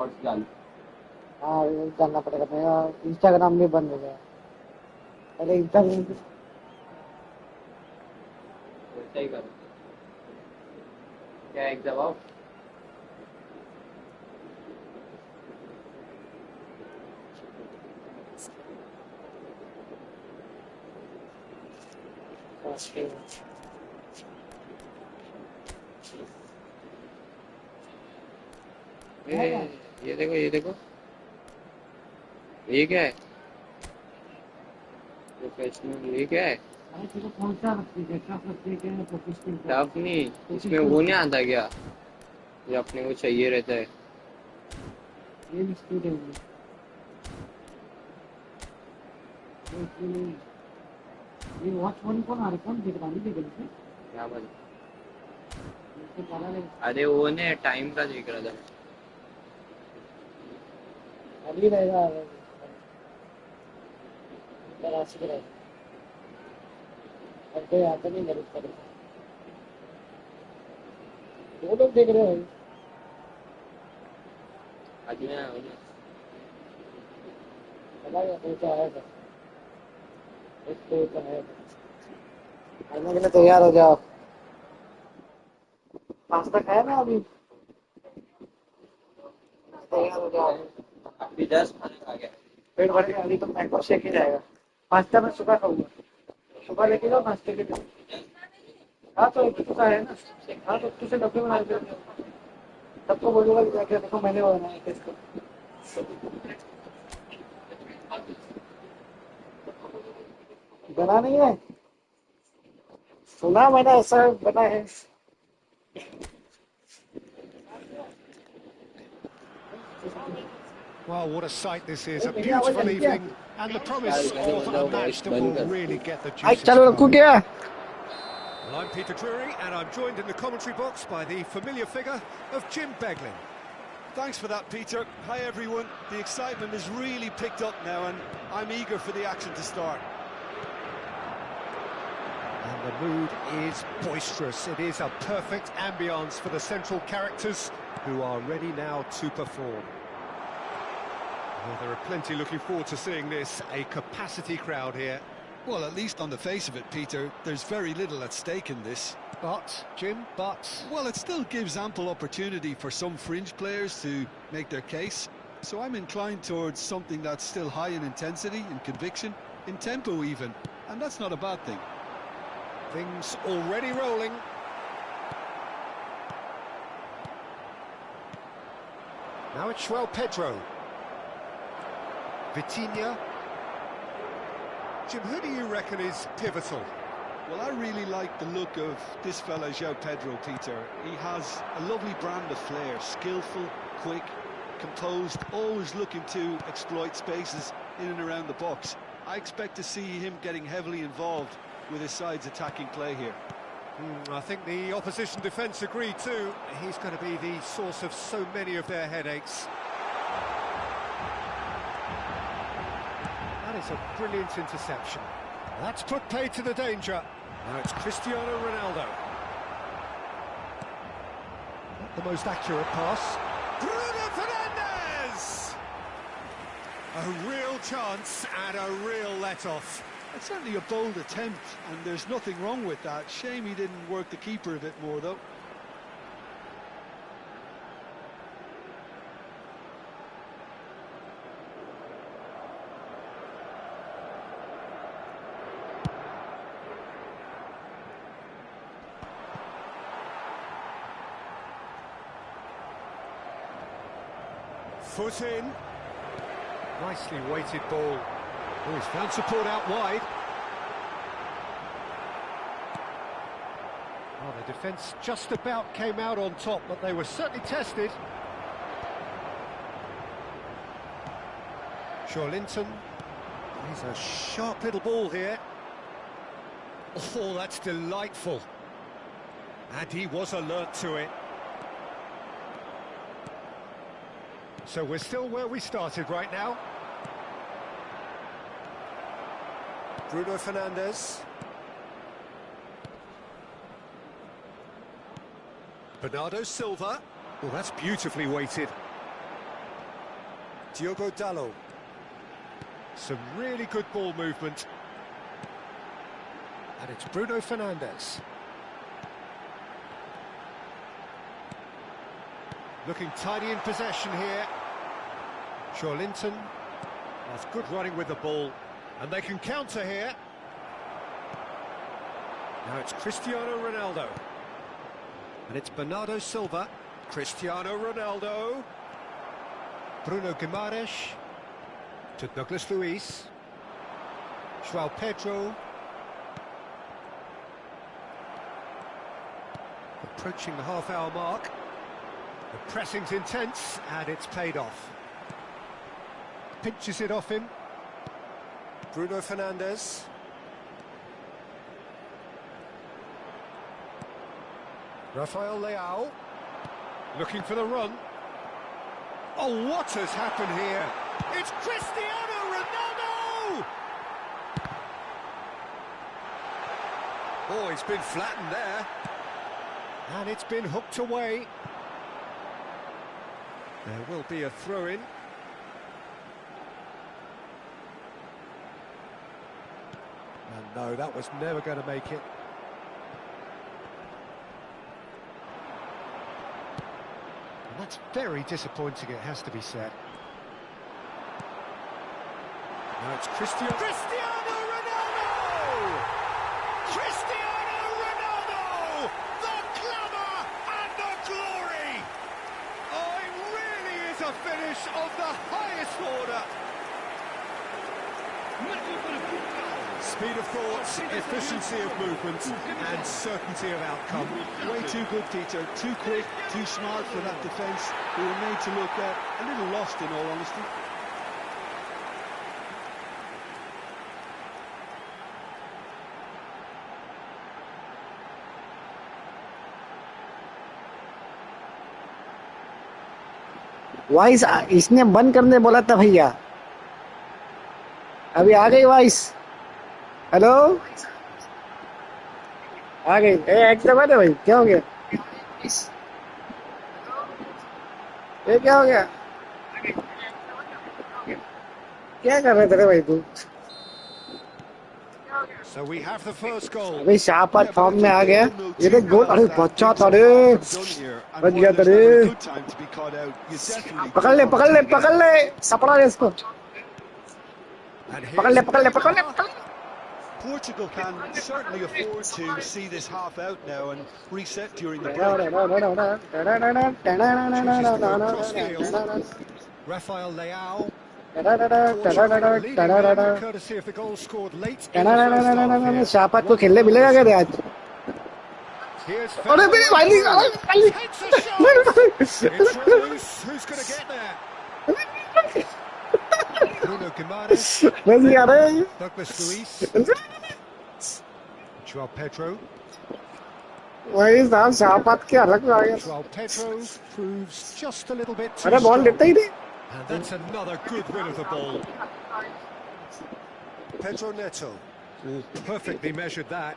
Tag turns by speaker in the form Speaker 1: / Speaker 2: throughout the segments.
Speaker 1: हाँ जानना पड़ेगा, मेरा इंस्टाग्राम भी बंद हो गया। पहले इंस्टाग्राम
Speaker 2: वैसा ही करो। क्या एक दबाओ। ये देखो ये देखो, ये क्या है? प्रोफेशनल ये क्या है? टफ नहीं, इसमें वो नहीं आता क्या जो अपने को चाहिए रहता है?
Speaker 1: ये वॉच वन कौन आ रहा है, कौन देख रहा है, नहीं देख रहा
Speaker 2: क्या बात?
Speaker 1: है।
Speaker 2: अरे वो ने टाइम का देख रहा था।
Speaker 1: अभी रहेगा अब कोई आता नहीं मदद करेगा। दो लोग देख रहे हो
Speaker 2: आज मैं
Speaker 1: आएगा खाने के लिए तैयार हो जाओ। पास्ता खाया ना अभी, तैयार हो जाओ।
Speaker 2: अभी 10 खाना खा गया।
Speaker 1: पेट भर गया, अभी तो मैंगो शेक ही जाएगा। पास्ता मैं सुबह खाऊंगा, सुबह लेके जाओ नाश्ते के लिए। हाँ तो तुझा है ना, हाँ तो तुझे डब्बे बना के सबको बोलूंगा कि जाके देखो मैंने बनाया किसको। बना नहीं है, सुना मैंने ऐसा बना है।
Speaker 3: Well, what a sight this is, a beautiful evening, and the promise of a match that will really get the juices flowing. Well, I'm Peter Drury, and I'm joined in the commentary box by the familiar figure of Jim Beglin.
Speaker 4: Thanks for that, Peter. Hi, everyone. The excitement has really picked up now, and I'm eager for the action to start.
Speaker 3: And the mood is boisterous. It is a perfect ambience for the central characters, who are ready now to perform. Well, there are plenty looking forward to seeing this, a capacity crowd here.
Speaker 4: Well, at least on the face of it, Peter, there's very little at stake in this.
Speaker 3: But, Jim,
Speaker 4: Well, it still gives ample opportunity for some fringe players to make their case. So I'm inclined towards something that's still high in intensity, in conviction, in tempo even. And that's not a bad thing.
Speaker 3: Things already rolling. Now it's João Pedro. Vitinha. Jim, who do you reckon is pivotal?
Speaker 4: Well, I really like the look of this fella, João Pedro, Peter. He has a lovely brand of flair, skillful, quick, composed, always looking to exploit spaces in and around the box. I expect to see him getting heavily involved with his side's attacking play here.
Speaker 3: I think the opposition defence agree too. He's going to be the source of so many of their headaches. That is a brilliant interception. That's put paid to the danger. Now it's Cristiano Ronaldo. Not the most accurate pass.
Speaker 4: Bruno Fernandes! A real chance and a real let-off. It's certainly a bold attempt, and there's nothing wrong with that. Shame he didn't work the keeper a bit more, though. Foot in.
Speaker 3: Nicely weighted ball. Oh, he's found support out wide. Well, the defence just about came out on top, but they were certainly tested. Linton. He's a sharp little ball here. Oh, that's delightful. And he was alert to it. So we're still where we started right now.
Speaker 4: Bruno Fernandes.
Speaker 3: Bernardo Silva. Oh, that's beautifully weighted. Diogo Dalot. Some really good ball movement. And it's Bruno Fernandes. Looking tidy in possession here. Linton has good running with the ball. And they can counter here. Now it's Cristiano Ronaldo. And it's Bernardo Silva. Cristiano Ronaldo. Bruno Guimaraes. To Douglas Luiz. João Pedro. Approaching the half-hour mark. The pressing's intense, and it's paid off. Pinches it off him. Bruno Fernandes. Rafael Leao. Looking for the run. Oh, what has happened here? It's Cristiano Ronaldo! Oh, he's been flattened there. And it's been hooked away. There will be a throw-in. And no, that was never going to make it. And that's very disappointing, it has to be said. Now it's Cristiano Ronaldo! Cristiano Ronaldo! The glamour and the glory! Oh, it really is a finish of the highest order! Speed of thought, efficiency of movement, and certainty of outcome.
Speaker 4: Way too good, Peter. Too quick, too smart for that defence. They were made to look a little lost, in all honesty.
Speaker 1: Voice इसने बंद करने बोला था भैया, अभी आ गई voice. Hello, आ गई। एकदम है भाई, क्या हो गया? ये क्या हो गया? क्या कर रहे थे भाई तू?
Speaker 3: So we have the first goal.
Speaker 1: अभी शाहपात फॉर्म में आ गया। ये देख गोल, अरे बच्चा था रे, बच गया था रे। पकड़ ले पकड़ ले पकड़ ले, सपड़ा ले इसको, पकड़ ले पकड़ ले पकड़ ले पकड़ ले।
Speaker 4: Portugal can certainly afford to see this half out now and reset during the break.
Speaker 3: Rafael Leao. Courtesy of the goal scored late in the first half.
Speaker 1: शाहपात को खेलने मिलेगा क्या आज? अरे मेरे भाई
Speaker 3: Who's going to get there? Bruno Guimaraes.
Speaker 1: नहीं आ रहे।
Speaker 3: Douglas Luiz. João Pedro.
Speaker 1: वही साहब शाहपात के अलग आ गया।
Speaker 3: João Pedro proves just a little bit too
Speaker 1: अरे बॉल
Speaker 3: strong.
Speaker 1: देता ही नहीं।
Speaker 3: And that's another good win of the ball. Pedro Neto. Perfectly measured that.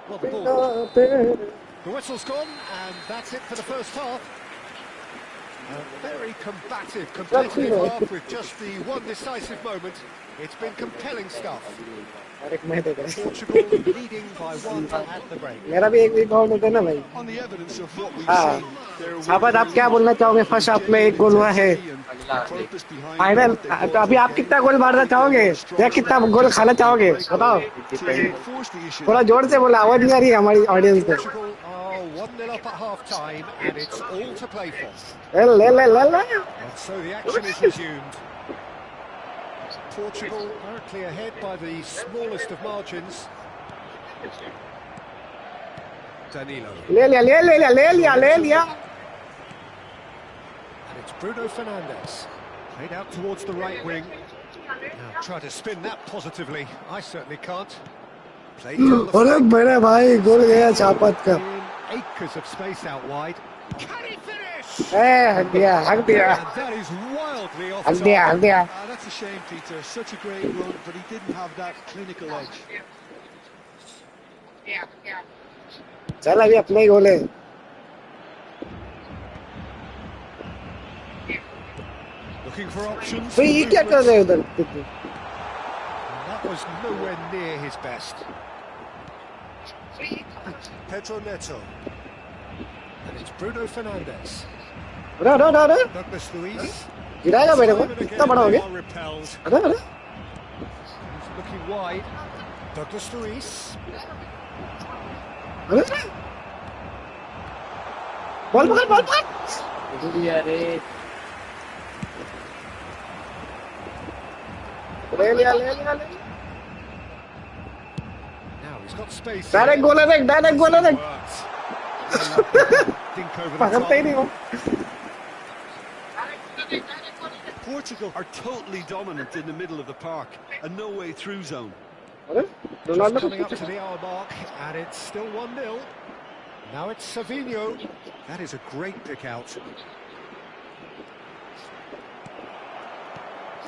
Speaker 3: Well, the ball. The whistle's gone, and that's it for the first half. A very combative, competitive half with just the one decisive moment. It's been compelling stuff. Portugal leading by one at the break.
Speaker 1: मेरा भी एक भी गोल होता ना भाई।
Speaker 4: On the evidence of what we've
Speaker 1: हाँ,
Speaker 4: seen, there
Speaker 1: शाहपात आप क्या बोलना चाहोगे? फर्स्ट हाफ में एक गोल हुआ है, फाइनल। तो अभी आप कितना गोल मारना चाहोगे या कितना गोल खाना चाहोगे, बताओ? थोड़ा जोर से बोला, आवाज नहीं आ रही है हमारी ऑडियंस को।
Speaker 3: 1-0 up at half-time, and it's all to play for.
Speaker 1: ले ले ले ले।
Speaker 3: And so the action is resumed. Portugal currently ahead by the smallest of margins. Danilo.
Speaker 1: ले लिया ले ले लिया ले लिया ले लिया।
Speaker 3: And it's Bruno Fernandes. Played out towards the right wing. Now try to spin that positively. I certainly can't. Played down the
Speaker 1: अरे मेरे भाई गोल गया शाहपात का।
Speaker 3: acres of space out wide. Can he finish?
Speaker 1: हक दिया हक दिया
Speaker 3: And that is wildly off
Speaker 1: हक दिया हक
Speaker 3: target.
Speaker 1: दिया।
Speaker 4: That's a shame, Peter. Such a great run, but he didn't have that clinical edge.
Speaker 1: चल अभी अपने ही गोल है।
Speaker 3: looking for options.
Speaker 1: तो ये क्या कर रहे हैं उधर?
Speaker 3: That was nowhere near his best. Pedro Neto. And it's Bruno Fernandes.
Speaker 1: अरे
Speaker 3: Douglas Luiz.
Speaker 1: गिराएगा मेरे को, कितना बड़ा हो गया? अरे
Speaker 3: He's looking wide. Douglas Luiz.
Speaker 1: अरे बॉल पकड़
Speaker 2: अरे
Speaker 1: ले लिया
Speaker 3: Now he's got space.
Speaker 1: Direct goal है
Speaker 3: Dink over the
Speaker 1: पकड़ते ही
Speaker 3: top.
Speaker 1: नहीं हो
Speaker 4: Portugal are totally dominant in the middle of the park, a no-way through zone.
Speaker 1: अरे
Speaker 3: Just
Speaker 1: Ronaldo
Speaker 3: coming up to the hour mark, and it's still 1-0. Now it's Savinho. That is a great pick out.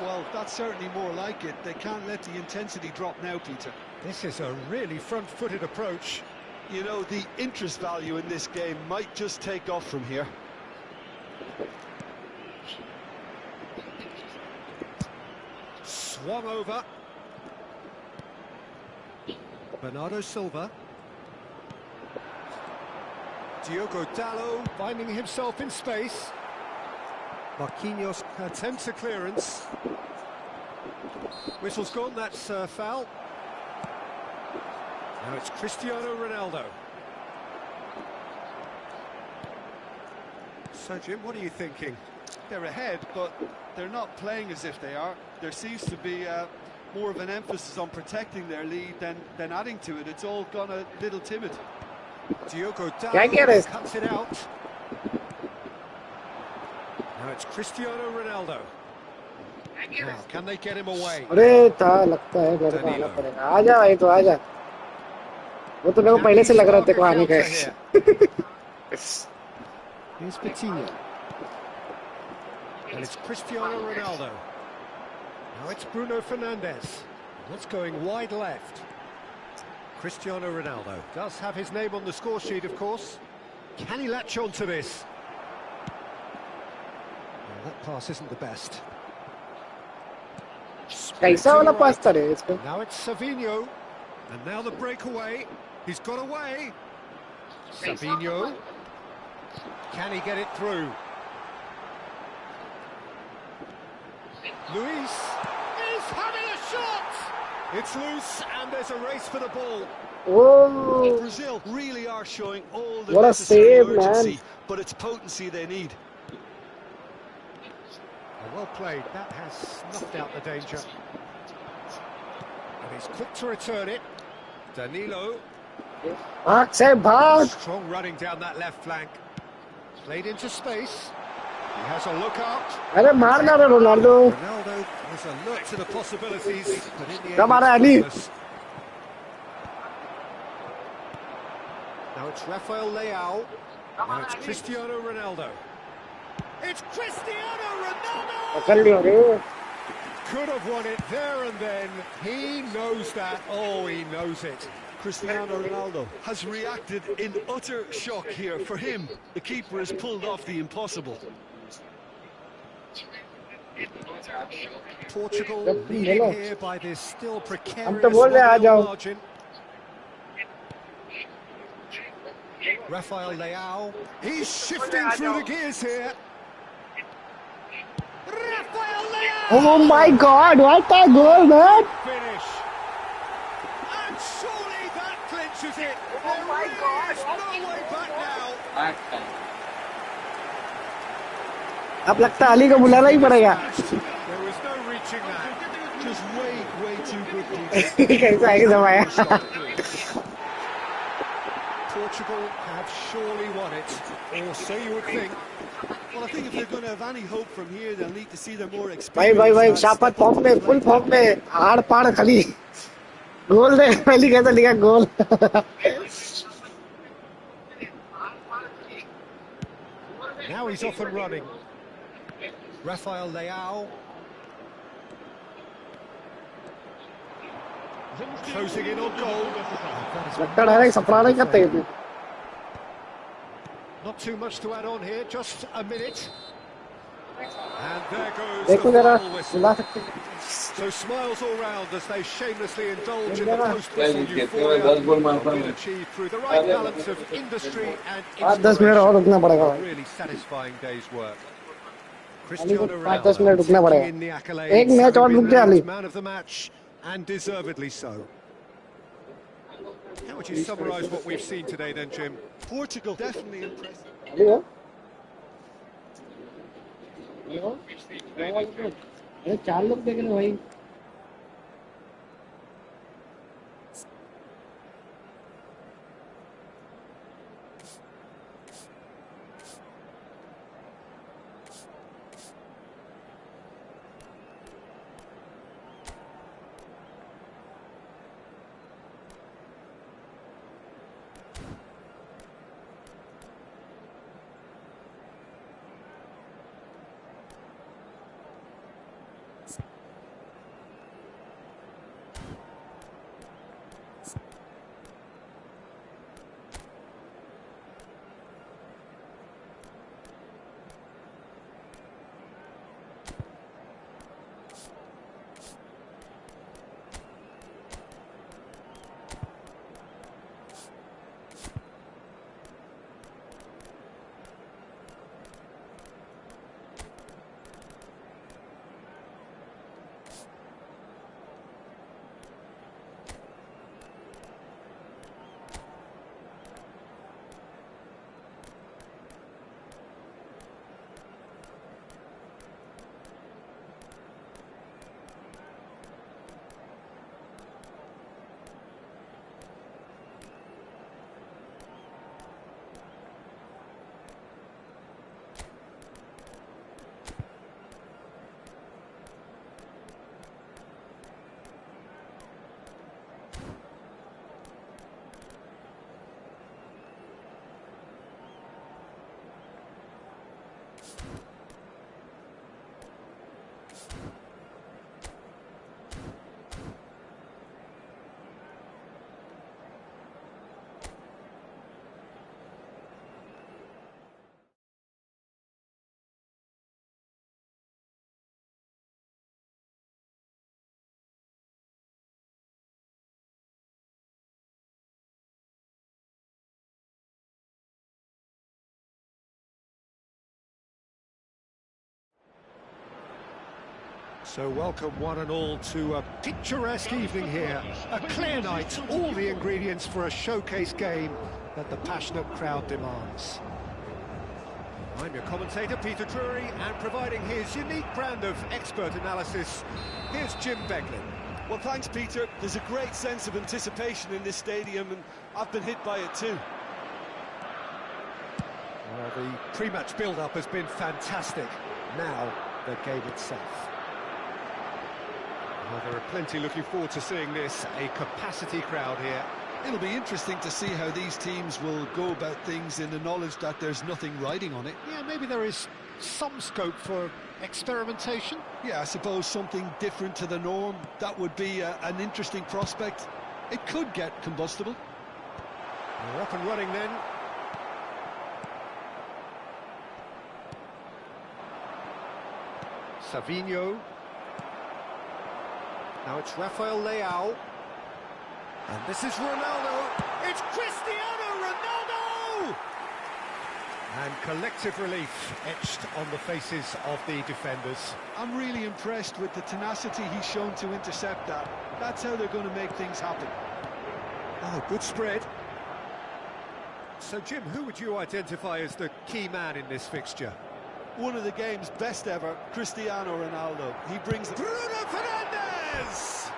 Speaker 4: Well, that's certainly more like it. They can't let the intensity drop now, Peter.
Speaker 3: This is a really front-footed approach.
Speaker 4: You know, the interest value in this game might just take off from here.
Speaker 3: Swung over. Bernardo Silva. Diogo Dalot finding himself in space. Marquinhos attempts a clearance. Whistle's gone, that's foul. Now it's Cristiano Ronaldo. So Jim, what are you thinking?
Speaker 4: They're ahead, but they're not playing as if they are. There seems to be more of an emphasis on protecting their lead than adding to it. It's all gone a little timid.
Speaker 3: Diogo
Speaker 1: क्या किया रे?
Speaker 3: Dalot cuts it out. Now it's Cristiano Ronaldo. Now, can they get him away?
Speaker 1: अरे था लगता है मेरे को आना पड़ेगा आजा भाई तो आजा वो तो मेरे को पहले से लग रहा था को आने का
Speaker 3: Here's Coutinho. And it's Cristiano Ronaldo. Now it's Bruno Fernandes. What's going wide left? Cristiano Ronaldo does have his name on the score sheet, of course. Can he latch on to this? Well, that pass isn't the best.
Speaker 1: कैसा वाला पास था रे इसको
Speaker 3: Now it's Savinho. And now the breakaway. He's got away. Savinho. Can he get it through? Luis is having a shot! It's loose and there's a race for the ball.
Speaker 1: O
Speaker 4: Brazil really are showing all the
Speaker 1: What a
Speaker 4: necessary
Speaker 1: save,
Speaker 4: urgency,
Speaker 1: man.
Speaker 4: but it's potency they need.
Speaker 3: Well played, that has snuffed out the danger. And he's quick to return it. Danilo,
Speaker 1: भाग से भाग
Speaker 3: strong running down that left flank. Played into space. He has a look up.
Speaker 1: अरे मार ना रे Ronaldo
Speaker 3: Ronaldo has a look to the possibilities, but in the
Speaker 1: Come on,
Speaker 3: end,
Speaker 1: Ali.
Speaker 3: it's fruitless. Now it's Rafael Leao. Now it's Cristiano Ronaldo. It's Cristiano Ronaldo!
Speaker 1: पकड़ लिया रे
Speaker 3: Could have won it there and then. He knows that. Oh, he knows it.
Speaker 4: Cristiano Ronaldo has reacted in utter shock here. For him, the keeper has pulled off the impossible.
Speaker 3: Portugal
Speaker 1: Yep,
Speaker 3: leading
Speaker 1: hello.
Speaker 3: here by this still
Speaker 1: हम
Speaker 3: precarious
Speaker 1: तो बोल रहे हैं, आ
Speaker 3: 1-0
Speaker 1: जाओ
Speaker 3: margin. Rafael Leao. He's shifting through the gears here. Rafael Leao!
Speaker 1: Oh my God, what a goal, man!
Speaker 3: Finish. And surely that clinches it. Oh my God! No way back now.
Speaker 1: अब लगता है अली को बुलाना ही पड़ेगा
Speaker 3: There was no reaching that.
Speaker 4: Just way too good, Peter.
Speaker 1: कैसा है कि सब आया
Speaker 3: Portugal have surely won it, or so you would think.
Speaker 4: Well, I think if they're going to have any hope from here, they'll need to see their more
Speaker 1: भाई
Speaker 4: experienced.
Speaker 1: भाई भाई
Speaker 4: guys
Speaker 1: शापत
Speaker 4: step up
Speaker 1: form
Speaker 4: to the
Speaker 1: में full
Speaker 4: plate.
Speaker 1: Form में आड़ पाड़ खाली गोल दे पहली कैसा लिखा गोल
Speaker 3: Now he's off and running. Rafael Leao. Closing in on goal.
Speaker 1: लगता डायरेक्ट सपराना ही करते हैं
Speaker 3: Not too much to add on here, just a minute. And There goes the
Speaker 1: देखो जरा
Speaker 3: final whistle.
Speaker 1: बुला सकते हैं
Speaker 3: So smiles all round as they shamelessly indulge in the
Speaker 1: Indiana.
Speaker 3: post-whistle euphoria, been achieved through the right balance of industry and
Speaker 1: 5-10 minute और रुकना पड़ेगा
Speaker 3: inspiration. A
Speaker 1: भाई
Speaker 3: really satisfying day's work.
Speaker 1: Ali को
Speaker 3: Cristiano
Speaker 1: 5-10 minute
Speaker 3: Ronaldo
Speaker 1: रुकना
Speaker 3: taking in the
Speaker 1: पड़ेगा
Speaker 3: accolades,
Speaker 1: एक match और
Speaker 3: having
Speaker 1: रुक
Speaker 3: been
Speaker 1: जा Ali
Speaker 3: named man of the match, and deservedly so. How would you summarise what we've seen today then, Jim?
Speaker 4: Portugal definitely impressive.
Speaker 1: Ali हो अरे 4 लोग देख रहे भाई
Speaker 3: So welcome one and all to a picturesque evening here. A clear night, all the ingredients for a showcase game that the passionate crowd demands. I'm your commentator, Peter Drury, and providing his unique brand of expert analysis, here's Jim Beglin.
Speaker 4: Well, thanks, Peter. There's a great sense of anticipation in this stadium, and I've been hit by it too.
Speaker 3: Well, the pre-match build-up has been fantastic. Now, the game itself. Well, there are plenty looking forward to seeing this, a capacity crowd here.
Speaker 4: It'll be interesting to see how these teams will go about things in the knowledge that there's nothing riding on it.
Speaker 3: Yeah, maybe there is some scope for experimentation.
Speaker 4: Yeah, I suppose something different to the norm. That would be an interesting prospect. It could get combustible.
Speaker 3: We're up and running then. Savinho. Now it's Rafael Leao. And this is Ronaldo. It's Cristiano Ronaldo! And collective relief etched on the faces of the defenders.
Speaker 4: I'm really impressed with the tenacity he's shown to intercept that. That's how they're going to make things happen.
Speaker 3: Oh, good spread. So, Jim, who would you identify as the key man in this fixture?
Speaker 4: One of the game's best ever, Cristiano Ronaldo. He brings...
Speaker 3: Bruno Fernandes!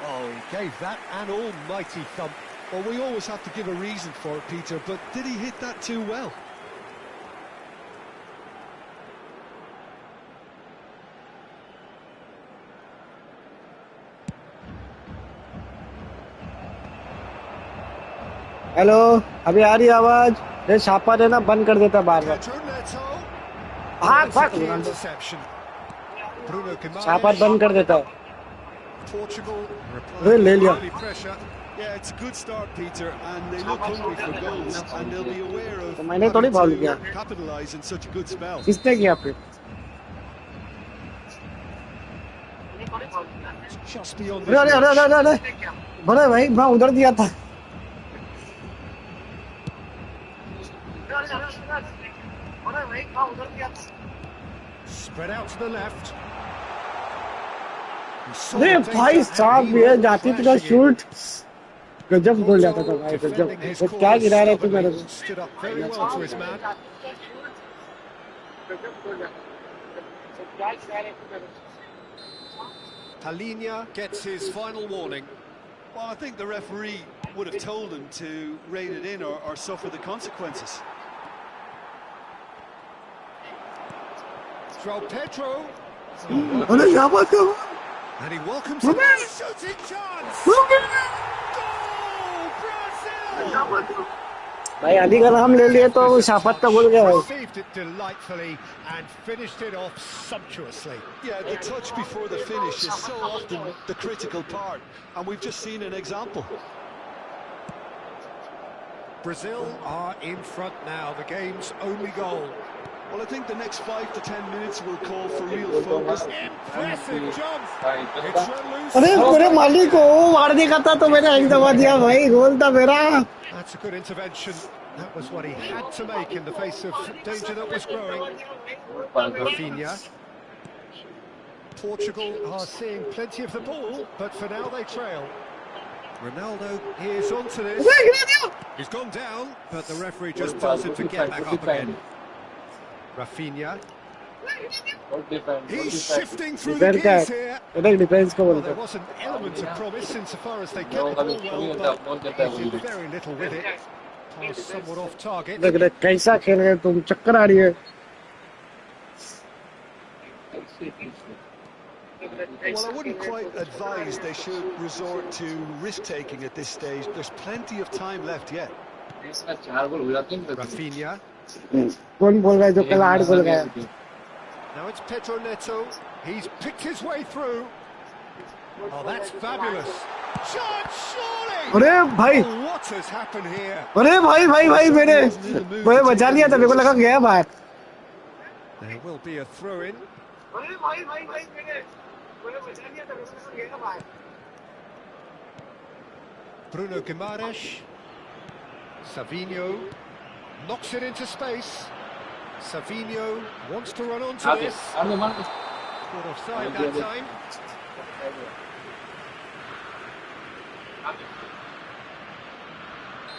Speaker 3: Oh, he gave that an almighty thump.
Speaker 4: Well, we always have to give a reason for it, Peter, but did he hit that too well?
Speaker 1: Hello अभी आ रही आवाज ये छापा देना बंद कर देता बार बार भाग भाग छापा बंद कर देता है ले लिया
Speaker 4: Yeah, it's a good start, Peter, and they look hungry for goals, and they'll be aware of
Speaker 1: मैंने थोड़ी फाउल किया
Speaker 4: capitalize in such a good spell.
Speaker 1: किसने किया फिर
Speaker 3: just beyond
Speaker 1: अरे
Speaker 3: his
Speaker 1: अरे
Speaker 3: reach.
Speaker 1: अरे अरे अरे बड़े भाई मैं उधर दिया था
Speaker 3: Spread out to the left. He saw
Speaker 1: अरे
Speaker 3: the
Speaker 1: भाई
Speaker 3: danger
Speaker 1: साहब
Speaker 3: and he
Speaker 1: ये
Speaker 3: went
Speaker 1: जाती तुझा
Speaker 3: crashing in.
Speaker 1: शूट गजब गोल जाता था भाई गजब
Speaker 3: Defending his
Speaker 1: वो क्या
Speaker 3: cause
Speaker 1: गिरा रहे तू मेरे
Speaker 3: stubbornly,
Speaker 1: को
Speaker 3: stood up very well to his man. Palinha gets his final warning.
Speaker 4: Well, I think the referee would have told him to rein it in or suffer the consequences.
Speaker 3: João Pedro.
Speaker 1: अरे क्या बात कर
Speaker 3: And he welcomes it. Shooting chance! Goal, Brazil!
Speaker 1: भाई अली का नाम ले लिए तो शाफत का गोल गया भाई
Speaker 3: Received it delightfully and finished it off sumptuously.
Speaker 4: Yeah, the touch before the finish is so often the critical part, and we've just seen an example.
Speaker 3: Brazil are in front now, the game's only goal.
Speaker 4: Well, I think the next 5 to 10 minutes will call for real focus.
Speaker 3: Impressive jump! It's run loose.
Speaker 1: अरे मेरे मालिक को मार दिया था तो मैंने एक दबा दिया भाई गोल था मेरा
Speaker 3: That's a good intervention. That was what he had to make in the face of danger that was growing. Rafinha. Portugal are seeing plenty of the ball, but for now they trail. Ronaldo is onto this. He's gone down, but the referee just tells him to get back up again. Rafinha. He's shifting through the gears here.
Speaker 1: Defence का
Speaker 3: Well,
Speaker 1: बोलता
Speaker 3: there was an element of promise insofar as they kept the ball well, but he did very little with it. Passed somewhat off target.
Speaker 1: देख रहे कैसा खेल रहे तुम चक्कर आ रही है
Speaker 4: Well, I wouldn't quite advise they should resort to risk-taking at this stage. There's plenty of time left yet.
Speaker 3: Rafinha.
Speaker 1: कौन बोल रहा है जो कल 8 गोल गया
Speaker 3: Now it's Pedro Neto. He's picked his way through. Oh, that's fabulous. Shot, surely!
Speaker 1: अरे भाई
Speaker 3: Oh, what has happened here?
Speaker 1: अरे भाई भाई भाई मैंने बचा लिया था मेरे को लगा गया बाहर
Speaker 3: There will be a throw-in.
Speaker 1: अरे भाई भाई भाई मैंने बचा लिया था मेरे को लगा गया बाहर
Speaker 3: Bruno Guimaraes. Savinho knocks it into space. Savinho wants to run onto this. Caught offside that time.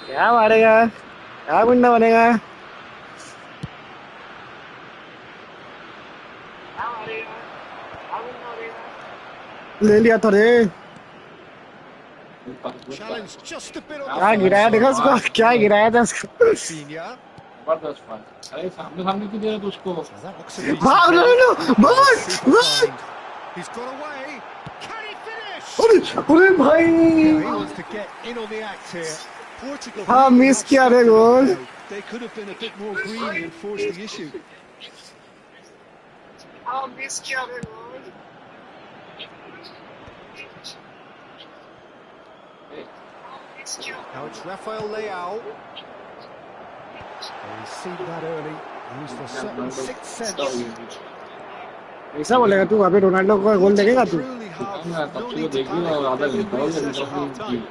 Speaker 1: क्या मारेगा क्या गुंडा बनेगा ले लिया था रे
Speaker 3: Challenge just a bit on
Speaker 1: क्या
Speaker 3: the
Speaker 1: गिराया देखा उसको क्या गिराया था उसको
Speaker 3: Rafinha. That looks a
Speaker 1: भाग
Speaker 3: decent
Speaker 1: लो
Speaker 3: goal.
Speaker 1: भाग
Speaker 3: Super
Speaker 1: भाग
Speaker 3: find. He's got away. Can he finish?
Speaker 1: अरे भाई
Speaker 3: Yeah, he wants to get in on the act here.
Speaker 4: Portugal
Speaker 1: हाँ
Speaker 4: really
Speaker 1: मिस
Speaker 4: have
Speaker 1: किया रे
Speaker 4: stepped
Speaker 1: goal
Speaker 4: up now. They could have been a bit more greedy and forced the issue.
Speaker 1: हाँ miss किया रे गोल
Speaker 3: Now it's Rafael Leao. Oh, he's seen that early. Used a certain sixth sense.
Speaker 1: ऐसा बोलेगा तू अबे Ronaldo को गोल देखेगा तू
Speaker 4: Truly have no need to panic. They will reassess at half time.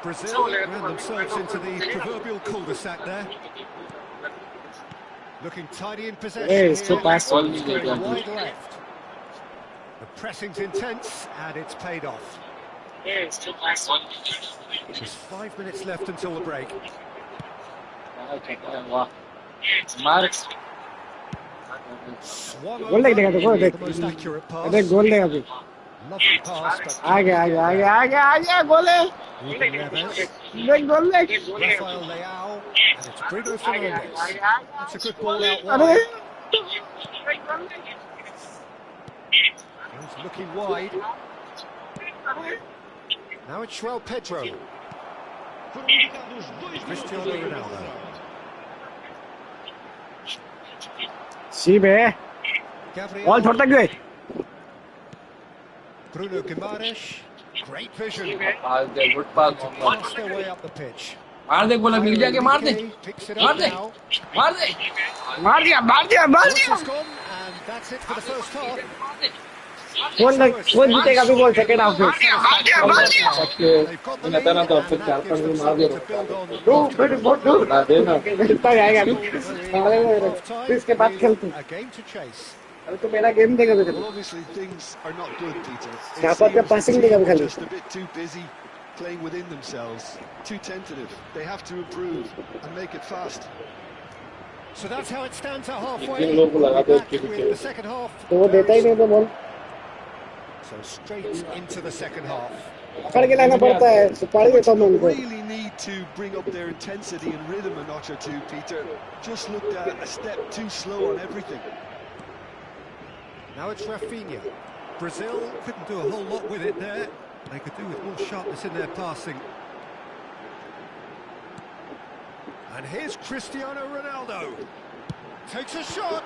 Speaker 3: Brazil ran themselves into the proverbial cul-de-sac there. Looking tidy in possession
Speaker 1: A
Speaker 3: here.
Speaker 1: इसको पास
Speaker 3: Going wide left. The pressing's intense and it's paid off. There's 5 minutes left until the break. Swung
Speaker 1: goal
Speaker 3: over,
Speaker 1: देख देखा
Speaker 3: the
Speaker 1: देखो
Speaker 3: most accurate pass.
Speaker 1: देख गोल देगा अभी
Speaker 3: Lovely pass, but
Speaker 1: आ गया आ गया आ गया आ गया आ गया गोल है
Speaker 3: Ruben Neves,
Speaker 1: देख गोल देख
Speaker 3: Rafael Leao, and it's Bruno Fernandes. That's a good ball out
Speaker 1: अरे
Speaker 3: wide. He's looking wide. Now it's João Pedro. Cristiano Ronaldo.
Speaker 1: C bay ball छोड़ तक गए
Speaker 3: Bruno Guimaraes. Great vision. Pass their way up the pitch.
Speaker 2: मार दे गोला मिल जाके मार दे
Speaker 3: Piqué picks it
Speaker 2: मार
Speaker 3: up
Speaker 2: दे
Speaker 3: now.
Speaker 2: मार दे
Speaker 1: मार दिया मार दिया मार
Speaker 3: Cross
Speaker 1: दिया
Speaker 3: is gone, and that's it for the first half.
Speaker 1: कौन जीतेगा अभी बोल सेकंड हाफ में
Speaker 3: They've got the lead, and that gives them something to build on
Speaker 1: दो
Speaker 3: afterwards.
Speaker 1: फिर बहुत दूर कितना जाएगा
Speaker 3: Score very half time.
Speaker 1: इसके बाद
Speaker 3: It
Speaker 1: खेलते
Speaker 3: is a game to chase.
Speaker 1: अभी तो मेरा गेम देगा
Speaker 4: Well,
Speaker 1: मेरे
Speaker 4: obviously things are not good, Peter. It
Speaker 1: यहाँ पर क्या
Speaker 4: seems the
Speaker 1: passing
Speaker 4: team
Speaker 1: देगा
Speaker 4: are
Speaker 1: खाली
Speaker 4: just a bit too busy playing within themselves, too tentative. They have to improve and make it fast.
Speaker 3: So that's how it stands at halfway. We'll be back with the second half.
Speaker 1: तो वो देता ही नहीं तो ball
Speaker 3: So straight into the second half.
Speaker 1: पकड़ के लाना पड़ता है सुपारी देता हूँ मैं उनको
Speaker 4: Really need to bring up their intensity and rhythm a notch or two, Peter. Just looked a step too slow on everything.
Speaker 3: Now it's Rafinha. Brazil couldn't do a whole lot with it there. They could do with more sharpness in their passing. And here's Cristiano Ronaldo. Takes a shot.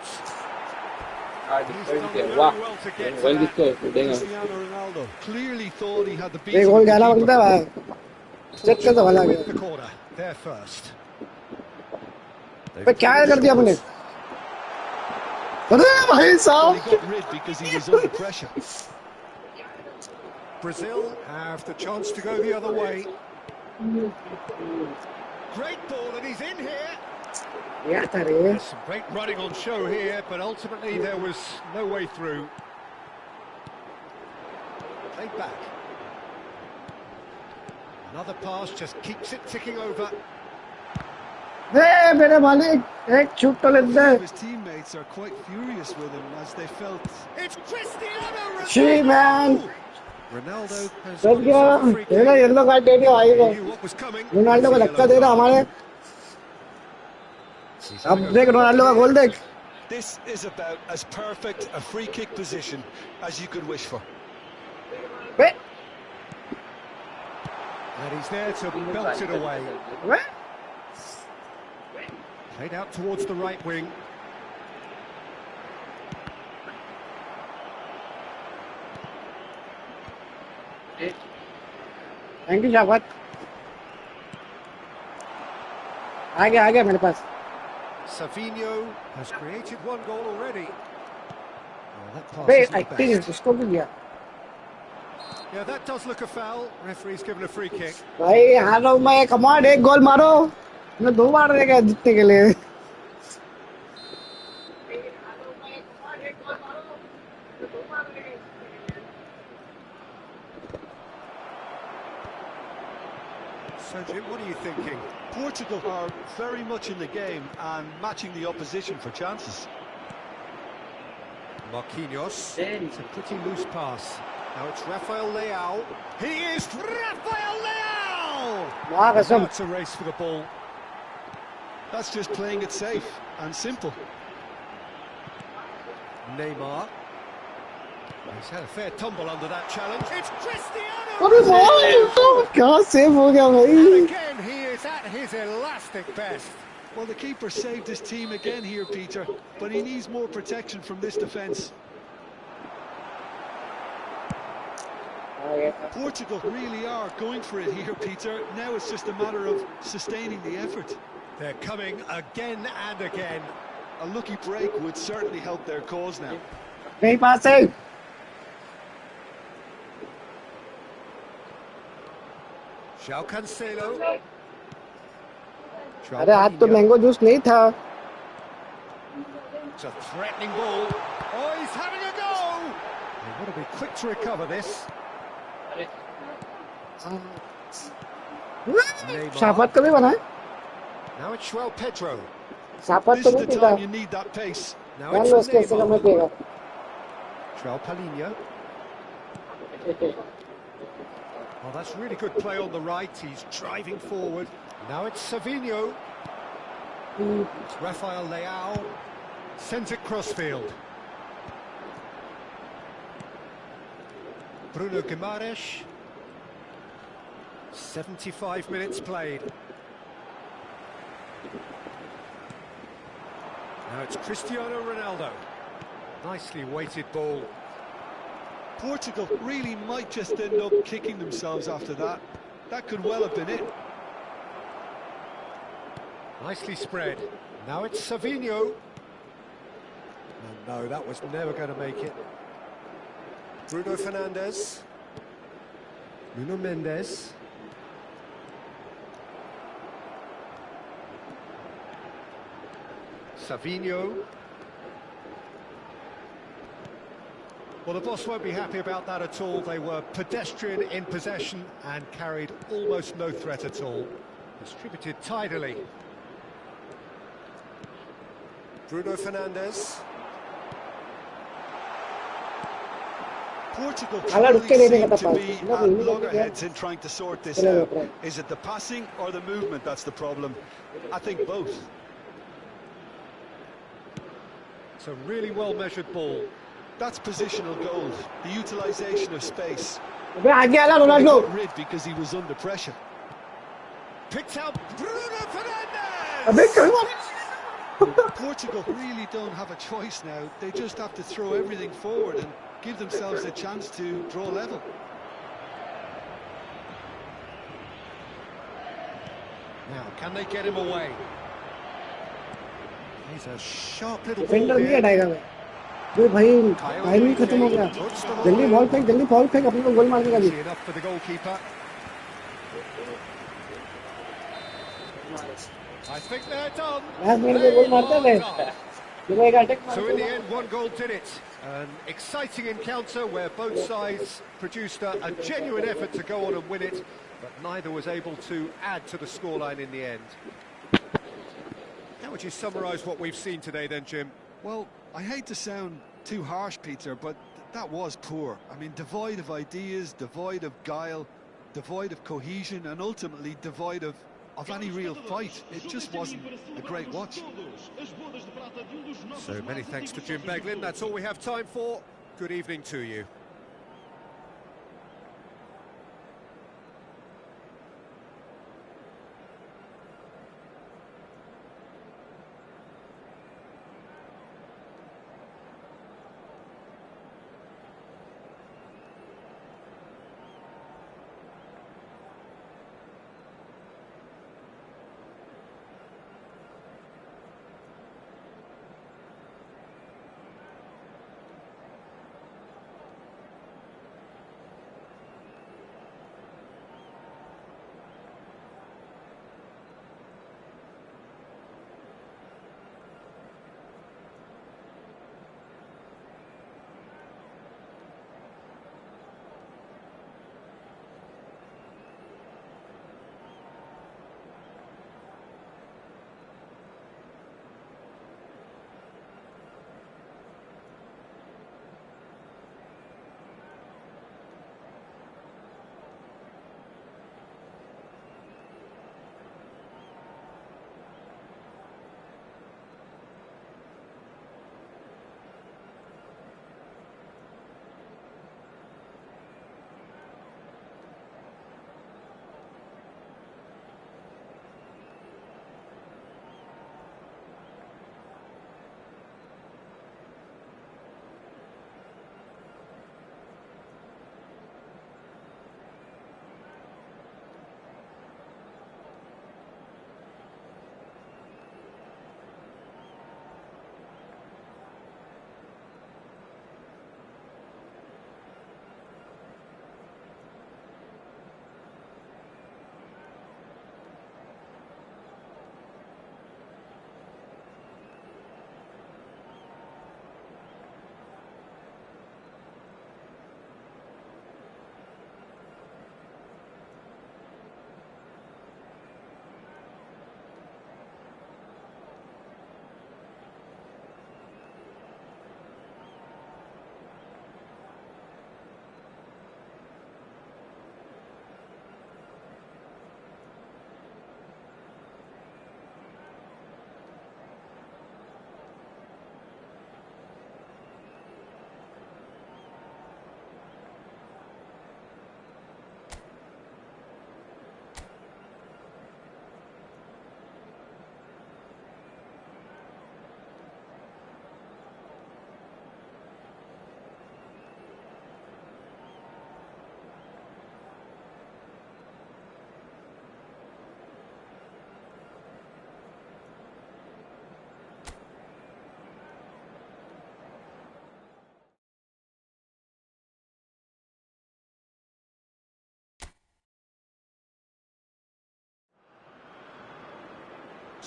Speaker 3: He's done very well to get to that.
Speaker 4: Cristiano Ronaldo clearly thought he had the beat
Speaker 1: एक
Speaker 4: of
Speaker 1: goal
Speaker 4: the
Speaker 1: जाना
Speaker 4: keeper.
Speaker 1: बनता है check कर दो वाला
Speaker 3: With the corner, there first.
Speaker 1: पे क्या कर दिया आपने अरे भाई
Speaker 4: Well,
Speaker 1: साहब
Speaker 4: he got rid because he was under pressure.
Speaker 3: Brazil have the chance to go the other way. Great ball, and he's in here.
Speaker 1: क्या था रे
Speaker 3: There's some great running on show here, but ultimately there was no way through. Played back. Another pass just keeps it ticking over.
Speaker 1: ए मेरे मालिक एक छूट तो लेते हैं
Speaker 4: His teammates are quite furious with him as they felt
Speaker 3: It's Cristiano Ronaldo!
Speaker 1: She man
Speaker 3: Ronaldo has
Speaker 1: चल
Speaker 3: got
Speaker 1: गया
Speaker 3: himself a free
Speaker 1: ये ना
Speaker 3: kick.
Speaker 1: येलो कार्ड दे दिया भाई
Speaker 3: He
Speaker 1: को
Speaker 3: knew what was coming.
Speaker 1: Ronaldo को धक्का दे रहा हमारे
Speaker 3: He's
Speaker 1: अब
Speaker 3: having a
Speaker 1: देख
Speaker 3: good
Speaker 1: रोनाल्डो का
Speaker 3: look
Speaker 1: गोल
Speaker 3: here.
Speaker 1: देख
Speaker 4: this is about as perfect a free kick position as you could wish for.
Speaker 1: वे
Speaker 3: And he's there to belt it away.
Speaker 1: वे
Speaker 3: Played out towards the right wing.
Speaker 1: Thank you शाबात आ गया मेरे पास
Speaker 3: Savinho has created one goal already. Oh, that pass
Speaker 1: वे
Speaker 3: isn't the
Speaker 1: acting
Speaker 3: best.
Speaker 1: उसको भी दिया
Speaker 3: Yeah, that does look a foul. Referee's given a free kick.
Speaker 1: भाई हार रहा हूँ मैं कमांड एक गोल मारो मैं 2 बार रह गया जीतने के लिए
Speaker 3: So, Jim, what are you thinking?
Speaker 4: Portugal are very much in the game and matching the opposition for chances.
Speaker 3: Marquinhos. It's a pretty loose pass. Now it's Rafael Leao. He is Rafael Leao!
Speaker 1: वाह कसम
Speaker 3: Now it's a race for the ball.
Speaker 4: That's just playing it safe and simple.
Speaker 3: Neymar. He's had a fair tumble under that challenge. It's Cristiano
Speaker 1: अरे
Speaker 3: Ronaldo!
Speaker 1: वाह क्या save हो गया
Speaker 3: And
Speaker 1: भाई
Speaker 3: again, he is at his elastic best.
Speaker 4: Well, the keeper saved his team again here, Peter, but he needs more protection from this defence. Portugal really are going for it here, Peter. Now it's just a matter of sustaining the effort.
Speaker 3: They're coming again and again.
Speaker 4: A lucky break would certainly help their cause now.
Speaker 1: नहीं पास है
Speaker 3: João Cancelo. João
Speaker 1: अरे आज तो
Speaker 3: Palhinha.
Speaker 1: Mango juice नहीं था
Speaker 3: It's a threatening ball. Oh, he's having a go! They want to be quick to recover this.
Speaker 1: शाफत कभी बना है
Speaker 3: Now it's João Pedro.
Speaker 1: शाफत
Speaker 4: This
Speaker 1: तो
Speaker 4: is
Speaker 1: नहीं
Speaker 4: the
Speaker 1: पीता
Speaker 4: time you need that pace.
Speaker 3: Now
Speaker 1: ध्यान
Speaker 3: it's
Speaker 1: लो उसके ऐसे
Speaker 3: Neymar.
Speaker 1: कम पिएगा
Speaker 3: João Palhinha. Oh, that's really good play on the right. He's driving forward. Now it's Savinho. It's Rafael Leao. Sent it crossfield. Bruno Guimaraes. 75 minutes played. Now it's Cristiano Ronaldo. Nicely weighted ball.
Speaker 4: Portugal really might just end up kicking themselves after that. That could well have been it.
Speaker 3: Nicely spread. Now it's Savinho. No, that was never going to make it. Bruno Fernandes. Nuno Mendes. Savinho. Well, the boss won't be happy about that at all. They were pedestrian in possession and carried almost no threat at all. Distributed tidily. Bruno Fernandes.
Speaker 4: Portugal
Speaker 1: Allora,
Speaker 4: truly
Speaker 1: che vede
Speaker 4: seem
Speaker 1: che
Speaker 4: to be
Speaker 1: tappa?
Speaker 4: at loggerheads in trying to sort this out. Is it the passing or the movement that's the problem? I think both.
Speaker 3: It's a really well-measured ball.
Speaker 4: That's positional goals, the utilisation of space.
Speaker 1: अबे आगे आला
Speaker 4: But he
Speaker 1: Ronaldo
Speaker 4: got rid because he was under pressure.
Speaker 3: Picked out Bruno Fernandes!
Speaker 1: अबे चलो
Speaker 4: Portugal really don't have a choice now. They just have to throw everything forward and give themselves a chance to draw level.
Speaker 3: Now, can they get him away? He's a sharp little ball
Speaker 1: defender नहीं
Speaker 3: here.
Speaker 1: हटाएगा मैं अबे भाई time ही खत्म हो गया जल्दी ball फेंक अपने को गोल मारने का भी
Speaker 3: Easy enough for the goalkeeper. I think they're done.
Speaker 1: Match में गोल मारते
Speaker 3: They
Speaker 1: थे
Speaker 3: are done.
Speaker 1: जब एक attack
Speaker 3: So in the end, one goal did it. An exciting encounter where both sides produced a genuine effort to go on and win it, but neither was able to add to the scoreline in the end. How would you summarise what we've seen today then, Jim?
Speaker 4: Well, I hate to sound too harsh, Peter, but that was poor. I mean, devoid of ideas, devoid of guile, devoid of cohesion, and ultimately devoid of any real fight. It just wasn't a great watch.
Speaker 3: So many thanks to Jim Beglin. That's all we have time for. Good evening to you.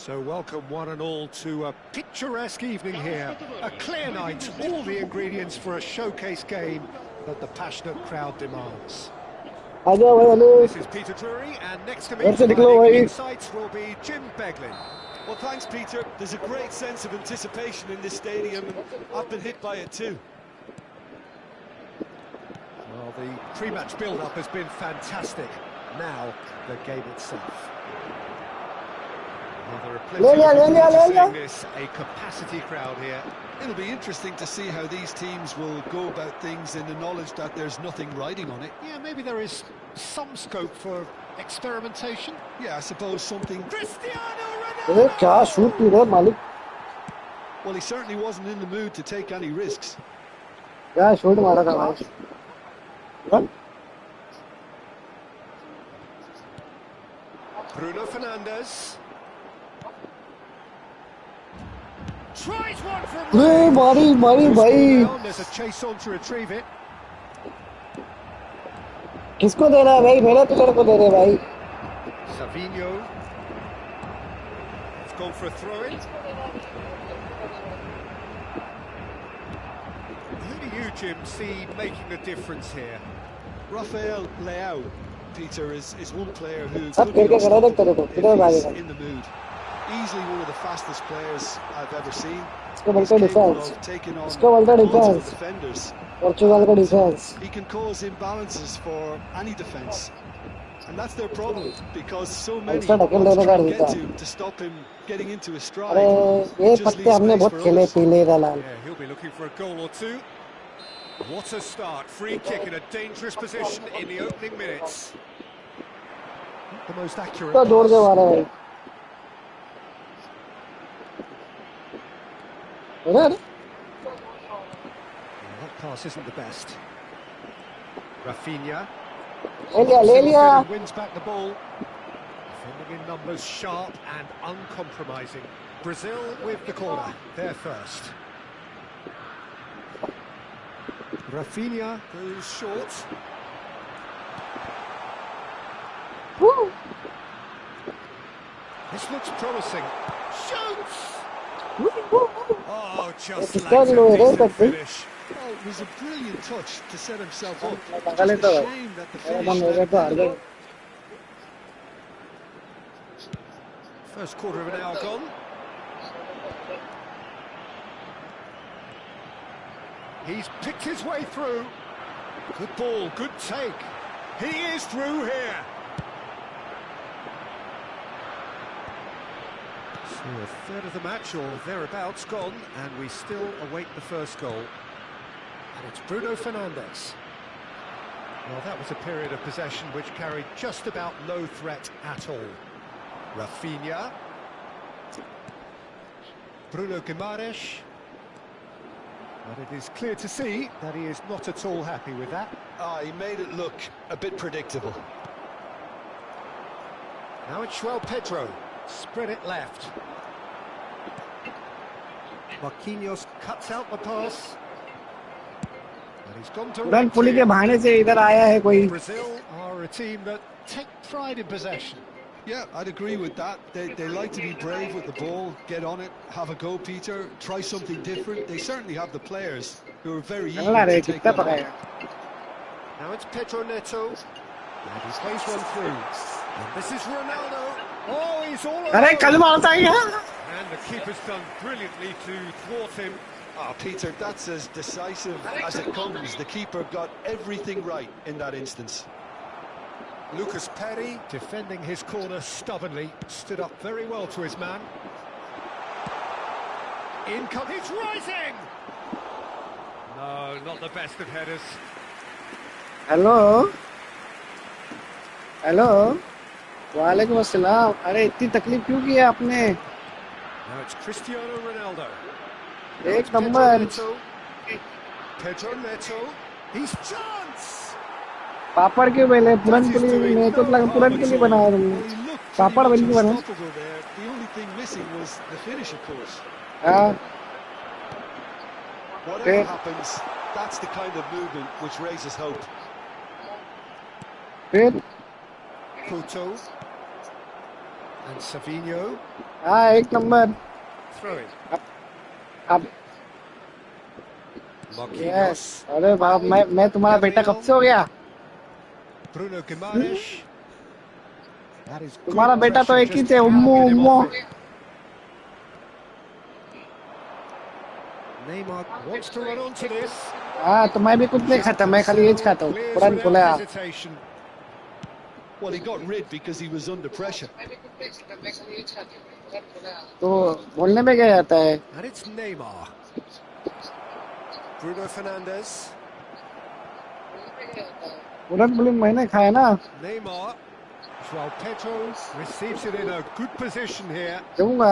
Speaker 3: So welcome one and all to a picturesque evening here. A clear night, all the ingredients for a showcase game that the passionate crowd demands. This is Peter Drury, and next to me providing insights will be Jim Beglin.
Speaker 4: Well, thanks, Peter. There's a great sense of anticipation in this stadium, and I've been hit by it too.
Speaker 3: Well, the pre-match build-up has been fantastic. Now, the game itself. Well, there are plenty of people seeing this, a capacity crowd here.
Speaker 4: It'll be interesting to see how these teams will go about things in the knowledge that there's nothing riding on it.
Speaker 3: Yeah, maybe there is some scope for experimentation.
Speaker 4: Yeah, I suppose something...
Speaker 3: Cristiano Ronaldo!
Speaker 4: Well, he certainly wasn't in the mood to take any risks.
Speaker 3: Bruno Fernandes. Tries one from there's a chase on to retrieve it.
Speaker 1: किसको दे रहा है भाई? मेरे तो तेरे को दे रहे भाई.
Speaker 3: Savinho. It's gone for a throw-in. Who do you, Jim, see making a difference here?
Speaker 4: Rafael Leao, Peter, is one player who
Speaker 1: सब
Speaker 4: could be
Speaker 1: खेल के करा देख तेरे को. किधर भागेगा?
Speaker 4: in the mood. Easily one of the fastest players I've ever seen.
Speaker 1: इसको बोलते डिफेंस.
Speaker 4: Taking on
Speaker 1: इसको बोलते
Speaker 4: multiple
Speaker 1: डिफेंस.
Speaker 4: defenders.
Speaker 1: पोर्चुगल का defence.
Speaker 4: He can cause imbalances for any defence. And that's their problem, because so many
Speaker 1: ऐसा ढकेल
Speaker 4: want to
Speaker 1: देने
Speaker 4: try
Speaker 1: का
Speaker 4: and
Speaker 1: रहता
Speaker 4: get to stop him getting into his stride.
Speaker 1: अरे ये
Speaker 4: Just
Speaker 1: पत्ते
Speaker 4: leave
Speaker 1: हमने
Speaker 4: space
Speaker 1: बहुत
Speaker 4: for
Speaker 1: खेले
Speaker 4: others.
Speaker 1: पीले का लाल.
Speaker 3: Yeah, he'll be looking for a goal or two. What a start. Free kick in a dangerous position in the opening minutes. Not the most accurate
Speaker 1: तो जोर के मारा भाई. अरे
Speaker 3: That pass isn't the best. Rafinha.
Speaker 1: ले लिया.
Speaker 3: Wins back the ball. Defending in numbers, sharp and uncompromising. Brazil with the corner. They're first. Rafinha goes short.
Speaker 1: Woo.
Speaker 3: This looks promising. Shoots! Oh, just
Speaker 1: It's
Speaker 3: like
Speaker 1: done, Louis,
Speaker 3: a decent
Speaker 1: that's it.
Speaker 3: finish.
Speaker 4: Oh, it was a brilliant touch to set himself up.
Speaker 1: लगा लेता
Speaker 4: Just a
Speaker 1: है.
Speaker 4: shame that the
Speaker 1: अरे
Speaker 4: finish
Speaker 1: हम हो
Speaker 4: let
Speaker 1: गए
Speaker 4: him
Speaker 1: तो हार
Speaker 4: down.
Speaker 1: गए.
Speaker 3: First quarter of an hour gone. He's picked his way through. Good ball, good take. He is through here. So a third of the match or thereabouts gone, and we still await the first goal. And it's Bruno Fernandes. Well, that was a period of possession which carried just about no threat at all. Rafinha. Bruno Guimaraes. But it is clear to see that he is not at all happy with that.
Speaker 4: Ah, he made it look a bit predictable.
Speaker 3: Now it's João Pedro. Spread it left. Marquinhos cuts out the pass. And he's gone to
Speaker 1: run पुली के बहाने से इधर आया है कोई.
Speaker 3: Brazil are a team that take pride in possession.
Speaker 4: Yeah, I'd agree with that. They like to be brave with the ball, get on it, have a go, Peter, try something different. They certainly have the players who are very eager
Speaker 1: अल्लाह रे
Speaker 4: to take
Speaker 1: कितना
Speaker 4: that on.
Speaker 1: पकाएगा.
Speaker 3: Now it's Pedro Neto. And he plays one through. And this is Ronaldo. Oh, he's all
Speaker 1: अरे
Speaker 3: alone.
Speaker 1: कल मारता है यार.
Speaker 3: And the keeper's done brilliantly to thwart him.
Speaker 4: Ah, Peter, that's as decisive as it comes. The keeper got everything right in that instance.
Speaker 3: Lucas Perry, defending his corner stubbornly, stood up very well to his man. In comes... He's rising! No, not the best of headers.
Speaker 1: Hello hello वालेकुम अस्सलाम. अरे इतनी तकलीफ क्यों की है आपने?
Speaker 3: Now it's Cristiano Ronaldo.
Speaker 1: एक number.
Speaker 3: Pedro Neto. He's chance!
Speaker 1: पापड़ क्यों पहले पुरन के लिए मेरे को लगा पुरन के लिए बनाया तुमने.
Speaker 4: He looked
Speaker 1: पापड़
Speaker 4: pretty
Speaker 1: बन
Speaker 4: much
Speaker 1: के बना.
Speaker 4: unstoppable there. The only thing missing was the finish, of course.
Speaker 1: हाँ.
Speaker 4: Whatever happens, that's the kind of movement which raises hope.
Speaker 1: फिर
Speaker 3: Couto. And Savinho.
Speaker 1: हाँ एक नंबर
Speaker 3: Throw in.
Speaker 1: अब
Speaker 3: Marquinhos.
Speaker 1: Yes अरे बाप मैं तुम्हारा बेटा कब से हो गया
Speaker 3: Bruno Guimaraes. That is good
Speaker 1: तुम्हारा बेटा तो
Speaker 3: pressure,
Speaker 1: एक ही
Speaker 3: just
Speaker 1: थे उम्मू
Speaker 3: can't get him
Speaker 1: उम्मू
Speaker 3: off it. Neymar wants to run onto this.
Speaker 1: हाँ तो मैं भी कुछ नहीं खाता मैं खाली एज खाता हूँ
Speaker 3: Clears
Speaker 1: तुरंत
Speaker 3: without
Speaker 1: बोला
Speaker 3: hesitation.
Speaker 4: Well, he got rid because he was under pressure.
Speaker 1: तो बोलने में क्या जाता है
Speaker 3: And it's Neymar. Bruno Fernandes.
Speaker 1: तुरंत बोलिंग मैंने खाया ना
Speaker 3: Neymar. João Pedro receives it in a good position here.
Speaker 1: दूंगा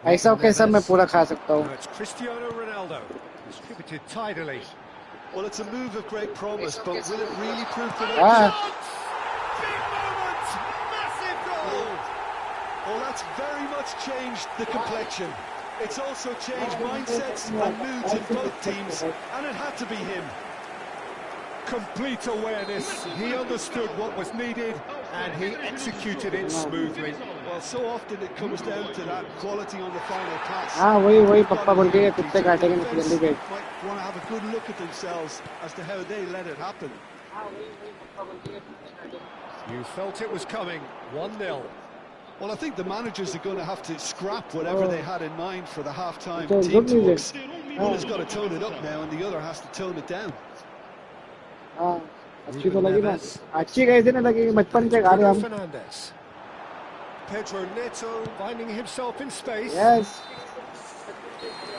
Speaker 1: ऐसा कैसा मैं पूरा खा सकता हूँ
Speaker 3: Now it's Cristiano Ronaldo. Distributed tidily.
Speaker 4: Well, it's a move of great promise, but will it really prove to work?
Speaker 1: हाँ
Speaker 3: Big moment! Massive goal!
Speaker 4: Well, that's very much changed the complexion. It's also changed mindsets and moods in both teams, and it had to be him.
Speaker 3: Complete awareness. He understood what was needed and he executed it smoothly.
Speaker 4: Well, so often it comes down to that quality on the final pass.
Speaker 1: हाँ वही पप्पा बोल के कुत्ते काटेंगे नहीं जल्दी गए
Speaker 4: Might want to have a good look at themselves as to how they let it happen.
Speaker 3: You felt it was coming. 1-0.
Speaker 4: Well, I think the managers are going to have to scrap whatever they had in mind for the half-time
Speaker 1: So,
Speaker 4: team
Speaker 1: good music.
Speaker 4: talks. One has got to tone it up now, and the other has to tone it down.
Speaker 1: हाँ अच्छी तो लगी ना अच्छी कैसे नहीं लगेगी बचपन से गा रहे हम
Speaker 3: Fernandes. Pedro Neto finding himself in space.
Speaker 1: Yes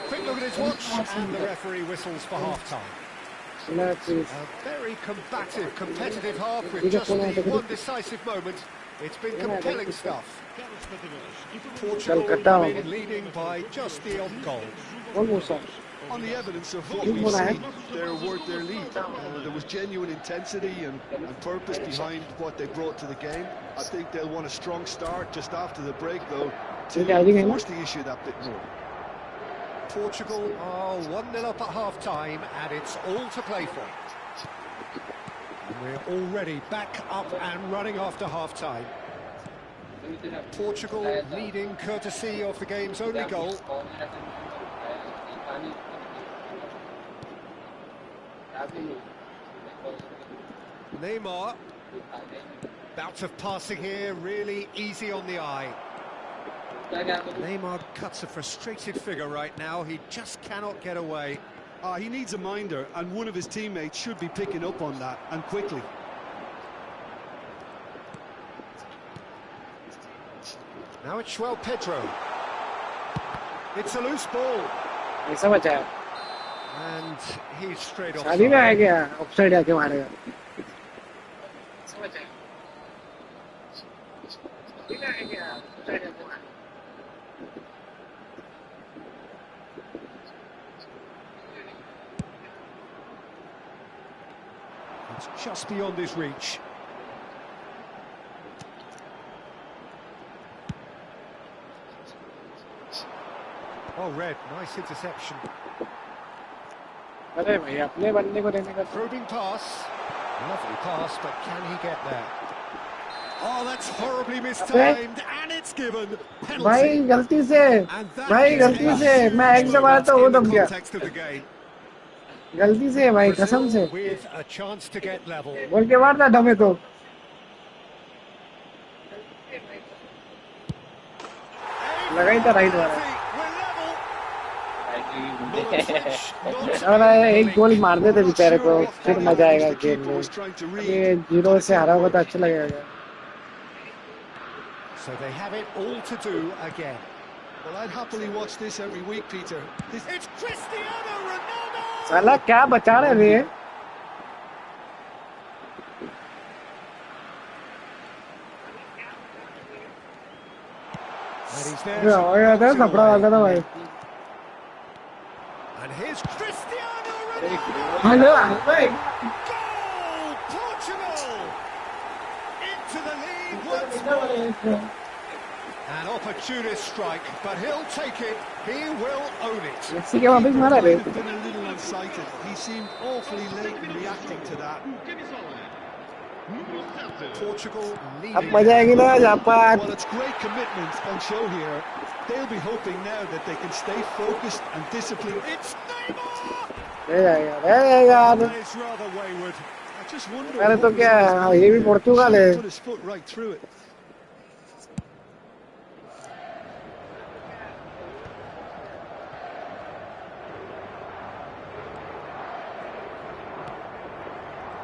Speaker 3: Quick look at his watch and the referee whistles for half-time. A very combative, competitive half with just the one decisive moment. It's been compelling stuff. Portugal remain leading by just the odd goal.
Speaker 1: Almost
Speaker 4: On the evidence of what we've seen, they're worth their lead. There was genuine intensity and purpose behind what they brought to the game. I think they'll want a strong start just after the break, though, to force the issue that bit more.
Speaker 3: Portugal are 1-0 up at half-time and it's all to play for. And we're already back up and running after half-time. Portugal leading courtesy of the game's only goal. Neymar, bout of passing here, really easy on the eye. Neymar cuts a frustrated figure right now, he just cannot get away.
Speaker 4: He needs a minder, and one of his teammates should be picking up on that, and quickly.
Speaker 3: Now it's João Pedro. It's a loose ball.
Speaker 1: ऐसा बचा है
Speaker 3: And he's straight off.
Speaker 1: शादी में आ गया offside आके मारेगा
Speaker 3: It's just beyond his reach. Oh, Red, nice interception.
Speaker 1: अरे भाई अपने बंदे को देने का
Speaker 3: Probing pass. Lovely pass, but can he get there? Oh, that's horribly mistimed, and it's given. Penalty.
Speaker 1: भाई गलती से भाई गलती से मैं एक से मारा तो वो दब गया
Speaker 3: Context of the game.
Speaker 1: गलती से भाई कसम से
Speaker 3: With a chance to get level.
Speaker 1: बोल के मारना डमे को लगा ही था राइट वाला और एक गोल मार देते बेचारे को फिर मजा आएगा गेम में ये 0 से हारा होगा तो अच्छा लगेगा
Speaker 3: So they have it all to do again.
Speaker 4: Well, I'd happily watch this every week, Peter.
Speaker 3: It's Cristiano Ronaldo!
Speaker 1: साला क्या बचा रहे रे
Speaker 3: And he's there.
Speaker 1: कपड़ा वाला था भाई
Speaker 3: And here's Cristiano Ronaldo!
Speaker 1: Hello भाई
Speaker 3: Goal! Portugal! Into the lead once more. An opportunist strike, but he'll take it. He will own it.
Speaker 1: Maxi के वापस मारा रे
Speaker 4: He'd been a little unsighted. He seemed awfully late in reacting to that.
Speaker 3: Portugal
Speaker 1: अब
Speaker 3: leading.
Speaker 1: मजा आएगी ना Japan.
Speaker 4: Well, it's great commitment on show here. They'll be hoping now that they can stay focused and disciplined.
Speaker 3: It's Neymar!
Speaker 1: ले जाएगा.
Speaker 3: That is rather wayward.
Speaker 4: I just wonder
Speaker 1: अरे
Speaker 4: what
Speaker 1: तो
Speaker 4: was
Speaker 1: क्या
Speaker 4: on his mind
Speaker 1: ये भी
Speaker 4: there.
Speaker 1: Portugal
Speaker 4: Should
Speaker 1: है.
Speaker 4: have put his foot right through it.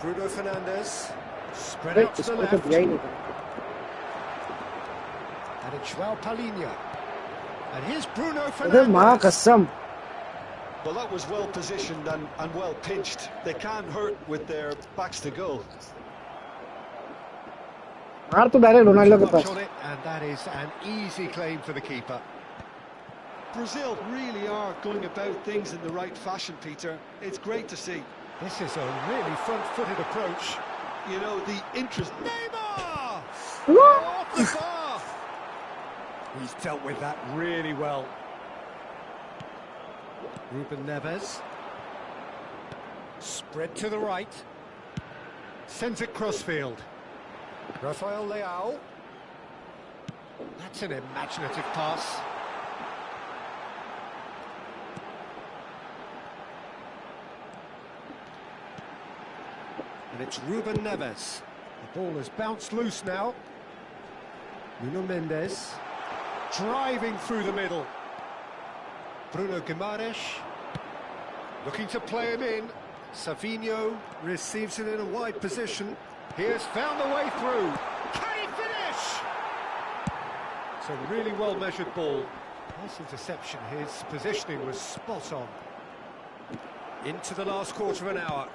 Speaker 3: Bruno Fernandes. Spread
Speaker 1: अरे
Speaker 3: out to the
Speaker 1: इसको तो
Speaker 3: left.
Speaker 1: दिया ही नहीं था.
Speaker 3: And it's Joao Palhinha. And here's Bruno
Speaker 1: अरे माँ
Speaker 3: Fernandes.
Speaker 1: कसम.
Speaker 4: Well, that was well positioned and well pitched. They can't hurt with their backs to goal.
Speaker 1: मार तो डायरेक्ट रोनाल्डो के
Speaker 3: Much
Speaker 1: pass.
Speaker 3: on it, and that is an easy claim for the keeper.
Speaker 4: Brazil really are going about things in the right fashion, Peter. It's great to see.
Speaker 3: This is a really front-footed approach.
Speaker 4: You know, the interest...
Speaker 3: Neymar!
Speaker 1: Woo!
Speaker 3: Off the bar! He's dealt with that really well. Ruben Neves. Spread to the right. Sends it crossfield. Rafael Leao. That's an imaginative pass. And it's Ruben Neves. The ball has bounced loose now. Nuno Mendes. Driving through the middle. Bruno Guimaraes. Looking to play him in. Savinho receives it in a wide position. He has found the way through. Can he finish? It's a really well-measured ball. Nice interception. His positioning was spot on. Into the last quarter of an hour.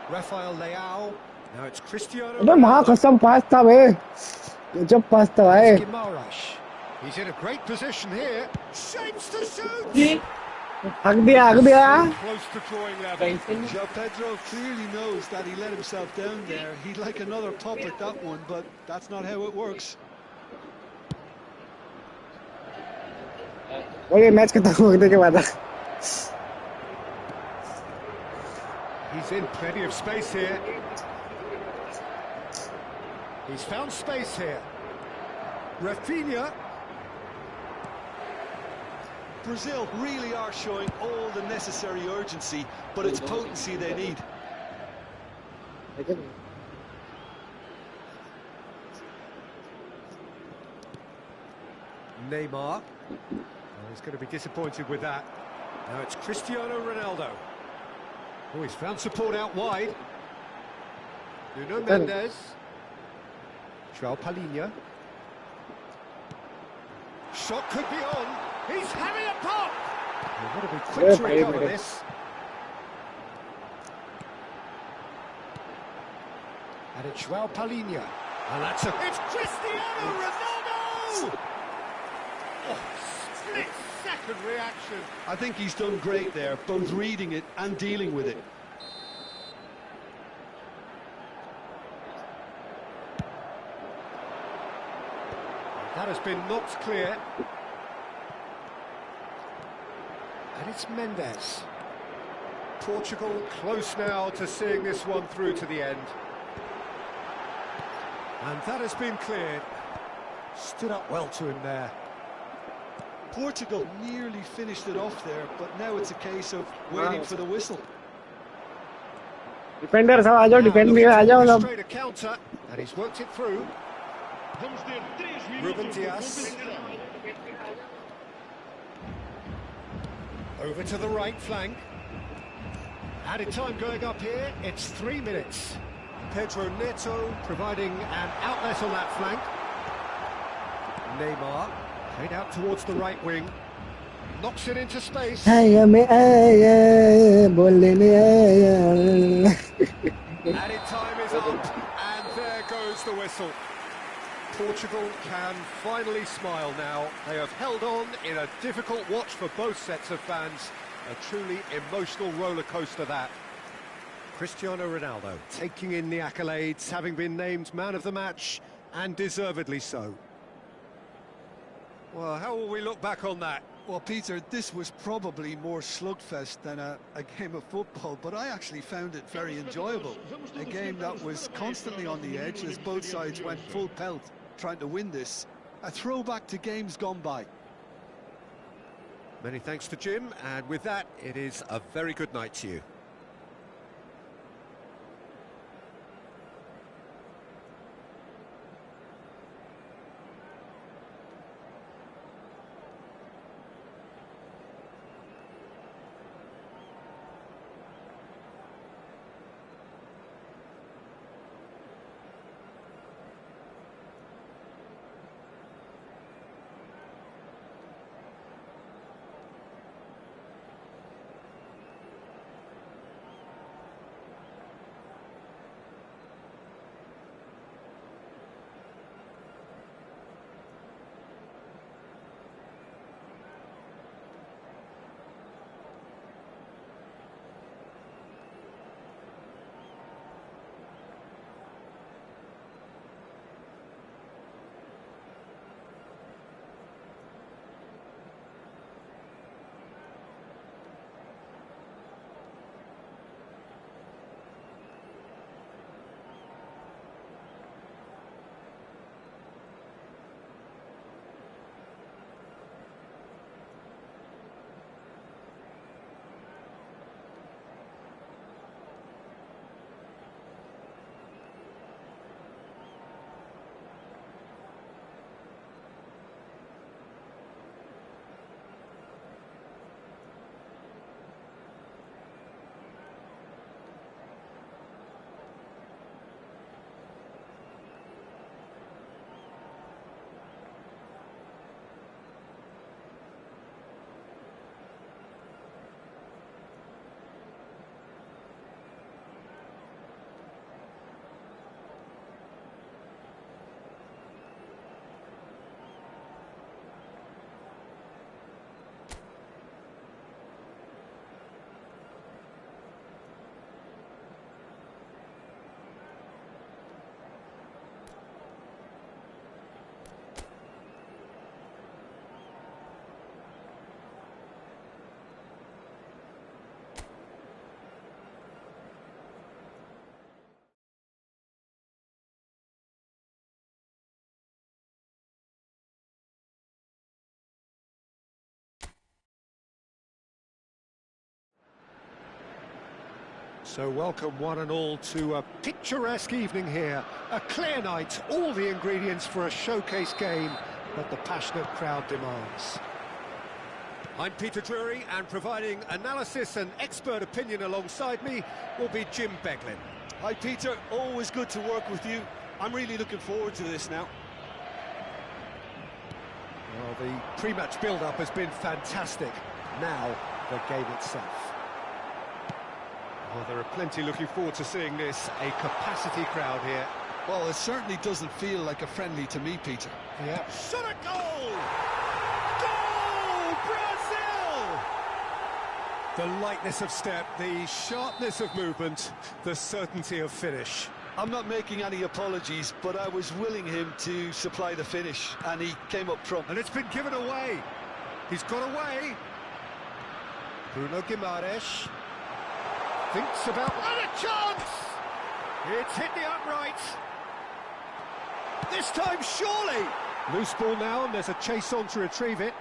Speaker 3: Rafael Leao. Now it's Cristiano
Speaker 1: अरे माँ
Speaker 3: Ronaldo.
Speaker 1: कसम पास था बे. जब पास था भाई.
Speaker 3: Guimaraes. He's in a great position here. Shapes to shoot.
Speaker 1: हक दिया.
Speaker 3: Close to drawing level.
Speaker 4: João Pedro clearly knows that he let himself down there. He'd like another pop at that one, but that's not how it works.
Speaker 1: और ये match खत्म होने के बाद.
Speaker 3: He's in plenty of space here. He's found space here. Rafinha.
Speaker 4: Brazil really are showing all the necessary urgency, but it's potency they need.
Speaker 3: Neymar. Oh, he's going to be disappointed with that. Now it's Cristiano Ronaldo. Oh, he's found support out wide. Nuno Mendes. Joao Palhinha. Shot could be on. He's having a pop. They've got to be quick to recover this. And it's Joao Palhinha. And that's a... It's Cristiano Ronaldo! Oh, split-second reaction.
Speaker 4: I think he's done great there, both reading it and dealing with it.
Speaker 3: That has been knocked clear. And it's Mendes. Portugal close now to seeing this one through to the end. And that has been cleared. Stood up well to him there.
Speaker 4: Portugal nearly finished it off there, but now it's a case of waiting for the whistle.
Speaker 1: Defender सब आ जाओ. Defend भी आ जाओ सब.
Speaker 3: Straight a counter, and he's worked it through. Ruben Dias. Over to the right flank. Added time going up here, it's 3 minutes. Pedro Neto providing an outlet on that flank. Neymar, played out towards the right wing. Knocks it into space.
Speaker 1: आया मैं आया बोलने आया.
Speaker 3: Added time is up, and there goes the whistle. Portugal can finally smile now. They have held on in a difficult watch for both sets of fans. A truly emotional roller coaster that. Cristiano Ronaldo taking in the accolades, having been named man of the match, and deservedly so. Well, how will we look back on that?
Speaker 4: Well, Peter, this was probably more slugfest than a game of football, but I actually found it very enjoyable. A game that was constantly on the edge as both sides went full pelt trying to win this. A throwback to games gone by.
Speaker 3: Many thanks to Jim, and with that, it is a very good night to you. So welcome one and all to a picturesque evening here. A clear night, all the ingredients for a showcase game that the passionate crowd demands. I'm Peter Drury, and providing analysis and expert opinion alongside me will be Jim Beglin.
Speaker 4: Hi, Peter. Always good to work with you. I'm really looking forward to this now.
Speaker 3: Well, the pre-match build-up has been fantastic. Now, the game itself. Well, there are plenty looking forward to seeing this. A capacity crowd here.
Speaker 4: Well, it certainly doesn't feel like a friendly to me, Peter.
Speaker 3: Yeah.
Speaker 4: Shot a goal! Goal! Brazil!
Speaker 3: The lightness of step, the sharpness of movement, the certainty of finish.
Speaker 4: I'm not making any apologies, but I was willing him to supply the finish, and he came up front.
Speaker 3: And it's been given away. He's got away. Bruno Guimaraes thinks about... And a chance! It's hit the upright. This time, surely! Loose ball now, and there's a chase on to retrieve it.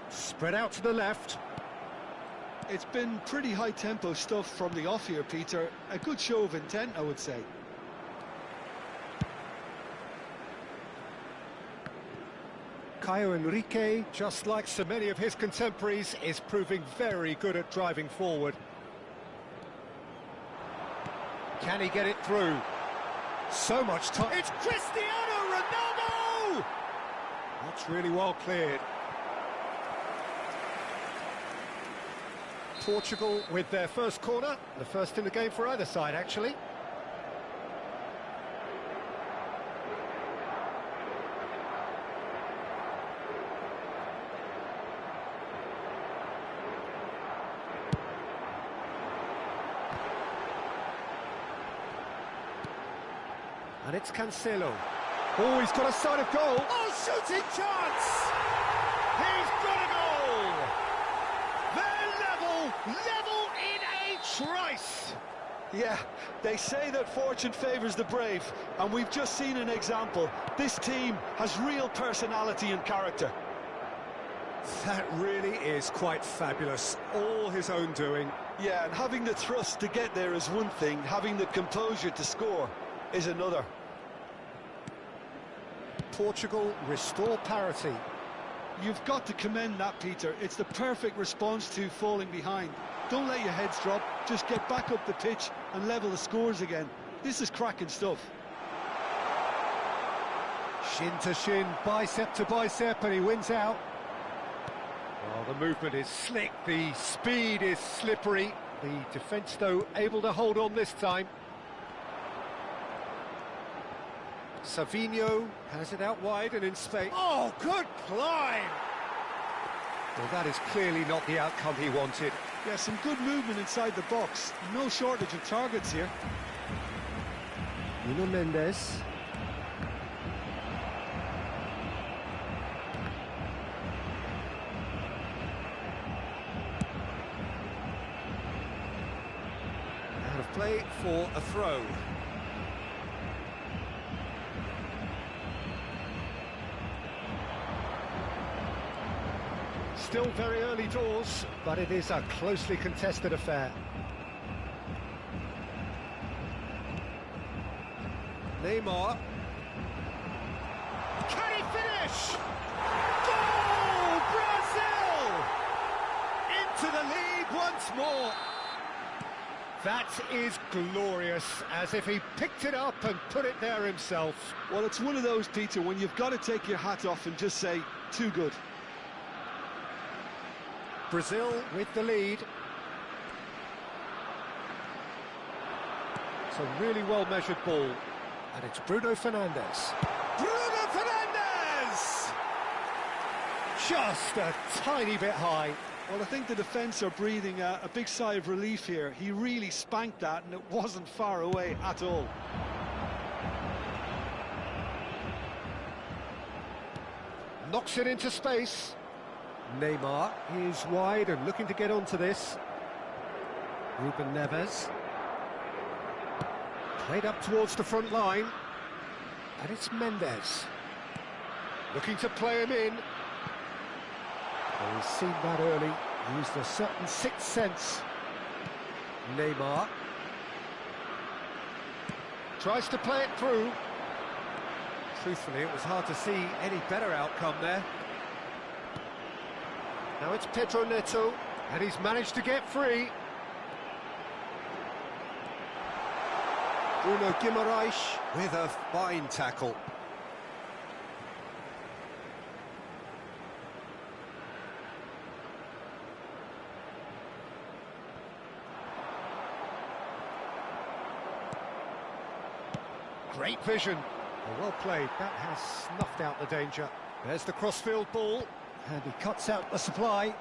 Speaker 3: Spread out to the left.
Speaker 4: It's been pretty high-tempo stuff from the off here, Peter. A good show of intent, I would say.
Speaker 3: Caio Henrique, just like so many of his contemporaries, is proving very good at driving forward. Can he get it through? So much time. It's Cristiano Ronaldo! That's really well cleared. Portugal with their first corner, the first in the game for either side, actually. And it's Cancelo. Oh, he's got a sight of goal. Oh, shooting chance! He's got a goal! They're level in a trice!
Speaker 4: Yeah, they say that fortune favours the brave, and we've just seen an example. This team has real personality and character.
Speaker 3: That really is quite fabulous. All his own doing.
Speaker 4: Yeah, and having the thrust to get there is one thing, having the composure to score is another.
Speaker 3: Portugal restore parity.
Speaker 4: You've got to commend that, Peter. It's the perfect response to falling behind. Don't let your heads drop, just get back up the pitch and level the scores again. This is cracking stuff.
Speaker 3: Shin to shin, bicep to bicep, and he wins out. Well, the movement is slick, the speed is slippery. The defence, though, able to hold on this time. Savinho has it out wide and in space. Oh, good climb! Well, that is clearly not the outcome he wanted.
Speaker 4: Yeah, some good movement inside the box. No shortage of targets here.
Speaker 3: Nuno Mendes. Out of play for a throw. Still very early doors, but it is a closely contested affair. Neymar. Can he finish? Goal! Brazil! Into the lead once more. That is glorious, as if he picked it up and put it there himself.
Speaker 4: Well, it's one of those, Peter, when you've got to take your hat off and just say, too good.
Speaker 3: Brazil with the lead. It's a really well-measured ball. And it's Bruno Fernandes. Bruno Fernandes! Just a tiny bit high.
Speaker 4: Well, I think the defence are breathing a big sigh of relief here. He really spanked that, and it wasn't far away at all.
Speaker 3: Knocks it into space. Neymar is wide and looking to get onto this. Ruben Neves. Played up towards the front line. And it's Mendes. Looking to play him in. Well, he's seen that early. Used a certain sixth sense. Neymar. Tries to play it through. Truthfully, it was hard to see any better outcome there. Now it's Pedro Neto, and he's managed to get free. Bruno Guimaraes with a fine tackle. Great vision. Well played. That has snuffed out the danger. There's the crossfield ball. And he cuts out the supply.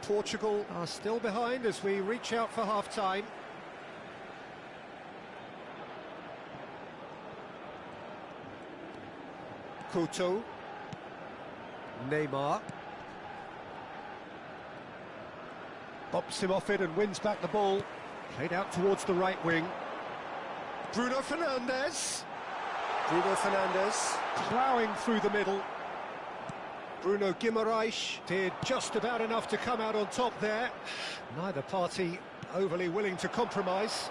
Speaker 3: Portugal are still behind as we reach out for half-time. Couto. Neymar. Bops him off it and wins back the ball. Played out towards the right wing. Bruno Fernandes. Bruno Fernandes ploughing through the middle. Bruno Guimaraes did just about enough to come out on top there. Neither party overly willing to compromise.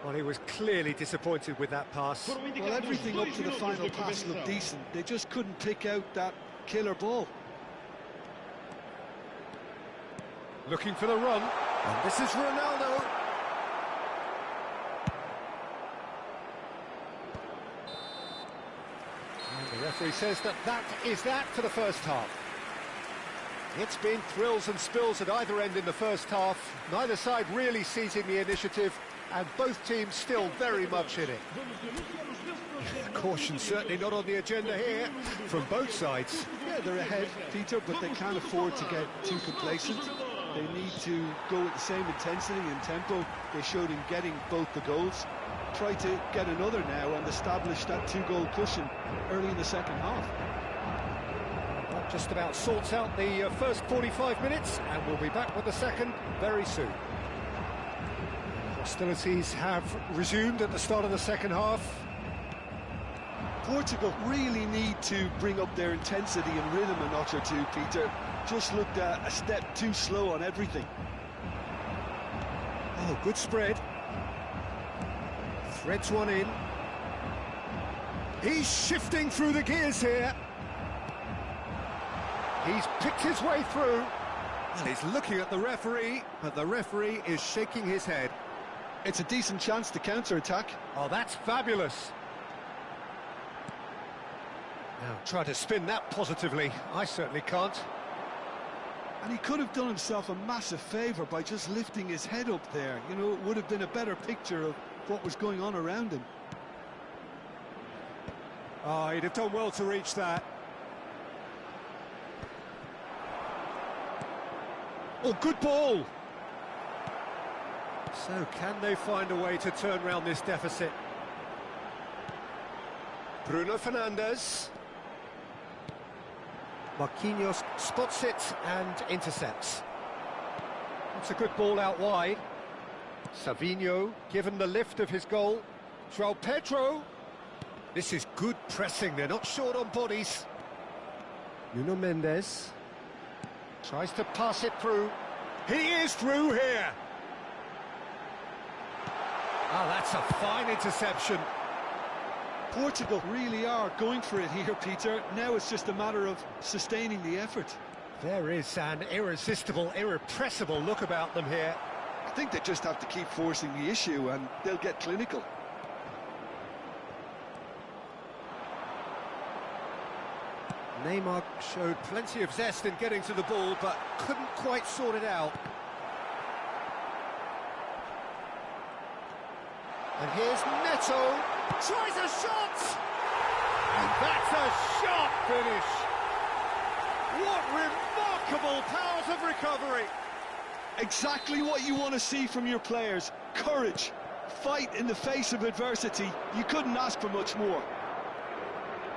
Speaker 3: Well, he was clearly disappointed with that pass.
Speaker 4: Well, everything up to the final pass looked decent. They just couldn't pick out that killer ball.
Speaker 3: Looking for the run. And this is Ronaldo. The referee says that is that for the first half. It's been thrills and spills at either end in the first half. Neither side really seizing the initiative, and both teams still very much in it. Caution certainly not on the agenda here from both sides.
Speaker 4: Yeah, they're ahead, Peter, but they can't afford to get too complacent. They need to go with the same intensity and tempo they showed in getting both the goals. Try to get another now and establish that two-goal cushion early in the second half.
Speaker 3: That just about sorts out the first 45 minutes, and we'll be back with the second very soon. Hostilities have resumed at the start of the second half.
Speaker 4: Portugal really need to bring up their intensity and rhythm a notch or two, Peter. Just looked a step too slow on everything.
Speaker 3: Oh, good spread. Threads one in. He's shifting through the gears here. He's picked his way through. And he's looking at the referee, but the referee is shaking his head.
Speaker 4: It's a decent chance to counter-attack.
Speaker 3: Oh, that's fabulous. Now, try to spin that positively. I certainly can't.
Speaker 4: And he could have done himself a massive favour by just lifting his head up there. You know, it would have been a better picture of what was going on around him.
Speaker 3: Oh, he'd have done well to reach that. Oh, good ball! So, can they find a way to turn round this deficit? Bruno Fernandes. Marquinhos spots it and intercepts. That's a good ball out wide. Savinho given the lift of his goal. João Pedro. This is good pressing, they're not short on bodies. Nuno Mendes tries to pass it through. He is through here. Ah, that's a fine interception.
Speaker 4: Portugal really are going for it here, Peter. Now it's just a matter of sustaining the effort.
Speaker 3: There is an irresistible, irrepressible look about them here.
Speaker 4: I think they just have to keep forcing the issue and they'll get clinical.
Speaker 3: Neymar showed plenty of zest in getting to the ball, but couldn't quite sort it out. And here's Neto, tries a shot! And that's a sharp finish! What remarkable powers of recovery!
Speaker 4: Exactly what you want to see from your players. Courage, fight in the face of adversity. You couldn't ask for much more.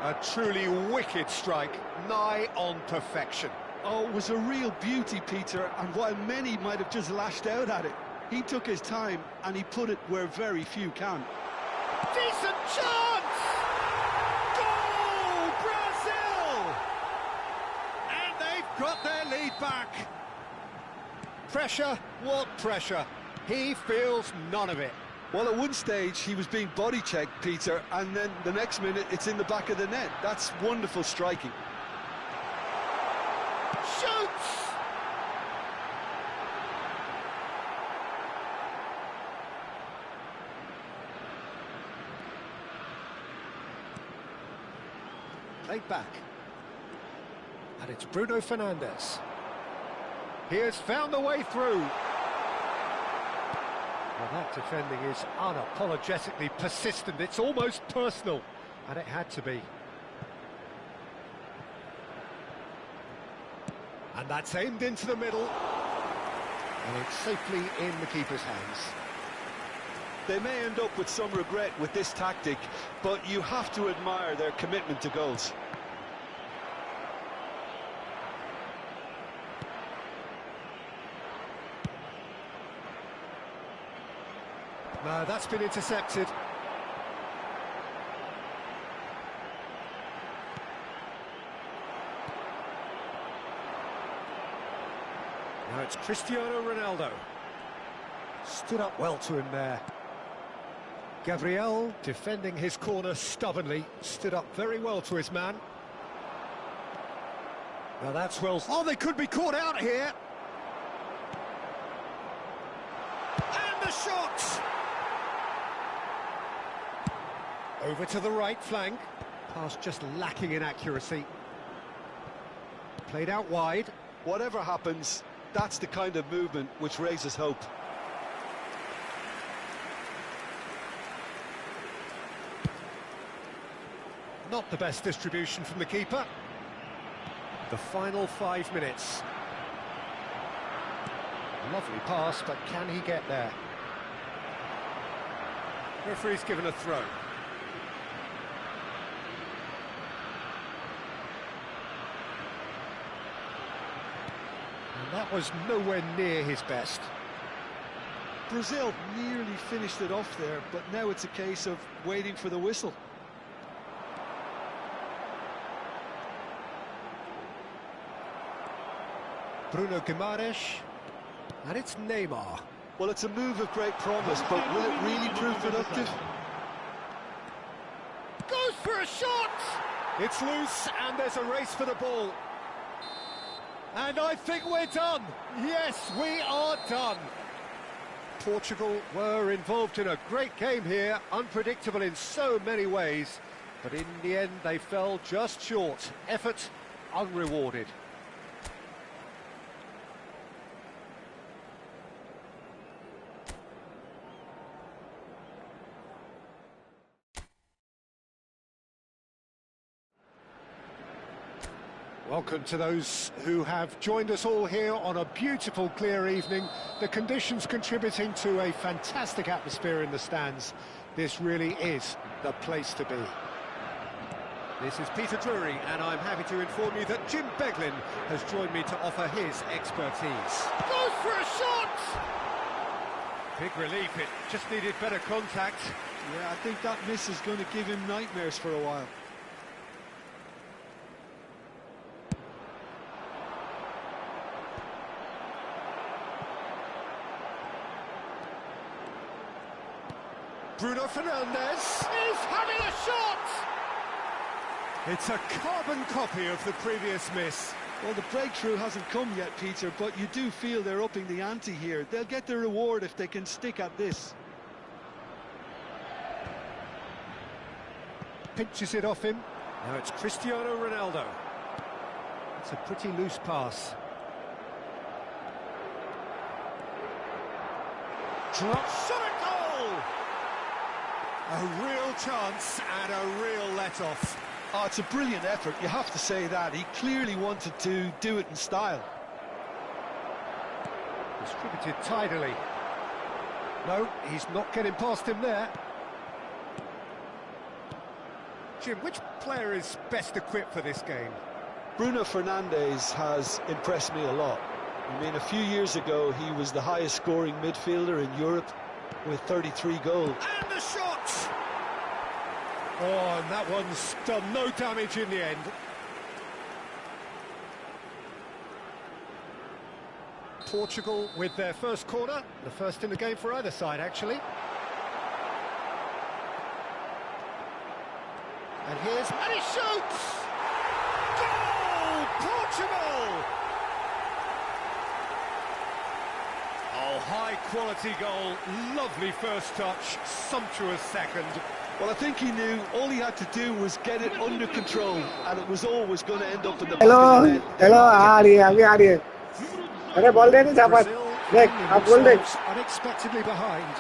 Speaker 3: A truly wicked strike, nigh on perfection.
Speaker 4: Oh, it was a real beauty, Peter, and while many might have just lashed out at it, he took his time and he put it where very few can.
Speaker 3: Decent chance! Goal, Brazil! And they've got their lead back. Pressure, what pressure? He feels none of it.
Speaker 4: Well, at one stage, he was being body-checked, Peter, and then the next minute, it's in the back of the net. That's wonderful striking.
Speaker 3: Shoots! Played back. And it's Bruno Fernandes. He has found the way through. Well, that defending is unapologetically persistent. It's almost personal, and it had to be. And that's aimed into the middle, and it's safely in the keeper's hands.
Speaker 4: They may end up with some regret with this tactic, but you have to admire their commitment to goals.
Speaker 3: No, that's been intercepted. Now it's Cristiano Ronaldo. Stood up well to him there. Gabriel, defending his corner stubbornly, stood up very well to his man. Now that's well... Oh, they could be caught out here! And the shot! Over to the right flank. Pass just lacking in accuracy. Played out wide.
Speaker 4: Whatever happens, that's the kind of movement which raises hope.
Speaker 3: Not the best distribution from the keeper. The final 5 minutes. Lovely pass, but can he get there? Referee's given a throw. And that was nowhere near his best.
Speaker 4: Brazil nearly finished it off there, but now it's a case of waiting for the whistle.
Speaker 3: Bruno Guimaraes, and it's Neymar.
Speaker 4: Well, it's a move of great promise, but will it really prove productive?
Speaker 3: Goes for a shot! It's loose, and there's a race for the ball. And I think we're done. Yes, we are done. Portugal were involved in a great game here, unpredictable in so many ways, but in the end they fell just short. Effort unrewarded. Welcome to those who have joined us all here on a beautiful, clear evening. The conditions contributing to a fantastic atmosphere in the stands. This really is the place to be. This is Peter Drury, and I'm happy to inform you that Jim Beglin has joined me to offer his expertise. Goes for a shot! Big relief, it just needed better contact.
Speaker 4: Yeah, I think that miss is going to give him nightmares for a while.
Speaker 3: Bruno Fernandes is having a shot! It's a carbon copy of the previous miss.
Speaker 4: Well, the breakthrough hasn't come yet, Peter, but you do feel they're upping the ante here. They'll get their reward if they can stick at this.
Speaker 3: Pinches it off him. Now it's Cristiano Ronaldo. It's a pretty loose pass. Drop shot at goal! A real chance and a real let-off.
Speaker 4: Oh, it's a brilliant effort, you have to say that. He clearly wanted to do it in style.
Speaker 3: Distributed tidily. No, he's not getting past him there. Jim, which player is best equipped for this game?
Speaker 4: Bruno Fernandes has impressed me a lot. I mean, a few years ago, he was the highest scoring midfielder in Europe with 33 goals.
Speaker 3: And the shot! Oh, and that one's done no damage in the end. Portugal with their first corner, the first in the game for either side, actually. And he shoots! Goal! Portugal! Oh, high-quality goal, lovely first touch, sumptuous second.
Speaker 4: Well, I think he knew all he had to do was get it under control, and it was always going to end up in the back of the net.
Speaker 1: Hello, आ रही है अरे ball दे नहीं चापा देख आप बोल दे
Speaker 3: unexpectedly behind.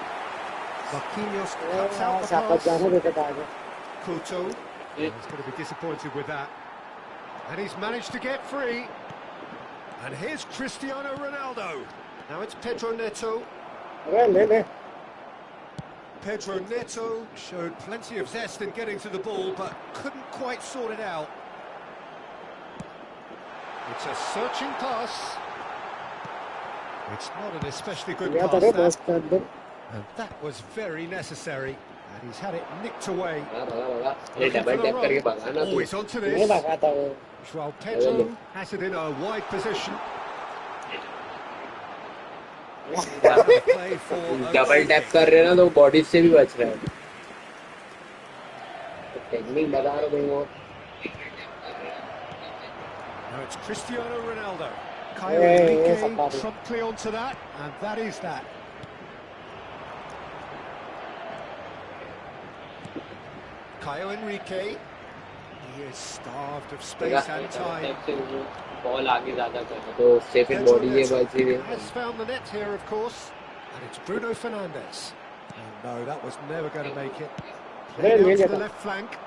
Speaker 3: Marquinhos cuts out the pass. Couto, he's going to be disappointed with that. And he's managed to get free. And here's Cristiano Ronaldo. Now it's Pedro Neto. Pedro Neto showed plenty of zest in getting to the ball, but couldn't quite sort it out. It's a searching pass. It's not an especially good pass, that. And that was very necessary. And he's had it nicked away. Oh, he's onto this. Joao Pedro has it in a wide position.
Speaker 2: Double tap कर रहे हैं ना तो body से भी बच रहा है टेक्निक बता रहा हूं वो
Speaker 3: Now it's Cristiano Ronaldo. Caio Henrique promptly onto that, and that is that. Caio Henrique, he is starved of space and time.
Speaker 2: Ball आगे ज्यादा करना तो उससे फिर बॉडी ये बच रही है.
Speaker 3: Has found the net here, of course, and it's Bruno Fernandes. And no, that was never going to make it. Played out to the left flank.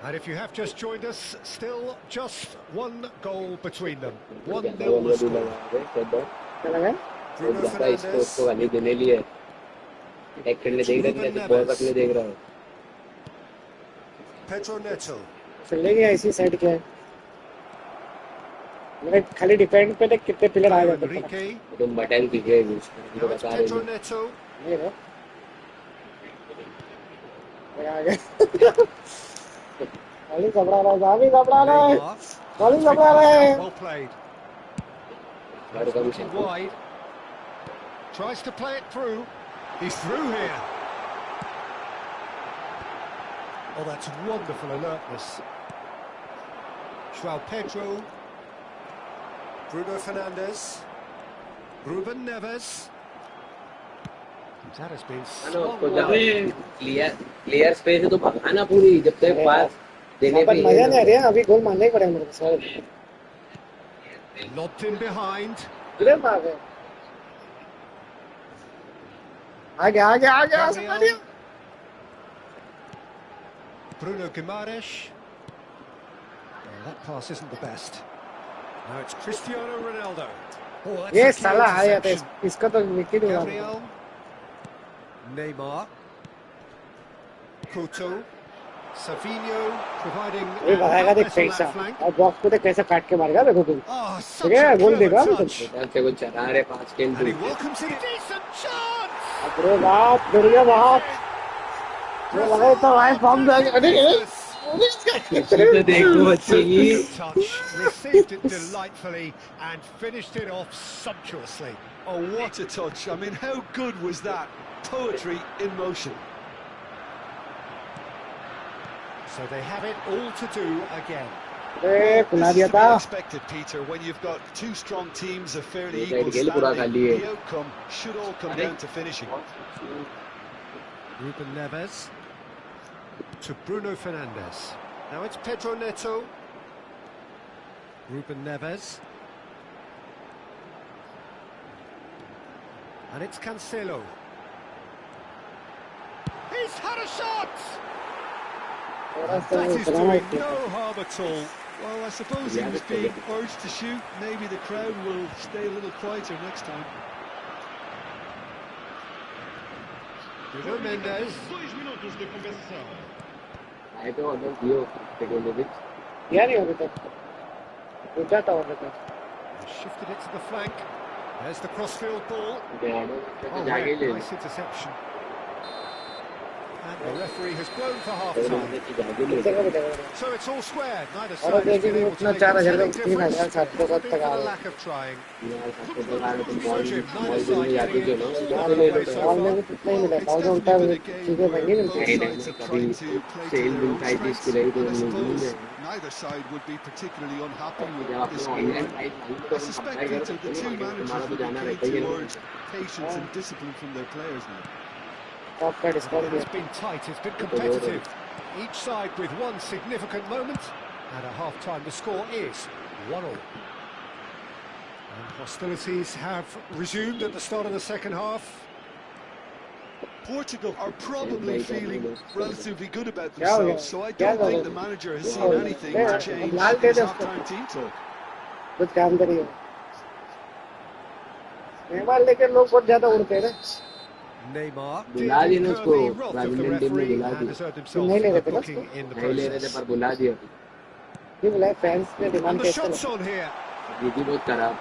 Speaker 3: And if you have just joined us, still just one goal between them. 1-0 the score.
Speaker 1: क्या लगा
Speaker 3: Bruno Fernandes.
Speaker 2: वाली देने लिए एक खेलने देख रहा है जैसे बॉल रखने देख रहा है
Speaker 3: Pedro Neto.
Speaker 1: चलेगी ऐसी साइड क्या है मेरे खाली डिफेंड पे देख कितने प्लेयर आ जाते हैं
Speaker 3: Enrique.
Speaker 2: तो बटन पीछे
Speaker 3: Now it's Pedro Neto.
Speaker 1: ये रे ये आ गया खाली घबरा रहा है घबरा रहा है
Speaker 3: Neymar.
Speaker 1: खाली घबरा रहा है
Speaker 3: Well played.
Speaker 2: और कभी
Speaker 3: Looking wide. Tries to play it through. He's through here. Oh, that's wonderful alertness. João Pedro. Bruno Fernandes. Ruben Neves. That has been swung wide.
Speaker 2: Clear space है तो भगाना पूरी जब तक पास देने पे
Speaker 1: मजा नहीं आ रहा अभी गोल मारना ही पड़ेगा मेरे को सर
Speaker 3: Lobbed in behind.
Speaker 1: इधर भाग गए आ गया
Speaker 3: Gabriel. Bruno Guimaraes. That pass isn't the best. Now it's Cristiano Ronaldo. Oh, that's
Speaker 1: ये
Speaker 3: a key
Speaker 1: साला आया था
Speaker 3: interception.
Speaker 1: इसका तो विकेट हुआ
Speaker 3: Gabriel. Neymar. Couto. Savinho providing
Speaker 1: ये भगाएगा देख
Speaker 3: outlets on
Speaker 1: पैसा
Speaker 3: that flank.
Speaker 1: और बॉक्स को देख कैसे काट के मारेगा देखो तुम
Speaker 3: Oh, such
Speaker 1: ठीक है
Speaker 3: a
Speaker 1: गोल देगा
Speaker 3: clever
Speaker 1: अभी
Speaker 3: touch.
Speaker 2: से वो चला रहे 5 गेंद
Speaker 3: And he welcomes it. Decent chance.
Speaker 1: अरे बाप डर गया बाप ये लगा तो भाई फॉर्म जाएगा अरे
Speaker 2: तो देखो अच्छी
Speaker 3: Touch, received it delightfully and finished it off sumptuously.
Speaker 4: Oh, what a touch. I mean, how good was that? Poetry in motion.
Speaker 3: So they have it all to do again.
Speaker 1: अरे खुला
Speaker 4: This
Speaker 1: दिया
Speaker 4: is to
Speaker 1: था
Speaker 4: be expected, Peter, when you've got two strong teams of fairly
Speaker 2: ये
Speaker 4: equal
Speaker 2: गेल पूरा
Speaker 4: standing.
Speaker 2: खाली है।
Speaker 4: The outcome should all come down to finishing.
Speaker 3: Ruben Neves to Bruno Fernandes. Now it's Pedro Neto. Ruben Neves. And it's Cancelo. He's had a shot!
Speaker 1: थोड़ा
Speaker 3: That is
Speaker 1: सा
Speaker 3: doing no harm at all.
Speaker 4: Well, I suppose he was being urged to shoot. Maybe the crowd will stay a little quieter next time.
Speaker 3: Bruno Mendes.
Speaker 2: आए तो order दियो second में
Speaker 1: दिया नहीं अभी तक रुका था अभी तक
Speaker 3: Shifted it to the flank. There's the crossfield ball.
Speaker 2: Order
Speaker 3: Oh,
Speaker 2: जाके ले
Speaker 3: nice interception. And the referee has blown for half-time.
Speaker 1: कितने का मिलेगा
Speaker 3: So it's all square. Neither
Speaker 1: और
Speaker 3: side has
Speaker 1: देखिए
Speaker 3: been able to
Speaker 1: उतना
Speaker 3: make a
Speaker 1: 4,000
Speaker 3: telling
Speaker 1: का 3,000
Speaker 3: difference.
Speaker 1: 700
Speaker 3: It's been
Speaker 1: तक आ
Speaker 3: for the
Speaker 1: रहा
Speaker 3: lack of trying.
Speaker 2: यार सबको बता रहे तुम ball
Speaker 3: Jim, neither
Speaker 2: ball
Speaker 3: side
Speaker 2: जाती
Speaker 3: getting
Speaker 2: जो
Speaker 3: it
Speaker 2: ना
Speaker 3: all the way so
Speaker 1: ball में
Speaker 3: far.
Speaker 1: भी कितना ही मिला
Speaker 4: It's
Speaker 1: था उल्टा
Speaker 4: definitely been a game
Speaker 1: चीजें महंगी
Speaker 4: where
Speaker 1: मिलती
Speaker 4: both
Speaker 1: हैं
Speaker 4: sides are
Speaker 2: कभी
Speaker 4: trying to play to
Speaker 2: sell
Speaker 4: their
Speaker 2: bill
Speaker 4: own
Speaker 2: price
Speaker 4: strengths.
Speaker 2: इसकी रही तो
Speaker 4: And I
Speaker 2: नहीं
Speaker 4: suppose
Speaker 2: है
Speaker 4: neither side would be particularly unhappy
Speaker 2: जब
Speaker 4: with
Speaker 2: आपने
Speaker 4: this
Speaker 2: online
Speaker 4: scoreline.
Speaker 2: Price
Speaker 4: I suspect, Peter, the two managers will
Speaker 2: जाना
Speaker 4: be
Speaker 2: रहता
Speaker 4: keen
Speaker 2: he
Speaker 4: to
Speaker 2: है
Speaker 4: urge patience and discipline from their players now.
Speaker 1: Top का discount
Speaker 3: It's been tight, it's been competitive. Each side with one significant moment. And at half-time the score is 1-1. And hostilities have resumed at the start of the second half.
Speaker 4: Portugal are probably feeling relatively good about
Speaker 1: Yeah, yeah.
Speaker 4: themselves, so I
Speaker 1: Yeah,
Speaker 4: don't think
Speaker 1: yeah.
Speaker 4: the manager has
Speaker 1: Yeah,
Speaker 4: seen
Speaker 1: yeah.
Speaker 4: anything
Speaker 1: Yeah,
Speaker 4: to
Speaker 1: yeah.
Speaker 4: change
Speaker 1: Lal
Speaker 4: his
Speaker 1: did
Speaker 4: half-time team talk.
Speaker 1: कुछ काम करिए नेमाल लेकर लोग बहुत ज्यादा उड़ते हैं ना
Speaker 3: Neymar did
Speaker 2: बुला दिए ना
Speaker 3: incur
Speaker 2: उसको
Speaker 3: the wrath of the
Speaker 2: Brazilian team में
Speaker 3: referee
Speaker 2: बुला
Speaker 3: and
Speaker 2: दिया
Speaker 3: deserved himself
Speaker 1: नहीं ले
Speaker 3: a
Speaker 1: रहे थे ना
Speaker 3: booking in the
Speaker 2: नहीं ले रहे थे
Speaker 3: process.
Speaker 2: पर बुला दिया
Speaker 1: ये बुलाए फैंस ने डिमांड
Speaker 3: And the
Speaker 1: कैसे
Speaker 3: shot's on here.
Speaker 2: जीती बहुत खराब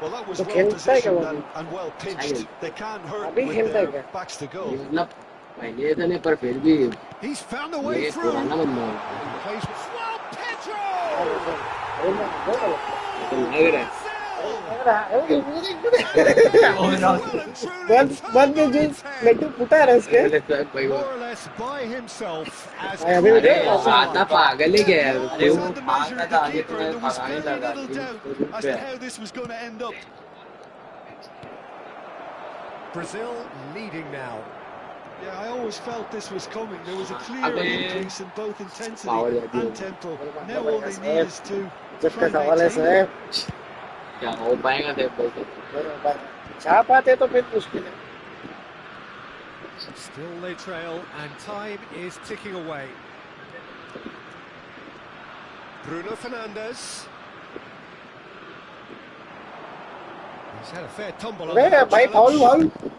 Speaker 4: Well, that was
Speaker 1: तो
Speaker 4: well
Speaker 1: खेलता है क्या
Speaker 4: positioned
Speaker 1: वो
Speaker 4: and well pitched. They can hurt
Speaker 1: अभी
Speaker 4: with
Speaker 1: खेलता है
Speaker 4: their
Speaker 1: क्या
Speaker 4: backs to
Speaker 2: ये
Speaker 4: goal.
Speaker 2: मतलब पहले ऐसा नहीं पर फिर भी
Speaker 3: He's found a way
Speaker 2: ये
Speaker 3: through.
Speaker 2: पुराना बंदा है
Speaker 3: He plays with João Pedro.
Speaker 2: तो लग रहा है
Speaker 1: बंद के जी लेकिन पुटा है इसके
Speaker 2: पहले तो भाई वो
Speaker 3: More or less by himself as
Speaker 1: अभी भी
Speaker 2: अरे
Speaker 1: देखो।
Speaker 2: आता पागल है क्या यार
Speaker 4: Well,
Speaker 2: वो
Speaker 4: was under measure
Speaker 2: भागता
Speaker 4: of
Speaker 2: था
Speaker 4: the
Speaker 2: आगे
Speaker 4: keeper,
Speaker 2: तुम्हें
Speaker 4: and there was
Speaker 2: भगाने
Speaker 4: very
Speaker 2: लगा
Speaker 4: little doubt as to how this was going to end up.
Speaker 3: Brazil leading now.
Speaker 4: Yeah, I always felt this was coming. There was a clear
Speaker 2: अबे
Speaker 4: increase in both
Speaker 2: power
Speaker 4: intensity
Speaker 2: जाती है
Speaker 4: and tempo. Now all they need is to
Speaker 1: जब
Speaker 4: try
Speaker 1: का
Speaker 4: and
Speaker 1: सवाल है
Speaker 4: maintain it.
Speaker 1: साहब
Speaker 2: क्या हो पाएगा देख भाई
Speaker 1: छाप आते तो फिर मुश्किल है
Speaker 3: Still they trail and time is ticking away. Bruno Fernandes. He's had a fair tumble on
Speaker 1: अरे
Speaker 3: that
Speaker 1: भाई फाउल
Speaker 3: challenge.
Speaker 1: फाउल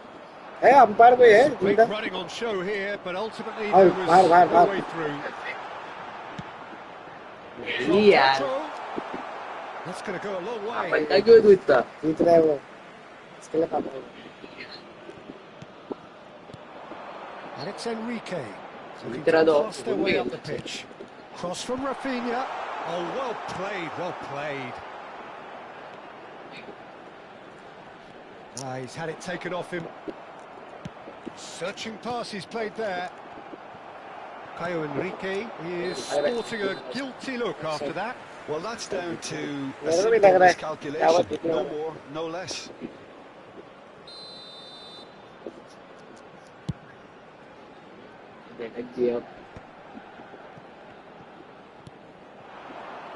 Speaker 1: है अंपायर पे है
Speaker 3: Great
Speaker 1: इधर
Speaker 3: running on show here, but ultimately
Speaker 1: Oh,
Speaker 3: there was
Speaker 1: bad.
Speaker 3: no way through.
Speaker 2: नहीं यार
Speaker 3: Pedro. That's going to go a long way.
Speaker 2: बंदा क्यों तू इतना
Speaker 1: जीत रहा है वो इसके लिए काम करेगा
Speaker 3: Alex Enrique looking
Speaker 2: Mitra
Speaker 3: to
Speaker 2: do.
Speaker 3: pass their way up the pitch. Cross from Rafinha. Oh, well played, well played. He's had it taken off him. Searching pass he's played there. Caio Enrique is sporting a guilty look after that.
Speaker 4: Well, that's down to a
Speaker 1: मेरे को भी
Speaker 4: simple
Speaker 1: लग रहा है
Speaker 4: miscalculation. No more, no less.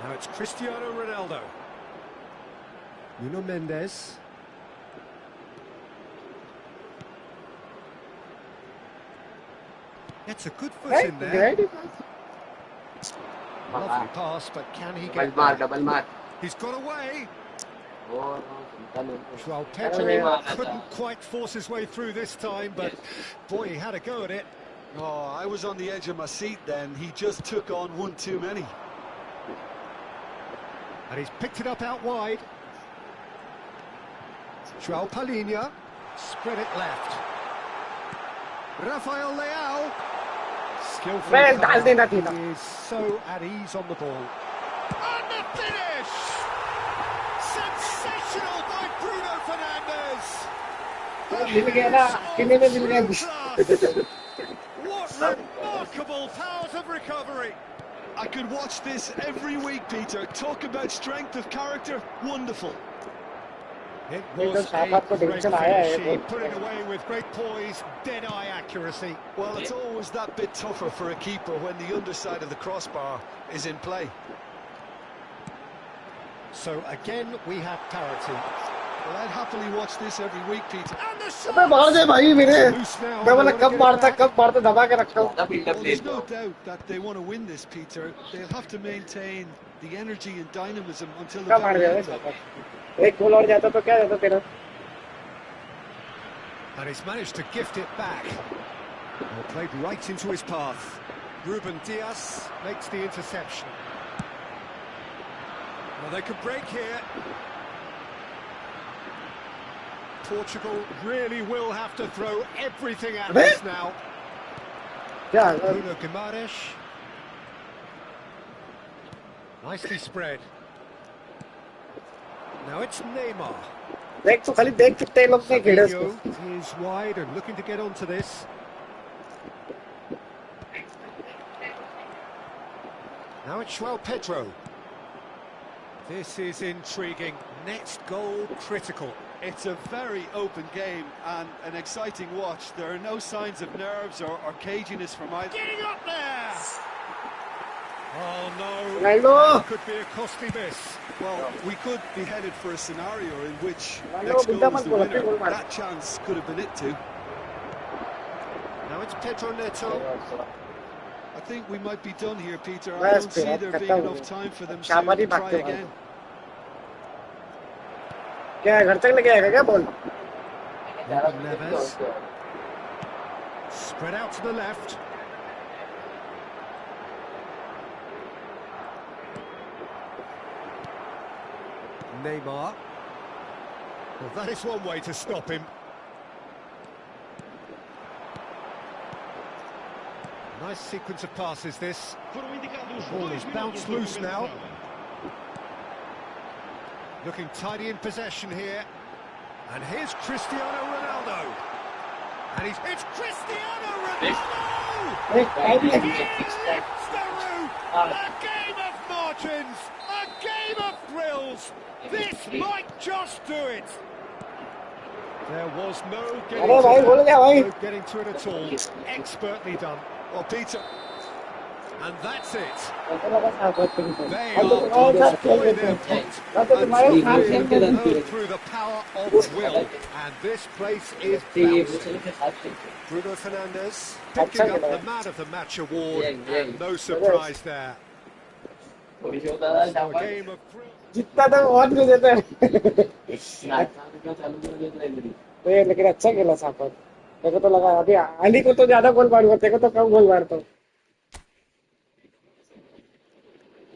Speaker 3: Now it's Cristiano Ronaldo. Nuno Mendes. Gets a good foot in there. Lovely pass, but can he
Speaker 2: double
Speaker 3: get
Speaker 2: मार
Speaker 3: there?
Speaker 2: Double मार
Speaker 3: He's got away. Joao
Speaker 2: नहीं
Speaker 3: Pedro
Speaker 2: मारा था
Speaker 3: couldn't quite force his way through this time, but boy, he had a go at it.
Speaker 4: Oh, I was on the edge of my seat then. He just took on one too many.
Speaker 3: And he's picked it up out wide. Joao Palhinha spread it left. Rafael Leao. Skillful.
Speaker 1: मैं डाल देना थी ना
Speaker 3: He is so at ease on the ball. And the finish! Sensational by Bruno Fernandes.
Speaker 1: मिल गया ना कितने में मिल गया
Speaker 3: Class. What remarkable powers of recovery.
Speaker 4: I could watch this every week, Peter. Talk about strength of character. Wonderful.
Speaker 3: It was
Speaker 1: साफ को
Speaker 3: a great
Speaker 1: tension आया
Speaker 3: finish.
Speaker 1: है
Speaker 3: He put it away with great poise, dead-eye accuracy.
Speaker 4: Well, it's always that bit tougher for a keeper when the underside of the crossbar is in play.
Speaker 3: So again, we have parity.
Speaker 4: Well, I'd happily watch this every week, Peter.
Speaker 3: And the
Speaker 1: अबे मार दे भाई मेरे
Speaker 3: loose now.
Speaker 1: मैं बोला
Speaker 3: They wanna
Speaker 1: कब
Speaker 3: get it
Speaker 1: मारता
Speaker 3: back.
Speaker 1: दबा के रखता हूँ
Speaker 2: ज्यादा बिल्डअप
Speaker 4: Well,
Speaker 2: दे
Speaker 4: there's
Speaker 2: दो
Speaker 4: no doubt that they want to win this, Peter. They'll have to maintain the energy and dynamism until the
Speaker 1: कब मार
Speaker 4: very
Speaker 1: दिया
Speaker 4: end.
Speaker 1: एक गोल और जाता तो क्या जाता तेरा
Speaker 3: And he's managed to gift it back. Well, played right into his path. Ruben Dias makes the interception. Well, they could break here. Portugal really will have to throw everything at this now.
Speaker 1: क्या
Speaker 3: Bruno Guimaraes. Nicely spread. Now it's Neymar.
Speaker 1: देख तो खाली देख कितने लोग ने खेले उसको
Speaker 3: Fabinho is wide and looking to get onto this. Now it's Joao Pedro. This is intriguing. Next goal critical.
Speaker 4: It's a very open game and an exciting watch. There are no signs of nerves or caginess from either.
Speaker 3: Getting up there! Oh no,
Speaker 1: Ronaldo!
Speaker 3: that could be a costly miss.
Speaker 4: Well, we could be headed for a scenario in which
Speaker 1: Ronaldo,
Speaker 4: next goal
Speaker 1: buildup
Speaker 4: is the
Speaker 1: मत बोलो,
Speaker 4: winner.
Speaker 1: गोल मार
Speaker 4: That chance could have been it too.
Speaker 3: Now it's Pedro Neto.
Speaker 4: I think we might be done here, Peter. I
Speaker 1: Bas
Speaker 4: don't see
Speaker 1: फिर
Speaker 4: there
Speaker 1: अब
Speaker 4: being
Speaker 1: खत्म हो
Speaker 4: enough
Speaker 1: गया
Speaker 4: time for them
Speaker 1: शाबाशी
Speaker 4: to try
Speaker 1: भागते
Speaker 4: again.
Speaker 1: क्या है घर तक लेके आएगा क्या ball
Speaker 3: Ruben Neves. Spread out to the left. Neymar. Well, that is one way to stop him. Nice sequence of passes, this. The ball is bounced loose now. Looking tidy in possession here. And here's Cristiano Ronaldo. And it's Cristiano Ronaldo!
Speaker 1: Time
Speaker 3: He
Speaker 1: लगी
Speaker 3: lifts the roof! A game of margins! A game of thrills! This might just do it! There was no getting
Speaker 1: अरे भाई बोल गया भाई
Speaker 3: no getting to it at all. Expertly done.
Speaker 4: Well, Peter,
Speaker 3: And that's it.
Speaker 1: ऐसा लगा था बहुत तेज से
Speaker 3: They
Speaker 1: हम तो
Speaker 3: are
Speaker 1: तुम्हारे साथ खेल
Speaker 3: destroying
Speaker 1: लेते
Speaker 3: their
Speaker 1: हैं
Speaker 3: punt.
Speaker 1: मैं तो तुम्हारे
Speaker 3: And
Speaker 1: साथ खेल
Speaker 3: really
Speaker 1: लेते हैं
Speaker 3: through the power of will. And this place is bouncing. Bruno Fernandes picking up the Man of the Match award, and no surprise there. So a game of thrill.
Speaker 1: जितना था बहुत दे देता है तो ये लेकिन अच्छा खेला साफत मेरे को तो लगा अभी अली को तो ज्यादा गोल मारूंगा तेरे को तो कम गोल मारता हूँ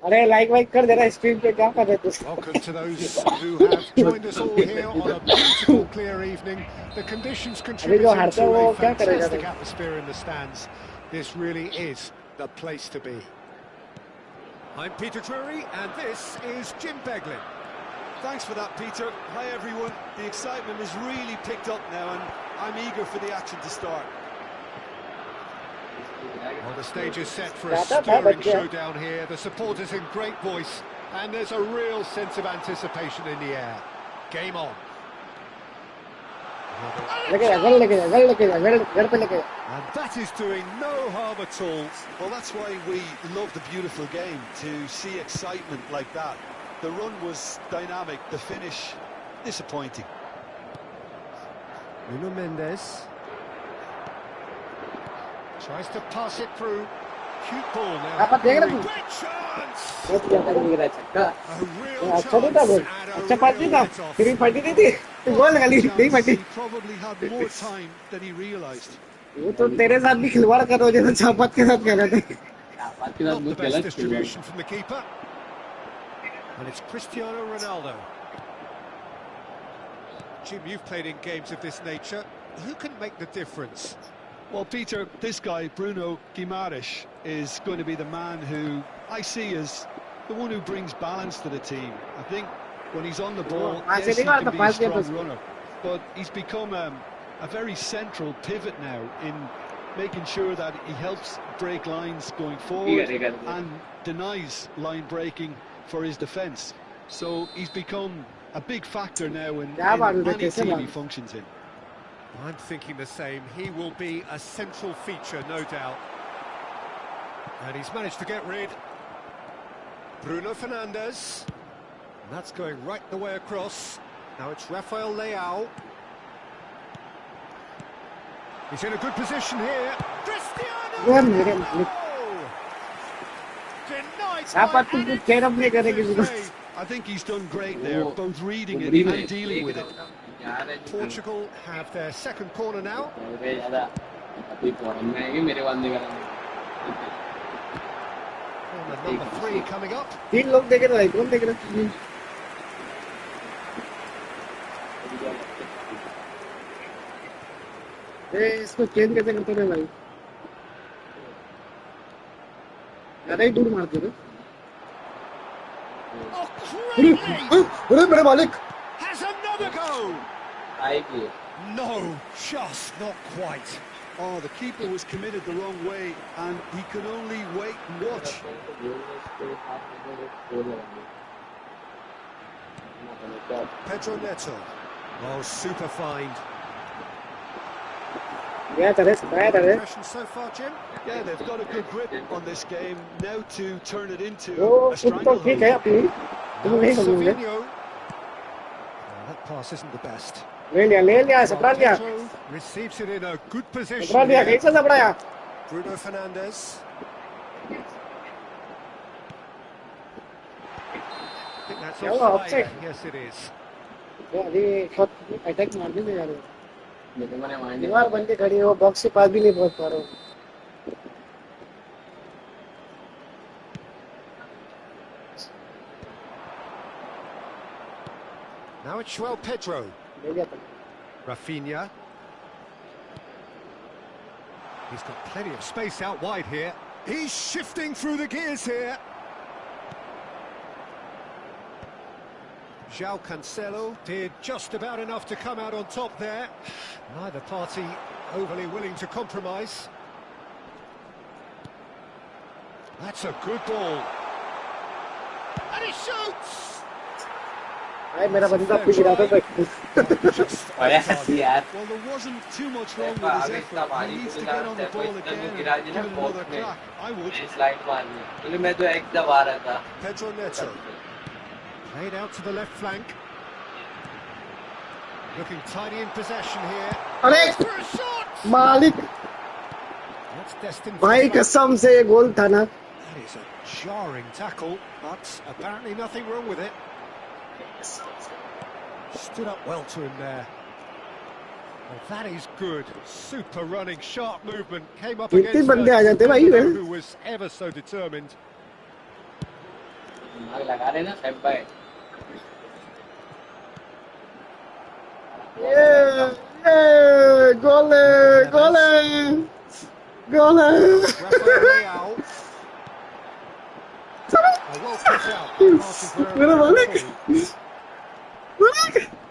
Speaker 1: अरे लाइक वाइक कर दे रहा स्ट्रीम पे क्या कर रहे तू
Speaker 3: Welcome to those who have joined us all here on a beautiful, clear evening. The conditions contributing to a fantastic atmosphere in the stands. This really is the place to be. I'm Peter Drury, and this is Jim Beglin.
Speaker 4: Thanks for that, Peter. Hi, everyone. The excitement has really picked up now, and I'm eager for the action to start.
Speaker 3: Well, the stage is set for a stirring showdown here. The supporters in great voice, and there's a real sense of anticipation in the air. Game on.
Speaker 4: And that is doing no harm at all. Well, that's why we love the beautiful game, to see excitement like that. The run was dynamic, the finish disappointing.
Speaker 3: Nuno Mendes tries to pass it through. Cute ball now. Great chance! A real chance and a real let-off.
Speaker 4: He probably had more time than he realised.
Speaker 1: वो तो तेरे साथ भी खिलवाड़ कर रहे हो जैसे चापत के साथ कर रहे थे
Speaker 3: Not the best distribution from the keeper. And it's Cristiano Ronaldo. Jim, you've played in games of this nature. Who can make the difference?
Speaker 4: Well, Peter, this guy, Bruno Guimaraes, is going to be the man who I see as the one who brings balance to the team. I think when he's on the ball, yes, he can be a strong runner, but he's become a very central pivot now in making sure that he helps break lines going forward and denies line breaking for his defence. So he's become a big factor now in any team he functions in.
Speaker 3: I'm thinking the same. He will be a central feature, no doubt. And he's managed to get rid. Bruno Fernandes. And that's going right the way across. Now it's Rafael Leao. He's in a good position here. Cristiano Ronaldo! Denied.
Speaker 4: I think he's done great there, both reading it and dealing with it.
Speaker 3: Portugal have their second corner now. Corner number 3 coming up.
Speaker 1: तीन लोग देख रहे हैं कौन देख रहे हैं इसको चेंज कैसे करते हैं भाई ज़्यादा ही दूर मारते हैं अरे मेरे मालिक
Speaker 3: Has another go. No, just not quite.
Speaker 4: Oh, the keeper was committed the wrong way, and he could only wait and watch.
Speaker 3: Pedro Neto. Oh, super find. Impression so far, Jim?
Speaker 4: Yeah, they've got a good grip on this game. Now to turn it into a
Speaker 1: stranglehold.
Speaker 3: Savinho. That pass isn't the best. Receives it in a good position. Bruno Fernandes. I think that's offside. Yes, it is.
Speaker 1: दीवार बन के खड़ी है वो box के पास भी नहीं पहुंच पा रहा हूँ
Speaker 3: Now it's João Pedro. Rafinha. He's got plenty of space out wide here. He's shifting through the gears here. João Cancelo did just about enough to come out on top there. Neither party overly willing to compromise. That's a good ball. And he shoots!
Speaker 1: मेरा बंदा खुश रहा था
Speaker 4: Well, there wasn't too much wrong with his effort. He needs to get on the ball again and give it another crack. I would.
Speaker 3: Pedro Neto. Played out to the left flank. Looking tidy in possession here. For a shot!
Speaker 1: मालिक
Speaker 3: That's destined
Speaker 1: भाई कसम से ये गोल था ना
Speaker 3: That is a jarring tackle, but apparently nothing wrong with it. Stood up well to him there. Well, that is good. Super running, sharp movement. Came up against who was ever so determined.
Speaker 1: Yeah, yeah, goal, goal, goal.
Speaker 3: Well put out.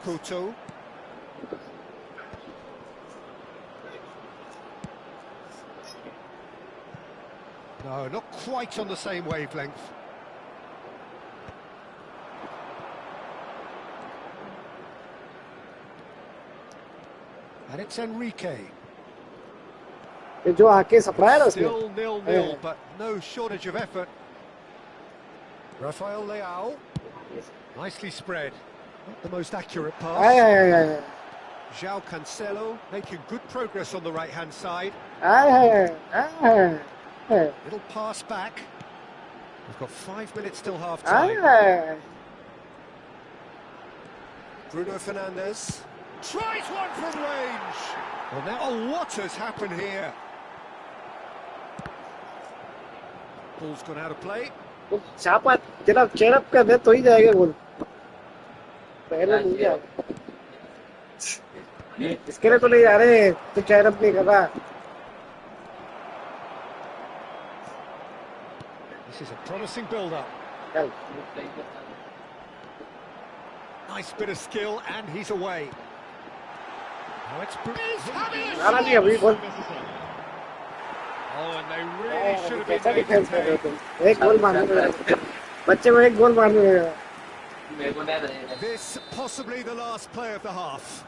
Speaker 3: Couto. No, not quite on the same wavelength. And it's Enrique.
Speaker 1: जो आके supplier है उसमें.
Speaker 3: Still 0-0, but no shortage of effort. Rafael Leao. Nicely spread. Not the most accurate pass. João Cancelo making good progress on the right-hand side. Little pass back. We've got 5 minutes till half-time. Bruno Fernandes tries one from range. Well, now what has happened here? Ball's gone out of play.
Speaker 1: चापा जरा cheer up कर दे तो ही जाएगा गोल. पहले नहीं जाएगा. इसके लिए तो नहीं जा रहे. तो चेयरअप नहीं कर रहा.
Speaker 3: This is a promising build-up. Nice bit of skill, and he's away. Now it's Oh, and they really should have been making pay.
Speaker 1: एक गोल मारने में बच्चे को एक गोल मारने में.
Speaker 3: This possibly the last play of the half.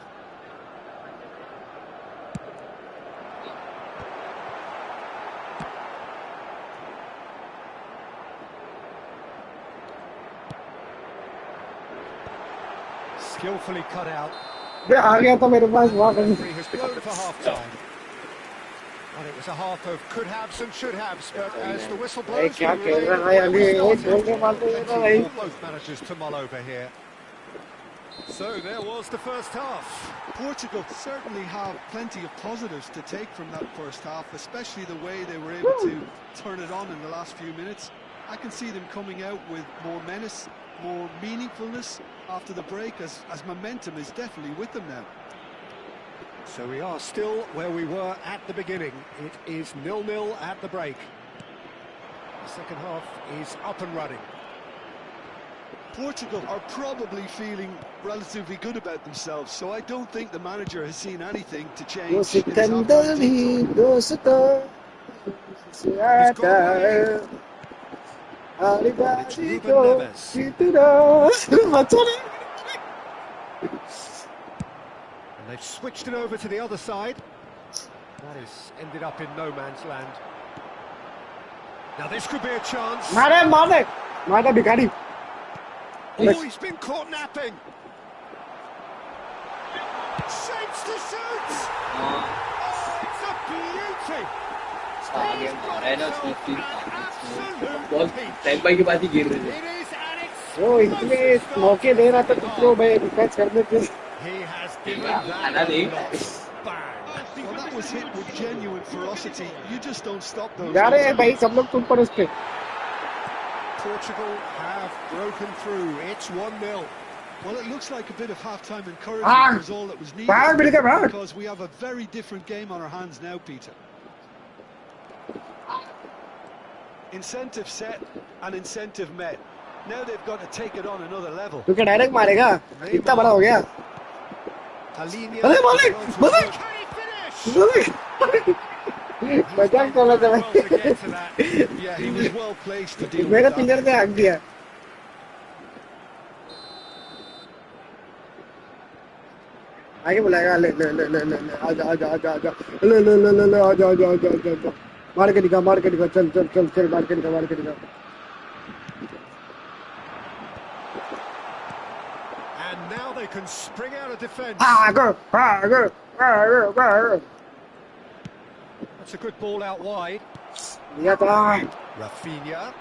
Speaker 3: Skillfully cut out.
Speaker 1: आ गया था मेरे पास वहाँ पर.
Speaker 3: He has blown for half time. And it was a half of could haves and should haves, but as the whistle blows,
Speaker 1: क्या खेल रहा है अभी. एक गोल के मारते हैं ना भाई.
Speaker 3: Both managers to mull over here. So there was the first half.
Speaker 4: Portugal certainly have plenty of positives to take from that first half, especially the way they were able to turn it on in the last few minutes. I can see them coming out with more menace, more meaningfulness after the break, as momentum is definitely with them now.
Speaker 3: So we are still where we were at the beginning. It is 0-0 at the break. The second half is up and running.
Speaker 4: Portugal are probably feeling relatively good about themselves, so I don't think the manager has seen anything to change.
Speaker 3: And they've switched it over to the other side. That has ended up in no man's land. Now this could be a chance.
Speaker 1: मारे भिखारी.
Speaker 3: Oh, he's been caught napping. Shapes to shoot. Oh, it's a beauty.
Speaker 1: वो इतने मौके दे रहा था तो भाई catch कर देते.
Speaker 3: He has given that a bang.
Speaker 4: Well, that was hit with genuine ferocity. You just don't stop those.
Speaker 1: जा रहे हैं भाई सब लोग तुम पर उस पे.
Speaker 3: Portugal have broken through. It's 1-0.
Speaker 4: Well, it looks like a bit of half-time encouragement was all that was needed, because we have a very different game on our hands now, Peter. Incentive set and incentive met. Now they've got to take it on another level.
Speaker 1: तू क्या direct मारेगा? इतना बड़ा हो गया. अरे मालिक मजाक कर रहा था मैं.
Speaker 4: Yeah, he was well placed to deal with
Speaker 1: मेरा
Speaker 4: that.
Speaker 1: पिलर पे हाथ दिया. आगे बुलाएगा. ले ले ले ले ले आजा आजा आजा आजा. ले ले ले ले ले आजा आजा आजा आजा. मार के दिखा चल चल चल चल मार के दिखा.
Speaker 3: And now they can spring out of defence.
Speaker 1: Go.
Speaker 3: That's a good ball out wide.
Speaker 1: लिया था
Speaker 3: Rafinha.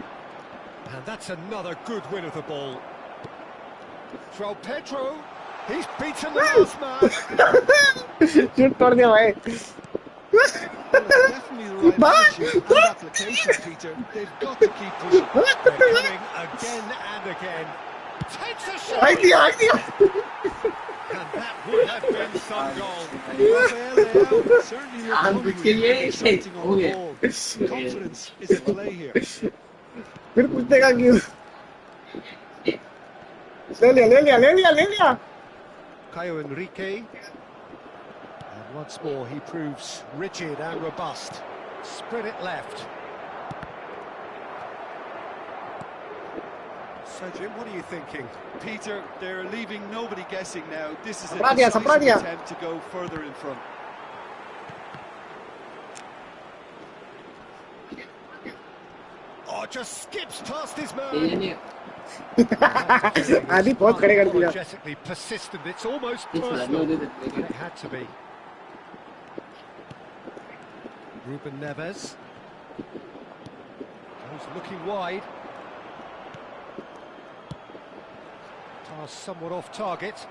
Speaker 3: And that's another good win of the ball. João Pedro. He's beaten the last man.
Speaker 1: Shoot तोड़ दिया भाई
Speaker 4: Well, it's definitely the right attitude and application, Peter. They've got to keep pushing.
Speaker 3: They're coming again and again. Takes a shot.
Speaker 1: Height दिया
Speaker 3: And that would have been some goal.
Speaker 4: Rafael Leao certainly looked hungry to do something on the ball. Confidence is at play here.
Speaker 1: फिर पूछेगा क्यों ले लिया
Speaker 3: Caio Henrique. And once more he proves rigid and robust. Spread it left. So Jim, what are you thinking?
Speaker 4: Peter, they're leaving nobody guessing now. This is a
Speaker 1: Sapra diya.
Speaker 4: decisive attempt to go further in front.
Speaker 3: Oh, just skips past his man.
Speaker 1: आदि बहुत खड़े कर दिया
Speaker 3: Apologetically persistent. It's almost personal. It had to be. Ruben Neves. Goes looking wide. Pass somewhat off target.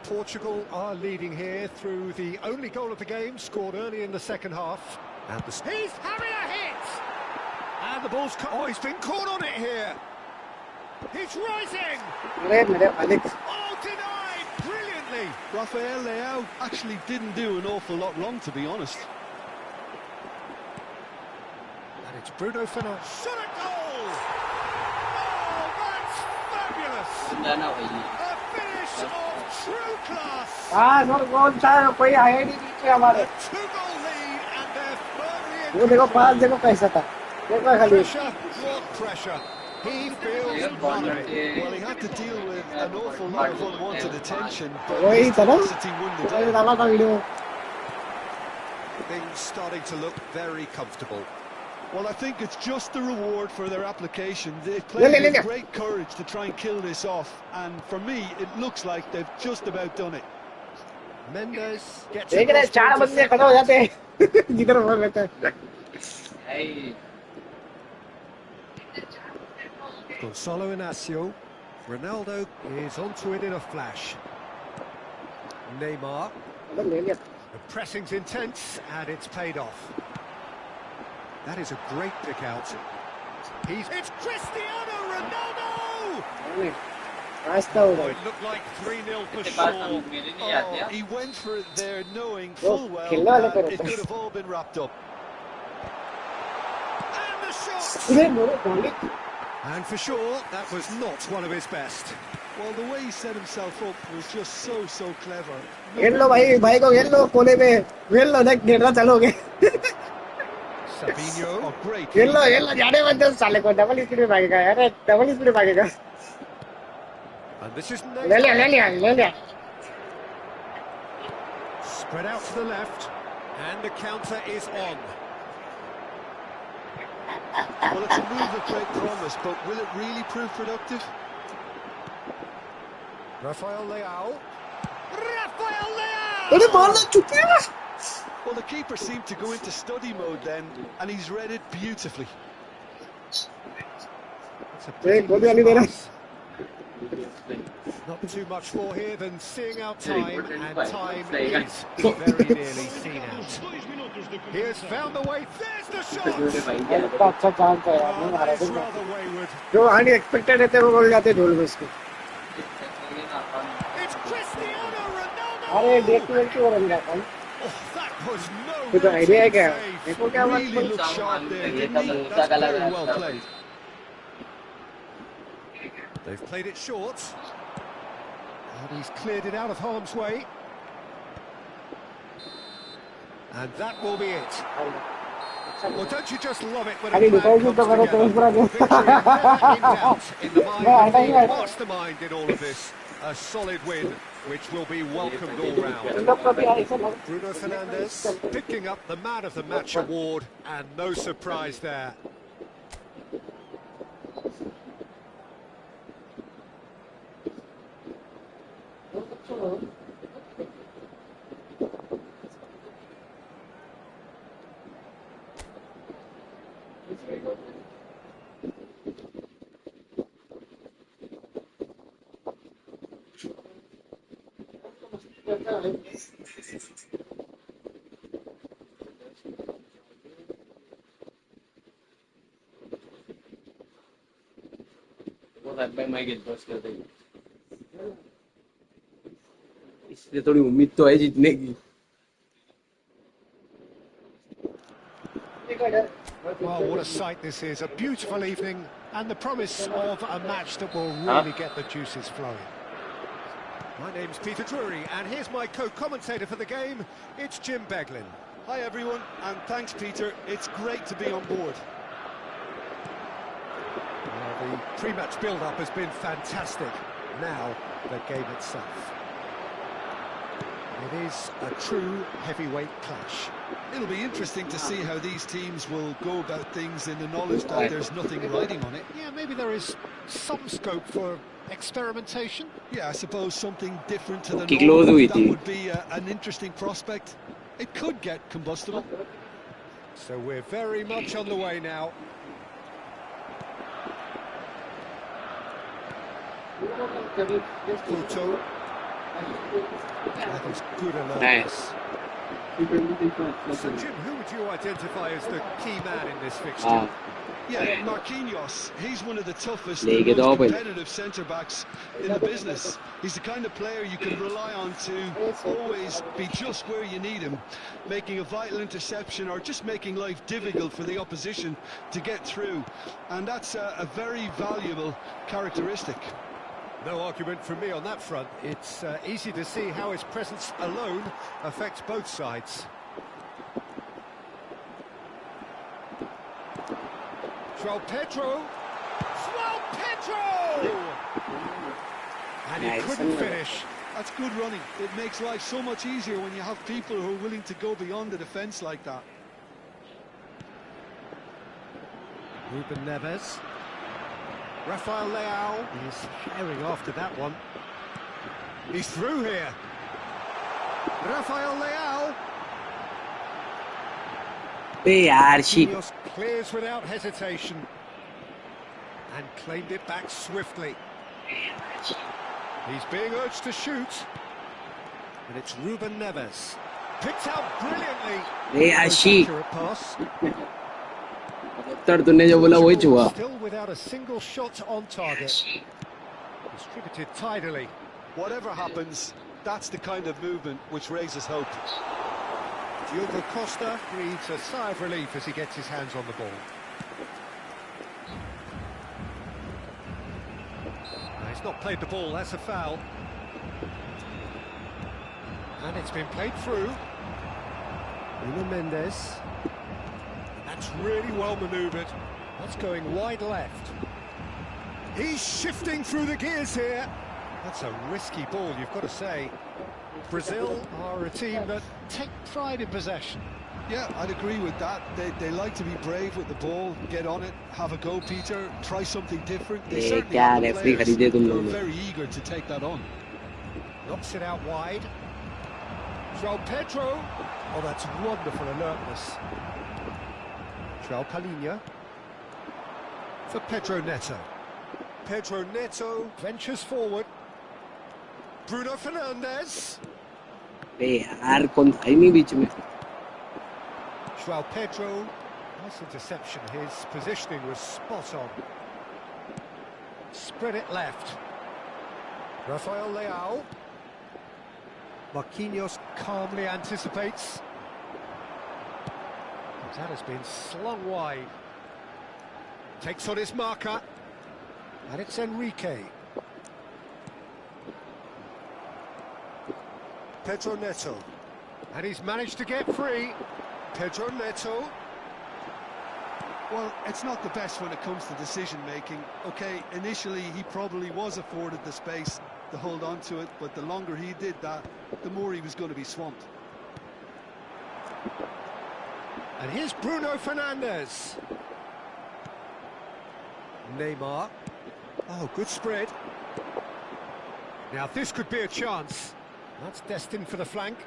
Speaker 3: Portugal are leading here through the only goal of the game, scored early in the second half. And he's having a hit! And the ball's cut. Oh, he's been caught on it here. He's rising!
Speaker 1: मेरे मालिक
Speaker 3: Oh, denied! Brilliantly!
Speaker 4: Rafael Leao actually didn't do an awful lot wrong, to be honest.
Speaker 3: And it's Bruno Fernandes. Shot at goal! Oh, that's fabulous! A finish of true class!
Speaker 1: हाँ not गोल था कोई आया ही नहीं नीचे हमारे
Speaker 3: A two-goal lead and they're firmly in
Speaker 1: वो देखो पास देखो कैसा था देखो खाली
Speaker 3: pressure. What pressure? He feels none.
Speaker 4: Well, he had to deal with an awful lot of unwanted attention, but
Speaker 1: वही
Speaker 4: his
Speaker 1: था ना
Speaker 4: tenacity won the
Speaker 1: मैंने
Speaker 4: day.
Speaker 1: डाला था video
Speaker 3: Things starting to look very comfortable.
Speaker 4: Well, I think it's just the reward for their application. They've
Speaker 1: Le,
Speaker 4: played
Speaker 1: le, le,
Speaker 4: with
Speaker 1: le.
Speaker 4: great courage to try and kill this off, and for me, it looks like they've just about done it.
Speaker 3: Mendes gets
Speaker 1: देख रहे
Speaker 3: across
Speaker 1: चार
Speaker 3: towards the
Speaker 1: बंदे खड़े हो जाते हैं जिधर वो रहता है
Speaker 3: Gonzalo Inacio. Ronaldo is onto it in a flash. Neymar.
Speaker 1: ले लिया
Speaker 3: The pressing's intense and it's paid off. That is a great pick out. It's Cristiano Ronaldo!
Speaker 1: रास्ता
Speaker 3: Oh,
Speaker 1: होगा
Speaker 3: it looked like 3-0 for sure.
Speaker 4: Oh, he went for it there, knowing
Speaker 1: वो
Speaker 4: full well
Speaker 1: खेलने वाले
Speaker 4: that
Speaker 1: पे
Speaker 4: it
Speaker 1: रहता
Speaker 4: could
Speaker 1: है
Speaker 4: have all been wrapped up.
Speaker 3: And the shot!
Speaker 1: इधर मेरे मालिक
Speaker 3: And for sure, that was not one of his best.
Speaker 4: Well, the way he set himself up was just so clever.
Speaker 1: खेल लो भाई को खेल लो कोने पे खेल लो देख घेरना चलोगे
Speaker 3: Sabinho.
Speaker 4: Oh, great.
Speaker 1: खेल लो जाने मत दो साले को डबल स्पीड में भागेगा अरे डबल स्पीड में भागेगा
Speaker 3: And this is
Speaker 1: ले
Speaker 3: Neymar.
Speaker 1: लिया
Speaker 3: Spread out to the left. And the counter is on.
Speaker 4: Well, it's a move of great promise, but will it really prove productive?
Speaker 3: Rafael Leao. Rafael
Speaker 1: अरे
Speaker 3: Leao!
Speaker 1: मारना चुप है
Speaker 4: Well, the keeper seemed to go into study mode then, and he's read it beautifully.
Speaker 3: That's a
Speaker 1: A
Speaker 3: pretty
Speaker 1: गोली वाली दे रहा
Speaker 3: pass. Not too much more here than seeing out time, and time is very nearly seen out. He has found the way. There's the shot!
Speaker 1: इतना अच्छा chance है यार नहीं
Speaker 3: Oh,
Speaker 1: मारा
Speaker 3: that is
Speaker 1: देखो
Speaker 3: rather wayward.
Speaker 1: जो unexpected रहते हैं वो गोल जाते हैं ढोल में इसको
Speaker 3: It's Cristiano Ronaldo!
Speaker 1: अरे देख क्यों रन जाता है
Speaker 3: Oh, that was no
Speaker 1: तो
Speaker 3: routine
Speaker 1: आइडिया है क्या
Speaker 3: save.
Speaker 1: देखो क्या बात
Speaker 4: Really looked sharp there, didn't he? That's very well played.
Speaker 3: They've played it short. And he's cleared it out of harm's way. And that will be it. Well, don't you just love it when
Speaker 1: अरे
Speaker 3: a plan
Speaker 1: defence
Speaker 3: comes
Speaker 1: तो करो तो
Speaker 3: together?
Speaker 1: पूरा
Speaker 3: Victory never in doubt in the mind
Speaker 1: Yeah,
Speaker 3: of the
Speaker 1: I know.
Speaker 3: mastermind in all of this. A solid win, which will be welcomed all round.
Speaker 1: इन लोग को भी ऐसे लग
Speaker 3: Bruno Fernandes picking up the Man of the Match award, and no surprise there.
Speaker 2: वो भाई मैं gate बस कर देंगे इसलिए थोड़ी उम्मीद तो है जीतने की
Speaker 3: Well, what a sight this is. A beautiful evening and the promise of a match that will really get the juices flowing. My name's Peter Drury, and here's my co-commentator for the game. It's Jim Beglin.
Speaker 4: Hi everyone, and thanks Peter. It's great to be on board.
Speaker 3: Well, the pre-match build-up has been fantastic. Now, the game itself. It is a true heavyweight clash.
Speaker 4: It'll be interesting to see how these teams will go about things in the knowledge that there's nothing riding on it.
Speaker 3: Yeah, maybe there is some scope for experimentation.
Speaker 4: Yeah, I suppose something different to the
Speaker 2: की close
Speaker 4: norm.
Speaker 2: हुई
Speaker 4: That
Speaker 2: थी
Speaker 4: would be an interesting prospect. It could get combustible.
Speaker 3: So we're very much on the way now. Pluto. That is good alertness. So Jim, who would you identify as the key man in this fixture?
Speaker 4: Yeah, Marquinhos. He's one of the toughest,
Speaker 2: League
Speaker 4: the
Speaker 2: it
Speaker 4: most
Speaker 2: open.
Speaker 4: competitive centre-backs in the business. He's the kind of player you can rely on to always be just where you need him, making a vital interception or just making life difficult for the opposition to get through. And that's a very valuable characteristic.
Speaker 3: No argument from me on that front. It's easy to see how his presence alone affects both sides. João Pedro! João Pedro! And he couldn't finish.
Speaker 4: That's good running. It makes life so much easier when you have people who are willing to go beyond the defence like that.
Speaker 3: Ruben Neves. Rafael Leao is herring after that one. He's through here. Rafael Leao. Marquinhos clears without hesitation and claimed it back swiftly. He's being urged to shoot, and it's Ruben Neves. Picked out brilliantly. Accurate pass.
Speaker 2: तूने जो बोला वही हुआ
Speaker 3: Still without a single shot on target. Distributed tidily.
Speaker 4: Whatever happens, that's the kind of movement which raises hope.
Speaker 3: Diogo Costa breathes a sigh of relief as he gets his hands on the ball. No, he's not played the ball, that's a foul. And it's been played through. Nuno Mendes. That's really well manoeuvred. That's going wide left. He's shifting through the gears here. That's a risky ball, you've got to say. Brazil are a team that take pride in possession.
Speaker 4: Yeah, I'd agree with that. They like to be brave with the ball, get on it, have a go, Peter, try something different. They certainly have the players who are very eager to take that on.
Speaker 3: Knocks it out wide. João Pedro. Oh, that's wonderful alertness. João Palhinha for Pedro Neto. Pedro Neto ventures forward. Bruno Fernandes.
Speaker 2: यार कौन था ही नहीं बीच में
Speaker 3: João Pedro. Nice interception. His positioning was spot on. Spread it left. Rafael Leao. Marquinhos calmly anticipates. That has been slung wide. Takes on his marker. And it's Enrique. Pedro Neto. And he's managed to get free. Pedro Neto.
Speaker 4: Well, it's not the best when it comes to decision-making. OK, initially he probably was afforded the space to hold on to it, but the longer he did that, the more he was going to be swamped.
Speaker 3: And here's Bruno Fernandes. Neymar. Oh, good spread. Now this could be a chance. That's destined for the flank.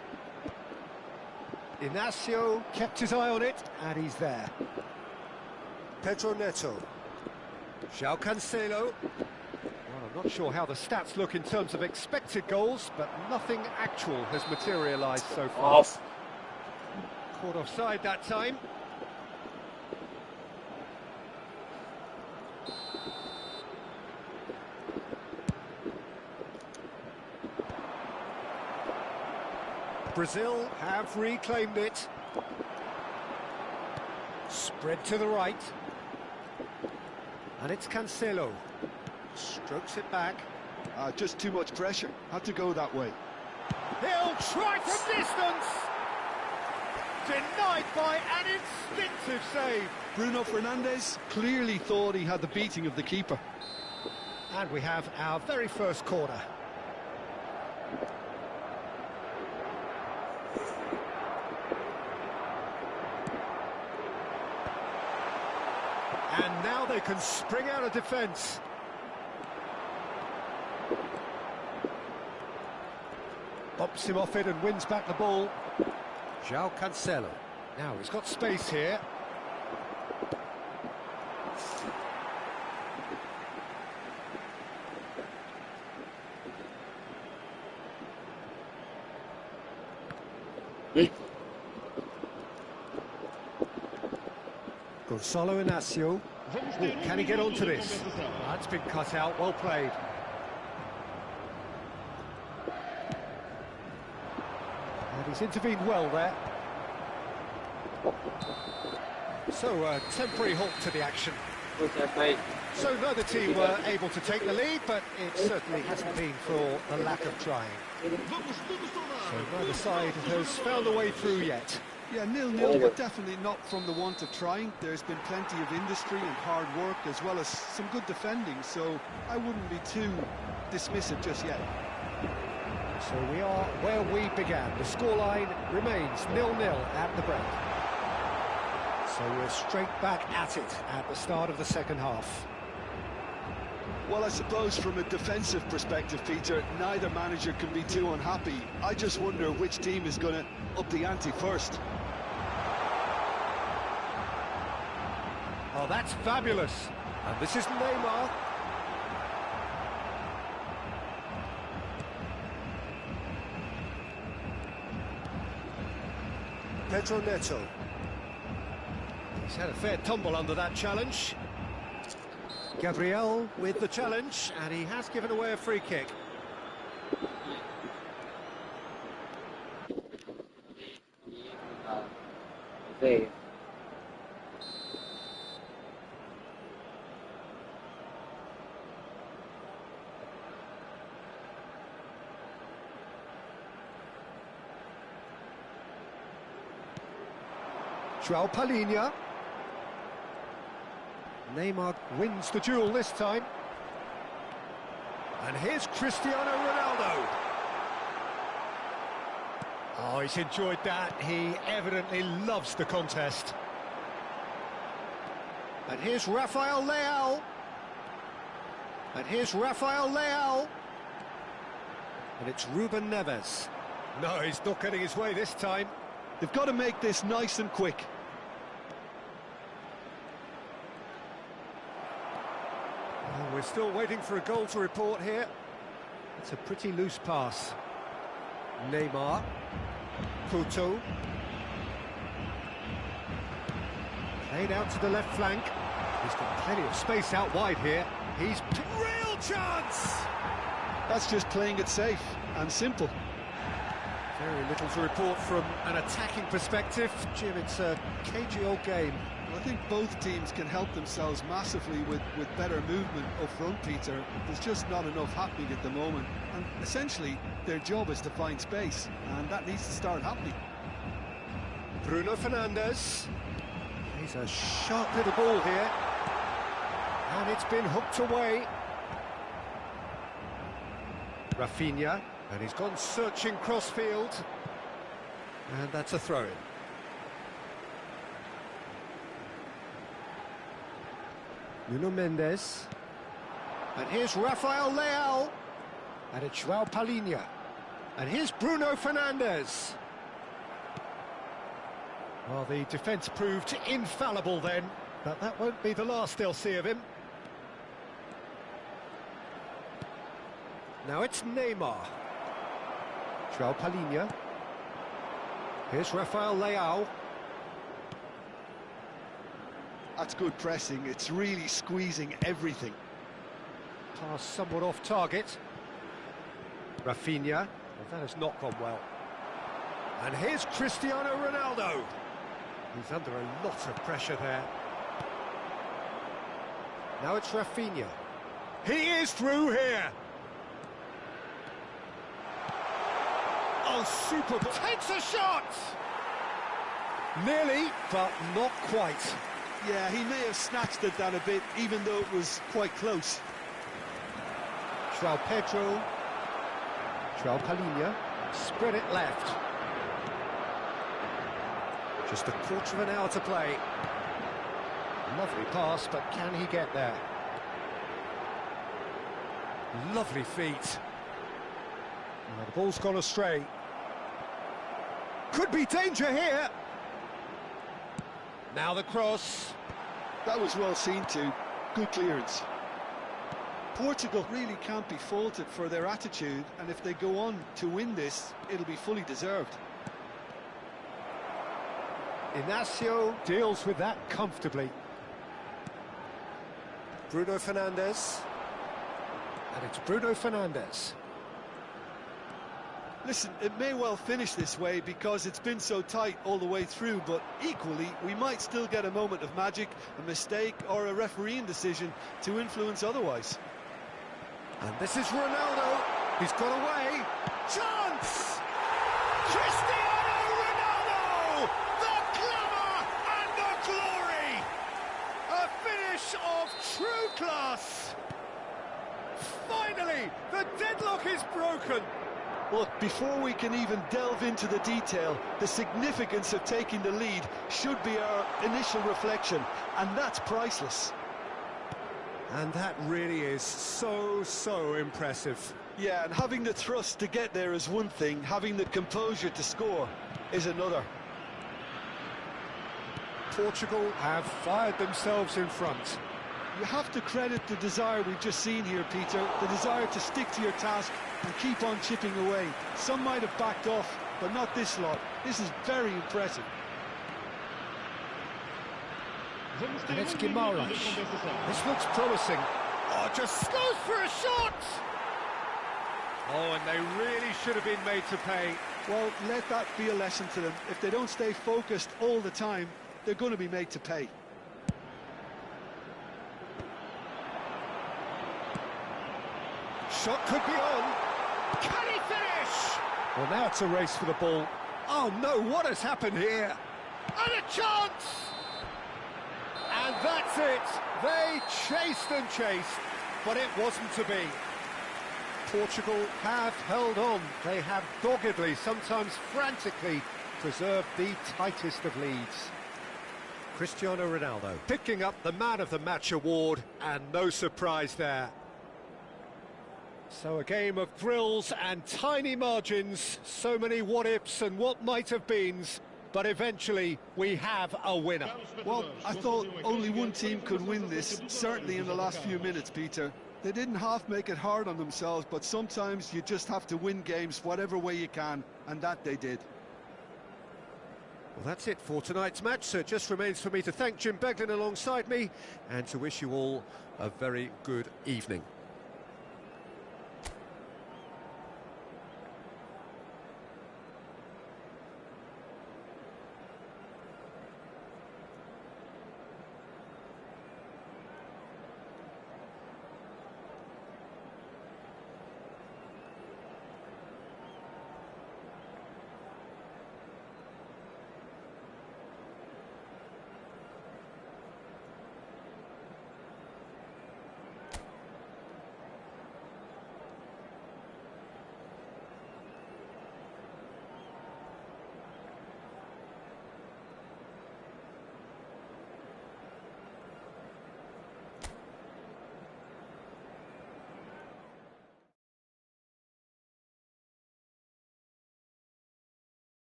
Speaker 3: Inacio kept his eye on it, and he's there. Pedro Neto. João Cancelo. Well, I'm not sure how the stats look in terms of expected goals, but nothing actual has materialised so far.
Speaker 2: Off.
Speaker 3: Caught offside that time. Brazil have reclaimed it. Spread to the right. And it's Cancelo. Strokes it back.
Speaker 4: Just too much pressure. Had to go that way.
Speaker 3: He'll try from distance. Denied by an instinctive save.
Speaker 4: Bruno Fernandes clearly thought he had the beating of the keeper.
Speaker 3: And we have our very first corner. And now they can spring out of defence. Bumps him off it and wins back the ball. João Cancelo. Now he's got space here. Gonzalo Inacio. Oh, can he get onto this? That's been cut out, well played. And he's intervened well there. So, temporary halt to the action.
Speaker 2: What's that, mate?
Speaker 3: So neither team were able to take the lead, but it certainly hasn't been for the lack of trying. So neither side has found a way through yet.
Speaker 4: Yeah, 0-0, but definitely not from the want of trying. There's been plenty of industry and hard work, as well as some good defending, so I wouldn't be too dismissive just yet.
Speaker 3: So we are where we began. The scoreline remains 0-0 at the break. So we're straight back at it at the start of the second half.
Speaker 4: Well, I suppose from a defensive perspective, Peter, neither manager can be too unhappy. I just wonder which team is going to up the ante first.
Speaker 3: Oh, that's fabulous. And this is Neymar. Pedro Neto. He's had a fair tumble under that challenge. Gabriel with the challenge, and he has given away a free kick.
Speaker 2: Save.
Speaker 3: João Palhinha. Neymar wins the duel this time. And here's Cristiano Ronaldo. Oh, he's enjoyed that. He evidently loves the contest. And here's Rafael Leao. And here's Rafael Leao. And it's Ruben Neves. No, he's not getting his way this time.
Speaker 4: They've got to make this nice and quick.
Speaker 3: Well, we're still waiting for a goal to report here. It's a pretty loose pass. Neymar. Couto. Played out to the left flank. He's got plenty of space out wide here. He's real chance!
Speaker 4: That's just playing it safe and simple.
Speaker 3: Very little to report from an attacking perspective. Jim, it's a cagey old game.
Speaker 4: I think both teams can help themselves massively with better movement up front, Peter. There's just not enough happening at the moment. And essentially, their job is to find space, and that needs to start happening.
Speaker 3: Bruno Fernandes. He's a sharp little ball here. And it's been hooked away. Rafinha. And he's gone searching crossfield. And that's a throw-in. Nuno Mendes. And here's Rafael Leao. And it's João Palhinha. And here's Bruno Fernandes. Well, the defence proved infallible then, but that won't be the last they'll see of him. Now it's Neymar. João Palhinha. Here's Rafael Leao.
Speaker 4: That's good pressing. It's really squeezing everything.
Speaker 3: Pass somewhat off target. Rafinha. Well, that has not gone well. And here's Cristiano Ronaldo. He's under a lot of pressure there. Now it's Rafinha. He is through here. Oh, super. Takes a shot! Nearly, but not quite.
Speaker 4: Yeah, he may have snatched it down a bit, even though it was quite close.
Speaker 3: João Pedro. João Palhinha. Spread it left. Just a quarter of an hour to play. Lovely pass, but can he get there? Lovely feet. Now the ball's gone astray. Could be danger here. Now the cross.
Speaker 4: That was well seen too. Good clearance. Portugal really can't be faulted for their attitude, and if they go on to win this, it'll be fully deserved.
Speaker 3: Inacio deals with that comfortably. Bruno Fernandes. And it's Bruno Fernandes.
Speaker 4: Listen, it may well finish this way because it's been so tight all the way through, but equally, we might still get a moment of magic, a mistake, or a refereeing decision to influence otherwise.
Speaker 3: And this is Ronaldo. He's got away. Chance! Cristiano Ronaldo! The glamour and the glory! A finish of true class! Finally, the deadlock is broken.
Speaker 4: Look, before we can even delve into the detail, the significance of taking the lead should be our initial reflection, and that's priceless.
Speaker 3: And that really is so impressive.
Speaker 4: Yeah, and having the thrust to get there is one thing, having the composure to score is another.
Speaker 3: Portugal have fired themselves in front.
Speaker 4: You have to credit the desire we've just seen here, Peter, the desire to stick to your task and keep on chipping away. Some might have backed off, but not this lot. This is very impressive.
Speaker 3: And it's Guimaraes. This looks promising. Oh, just goes for a shot! Oh, and they really should have been made to pay.
Speaker 4: Well, let that be a lesson to them. If they don't stay focused all the time, they're going to be made to pay.
Speaker 3: Shot could be on. Can he finish? Well, now it's a race for the ball. Oh no, what has happened here? And a chance! And that's it. They chased and chased, but it wasn't to be. Portugal have held on. They have doggedly, sometimes frantically, preserved the tightest of leads. Cristiano Ronaldo picking up the Man of the Match award, and no surprise there. So a game of thrills and tiny margins, so many what-ifs and what-might-have-beens, but eventually we have a winner.
Speaker 4: Well, I thought only one team could win this, certainly in the last few minutes, Peter. They didn't half make it hard on themselves, but sometimes you just have to win games whatever way you can, and that they did.
Speaker 3: Well, that's it for tonight's match, so it just remains for me to thank Jim Beglin alongside me and to wish you all a very good evening.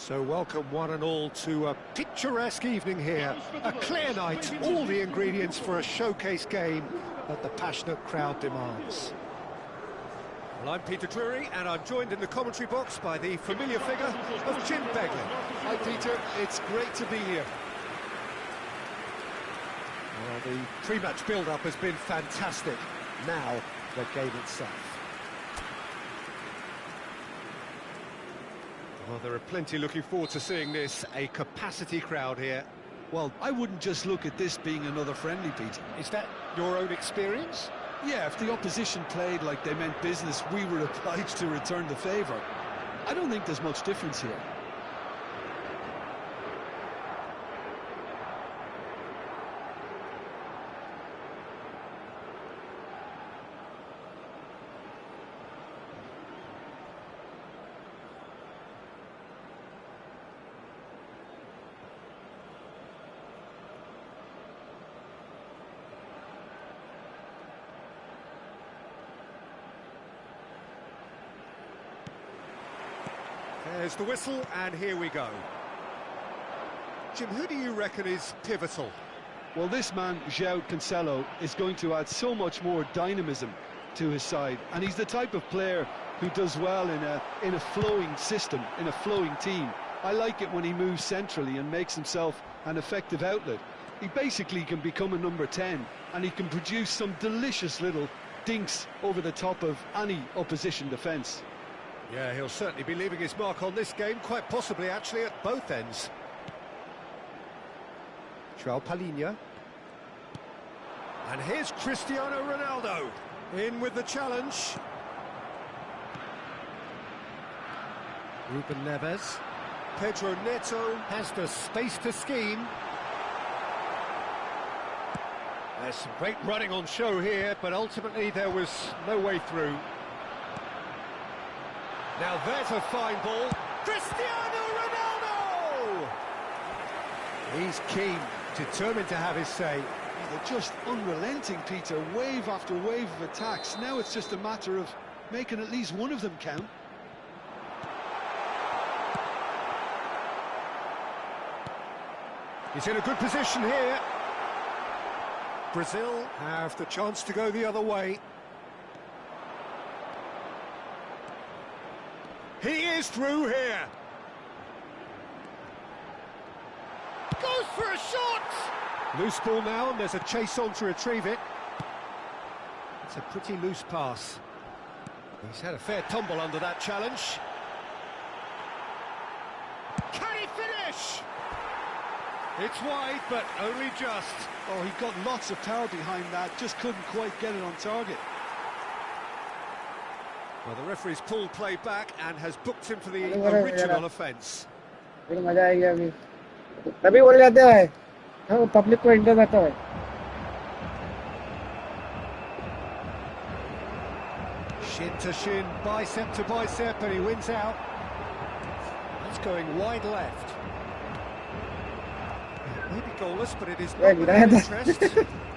Speaker 3: So welcome one and all to a picturesque evening here. A clear night, all the ingredients for a showcase game that the passionate crowd demands. Well, I'm Peter Drury, and I'm joined in the commentary box by the familiar figure of Jim Beglin.
Speaker 4: Hi Peter, it's great to be here.
Speaker 3: Well, the pre-match build-up has been fantastic. Now, the game itself. Well, there are plenty looking forward to seeing this. A capacity crowd here.
Speaker 4: Well, I wouldn't just look at this being another friendly, Peter.
Speaker 3: Is that your own experience?
Speaker 4: Yeah, if the opposition played like they meant business, we were obliged to return the favour. I don't think there's much difference here.
Speaker 3: There's the whistle, and here we go. Jim, who do you reckon is pivotal?
Speaker 4: Well, this man, João Cancelo, is going to add so much more dynamism to his side, and he's the type of player who does well in a flowing system, in a flowing team. I like it when he moves centrally and makes himself an effective outlet. He basically can become a number 10, and he can produce some delicious little dinks over the top of any opposition defence.
Speaker 3: Yeah, he'll certainly be leaving his mark on this game, quite possibly actually at both ends. João Palhinha. And here's Cristiano Ronaldo in with the challenge. Ruben Neves. Pedro Neto has the space to scheme. There's some great running on show here, but ultimately there was no way through. Now there's a fine ball. Cristiano Ronaldo! He's keen, determined to have his say.
Speaker 4: They're just unrelenting, Peter. Wave after wave of attacks. Now it's just a matter of making at least one of them count.
Speaker 3: He's in a good position here. Brazil have the chance to go the other way. He is through here. Goes for a shot! Loose ball now, and there's a chase on to retrieve it. It's a pretty loose pass. He's had a fair tumble under that challenge. Can he finish? It's wide, but only just.
Speaker 4: Oh, he got lots of power behind that, just couldn't quite get it on target.
Speaker 3: Well, the referee's pulled play back and has booked him for the original offence.
Speaker 1: मजा आएगा अभी तभी बोल जाते हैं हाँ public को inter आता है
Speaker 3: Shin to shin, bicep to bicep, and he wins out. That's going wide left. Maybe goalless, but it is not without interest.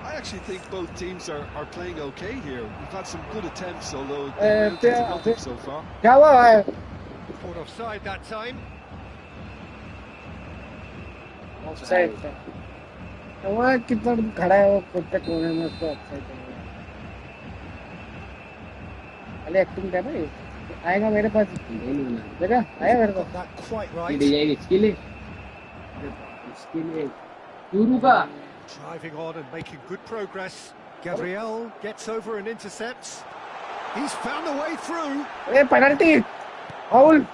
Speaker 4: I actually think both teams are playing okay here. We've had some good attempts, although they've nothing so far.
Speaker 1: क्या हुआ है
Speaker 3: Caught offside that time.
Speaker 1: Offside वहाँ कितना खड़ा है वो कुत्ते कोने में उसको ऑफसाइड कर रहा है अरे एक्टिंग कर रहा है आएगा मेरे पास देखा आया मेरे पास
Speaker 3: That quite right. Driving on and making good progress. Gabriel gets over and intercepts. He's found a way through.
Speaker 1: A penalty foul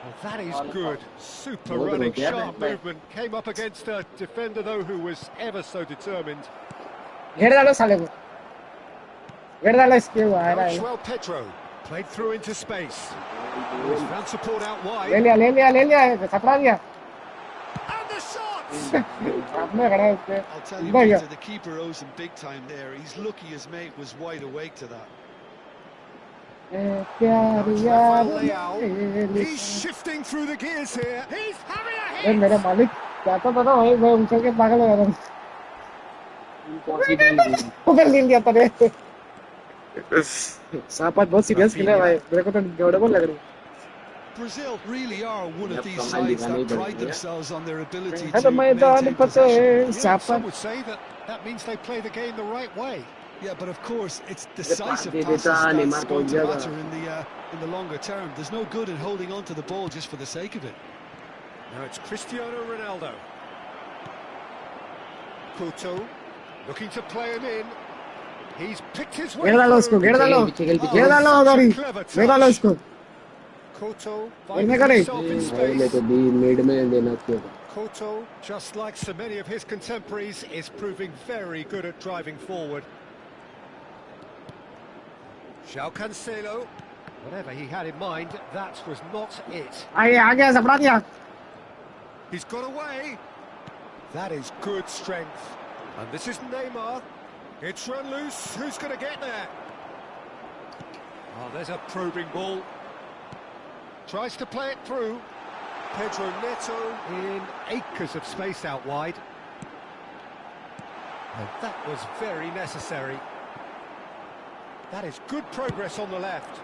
Speaker 3: Well, that is good. Super running, sharp movement. Came up against a defender, though, who was ever so determined.
Speaker 1: घेर डालो साले को घेर डालो इसके वो आ रहा है
Speaker 3: João Pedro played through into space. He's found support out
Speaker 1: ले
Speaker 3: wide.
Speaker 1: लिया ले लिया ले लिया सपना दिया
Speaker 3: And the shot!
Speaker 1: सामने खड़ा है उसके
Speaker 4: I'll tell you,
Speaker 1: अंदर गया
Speaker 4: Peter, the keeper owes him big time there. He's lucky his mate was wide awake to that.
Speaker 1: प्यार
Speaker 3: Rafael
Speaker 1: यार
Speaker 3: Leao. He's shifting through the gears here. He's having a
Speaker 1: अरे
Speaker 3: hit!
Speaker 1: मेरे मालिक क्या तो पता भाई मैं उछल के पागल हो रहा हूँ ले लिया तूने सापात बहुत सीरियस खेला है भाई मेरे को तो गड़बड़ लग रही है
Speaker 4: Brazil really are one of these sides that pride themselves on their ability
Speaker 1: है
Speaker 4: to
Speaker 1: तो मैदान
Speaker 4: maintain
Speaker 1: पता
Speaker 4: possession.
Speaker 1: है
Speaker 3: Yeah, some
Speaker 1: Sapan
Speaker 3: would say that means they play the game the right way.
Speaker 4: Yeah, but of course, it's decisive
Speaker 2: party
Speaker 4: passes
Speaker 2: देता
Speaker 4: that's
Speaker 2: Neymar
Speaker 4: going
Speaker 2: पहुंच
Speaker 4: to
Speaker 2: गया
Speaker 4: matter in the longer term. There's no good in holding on to the ball just for the sake of it.
Speaker 3: Now it's Cristiano Ronaldo. Couto looking to play him in. He's picked his way
Speaker 1: घेर डालो उसको
Speaker 3: through.
Speaker 1: घेर डालो
Speaker 2: पीछे
Speaker 1: घेर डालो
Speaker 3: such a
Speaker 1: Gauri
Speaker 3: clever
Speaker 1: घेर डालो
Speaker 3: touch.
Speaker 1: उसको
Speaker 3: Couto
Speaker 1: करने
Speaker 3: finding
Speaker 1: का नहीं
Speaker 3: himself in
Speaker 2: भाई मैं तो
Speaker 3: space.
Speaker 2: दी मिड में देना चाहिए था
Speaker 3: Couto, just like so many of his contemporaries, is proving very good at driving forward. João Cancelo, whatever he had in mind, that was not it.
Speaker 1: आगे आ गया सपना दिया
Speaker 3: He's got away. That is good strength. And this is Neymar. It's run loose. Who's going to get there? Oh, there's a probing ball. Tries to play it through. Pedro Neto in acres of space out wide. And that was very necessary. That is good progress on the left.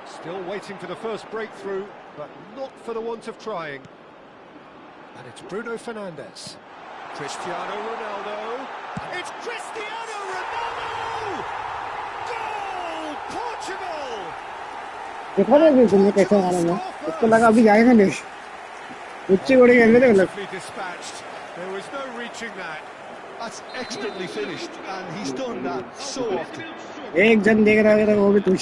Speaker 3: Still waiting for the first breakthrough, but not for the want of trying. And it's Bruno Fernandes. Cristiano Ronaldo. It's Cristiano Ronaldo! Goal! Portugal!
Speaker 1: देखो ना कि तुमने कैसे मारा ना उसको लगा अभी जाएगा नहीं ऊंची गोड़ी खेल रहे थे मतलब
Speaker 3: Beautifully dispatched. There was no reaching that.
Speaker 4: That's expertly finished, and he's done that so often.
Speaker 1: एक जन देख रहा है वो भी तू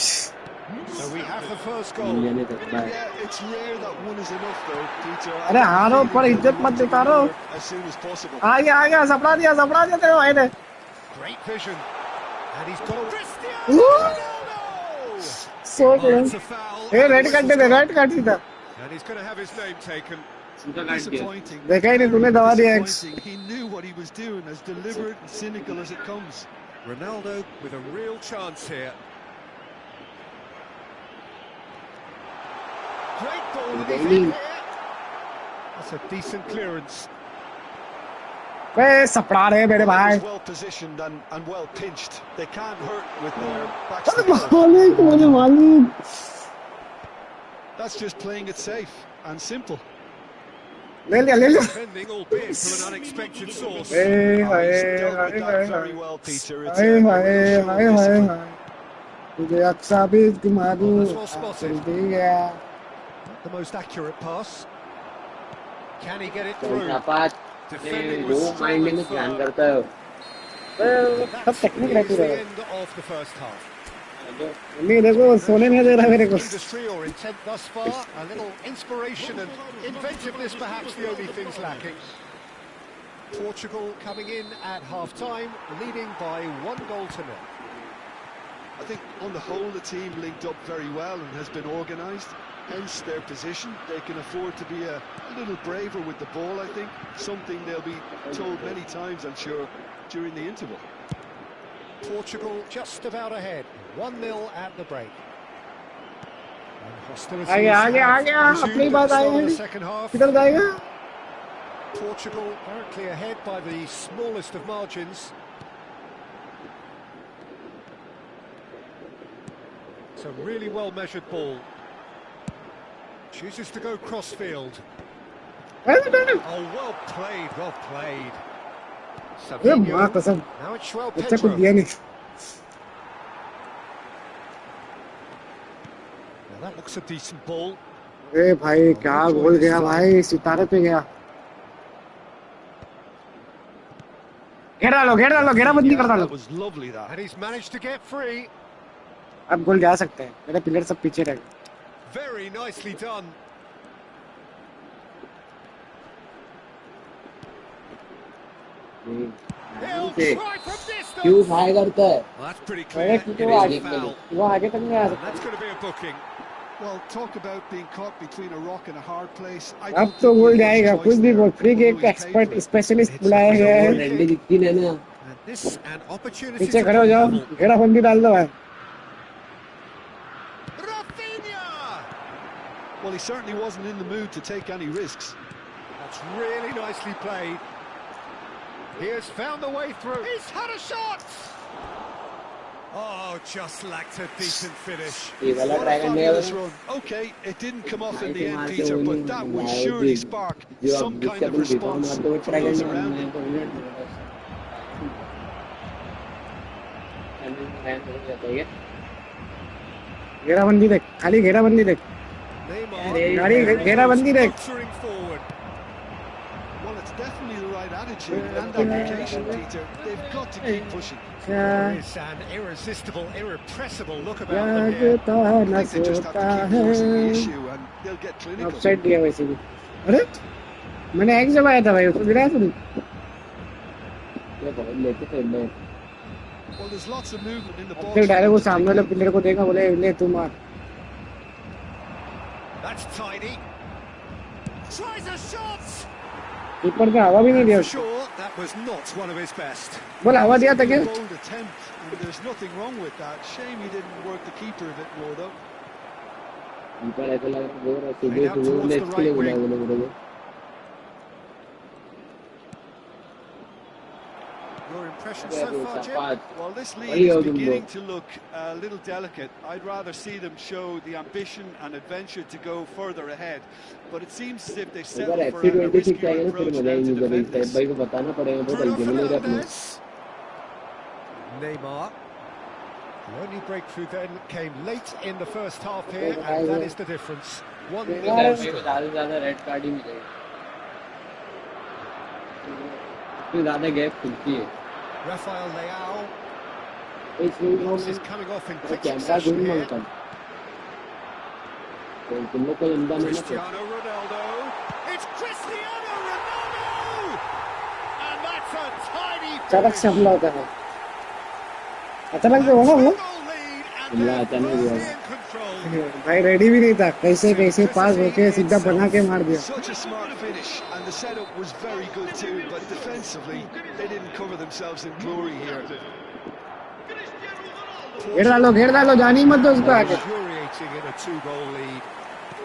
Speaker 3: So we have the first goal.
Speaker 2: जाने तक bye
Speaker 4: Yeah, it's rare that one is enough, though, Peter. I
Speaker 1: अरे
Speaker 4: have a
Speaker 1: हारो
Speaker 4: feeling
Speaker 1: पर
Speaker 4: they'll
Speaker 1: इज्जत
Speaker 4: be
Speaker 1: मत
Speaker 4: wanting
Speaker 1: दिखा रहो
Speaker 4: another as soon as possible.
Speaker 1: आ गया सपना दिया तेरे भाई ने
Speaker 3: Great vision. And he's got a Cristiano Ronaldo!
Speaker 1: So
Speaker 3: Oh,
Speaker 1: good
Speaker 3: it's a foul.
Speaker 1: A
Speaker 3: And the
Speaker 1: red card
Speaker 3: whistle's
Speaker 1: they
Speaker 3: gone.
Speaker 1: Red card सीधा
Speaker 3: And he's going to have his name taken.
Speaker 2: सीधा काट दिया
Speaker 4: Disappointing.
Speaker 1: देखा ही नहीं तूने दवा दिया x
Speaker 4: Disappointing. He knew what he was doing, as deliberate and cynical as it comes.
Speaker 3: Ronaldo with a real chance here. Great ball with his head here. That's a decent clearance.
Speaker 1: ए सपना रहे मेरे
Speaker 4: Well,
Speaker 1: भाई
Speaker 4: it was well positioned and well pinched. They can't hurt with their backs
Speaker 1: अरे
Speaker 4: to the goal.
Speaker 1: मालिक मुझे मालूम
Speaker 4: That's just playing it safe and simple.
Speaker 1: ले लिया
Speaker 3: Defending, albeit from an unexpected source.
Speaker 1: A
Speaker 4: Oh,
Speaker 1: hi
Speaker 4: he's dealt
Speaker 1: hi
Speaker 4: with that very well, Peter. It's
Speaker 1: hi
Speaker 4: a
Speaker 1: hi
Speaker 4: real show
Speaker 1: hi
Speaker 4: of
Speaker 1: hi
Speaker 4: discipline.
Speaker 1: हाय तुझे अच्छा भी घुमा दूं
Speaker 3: Oh, that's well spotted.
Speaker 1: जल्दी गया
Speaker 3: Not the most accurate pass. Can he get it
Speaker 2: तो
Speaker 3: through?
Speaker 2: जापात
Speaker 3: Defending
Speaker 2: वो
Speaker 3: was strong
Speaker 2: mind
Speaker 3: and
Speaker 2: में ध्यान
Speaker 3: firm.
Speaker 2: करता है
Speaker 1: सब
Speaker 3: That
Speaker 1: टेक्निक
Speaker 3: is
Speaker 1: रहती
Speaker 3: the
Speaker 1: है
Speaker 3: end of the first half.
Speaker 1: नहीं देखो सोने नहीं दे रहा मेरे को
Speaker 3: Industry or intent thus far, a little inspiration and inventiveness perhaps the only things lacking. Portugal coming in at half-time, leading by 1-0.
Speaker 4: I think on the whole the team linked up very well and has been organised, hence their position. They can afford to be a little braver with the ball, I think, something they'll be told many times, I'm sure, during the interval.
Speaker 3: Portugal just about ahead, 1-0 at the break. And hostilities
Speaker 1: आ गया
Speaker 3: have
Speaker 1: अपनी
Speaker 3: resumed at
Speaker 1: बात
Speaker 3: the start
Speaker 1: I
Speaker 3: of the second half.
Speaker 1: किधर जाएगा
Speaker 3: Portugal currently ahead by the smallest of margins. It's a really well-measured ball. Chooses to go cross-field. Oh, well played, well played.
Speaker 1: अरे माँ
Speaker 3: Savinho.
Speaker 1: कसम
Speaker 3: Now it's João
Speaker 1: अच्छा कुछ
Speaker 3: Pedro.
Speaker 1: दिया नहीं
Speaker 3: Now that looks a decent ball.
Speaker 1: अरे भाई क्या गोल गया भाई सितारे पे गया घेरा बंदी कर डालो
Speaker 4: That was lovely, that.
Speaker 3: And he's managed to get free.
Speaker 1: अब गोल जा सकते हैं मेरे प्लेयर सब पीछे रह गए
Speaker 3: Very nicely done. He'll
Speaker 2: से
Speaker 3: try from
Speaker 2: क्यों
Speaker 3: distance.
Speaker 2: भाई करता है
Speaker 3: Well, that's pretty
Speaker 1: अरे
Speaker 3: clear.
Speaker 1: क्यों
Speaker 3: It
Speaker 1: तो
Speaker 3: is
Speaker 1: आगे
Speaker 3: a foul.
Speaker 1: वो आगे तक नहीं आ
Speaker 3: And
Speaker 1: सकता
Speaker 3: that's going to be a booking.
Speaker 4: Well, talk about being caught between a rock and a hard place. I
Speaker 1: अब
Speaker 4: don't
Speaker 1: तो
Speaker 4: think
Speaker 1: गोल
Speaker 4: he had
Speaker 1: जाएगा
Speaker 4: much
Speaker 1: कुछ
Speaker 4: choice
Speaker 1: भी
Speaker 4: there,
Speaker 1: बोल free
Speaker 4: although
Speaker 1: kick
Speaker 4: he paid
Speaker 1: expert
Speaker 4: for it.
Speaker 1: Specialist
Speaker 3: It's
Speaker 1: बुलाया गया
Speaker 2: वो
Speaker 1: है
Speaker 2: रैंडी दिखती नहीं ना
Speaker 3: And this an opportunity
Speaker 1: पीछे
Speaker 3: to
Speaker 1: खड़े हो जाओ
Speaker 3: level.
Speaker 1: घेरा बंदी डाल दो भाई
Speaker 3: Rafinha!
Speaker 4: Well, he certainly wasn't in the mood to take any risks.
Speaker 3: That's really nicely played. He has found the way through. He's had a shot! Oh, Oh, just lacked a decent finish.
Speaker 2: ये वाला
Speaker 4: What
Speaker 2: try
Speaker 4: a
Speaker 2: करने
Speaker 4: fabulous
Speaker 2: का
Speaker 4: run. Okay, it didn't come off in
Speaker 2: भाई
Speaker 4: the
Speaker 2: से
Speaker 4: end,
Speaker 2: मारते
Speaker 4: Peter,
Speaker 2: हुए
Speaker 4: but
Speaker 2: नहीं
Speaker 4: that would
Speaker 2: भाई
Speaker 4: surely spark
Speaker 2: जो
Speaker 4: some
Speaker 2: अब
Speaker 4: kind
Speaker 2: जिसका
Speaker 4: of
Speaker 2: तुम FIFA
Speaker 4: response
Speaker 2: मारते हुए
Speaker 4: from
Speaker 2: ट्राई
Speaker 4: those
Speaker 2: करने
Speaker 4: around
Speaker 2: मैं
Speaker 4: him.
Speaker 2: तो मिनट में बस मैं हो जाता है
Speaker 1: घेराबंदी देख, खाली घेराबंदी देख, गाड़ी घेराबंदी देख।
Speaker 3: Motoring forward.
Speaker 4: Well, it's definitely the right attitude and application, Peter. They've got to keep pushing.
Speaker 3: There is an irresistible, irrepressible look about them here.
Speaker 1: जागता
Speaker 4: I
Speaker 1: न
Speaker 4: think they just have
Speaker 1: सोता
Speaker 4: to keep
Speaker 1: है।
Speaker 4: forcing the issue and they'll get clinical.
Speaker 1: Offside दिया वैसे भी। अरे मैंने एक जब आया था भाई, उसको गिराया तूने?
Speaker 2: ये बहुत लेते थे लोग
Speaker 4: Well, there's lots of movement in the
Speaker 1: अब
Speaker 4: box.
Speaker 1: फिर
Speaker 4: for
Speaker 1: डायरेक्ट
Speaker 4: them
Speaker 1: वो
Speaker 4: to take
Speaker 1: सामने वाले
Speaker 4: lead.
Speaker 1: प्लेयर को देखा, बोले ले तू मार।
Speaker 3: That's tidy. Tries a shot.
Speaker 1: Keeper का हवा भी नहीं दिया
Speaker 3: For
Speaker 1: उसको।
Speaker 3: sure, that was not one of his best.
Speaker 1: बोल हवा दिया था
Speaker 4: It's a
Speaker 1: क्या?
Speaker 4: bold attempt, and there's nothing wrong with that. Shame he didn't work the keeper a bit more, though.
Speaker 2: ऊपर ऐसा लग रहा है वो
Speaker 3: Played out
Speaker 2: सुबह
Speaker 3: towards the
Speaker 2: नेक्स्ट के लिए
Speaker 3: right
Speaker 2: बुलाया
Speaker 3: wing.
Speaker 2: वो लोग
Speaker 4: Your impression
Speaker 2: Yeah,
Speaker 4: so far,
Speaker 2: it's a
Speaker 4: Jim?
Speaker 2: part.
Speaker 4: Well, this
Speaker 2: What
Speaker 4: lead
Speaker 2: do you
Speaker 4: is
Speaker 2: do,
Speaker 4: beginning
Speaker 2: bro?
Speaker 4: to look a little delicate. I'd rather see them show the ambition and adventure to go further ahead. But it seems as if they've
Speaker 2: अगर
Speaker 4: settled for a
Speaker 2: FC26
Speaker 4: riskier
Speaker 2: आएगा ना फिर
Speaker 4: approach
Speaker 2: मजा
Speaker 4: now
Speaker 2: आएगी
Speaker 4: to
Speaker 2: जब
Speaker 4: defend
Speaker 2: type
Speaker 4: this.
Speaker 2: भाई को बताना पड़ेगा बहुत
Speaker 3: Bruno
Speaker 2: हल्के में ले रहे अपने
Speaker 3: Fernandes. Neymar. The only breakthrough then came late in the first half here, and that is the difference. 1-0
Speaker 2: भाई को
Speaker 3: still.
Speaker 2: ज़्यादा से ज़्यादा रेड कार्ड ही मिलेगा इसमें ज़्यादा गैप खुलती है
Speaker 3: Rafael Leao.
Speaker 2: इसमें
Speaker 3: Pass is coming off in quick
Speaker 2: camera
Speaker 3: succession
Speaker 2: घूम
Speaker 3: here.
Speaker 2: मांगता तो तुम लोग को जिंदा नहीं ना
Speaker 3: Cristiano Ronaldo. It's Cristiano Ronaldo! And that's a tiny
Speaker 1: अचानक से
Speaker 3: finish.
Speaker 1: हमला होता है। अचानक से होगा वो?
Speaker 3: Treble lead and
Speaker 2: हमला
Speaker 3: they're
Speaker 2: अचानक
Speaker 3: firmly
Speaker 2: हुआ
Speaker 3: in control.
Speaker 1: भाई रेडी भी नहीं था, कैसे कैसे पास होके सीधा बना के मार दिया।
Speaker 4: Such a smart finish, and the setup was very good too, but defensively, they didn't cover themselves in glory here.
Speaker 1: घेर डालो, जानी मत दो उसको आगे।
Speaker 3: Infuriating in a 2-goal lead.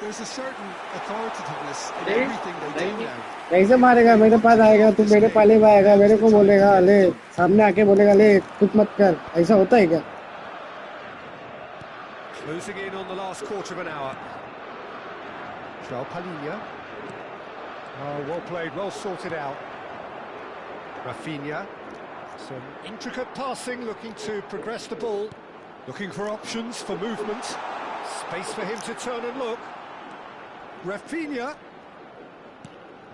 Speaker 4: There's a certain authoritativeness in everything they do now.
Speaker 1: कैसे मारेगा? मेरे पास आएगा, तू मेरे पाले में आएगा, मेरे को बोलेगा ले, सामने आके बोलेगा ले, कुछ मत कर। ऐसा होता है क्या?
Speaker 3: Closing in on the last quarter of an hour. João Palhinha. Oh, well played, well sorted out. Rafinha. Some intricate passing, looking to progress the ball. Looking for options for movement. Space for him to turn and look. Rafinha.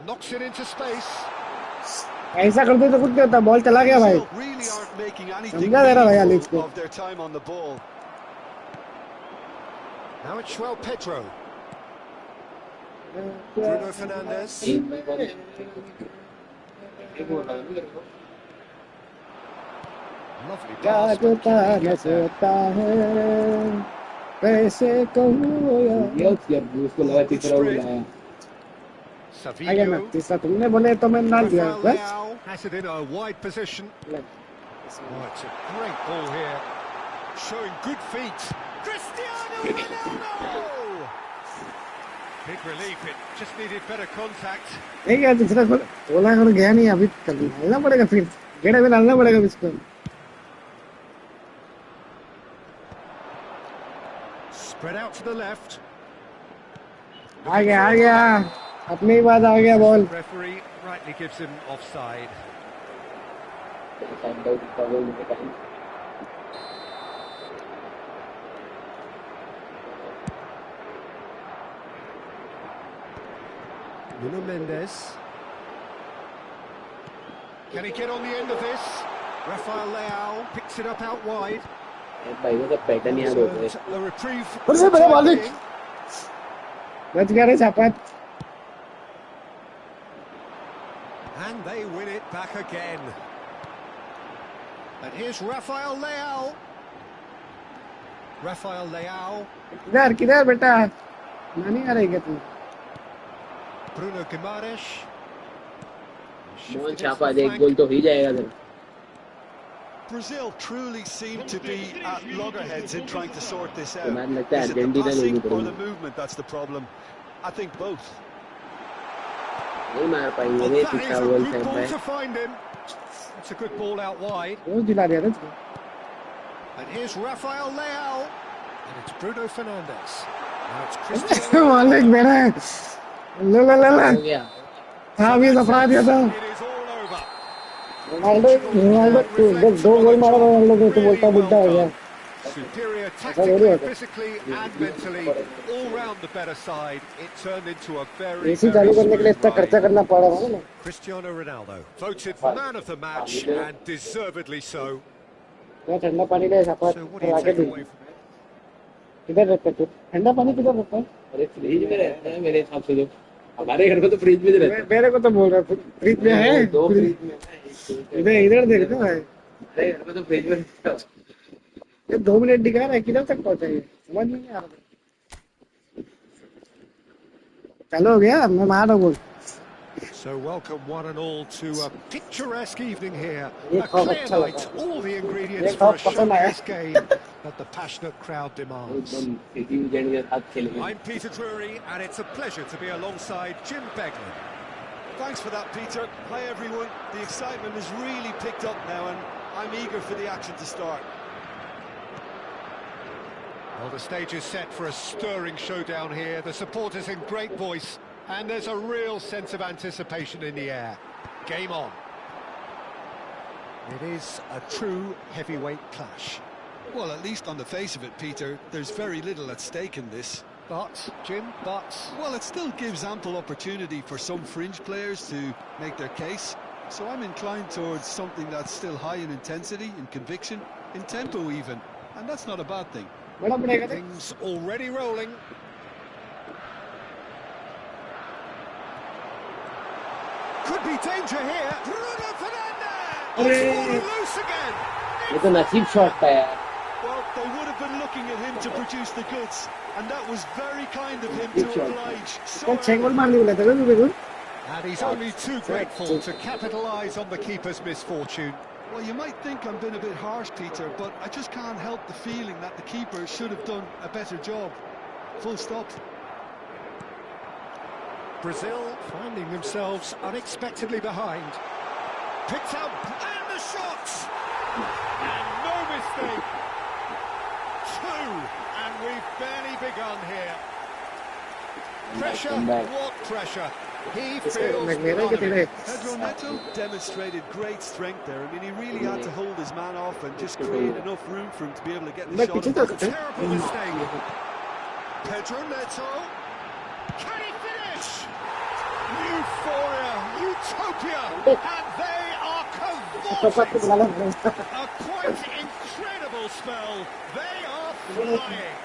Speaker 3: Knocks it into space.
Speaker 1: ऐसा करते तो कुछ नहीं होता, ball चला गया भाई।
Speaker 4: Brazil really aren't making anything
Speaker 1: समझा दे रहा भाई एलेक्स
Speaker 4: meaningful
Speaker 1: को।
Speaker 4: of their time on the ball.
Speaker 3: Now it's João Pedro. Bruno Fernandes. Lovely pass. but
Speaker 1: जागता
Speaker 3: can he
Speaker 1: न
Speaker 3: get there?
Speaker 1: सोता है, कैसे कहूँ यार।
Speaker 2: ये उसको लगा तीसरा वो बुलाया
Speaker 1: आ गया ना
Speaker 3: Savinho.
Speaker 1: तीसरा, तुमने बोले तो मैं डाल दिया
Speaker 3: Rafael
Speaker 1: बस।
Speaker 3: Leao has it in a wide position. Oh, it's a great ball here. Showing good feet. Cristiano Ronaldo! Big relief, it just needed better contact.
Speaker 1: नहीं गया तीसरा, बोला और गया नहीं, अभी डालना पड़ेगा, फिर गेड़ा में डालना पड़ेगा इसको।
Speaker 3: Spread out to the left.
Speaker 1: आ गया, अपने ही बात आ गया ball.
Speaker 3: Referee rightly gives him offside. Nuno Mendes. Can he get on the end of this? Rafael Leao picks it up out wide.
Speaker 2: भाई वो सब पैटर्न याद होते हैं
Speaker 3: A reprieve.
Speaker 1: फिर से बड़े बॉल बच गया रे चापत।
Speaker 3: And they win it back again. And here's Rafael Leao. Rafael Leao.
Speaker 1: किधर बेटा, नहीं आ रही क्या तू?
Speaker 3: Bruno Guimaraes.
Speaker 2: मोहन छापा दे, एक गोल तो ही जाएगा तेरा।
Speaker 4: Brazil truly seem to be at loggerheads in trying to sort this out.
Speaker 2: मैंने लगता है
Speaker 4: Is it the
Speaker 2: Argentina
Speaker 4: passing
Speaker 2: लेनी
Speaker 4: or the
Speaker 2: पड़ेगी।
Speaker 4: movement that's the problem? I think both.
Speaker 2: नहीं मार पाएंगे
Speaker 3: Well,
Speaker 2: रे
Speaker 3: that is
Speaker 2: तीसरा
Speaker 3: a
Speaker 2: goal
Speaker 3: good
Speaker 2: time
Speaker 3: ball
Speaker 2: पे।
Speaker 3: to find him. It's a good ball out wide.
Speaker 1: रोज दिला दिया था इसको।
Speaker 3: And here's Rafael Leao. And it's Bruno Fernandes. Now it's Cristiano
Speaker 1: वाले
Speaker 3: Ronaldo.
Speaker 1: मेरा है ले ले ले ले
Speaker 2: हो गया
Speaker 1: हाँ
Speaker 3: So
Speaker 1: भी
Speaker 3: that's
Speaker 1: दफा दिया
Speaker 3: it.
Speaker 1: था
Speaker 3: It is all over.
Speaker 1: Ronaldo Ronaldo
Speaker 3: Portugal
Speaker 1: जब
Speaker 3: reflect
Speaker 1: 2 गोल
Speaker 3: on a
Speaker 1: मारा
Speaker 3: job
Speaker 1: रोनाल्डो ने तो
Speaker 3: really
Speaker 1: बोलता
Speaker 3: well
Speaker 1: बुड्ढा हो गया
Speaker 3: done. Superior
Speaker 1: ऐसा थोड़ी
Speaker 3: tactically,
Speaker 1: होता
Speaker 3: physically and mentally, all round the better side. It turned into a very,
Speaker 1: AC
Speaker 3: very
Speaker 1: चालू करने के लिए
Speaker 3: smooth
Speaker 1: इतना खर्चा
Speaker 3: ride.
Speaker 1: करना पड़ा होगा ना
Speaker 3: Cristiano Ronaldo, voted man of the match and deservedly so.
Speaker 1: मैं ठंडा पानी ले Sapa
Speaker 3: So what do you
Speaker 1: आके
Speaker 3: take
Speaker 1: they
Speaker 3: away from it?
Speaker 1: किधर रखते थे ठंडा पानी किधर रखता है
Speaker 2: अरे फ्रिज में रहता है मेरे हिसाब से तो हमारे घर में तो फ्रिज में रहता है
Speaker 1: मेरे को तो बोल रहा फ्रिज में है
Speaker 2: दो फ्रिज में है
Speaker 1: इधर इधर देख ना भाई
Speaker 2: अरे घर में तो फ्रिज में रहता है
Speaker 1: ये 2 मिनट दिखा रहा है किधर तक पहुंचा ये समझ में नहीं आ रहा चलो हो गया मैं मार रहा हूँ
Speaker 3: So welcome one and all to a picturesque evening here.
Speaker 1: ये
Speaker 3: A
Speaker 1: खूब
Speaker 3: clear
Speaker 1: अच्छा
Speaker 3: night,
Speaker 1: लगा
Speaker 3: all the
Speaker 1: ये
Speaker 3: ingredients
Speaker 1: खूब
Speaker 3: for a
Speaker 1: पसंद आया
Speaker 3: showcase game that the passionate crowd demands.
Speaker 2: एकदम सिटी वीकेंड के साथ खेलेंगे
Speaker 3: I'm Peter Drury and it's a pleasure to be alongside Jim Beglin.
Speaker 4: Thanks for that, Peter. Hi, everyone. The excitement has really picked up now, and I'm eager for the action to start.
Speaker 3: Well, the stage is set for a stirring showdown here. The supporters in great voice, and there's a real sense of anticipation in the air. Game on. It is a true heavyweight clash.
Speaker 4: Well, at least on the face of it, Peter, there's very little at stake in this.
Speaker 3: But, Jim,
Speaker 4: Well, it still gives ample opportunity for some fringe players to make their case. So I'm inclined towards something that's still high in intensity, in conviction, in tempo even. And that's not a bad thing.
Speaker 1: बड़ा पड़ेगा तो
Speaker 3: things already rolling. Could be danger here. Bruno Fernandes!
Speaker 1: अरे
Speaker 3: Loose again!
Speaker 2: ये तो नसीब shot था यार
Speaker 4: Well, they would have been looking at him to produce the goods, and that was very kind of him to oblige. So
Speaker 1: कल 6 गोल मारने वाला था ना मेरे को
Speaker 3: And he's only too grateful to capitalise on the keeper's misfortune.
Speaker 4: Well, you might think I'm being a bit harsh, Peter, but I just can't help the feeling that the keeper should have done a better job. Full stop.
Speaker 3: Brazil finding themselves unexpectedly behind. Picked up, and the shot! And no mistake. 2, and we've barely begun here. Pressure, what pressure? He feels
Speaker 1: मैं मेरा
Speaker 3: none
Speaker 1: कि
Speaker 3: of
Speaker 1: तेरे
Speaker 3: it.
Speaker 4: Pedro Neto demonstrated great strength there. I mean, he really had to hold his man off and just create enough room for him to be able to get the
Speaker 1: मैं
Speaker 4: shot
Speaker 1: पीछे
Speaker 4: up.
Speaker 1: तो था
Speaker 3: Terrible mistake. Pedro Neto. Can he finish? Euphoria, utopia, and they are
Speaker 1: पापा को
Speaker 3: cavorting.
Speaker 1: बुला लो
Speaker 3: A quite incredible spell. They are flying.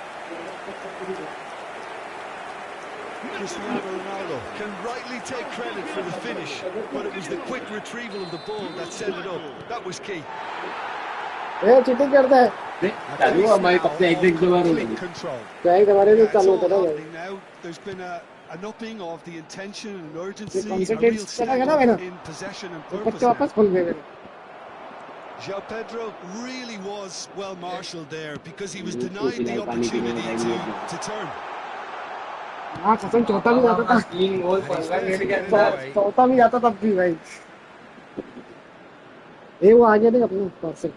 Speaker 4: Cristiano Ronaldo can rightly take credit for the finish, but it was the quick retrieval of the ball that set it up. That was key.
Speaker 1: ये cheating करता है
Speaker 2: चालू हमारी कब से एक दो बार हो
Speaker 3: Complete
Speaker 2: गई
Speaker 3: control.
Speaker 1: क्या ही हमारे
Speaker 4: Yeah,
Speaker 1: लिए
Speaker 4: it's
Speaker 1: चालू
Speaker 4: all
Speaker 1: होता है
Speaker 4: happening now. There's been an upping of the intention and urgency,
Speaker 1: ये
Speaker 4: a
Speaker 1: concentrate
Speaker 4: real
Speaker 1: करेगा
Speaker 4: step
Speaker 1: ना मैंने
Speaker 4: up in possession and
Speaker 1: ऊपर
Speaker 4: purpose
Speaker 1: से
Speaker 4: now.
Speaker 1: वापस खुल गए मेरे
Speaker 4: João Pedro really was well marshalled there because he was denied the opportunity to turn.
Speaker 1: हाँ कसम चौथा भी जाता था
Speaker 2: तीन गोल पड़ गए मेरे के अंदर
Speaker 1: चौथा भी जाता तब भी भाई ये वो आ गया नहीं अपने ऊपर से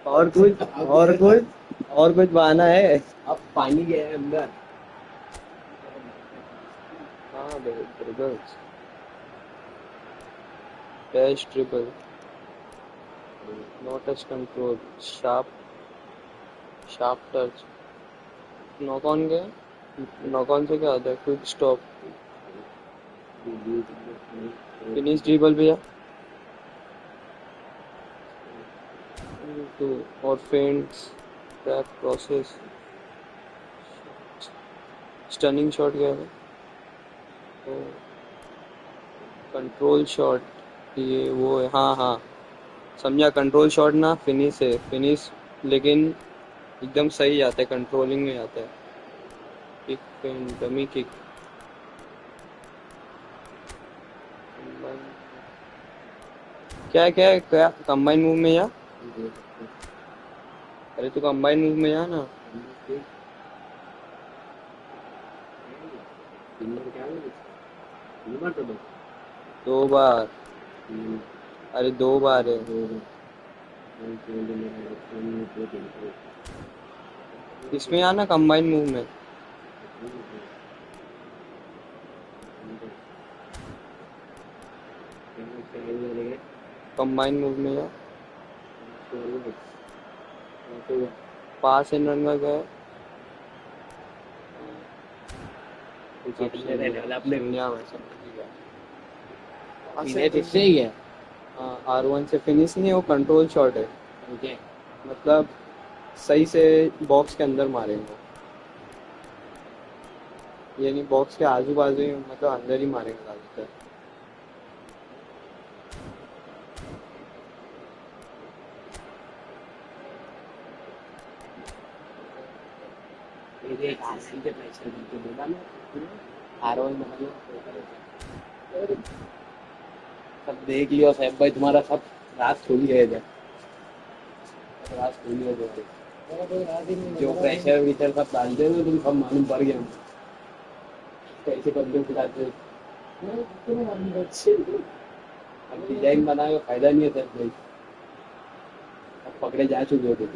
Speaker 2: और कुछ बहाना है अब पानी गया है अंदर हाँ brother dash triple no touch control sharp touch knock on गया नॉक ऑन से क्या आता है क्विक स्टॉप फिनिश ड्रिबल भैया और फेंट्स ट्रैप प्रोसेस स्टनिंग शॉट क्या है कंट्रोल शॉट ये वो है हाँ हाँ समझा, कंट्रोल शॉट ना फिनिश है, फिनिश लेकिन एकदम सही जाता है, कंट्रोलिंग में जाता है। Kick, dummy kick. क्या क्या क्या कंबाइन मूव में जा। अरे तू कंबाइन मूव में जा ना। 2 बार। अरे 2 बार है। इसमें आना कंबाइन मूव में। कंबाइन मूव में जा। पास एंड रन का क्या है? R1 से फिनिश नहीं है, वो कंट्रोल शॉट है। मतलब सही से बॉक्स के अंदर मारेंगे, यानी बॉक्स के आजू बाजू ही, मतलब अंदर ही मारेंगे ज्यादातर।
Speaker 5: सब देख लियो साहब भाई, तुम्हारा सब रात खोली है इधर, सब रात खोली है इधर। जो प्रेशर वीचर सब डालते हो तुम, सब मालूम पड़ गया कैसे बंदे खिलाते हो। अब डिजाइन बनाए फायदा नहीं है सर भाई, अब पकड़े जा चुके हो तुम।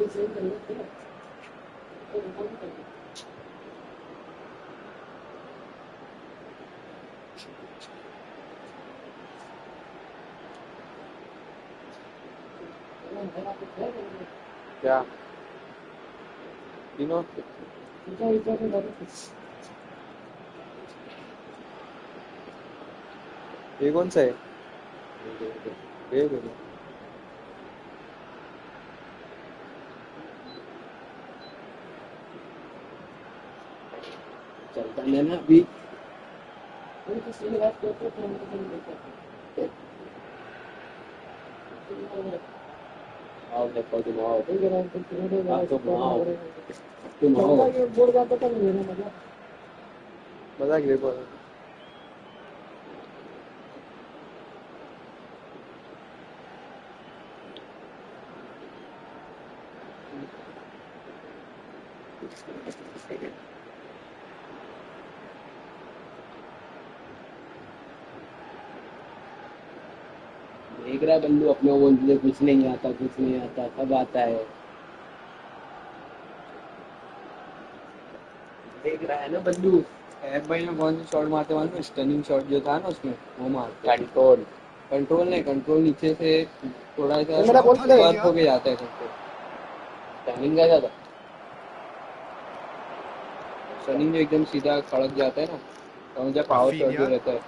Speaker 2: क्या तीनों ये कौन सा है? ये देखो।
Speaker 5: चलता है ना अभी। आओ देखो तुम आओ, तुम आओ, तुम आओ।
Speaker 2: मजाक देखो।
Speaker 5: देख रहा है बंदू अपने को, बोलते कुछ नहीं आता, कुछ नहीं आता, सब आता है। देख रहा है ना बंदू।
Speaker 2: ऐप भाई में कौन सा शॉट मारते मालूम? स्टनिंग शॉट जो था ना उसमें, वो मारते।
Speaker 5: कंट्रोल
Speaker 2: कंट्रोल नहीं, कंट्रोल नीचे से थोड़ा सा
Speaker 3: मेरा बॉल प्ले
Speaker 2: कर्व होके जाता है कंट्रोल।
Speaker 5: टर्निंग का ज्यादा
Speaker 2: स्टनिंग जो एकदम सीधा खड़क जाता है ना, तो जब पावर शॉट जो रहता है।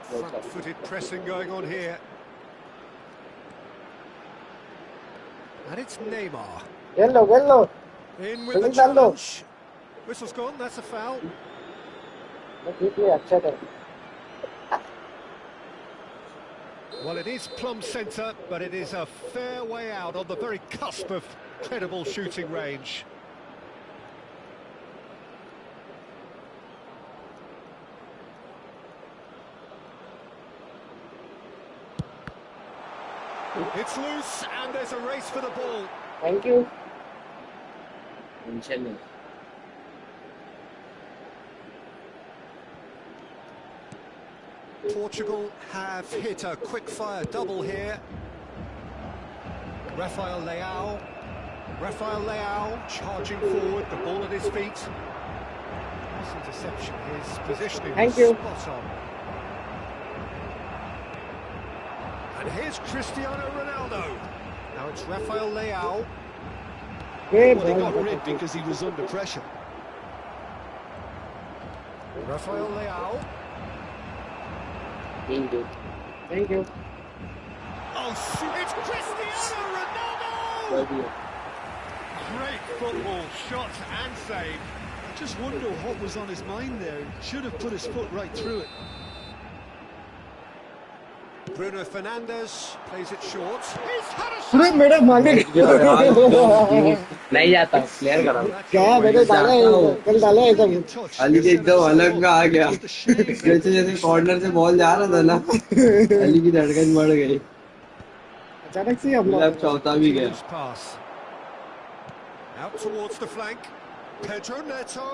Speaker 3: Front-footed pressing going on here. And it's Neymar.
Speaker 1: Hello.
Speaker 3: In with the challenge. Whistle's gone, that's a foul. Well, it is plumb centre, but it is a fair way out on the very cusp of credible shooting range. It's loose, and there's a race for the ball.
Speaker 1: Thank you.
Speaker 5: Tension नहीं।
Speaker 3: Portugal have hit a quick-fire double here. Rafael Leao charging forward, the ball at his feet. This interception, his positioning
Speaker 1: Thank
Speaker 3: is
Speaker 1: you.
Speaker 3: spot on. And here's Cristiano Ronaldo. Now it's Rafael Leao.
Speaker 1: Hey,
Speaker 4: Well, he got rid because he was under pressure.
Speaker 3: Rafael Leao.
Speaker 5: Thank you.
Speaker 1: Thank you.
Speaker 3: Oh, it's Cristiano Ronaldo! Great football, shot and save.
Speaker 4: I just wonder what was on his mind there. Should have put his foot right through it.
Speaker 3: Bruno Fernandes plays it short. He's had a
Speaker 1: अरे
Speaker 3: shot.
Speaker 1: मेरे मालिक
Speaker 5: नहीं जाता player करा
Speaker 1: क्या मैंने डाला है कल डाला है सब
Speaker 5: अली के एकदम अलग में आ गया जैसे जैसे कॉर्नर से बॉल जा रहा था ना अली की धड़कन बढ़ गई
Speaker 1: अचानक से हम
Speaker 5: मतलब चौथा भी गया
Speaker 3: Loose pass. Out towards the flank. Pedro Neto.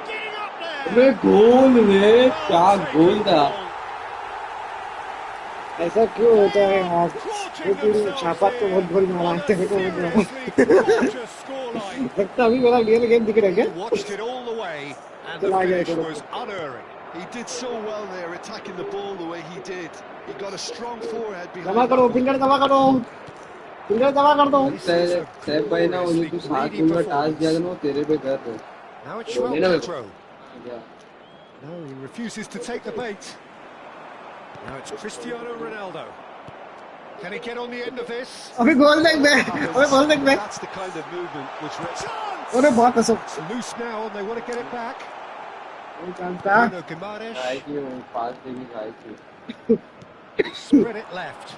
Speaker 3: Getting up there.
Speaker 5: अबे गोल में क्या गोल था
Speaker 1: ऐसा क्यों होता है यार लेकिन छापा तो बहुत गोल मारा है तेरे को
Speaker 3: Gorgeous scoreline.
Speaker 1: लगता अभी मेरा रियल गेम दिख रहा है क्या
Speaker 4: Watched it all the way, and the finish was unerring. He did so well there, attacking the ball the way he did. He got a strong forehead behind.
Speaker 1: जमा करो finger जमा करो finger जमा कर दो
Speaker 5: सैफ भाई ना वो जो तू 7 गोल का टास्क दिया था ना वो तेरे पे कर दो
Speaker 3: Now it's Joao
Speaker 5: लेना मेरे
Speaker 3: Pedro.
Speaker 5: को
Speaker 3: No, he refuses to take the bait. Now it's Cristiano Ronaldo. Can he get on the end of this?
Speaker 1: अभी गोल देख बे अबे गोल देख बे
Speaker 4: That's the kind of movement which
Speaker 1: अरे बहुत कसम
Speaker 3: It's loose now and they want to get it back.
Speaker 1: नहीं जानता
Speaker 3: Bruno Guimaraes
Speaker 5: आई थी वो पास देगी आई थी
Speaker 3: spread it left.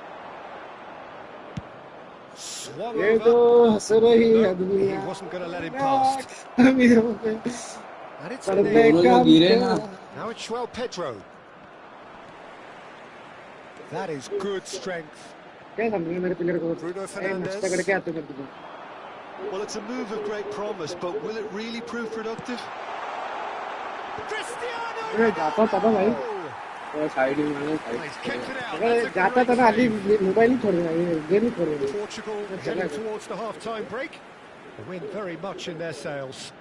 Speaker 3: Swung
Speaker 1: ये तो
Speaker 3: over.
Speaker 1: हंस रही है
Speaker 3: No, he
Speaker 1: दुनिया
Speaker 3: wasn't going to let him past.
Speaker 1: अमीरों पे
Speaker 3: And it's
Speaker 1: पढ़ने
Speaker 3: there.
Speaker 5: दोनों
Speaker 1: का
Speaker 5: जो गिरे ना
Speaker 3: Now it's Joao Pedro. That is good strength.
Speaker 1: क्या समझे मेरे प्लेयर को
Speaker 3: Bruno
Speaker 1: ए
Speaker 3: Fernandes.
Speaker 1: नाश्ता करके आते हैं तुझे
Speaker 4: well, it's a move of great promise, but will it really prove productive?
Speaker 3: Cristiano
Speaker 1: अरे जाता था ना भाई
Speaker 3: Ronaldo.
Speaker 5: थोड़ा साइड में मारना
Speaker 3: He's
Speaker 5: side
Speaker 3: kicked it out.
Speaker 1: अगर
Speaker 3: That's a
Speaker 1: जाता था
Speaker 3: great
Speaker 1: ना अली
Speaker 3: save.
Speaker 1: मोबाइल नहीं छोड़ेगा ये गेम नहीं छोड़ेगा
Speaker 3: Portugal heading towards the half-time break. The wind very much in their sails.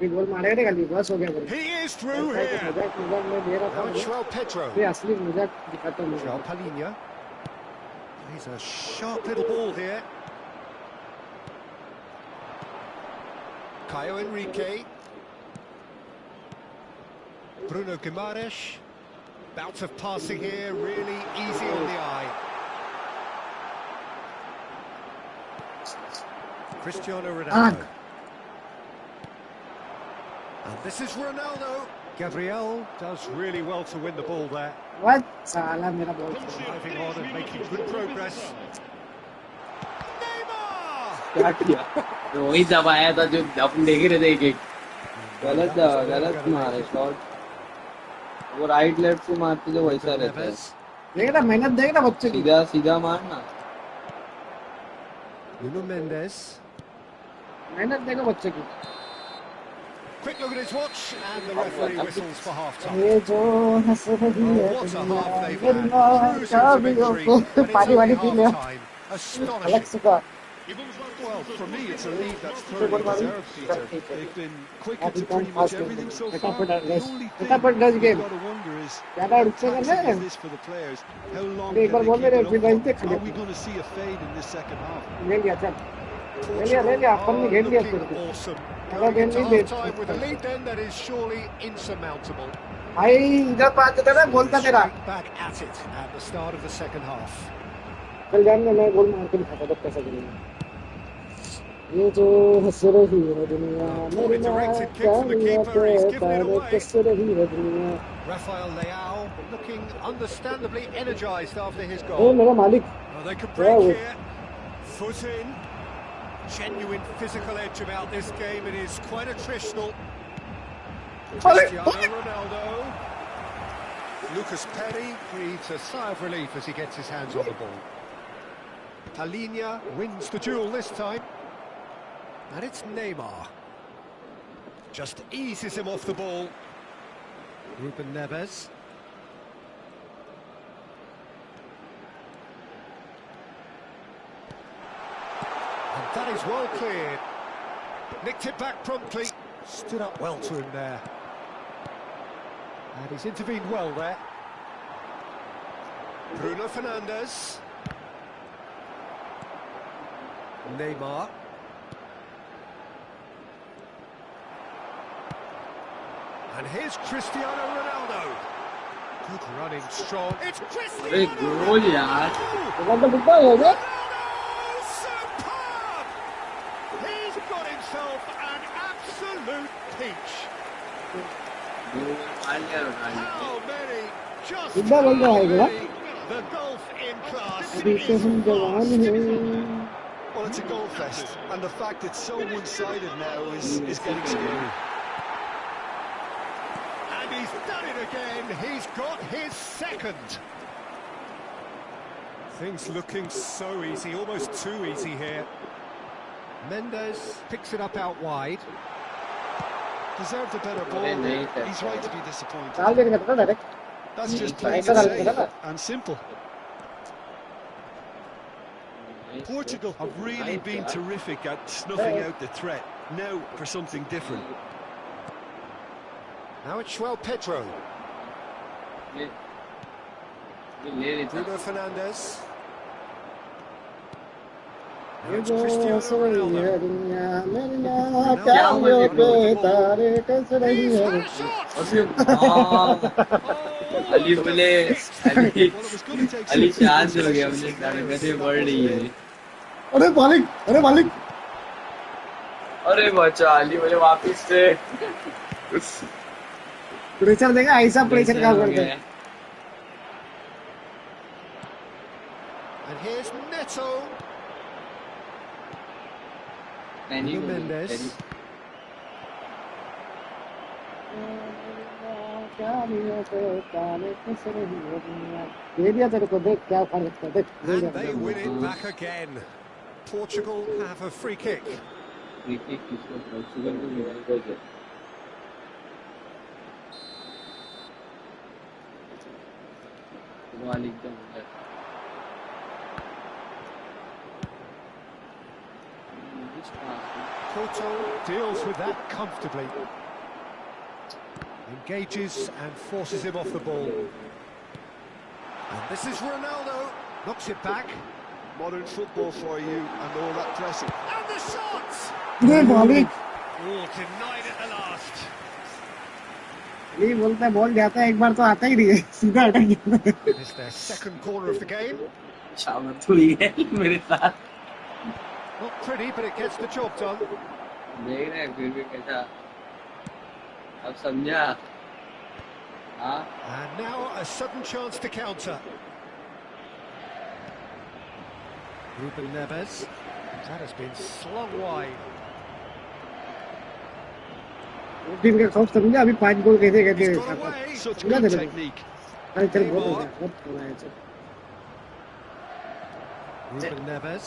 Speaker 1: ये गोल मारेगा नहीं खाली बस हो गया भाई
Speaker 3: He is through here.
Speaker 1: मजाक मजाक में दे रहा
Speaker 3: Now it's
Speaker 1: था
Speaker 3: Joao Pedro.
Speaker 1: ये असली मजाक दिखाता हूँ
Speaker 3: Joao Palhinha. He's a sharp little ball here. Caio Henrique. Bruno Guimaraes. Bout of passing here, really easy on the eye. Cristiano Ronaldo. And this is Ronaldo. Gabriel does really well to win the ball there.
Speaker 1: what साला मेरा ball
Speaker 3: Driving on and making good progress. Neymar!
Speaker 5: क्या किया वही दबाया था जो अपन देख ही रहे थे एक गलत मारे शॉट वो राइट लेफ्ट से मारते जो वैसा रहता है
Speaker 3: Neves.
Speaker 1: देख रहा मेहनत देख रहा बच्चे की
Speaker 5: सीधा सीधा मारना
Speaker 3: Nuno Mendes.
Speaker 1: मेहनत देखो बच्चे की
Speaker 3: Quick look at his watch, and the referee whistles for half-time.
Speaker 1: ये जो हंस रही है
Speaker 3: What a
Speaker 1: दुनिया
Speaker 3: half they've
Speaker 1: गिरना
Speaker 3: had. Cruising to
Speaker 1: चाबियों
Speaker 3: victory,
Speaker 1: को
Speaker 3: and it's
Speaker 1: पानी
Speaker 3: only
Speaker 1: वानी पी लिया
Speaker 3: half-time.
Speaker 1: अलग
Speaker 3: Astonishing.
Speaker 1: से का
Speaker 4: Well, for me, it's a lead that's thoroughly deserved, Peter. They've been quick
Speaker 1: अभी
Speaker 4: into
Speaker 1: कम
Speaker 4: pretty
Speaker 1: पास
Speaker 4: much everything so far.
Speaker 1: फटाफट
Speaker 4: The
Speaker 1: गैस
Speaker 4: only thing
Speaker 1: फटाफट gas
Speaker 4: you've
Speaker 1: game
Speaker 4: got to wonder is
Speaker 1: ज्यादा
Speaker 4: how
Speaker 1: रुकसे
Speaker 4: taxing
Speaker 1: करना है
Speaker 4: is this for the players? How long
Speaker 1: अरे एक
Speaker 4: can
Speaker 1: bar
Speaker 4: they
Speaker 1: बोल
Speaker 4: keep
Speaker 1: मेरे
Speaker 4: it
Speaker 1: फिर
Speaker 4: up
Speaker 1: वहीं
Speaker 4: for?
Speaker 1: देख
Speaker 4: Are we going to see a fade in this second half?
Speaker 1: ले लिया चल ले लिया अपन ने घेर लिया
Speaker 3: Looking
Speaker 1: तेरे को
Speaker 3: awesome.
Speaker 1: अगर
Speaker 3: Going
Speaker 1: गेम
Speaker 3: into
Speaker 1: नहीं देख
Speaker 3: half-time with a lead then that is surely insurmountable.
Speaker 1: भाई इधर पास था ना बोलता तेरा
Speaker 3: Straight back at it at the start of the second half.
Speaker 1: कल जान मैं गोल मार के दिखाता था कैसा करेंगे ये जो हंस रही है दुनिया मेरी माँ चाबियों पे तारे कस रही है दुनिया
Speaker 3: Rafael Leao looking understandably energised after his
Speaker 1: ओ
Speaker 3: goal.
Speaker 1: मेरा मालिक
Speaker 3: Oh, they could
Speaker 1: Yeah,
Speaker 3: break
Speaker 1: well-
Speaker 3: here. Foot in. Genuine physical edge about this game. It is quite attritional. Cristiano Ronaldo. Lucas Perry breathes a sigh of relief as he gets his hands on the ball. Palhinha wins the duel this time. And it's Neymar. Just eases him off the ball. Ruben Neves. And that is well cleared. Nicked it back promptly. Stood up well to him there. And he's intervened well there. Bruno Fernandes. Neymar. And here's Cristiano Ronaldo. Good running, strong. It's
Speaker 5: अरे
Speaker 3: Cristiano
Speaker 5: गोल यार
Speaker 1: तो बुड्ढा हो गया
Speaker 3: Ronaldo! Superb! He's got himself an absolute peach. How many? Just
Speaker 1: इतना
Speaker 3: how
Speaker 1: बंद आएगा
Speaker 3: many? The golf in class
Speaker 1: अभी तो
Speaker 3: is
Speaker 1: हम जवान
Speaker 3: vast.
Speaker 1: हैं
Speaker 4: Well, it's a goal fest, and the fact it's so one-sided now is getting scary.
Speaker 3: And he's done it again. He's got his second. Things looking so easy, almost too easy here. Mendes picks it up out wide.
Speaker 4: Deserved a better ball, but he's right to be disappointed.
Speaker 1: डाल देने का था direct
Speaker 4: That's just plain
Speaker 1: ऐसा
Speaker 4: and
Speaker 1: डाल देना
Speaker 4: safe
Speaker 1: था
Speaker 4: and simple. Portugal have really been terrific at snuffing out the threat. Now for something different.
Speaker 3: Now it's João Pedro. Bruno Fernandes. Now it's Cristiano Ronaldo.
Speaker 1: क्या हुआ पे तारे कस रही
Speaker 3: He's
Speaker 1: है
Speaker 3: had a shot.
Speaker 2: अली बोले Ali
Speaker 4: Well, it was going to take
Speaker 2: Ali
Speaker 4: some
Speaker 2: शांत हो गया
Speaker 4: special
Speaker 2: मुझे
Speaker 4: skills
Speaker 2: कहते
Speaker 4: there.
Speaker 2: बढ़ रही है
Speaker 1: अरे मालिक
Speaker 2: अरे बच्चा अली बोले वापिस से
Speaker 1: प्रेशर देगा ऐसा प्रेशर का करते हैं
Speaker 3: And here's Neto. Bruno Mendes.
Speaker 1: ये दिया तेरे को देख क्या फर्क है देख
Speaker 3: And they win it back again. Portugal have a free kick. Couto deals with that comfortably. Engages and forces him off the ball. And this is Ronaldo. Knocks it back.
Speaker 4: Modern football for you and all that pressing.
Speaker 3: And the shot!
Speaker 1: अरे मालिक
Speaker 3: Oh, denied at the last.
Speaker 1: ये बोलता है ball जाता है एक बार तो आता ही नहीं है सीधा अटक जाता है
Speaker 3: It's their second corner of the game.
Speaker 2: शामत हुई है मेरे साथ
Speaker 3: Not pretty, but it gets the job done.
Speaker 2: देख रहे हैं फिर भी कैसा अब समझा हाँ
Speaker 3: And now a sudden chance to counter. Ruben Neves. That has been slung wide.
Speaker 1: Team का खौफ समझा अभी 5 गोल कैसे कहते
Speaker 3: He's
Speaker 1: हैं
Speaker 3: got away.
Speaker 4: Such
Speaker 1: समझा
Speaker 4: good
Speaker 1: तेरे को
Speaker 4: technique.
Speaker 1: अरे चल बहुत हो गया बहुत हो गया
Speaker 3: Ruben Neves.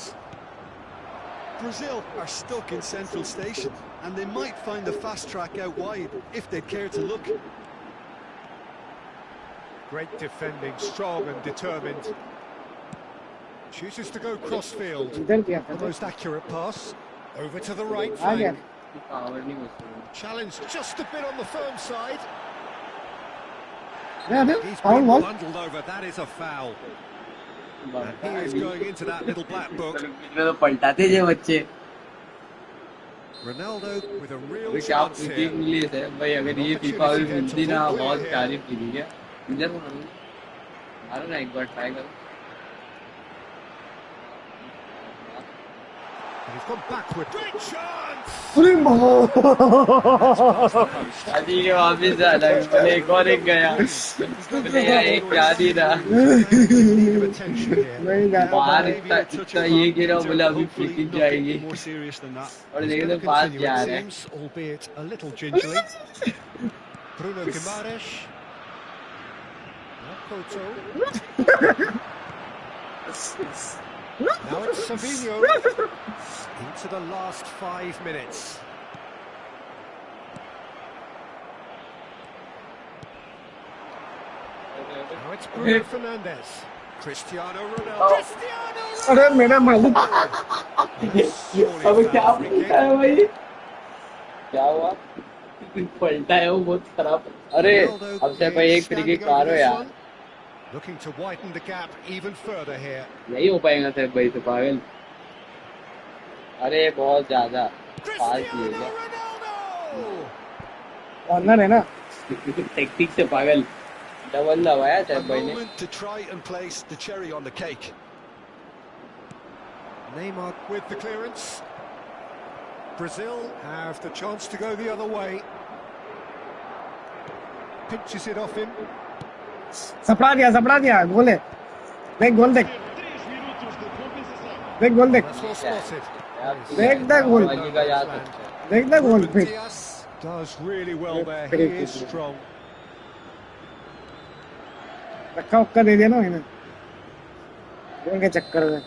Speaker 4: Brazil are stuck in central station, and they might find the fast track out wide if they'd care to look.
Speaker 3: Great defending, strong and determined. Chooses to go cross-field.
Speaker 1: इधर किया
Speaker 3: The
Speaker 1: था
Speaker 3: most accurate pass. Over to the right
Speaker 1: आ गया
Speaker 3: flank.
Speaker 2: Power नहीं बचती
Speaker 3: Challenge just a bit on the firm side.
Speaker 1: अरे
Speaker 3: He's
Speaker 1: foul
Speaker 3: been
Speaker 1: ball
Speaker 3: bundled over. That is a foul. And he is going into that little black book.
Speaker 2: इसमें तो पलटाते जे बच्चे
Speaker 3: Ronaldo with a real
Speaker 2: अभी क्या
Speaker 3: chance
Speaker 2: free
Speaker 3: here.
Speaker 2: मिली है भाई अगर ये फीफा भी मिलती ना बहुत तारीफ की है इधर मारो ना एक बार ट्राई करो
Speaker 3: And he's gone backward. Great chance!
Speaker 1: अरे मां
Speaker 2: अली के वापिस जाना बोले एक और एक गया बोले यार एक क्या दी रहा
Speaker 3: Need of attention here.
Speaker 1: नहीं जाता
Speaker 2: बाहर इतना ये गिरा बोले अभी
Speaker 4: Hopefully
Speaker 2: फ्री
Speaker 4: nothing
Speaker 2: जाएगी
Speaker 4: more serious than that.
Speaker 2: और
Speaker 3: He's
Speaker 2: देखे
Speaker 3: going
Speaker 2: तो
Speaker 3: to
Speaker 2: पास
Speaker 3: continue,
Speaker 2: जा
Speaker 3: it
Speaker 2: रहा है
Speaker 3: seems, albeit a little gingerly. Bruno Guimaraes. Now Couto. Now it's Savinho. Into the last 5 minutes. Now it's Bruno Fernandes. Cristiano Ronaldo. Cristiano
Speaker 1: अरे मेरा मालिक
Speaker 2: अब क्या पलटा है भाई क्या हुआ पलटा है वो बहुत खराब अरे अब से भाई एक फ्री किक मारो यार
Speaker 3: Looking to widen the gap even further here.
Speaker 2: नहीं हो पाएगा सर भाई तो पागल अरे बहुत ज्यादा पास दिए
Speaker 3: Cristiano
Speaker 2: गया
Speaker 3: Ronaldo!
Speaker 1: कॉर्नर है ना
Speaker 2: टेक्निक से पागल डबल दबाया
Speaker 4: A
Speaker 2: सर भाई ने
Speaker 4: moment to try and place the cherry on the cake.
Speaker 3: Neymar with the clearance. Brazil have the chance to go the other way. pinches it off him.
Speaker 1: सपड़ा दिया गोल है देख गोल देख गोल देख
Speaker 3: That's well spotted.
Speaker 1: देख गोल देख गोल फिर
Speaker 3: Diaz does really well there. He is strong.
Speaker 1: धक्का उक्का दे दिया ना इन्हें गोल के चक्कर में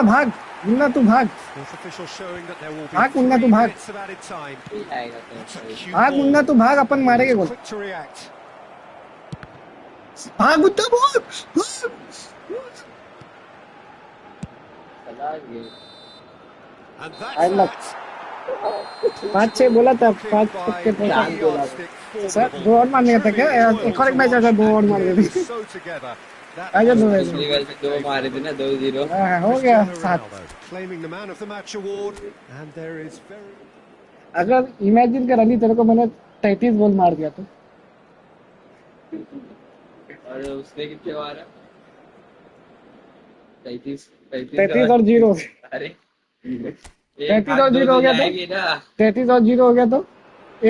Speaker 1: भाग मुन्ना तू भाग
Speaker 3: Fourth official showing that there will be
Speaker 1: भाग
Speaker 3: 3
Speaker 1: मुन्ना तू भाग
Speaker 3: minutes of added time. That's a cute
Speaker 1: भाग
Speaker 3: ball.
Speaker 1: मुन्ना तू भाग अपन मारेंगे गोल
Speaker 3: Quick to react.
Speaker 1: भाग मुन्ना भाग
Speaker 3: And
Speaker 1: I
Speaker 3: that's
Speaker 1: love-
Speaker 3: that.
Speaker 1: 5-6 बोला था 5 छक्के तो सर 2 और मारने का था क्या एक और एक मैच ऐसा 2 और मार देते
Speaker 3: So together.
Speaker 1: आजा 2
Speaker 2: पिछली बार 2 मारे थे ना 2-0
Speaker 1: हो गया 7
Speaker 3: Claiming the man of the match award, and there is very.
Speaker 1: अगर इमेजिन कर अली तेरे को मैंने 33 गोल मार दिया तो
Speaker 2: और उसने कितने मारा 33
Speaker 1: और 0
Speaker 2: अरे
Speaker 1: 33 और 0 हो गया तो 33 और 0 हो गया तो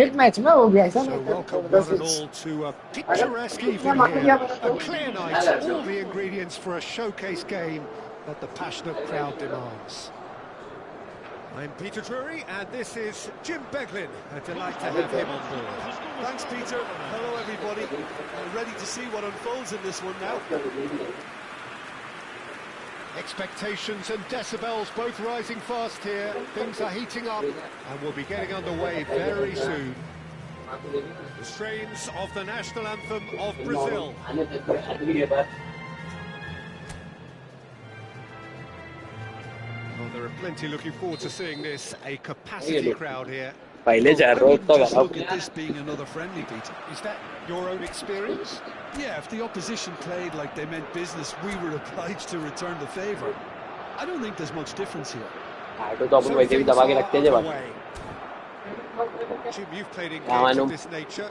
Speaker 1: एक मैच में हो गया ऐसा
Speaker 3: So
Speaker 1: नहीं
Speaker 3: welcome one and all to a picturesque evening here. A clear night, all the ingredients for a showcase game that the passionate crowd demands. I'm Peter Drury, and this is Jim Beglin. A delight to have him on board.
Speaker 4: Thanks, Peter. Hello, everybody. We're ready to see what unfolds in this one now.
Speaker 3: Expectations and decibels both rising fast here. Things are heating up, and we'll be getting underway very soon. The strains of the national anthem of Brazil. Well, there are plenty looking forward to seeing this. A capacity crowd here.
Speaker 5: पहले 4
Speaker 4: I
Speaker 5: rose
Speaker 4: wouldn't
Speaker 5: तो
Speaker 4: just
Speaker 5: लगा
Speaker 4: look at this being another friendly, Peter.
Speaker 3: Is that your own experience?
Speaker 4: Yeah, if the opposition played like they meant business, we were obliged to return the favour. I don't think there's much difference here.
Speaker 5: Auto तो अपन वैसे भी दबा के रखते हैं जब
Speaker 3: Jim, you've played in games of this nature.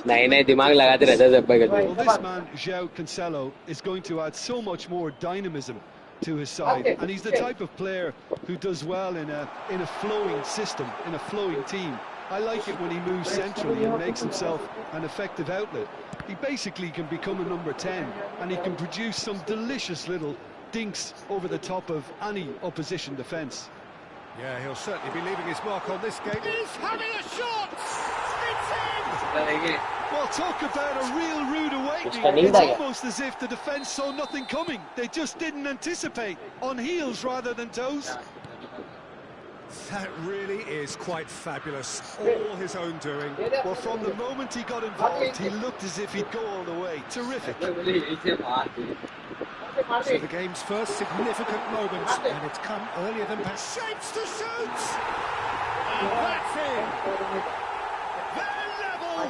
Speaker 5: नए दिमाग लगाते रहते हैं जब
Speaker 4: Well, this man, João Cancelo, is going to add so much more dynamism to his side, and he's the type of player who does well in a flowing system, in a flowing team. I like it when he moves centrally and makes himself an effective outlet. He basically can become a number 10, and he can produce some delicious little dinks over the top of any opposition defence.
Speaker 3: Yeah, he'll certainly be leaving his mark on this game. He's having a shot! It's in!
Speaker 4: Well, talk about a real rude awakening.
Speaker 5: नहीं
Speaker 4: It's
Speaker 5: था क्या?
Speaker 4: almost as if the defence saw nothing coming. They just didn't anticipate, on heels rather than toes.
Speaker 3: That really is quite fabulous. All his own doing.
Speaker 4: Well, from the moment he got involved, he looked as if he'd go all the way. Terrific.
Speaker 3: So the game's first significant moment, and it's come earlier than perhaps. Shapes to shoot! And that's in!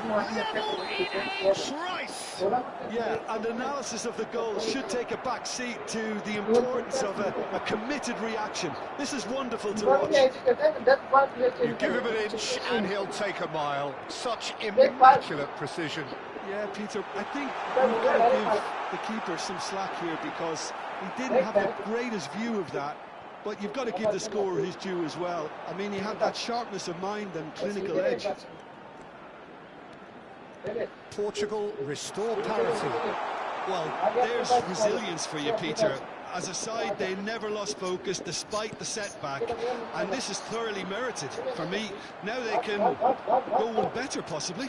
Speaker 3: Level in a trice!
Speaker 4: Yeah, and analysis of the goal should take a back seat to the importance of a committed reaction. This is wonderful to watch.
Speaker 3: You give him an inch, and he'll take a mile. Such immaculate precision.
Speaker 4: Yeah, Peter, I think we've got to give the keeper some slack here because he didn't have the greatest view of that. But you've got to give the scorer his due as well. I mean, he had that sharpness of mind and clinical edge.
Speaker 3: Portugal restore parity.
Speaker 4: Well, there's resilience for you, Peter. As a side, they never lost focus despite the setback, and this is thoroughly merited for me. Now they can go one better, possibly.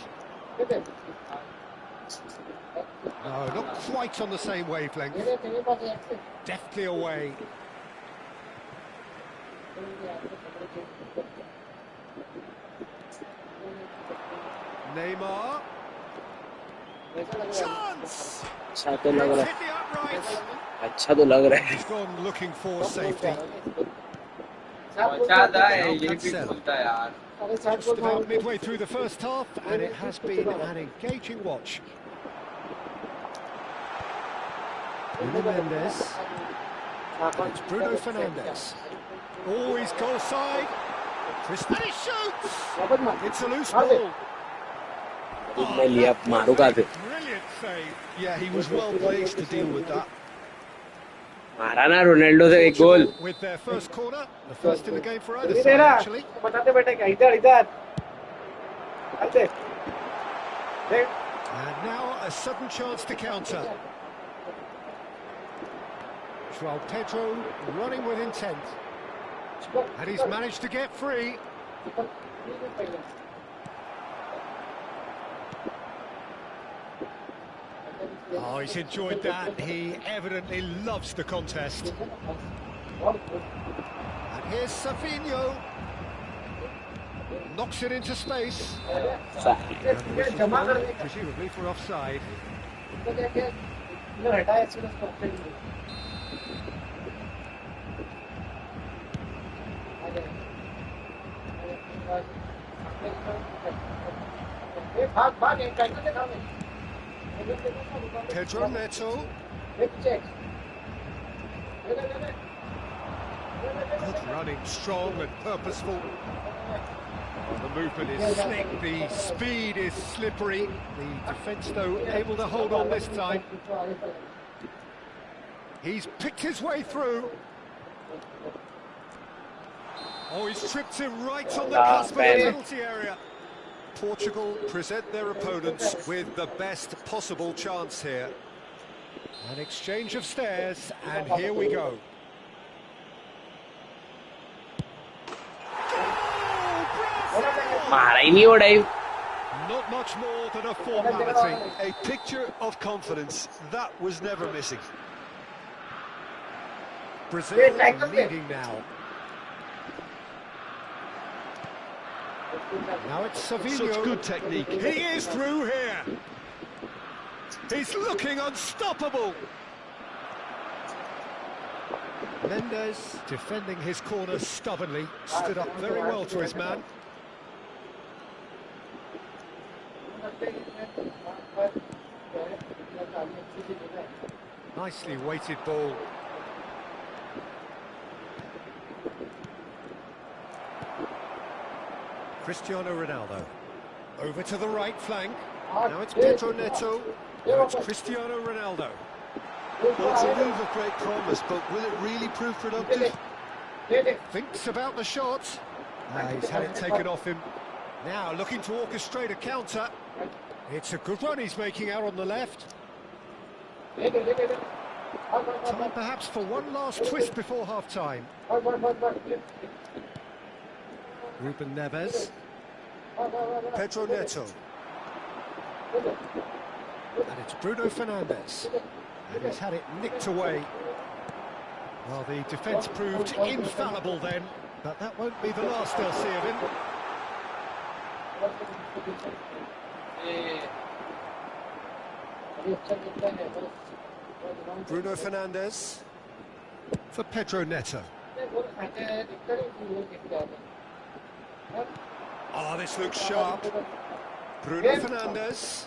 Speaker 3: No, not quite on the same wavelength. Deftly away. Neymar. Chance!
Speaker 5: अच्छा तो लग रहा
Speaker 3: Hit the upright.
Speaker 5: है अच्छा तो लग रहा है
Speaker 3: He's gone looking for safety.
Speaker 2: अच्छा था ये भी खुलता यार
Speaker 3: Just about midway through the first half, and it has been an engaging watch. Bruno Mendes. It's Bruno Fernandes. Oh, he's goal side. And he shoots! It's a loose ball.
Speaker 5: मैं लिया मारूंगा फिर
Speaker 3: Brilliant save.
Speaker 4: Yeah, he was well placed to deal with that.
Speaker 5: मारा ना Ronaldo से एक गोल.
Speaker 3: With their first corner, the first in the game for either
Speaker 1: नहीं
Speaker 3: side,
Speaker 1: दे रहा
Speaker 3: actually.
Speaker 1: बताते बेटे क्या इधर इधर आते देख
Speaker 3: And now a sudden chance to counter. João Pedro running with intent. And he's managed to get free. Oh, he's enjoyed that. He evidently loves the contest. And here's Savinho. Knocks it into space. Presumably for offside.
Speaker 1: इधर हटाया इसको complete भाग भाग एक time से खाने
Speaker 3: Pedro Neto.
Speaker 1: Check
Speaker 3: Good running, strong and purposeful. The movement is slick, the speed is slippery. The defence, though, able to hold on this time. He's picked his way through. Oh, he's tripped him right on the cusp of the penalty area. Portugal present their opponents with the best possible chance here. An exchange of stares, and here we go.
Speaker 5: मारा ही नहीं वो dive.
Speaker 3: Not much more than a formality.
Speaker 4: A picture of confidence. That was never missing.
Speaker 3: Brazil leading now. Now it's Savinho.
Speaker 4: Such good technique.
Speaker 3: He is through here. He's looking unstoppable. Mendes defending his corner stubbornly. Stood up very well to his man. Nicely weighted ball. Cristiano Ronaldo. Over to the right flank. Now it's Pedro Neto. Now it's Cristiano Ronaldo.
Speaker 4: Well, it's a move of great promise, but will it really prove productive?
Speaker 3: Thinks about the shot. He's had it taken off him. Now looking to orchestrate a counter. It's a good run he's making out on the left. Time perhaps for one last twist before half-time. Ruben Neves. Pedro Neto. And it's Bruno Fernandes. And he's had it nicked away. Well, the defence proved infallible then, but that won't be the last they'll see of him. Bruno Fernandes for Pedro Neto. Oh, this looks sharp. Bruno Fernandes.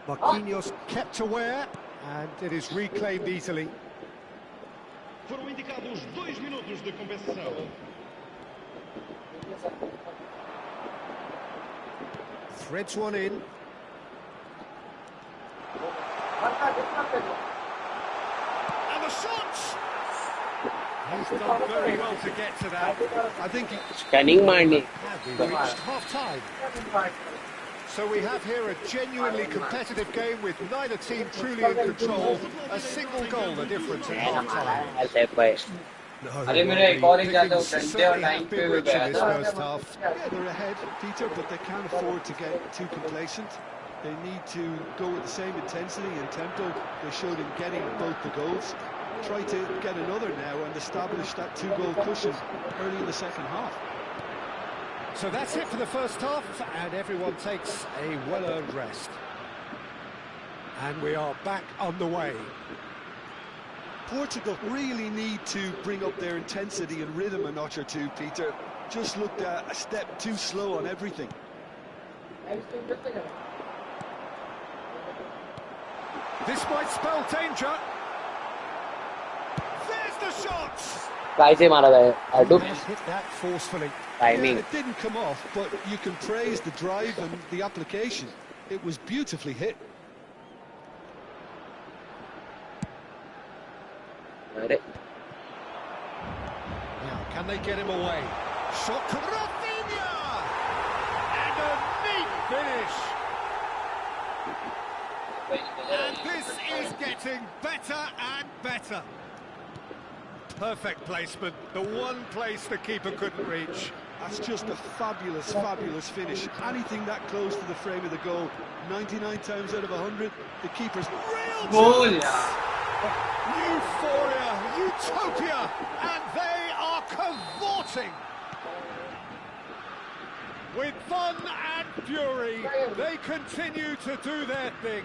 Speaker 3: Marquinhos kept aware, and it is reclaimed easily.
Speaker 6: Foram indicados 2 minutos de compensação.
Speaker 3: Threads one in. And the shots! He's done very well to get to that.
Speaker 4: I think
Speaker 5: Stunning marne.
Speaker 3: Have we reached half-time? So we have here a genuinely competitive game with neither team truly in control. A single goal the difference at half-time.
Speaker 5: ऐसे पे.
Speaker 3: No,
Speaker 5: अरे मेरा एक और एक जाता हूँ
Speaker 3: certainly
Speaker 5: और टाइम
Speaker 3: have
Speaker 5: पे
Speaker 3: been
Speaker 5: भी
Speaker 3: rich in
Speaker 5: गया
Speaker 3: this
Speaker 5: था.
Speaker 3: first half.
Speaker 4: yeah, they're ahead, Peter, but they can't afford to get too complacent. They need to go with the same intensity and tempo they showed in getting both the goals. Try to get another now and establish that 2-goal cushion early in the second half.
Speaker 3: So that's it for the first half, and everyone takes a well-earned rest. And we are back on the way.
Speaker 4: Portugal really need to bring up their intensity and rhythm a notch or two, Peter. Just looked a step too slow on everything.
Speaker 3: This might spell danger. There's the shot!
Speaker 5: काय से मारा था? Out.
Speaker 3: Has hit that forcefully.
Speaker 5: Timing.
Speaker 4: Yeah, it didn't come off, but you can praise the drive and the application. It was beautifully hit.
Speaker 5: अरे
Speaker 3: Now, can they get him away? Shot to Rafinha! And a neat finish! And this is getting better and better. Perfect placement, the one place the keeper couldn't reach.
Speaker 4: That's just a fabulous, fabulous finish. Anything that close to the frame of the goal, 99 times out of 100, the keeper's real
Speaker 5: goal
Speaker 4: chance.
Speaker 5: यार
Speaker 3: Euphoria, utopia, and they are cavorting. With fun and fury, they continue to do their thing.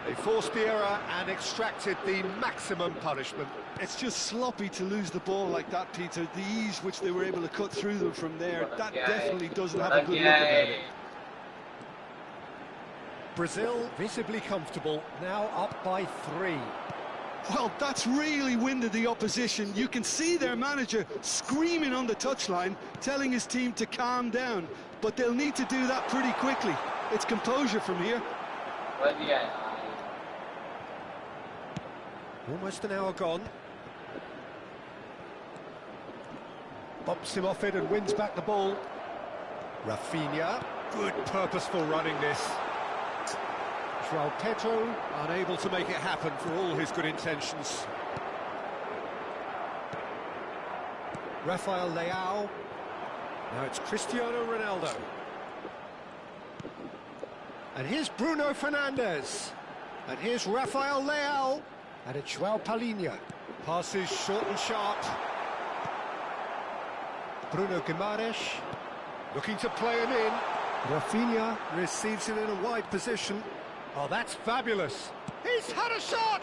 Speaker 3: They forced the error and extracted the maximum punishment.
Speaker 4: It's just sloppy to lose the ball like that, Peter. The ease which they were able to cut through them from there, that definitely doesn't have a good look about it.
Speaker 3: Brazil visibly comfortable, now up by 3.
Speaker 4: Well, that's really winded the opposition. You can see their manager screaming on the touchline, telling his team to calm down. But they'll need to do that pretty quickly. It's composure from here.
Speaker 3: Almost an hour gone. Bumps him off it and wins back the ball. Rafinha, good purposeful running this. João Pedro, unable to make it happen for all his good intentions. Rafael Leao. Now it's Cristiano Ronaldo. And here's Bruno Fernandes. And here's Rafael Leao. And it's João Palhinha. Passes short and sharp. Bruno Guimaraes looking to play him in. Rafinha receives it in a wide position. Oh, that's fabulous. He's had a shot!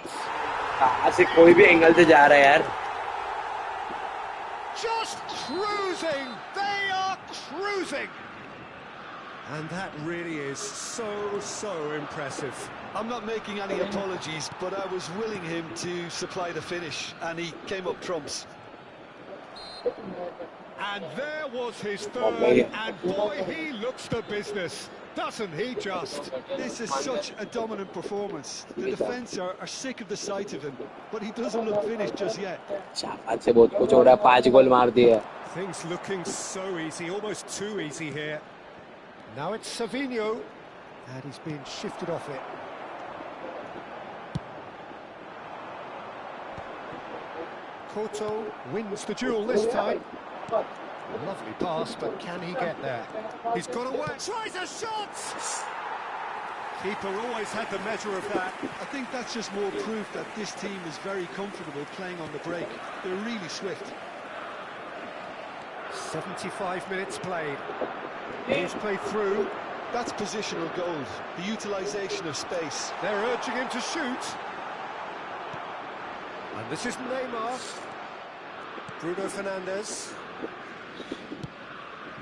Speaker 5: कहाँ से कोई भी angle से जा रहा है यार
Speaker 3: Just cruising! They are cruising! And that really is so impressive.
Speaker 4: I'm not making any apologies, but I was willing him to supply the finish, and he came up trumps.
Speaker 3: And there was his third, and boy, he looks the business, doesn't he just?
Speaker 4: This is such a dominant performance. The defence are sick of the sight of him, but he doesn't look finished just yet.
Speaker 5: शाबाश से बहुत कुछ हो रहा है 5 गोल मार दिए
Speaker 3: Things looking so easy, almost too easy here. Now it's Savinho, and he's been shifted off it. Couto wins the duel this time. Lovely pass, but can he get there? He's got away, tries a shot! Keeper always had the measure of that.
Speaker 4: I think that's just more proof that this team is very comfortable playing on the break. They're really swift.
Speaker 3: 75 minutes played. He's played through.
Speaker 4: That's positional goal, the utilisation of space.
Speaker 3: They're urging him to shoot. And this is Neymar. Bruno Fernandes.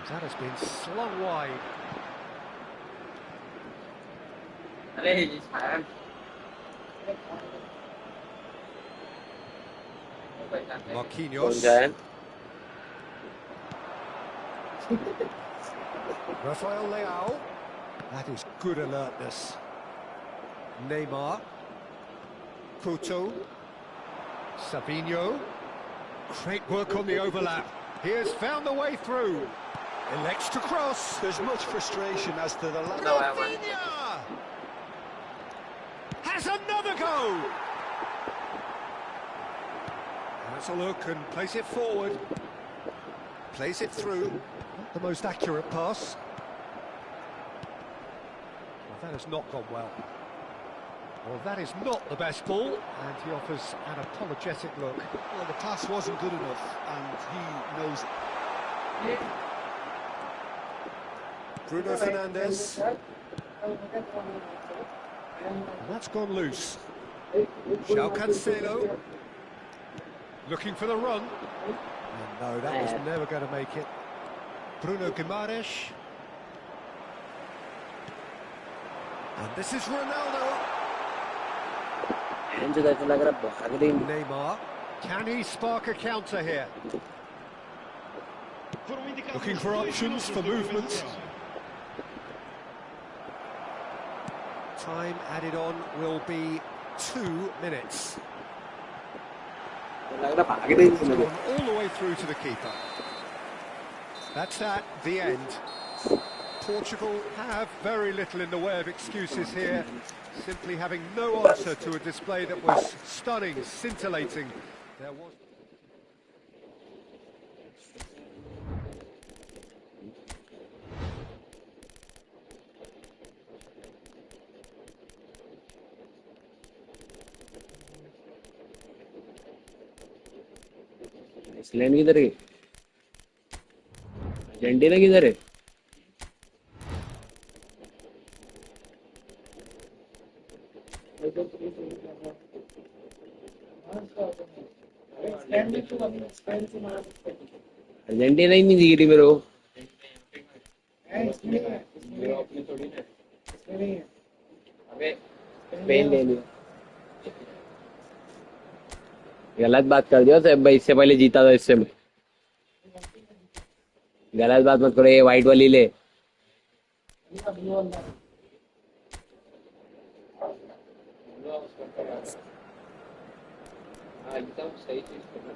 Speaker 3: That has been slung wide. Marquinhos. Rafael Leao. That is good alertness. Neymar. Couto. Savinho. Great work on the overlap. He has found the way through. Elects to cross.
Speaker 4: There's much frustration as to the lack
Speaker 3: Rafinha! Has another go! Has a look and plays it forward. Plays it through. Not the most accurate pass. Well, that has not gone well. Well, that is not the best ball, and he offers an apologetic look.
Speaker 4: Well, the pass wasn't good enough, and he knows it.
Speaker 3: Bruno Fernandes. And that's gone loose. João Cancelo. Looking for the run. And no, that was never going to make it. Bruno Guimaraes. And this is Ronaldo. Neymar. Can he spark a counter here? Looking for options for movement. Time added on will be 2 minutes.
Speaker 5: लग रहा भाग रही
Speaker 3: It's
Speaker 5: थी मेरे.
Speaker 3: gone all the way through to the keeper. That's that, the end. Portugal have very little in the way of excuses here, simply having no answer to a display that was stunning, scintillating. There was...
Speaker 5: Iceland किधर है? Argentina किधर है? Argentina ही नहीं दिख रही मेरे को. Spain ले लिया. गलत बात कर दिया साहब भाई. इससे पहले जीता था इससे. गलत बात मत करो. ये व्हाइट वाली ले.
Speaker 2: एकदम सही चीज करना.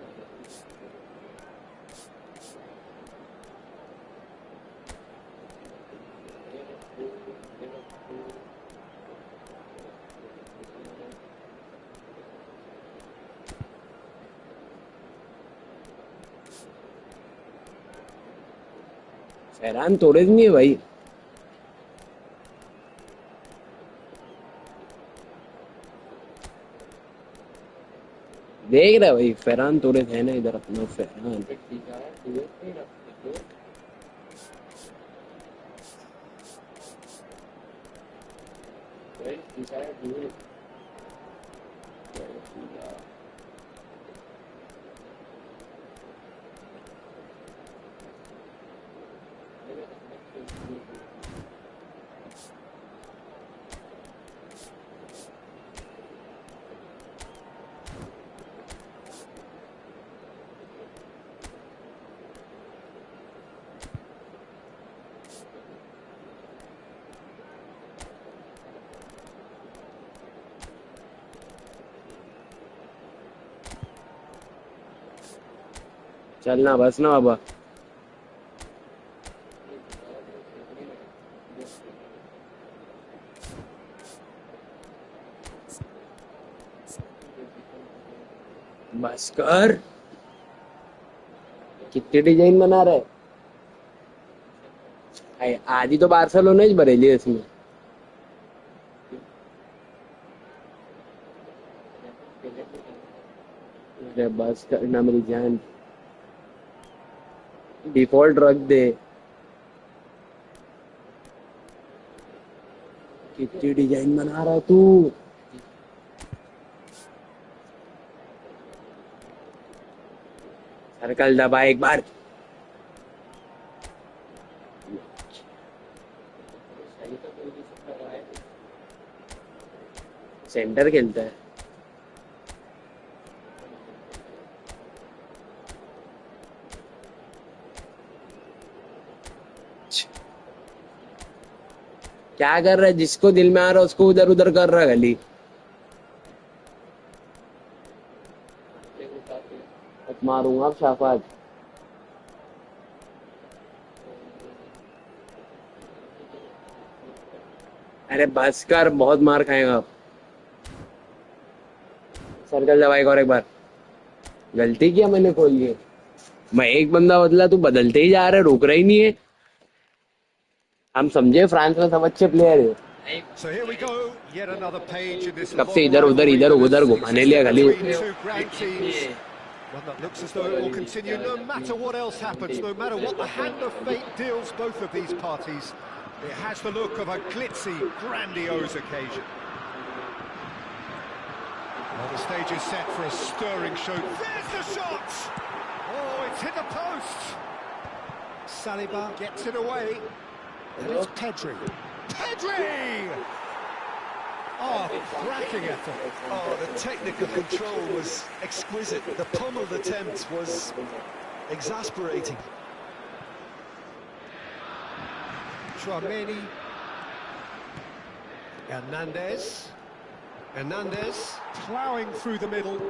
Speaker 5: फरहान तोरेज नहीं है भाई. देख रहा है भाई. फरहान तोरेज है ना इधर अपना. फरहान चलना बस ना बाबा. बस कर. कितने डिजाइन बना रहे. आधी तो बार्सिलोना ही भरेली है इसमें. अरे बस करना मेरी जान. डिफॉल्ट रख दे. कितनी डिजाइन बना रहा तू. सर्कल दबा एक बार. सेंटर खेलता है. क्या कर रहा है. जिसको दिल में आ रहा है उसको उधर उधर कर रहा है गली. मारूंगा अब शाफात. अरे बस कर. बहुत मार खाएगा. सर्कल दबाएगा और एक बार. गलती किया मैंने कोई ये. मैं एक बंदा बदला तू बदलते ही जा रहा है. रुक रहा ही नहीं है. हम समझे फ्रांस में सब अच्छे प्लेयर है.
Speaker 3: So here we go, yet another page in this
Speaker 5: कब से इधर उधर इधर उधर घुमाने लिया गली.
Speaker 3: between two grand teams. One that looks as though it will continue no matter what else happens, no matter what the hand of fate deals both of these parties. It has the look of a glitzy, grandiose occasion. Well, the stage is set for a stirring show. There's the shot! Oh, it's hit the post! Saliba gets it away. And it's Pedri. Pedri! Oh, cracking effort.
Speaker 4: Oh, the technical control was exquisite. The pummeled attempt was exasperating.
Speaker 3: Chouameni. Hernandez. Hernandez ploughing through the middle.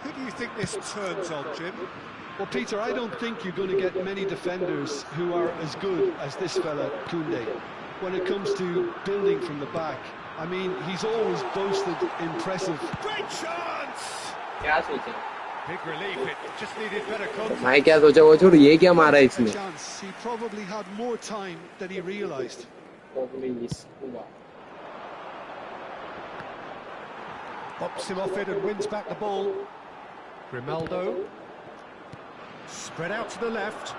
Speaker 3: Who do you think this turns on, Jim?
Speaker 4: Well, Peter, I don't think you're going to get many defenders who are as good as this fella, Koundé. When it comes to building from the back, I mean, he's always boasted impressive.
Speaker 3: Great chance!
Speaker 2: क्या सोचा
Speaker 3: Big relief, it just needed better contact.
Speaker 2: मैं क्या सोचा वो छोड़ ये क्या मारा
Speaker 4: A
Speaker 2: इसने
Speaker 4: chance. He probably had more time than he realised.
Speaker 3: Pops him off it and wins back the ball. Grimaldo. Spread out to the left.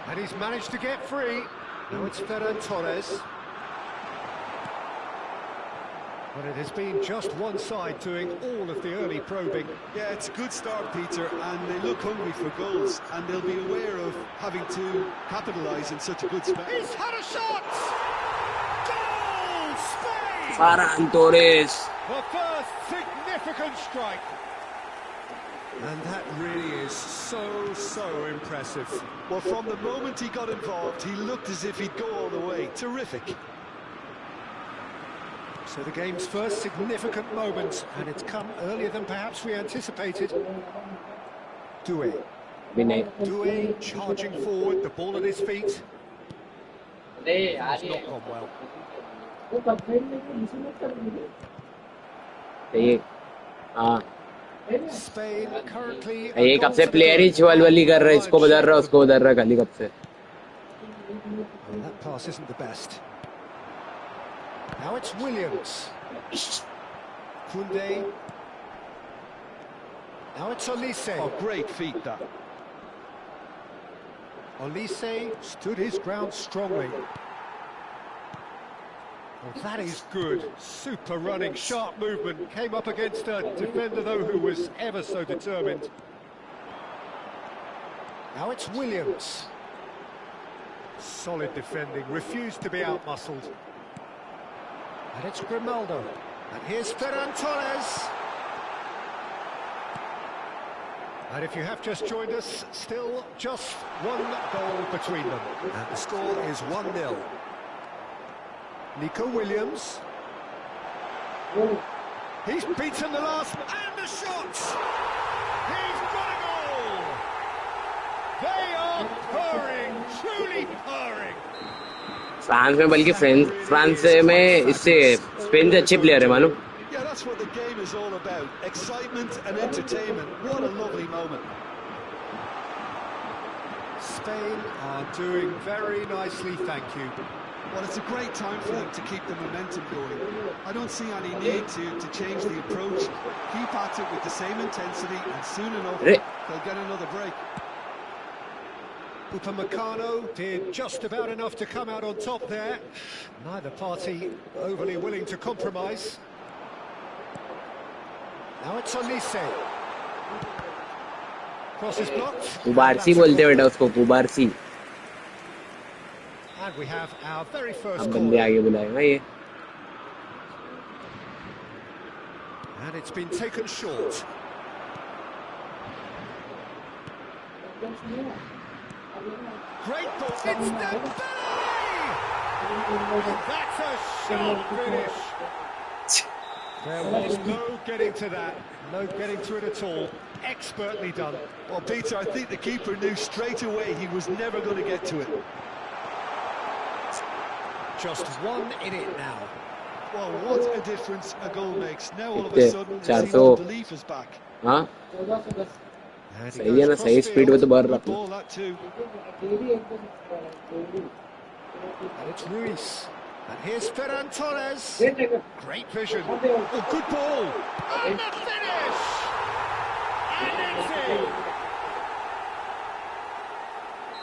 Speaker 3: And he's managed to get free. Now it's Ferran Torres. But it has been just one side doing all of the early probing.
Speaker 4: Yeah, it's a good start, Peter, and they look hungry for goals, and they'll be aware of having to capitalise in such a good space.
Speaker 3: He's had a shot! Goal! Spain!
Speaker 2: Ferran Torres
Speaker 3: The first significant strike. And that really is so impressive.
Speaker 4: Well, from the moment he got involved, he looked as if he'd go all the way. Terrific.
Speaker 3: So the game's first significant moment, and it's come earlier than perhaps we anticipated. Doué. Doué charging forward, the ball at his feet. It's not gone well. Spain currently.
Speaker 5: ये कब से player ही छुअलवली कर रहा है इसको बदल रहा उसको बदल रहा खाली कब से
Speaker 3: Well, that pass isn't the best. Now it's Williams. Koundé. Now it's Olise.
Speaker 4: Oh, great feat, that.
Speaker 3: Olise stood his ground strongly. Well, that is good. Super running, sharp movement. Came up against a defender, though, who was ever so determined. Now it's Williams. Solid defending, refused to be out-muscled. And it's Grimaldo. And here's Ferran Torres. And if you have just joined us, still just one goal between them. And the score is 1-0. Nico Williams. He's beaten the last, and the shot! He's got a goal! They are purring, truly purring.
Speaker 5: France में बल्कि France में इससे Spain से अच्छे player है मालूम
Speaker 4: Yeah, that's what the game is all about. Excitement and entertainment. What a lovely moment.
Speaker 3: Spain are doing very nicely, thank you.
Speaker 4: Well, it's a great time for them to keep the momentum going. I don't see any need to change the approach. Keep at it with the same intensity, and soon enough, they'll get another break.
Speaker 3: Upamecano did just about enough to come out on top there. Neither party overly willing to compromise. Now it's Olise. Cross is blocked.
Speaker 5: कुबारसी बोलते बेटा उसको कुबारसी
Speaker 3: And we have our very first
Speaker 5: अब
Speaker 3: goal.
Speaker 5: बंदे आगे बुलाएगा ये
Speaker 3: And it's been taken short. Great ball. It's Dembele! That's a sharp finish. There was no getting to that. No getting to it at all. Expertly done.
Speaker 4: Well, Peter, I think the keeper knew straight away he was never going to get to it.
Speaker 3: Just one in it now.
Speaker 4: Well, what a difference a goal makes. Now all of a sudden, it seems
Speaker 5: 400
Speaker 4: the belief is back.
Speaker 5: हाँ
Speaker 3: And he
Speaker 5: सही है ना
Speaker 3: goes
Speaker 5: सही speed में तो बढ़ रहा
Speaker 4: Good ball, that too.
Speaker 3: And it's Ruiz. And here's Ferran Torres. Great vision. Oh, good ball. And the finish! And it's in.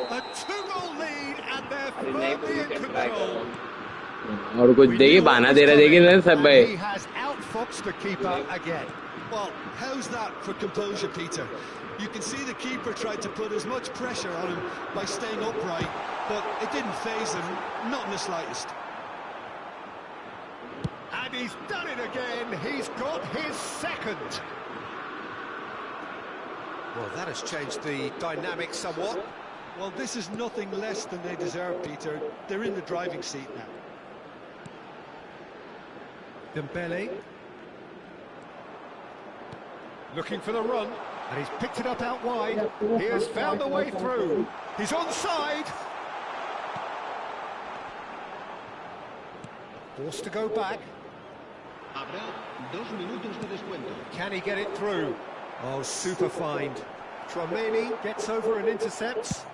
Speaker 3: A two-goal lead, and they're firmly in control.
Speaker 5: और कुछ देखिए बहाना दे रहा देखिए ना सब भाई
Speaker 3: And he has outfoxed the keeper again.
Speaker 4: Well, how's that for composure, Peter? You can see the keeper tried to put as much pressure on him by staying upright, but it didn't faze him, not in the slightest.
Speaker 3: And he's done it again. He's got his second. Well, that has changed the dynamic somewhat.
Speaker 4: Well, this is nothing less than they deserve, Peter. They're in the driving seat now.
Speaker 3: Dembele. Looking for the run, and he's picked it up out wide. He has found a way through. He's onside. Forced to go back.
Speaker 6: Habrá 2 minutos de descuento.
Speaker 3: Can he get it through? Oh, super find. Tromeni gets over and intercepts.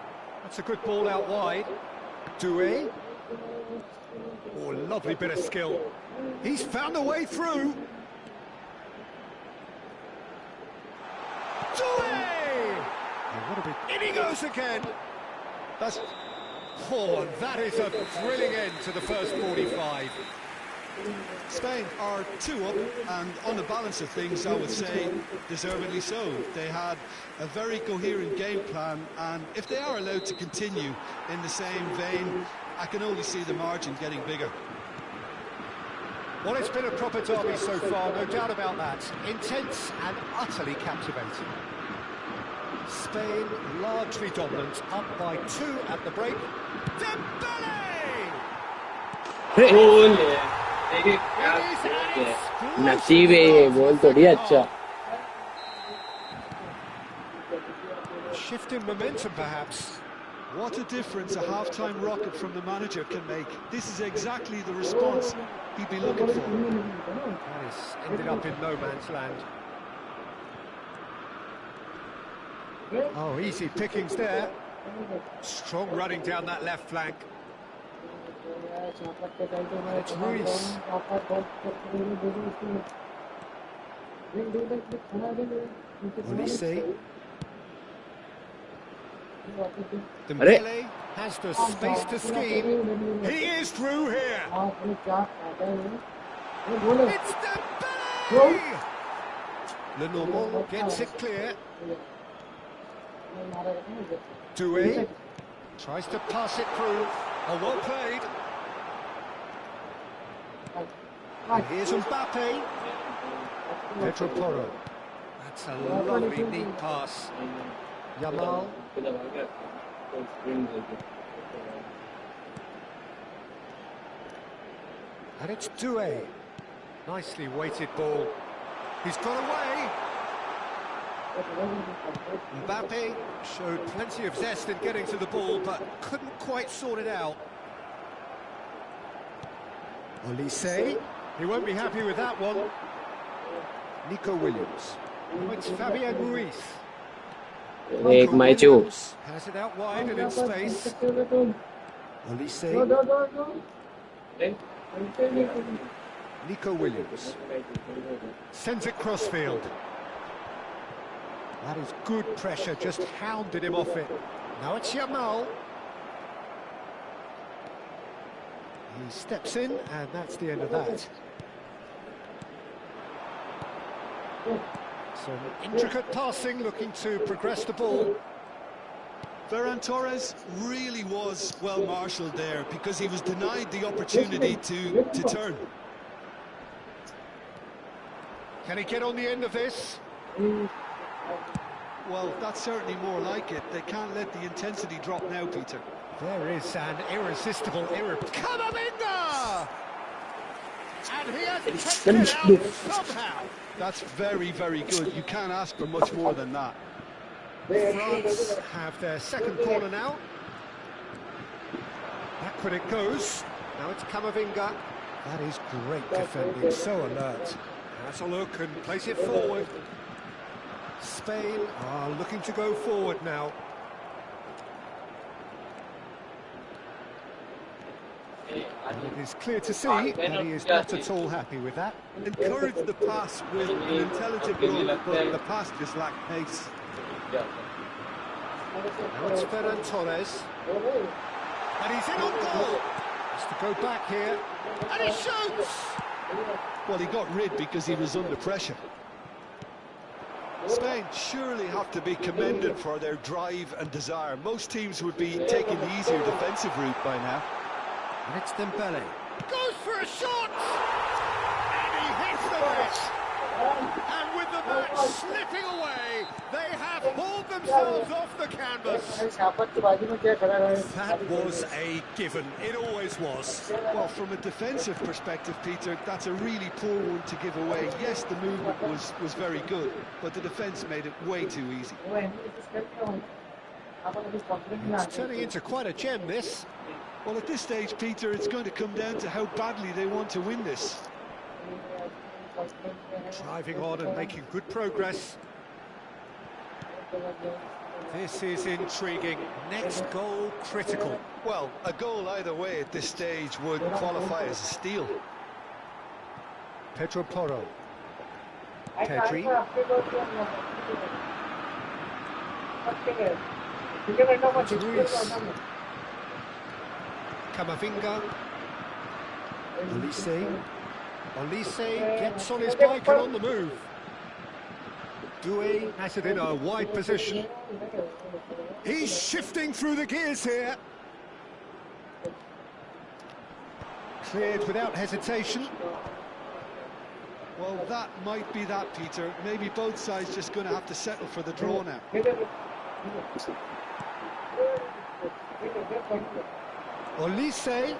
Speaker 3: That's a good ball out wide. Doué. Oh, lovely bit of skill. He's found a way through. Doué! In he goes again. Oh, that is a thrilling end to the first 45.
Speaker 4: Spain are 2 up, and on the balance of things, I would say deservedly so. They had a very coherent game plan, and if they are allowed to continue in the same vein, I can only see the margin getting bigger.
Speaker 3: Well, it's been a proper derby so far, no doubt about that. Intense and utterly captivating. Spain largely dominant, up by 2 at the break. Dembele!
Speaker 5: देखिए क्या नसीब है ये गोल थोड़ी अच्छा
Speaker 3: Shift in momentum perhaps.
Speaker 4: What a difference a half-time rocket from the manager can make. This is exactly the response he'd be looking for.
Speaker 3: Paris ended up in no man's land. Oh, easy pickings there. Strong running down that left flank. It's Ruiz. Olise. Dembele has the space to scheme. He is through here. It's Dembele! Lenormand gets it clear. Doué tries to pass it through. Oh, well played. And here's Mbappe. Pedro Porro. That's a lovely, neat pass. Yamal. And it's Doué. Nicely weighted ball. He's got away. Mbappe showed plenty of zest in getting to the ball, but couldn't quite sort it out. Olise, he won't be happy with that one. Nico Williams. Oh, it's Fabian Ruiz.
Speaker 5: Williams
Speaker 3: has it out wide and in space. Olise. Nico Williams sends it crossfield. That is good pressure, just hounded him off it. Now it's Yamal. He steps in, and that's the end of that. Some intricate passing, looking to progress the ball.
Speaker 4: Ferran Torres really was well marshalled there because he was denied the opportunity to turn.
Speaker 3: Can he get on the end of this?
Speaker 4: Well, that's certainly more like it. They can't let the intensity drop now, Peter.
Speaker 3: There is an irresistible Camavinga! And he has taken it out somehow.
Speaker 4: That's very, very good. You can't ask for much more than that.
Speaker 3: France have their second corner now. Backward it goes. Now it's Camavinga. That is great defending, so alert. Has a look and plays it forward. Spain are looking to go forward now. And it is clear to see that he is not at all happy with that.
Speaker 4: Encouraged the pass with an intelligent run, but the pass just lacked pace.
Speaker 3: Now it's Ferran Torres. And he's in on goal. Has to go back here. And he shoots!
Speaker 4: Well, he got rid because he was under pressure. Spain surely have to be commended for their drive and desire. Most teams would be taking the easier defensive route by now.
Speaker 3: And it's Dembele. Goes for a shot! And he hits the net! And with the match slipping away, they have hauled themselves off the canvas. That was a given. It always was.
Speaker 4: Well, from a defensive perspective, Peter, that's a really poor one to give away. Yes, the movement was very good, but the defence made it way too easy.
Speaker 3: It's turning into quite a gem, this.
Speaker 4: Well, at this stage, Peter, it's going to come down to how badly they want to win this.
Speaker 3: Driving on and making good progress. This is intriguing. Next goal critical.
Speaker 4: Well, a goal either way at this stage would qualify as a steal.
Speaker 3: Pedro Porro. Pedri. Ruiz. Camavinga. Olise. Olise gets on his bike and on the move. Doué has it in a wide position. He's shifting through the gears here. Cleared without hesitation.
Speaker 4: Well, that might be that, Peter. Maybe both sides just going to have to settle for the draw now.
Speaker 3: Olise.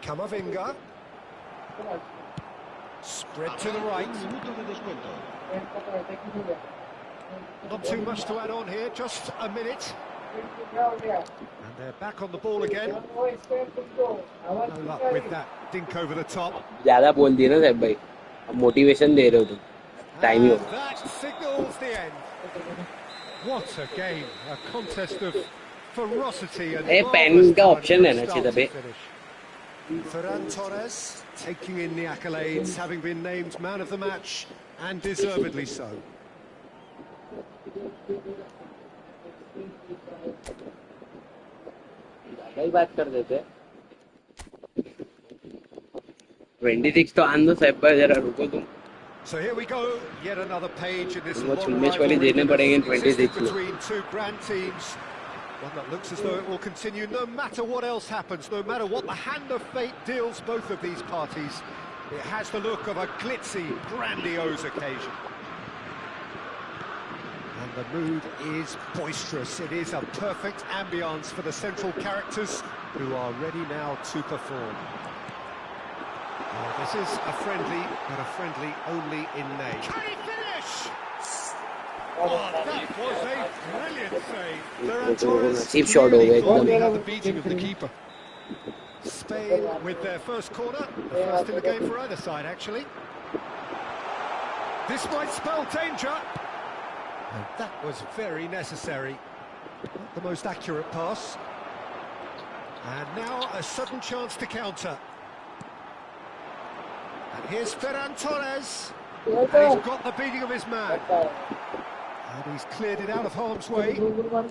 Speaker 3: Camavinga. Spread to the right.
Speaker 6: Minuto de descuento.
Speaker 3: Not too much to add on here, just a minute. And they're back on the ball again. No luck with that dink over the top.
Speaker 5: ज़्यादा बोल दिया ना साहब भाई, अब motivation दे रहे हो तुम, टाइम ही
Speaker 3: And
Speaker 5: हो.
Speaker 3: that signals the end. What a game, a contest of ferocity and
Speaker 5: a, pen
Speaker 3: marvellous
Speaker 5: का
Speaker 3: time
Speaker 5: option
Speaker 3: from
Speaker 5: रहना चाहिए
Speaker 3: start
Speaker 5: था बे.
Speaker 3: to finish. Ferran Torres taking in the accolades, having been named man of the match, and deservedly so.
Speaker 5: ज़्यादा ही बात कर देते. 26 तो आन दो साहब भाई, जरा रुको तुम.
Speaker 3: So here we go, yet another page in this
Speaker 5: वो
Speaker 3: long
Speaker 5: चुम्मेश वाली
Speaker 3: rivalry
Speaker 5: देने
Speaker 3: that
Speaker 5: पड़ेंगे
Speaker 3: has existed
Speaker 5: 26 में.
Speaker 3: between two grand teams. One that looks as though it will continue no matter what else happens, no matter what the hand of fate deals both of these parties. It has the look of a glitzy, grandiose occasion. And the mood is boisterous. It is a perfect ambience for the central characters who are ready now to perform. This is a friendly, but a friendly only in name. Can he finish? Oh, that was a brilliant save.
Speaker 4: Ferran Torres
Speaker 5: नसीब shot हो गया
Speaker 4: clearly
Speaker 5: एकदम.
Speaker 4: had the beating of the keeper.
Speaker 3: Spain with their first corner, the first in the game for either side, actually. This might spell danger. And that was very necessary. Not the most accurate pass. And now a sudden chance to counter. And here's Ferran Torres. And he's got the beating of his man. And he's cleared it out of harm's way. Well,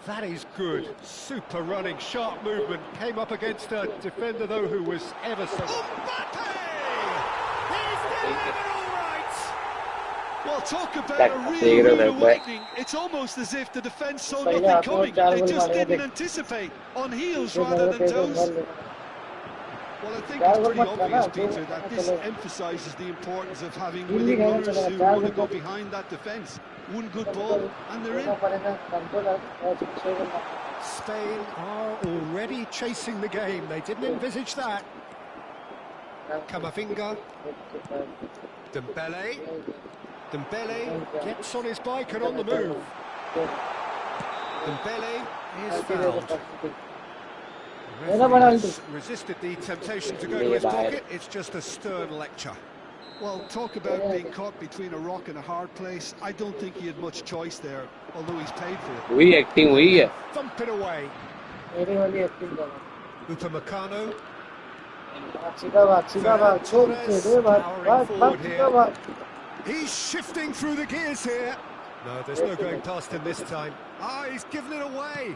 Speaker 3: that is good. Super running, sharp movement. Came up against a defender, though, who was ever so... Mbappe! He's delivered all right!
Speaker 4: Well, talk about a real rude awakening. It's almost as if the defence saw nothing coming. They just didn't anticipate. On heels rather than toes. Well, I think it's pretty obvious, Peter, that this emphasises the importance of having willing runners who want to go behind that defence. One good ball, and they're in.
Speaker 3: Spain are already chasing the game. They didn't envisage that. Camavinga. Dembele. Dembele gets on his bike and on the move. Dembele is fouled. Referee resisted the temptation to go to his pocket. It's just a stern lecture.
Speaker 4: Well, talk about being caught between a rock and a hard place. I don't think he had much choice there, although he's paid for it.
Speaker 5: वही acting हुई है.
Speaker 3: Thump it away. Upamecano. Powering forward here. He's shifting through the gears here. No, there's no going past him this time. Ah, he's given it away.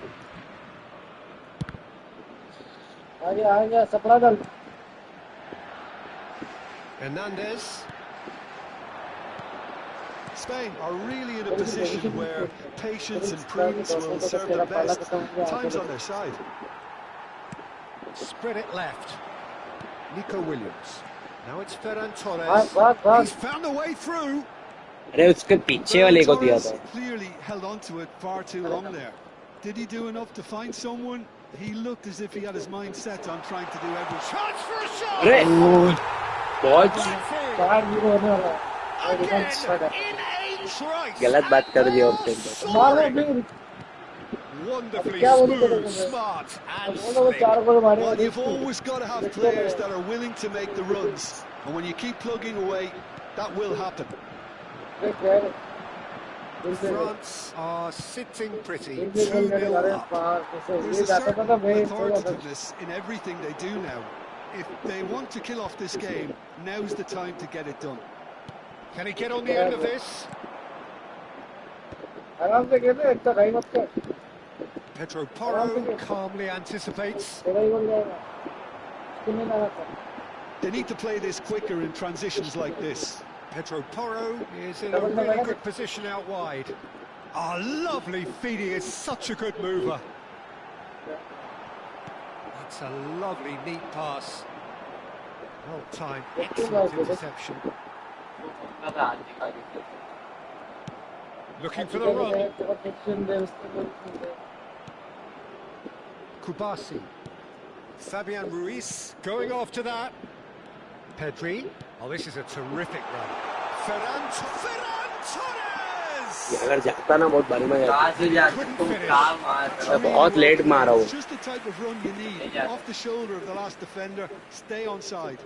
Speaker 3: Hernandez.
Speaker 4: Spain are really in a position where patience and prudence will serve them best. Time's on their side.
Speaker 3: Spread it left. Nico Williams. Now it's Ferran
Speaker 1: भाग
Speaker 3: Torres.
Speaker 1: भाग भाग
Speaker 3: He's found a way through.
Speaker 5: अरे उसके पीछे वाले को दिया था.
Speaker 4: Torres clearly held on to it far too long there. Did he do enough to find someone? He looked as if he had his mind set on trying to do everything.
Speaker 3: Chance for a shot.
Speaker 5: अरे बहुत
Speaker 3: That's it.
Speaker 1: 4-0 होने वाला है.
Speaker 3: Again, in a trice.
Speaker 5: गलत बात कर दिया
Speaker 3: Oh,
Speaker 5: उसने.
Speaker 1: मारो
Speaker 3: soaring.
Speaker 1: फिर.
Speaker 3: Wonderfully
Speaker 1: क्या बोलूं तेरे
Speaker 3: smooth,
Speaker 1: को मैं?
Speaker 3: smart and
Speaker 1: बोलो वो
Speaker 3: slick.
Speaker 1: 4 गोल मारे.
Speaker 4: Well, you've always got to have players that are willing to make the runs. And when you keep plugging away, that will happen.
Speaker 3: France are sitting pretty,
Speaker 1: There's a
Speaker 3: 2-0 up.
Speaker 4: There's a certain authoritativeness in everything they do now. If they want to kill off this game, now's the time to get it done.
Speaker 3: Can he get on the end of this?
Speaker 1: आराम से खेले इतना भाई मत कर.
Speaker 3: Pedro Porro calmly anticipates.
Speaker 1: तेरा ही बन जाएगा. तुम्हें ना रखा.
Speaker 4: They need to play this quicker in transitions like this.
Speaker 3: Pedro Porro is in a really good position out wide. Oh, lovely feeding, is such a good mover. That's a lovely, neat pass. Well timed, excellent interception. Looking for the run. Kubasi. Fabian Ruiz going after that. Pedri. Oh, this is a terrific run. Ferran Torres!
Speaker 5: अगर जाता ना बहुत बारी में
Speaker 2: कहाँ से जाते
Speaker 3: Couldn't
Speaker 2: तुम
Speaker 3: finish.
Speaker 2: कहाँ मार
Speaker 5: बहुत लेट मारा वो.
Speaker 4: Just the type of run you need. Off the shoulder of the last defender, stay onside.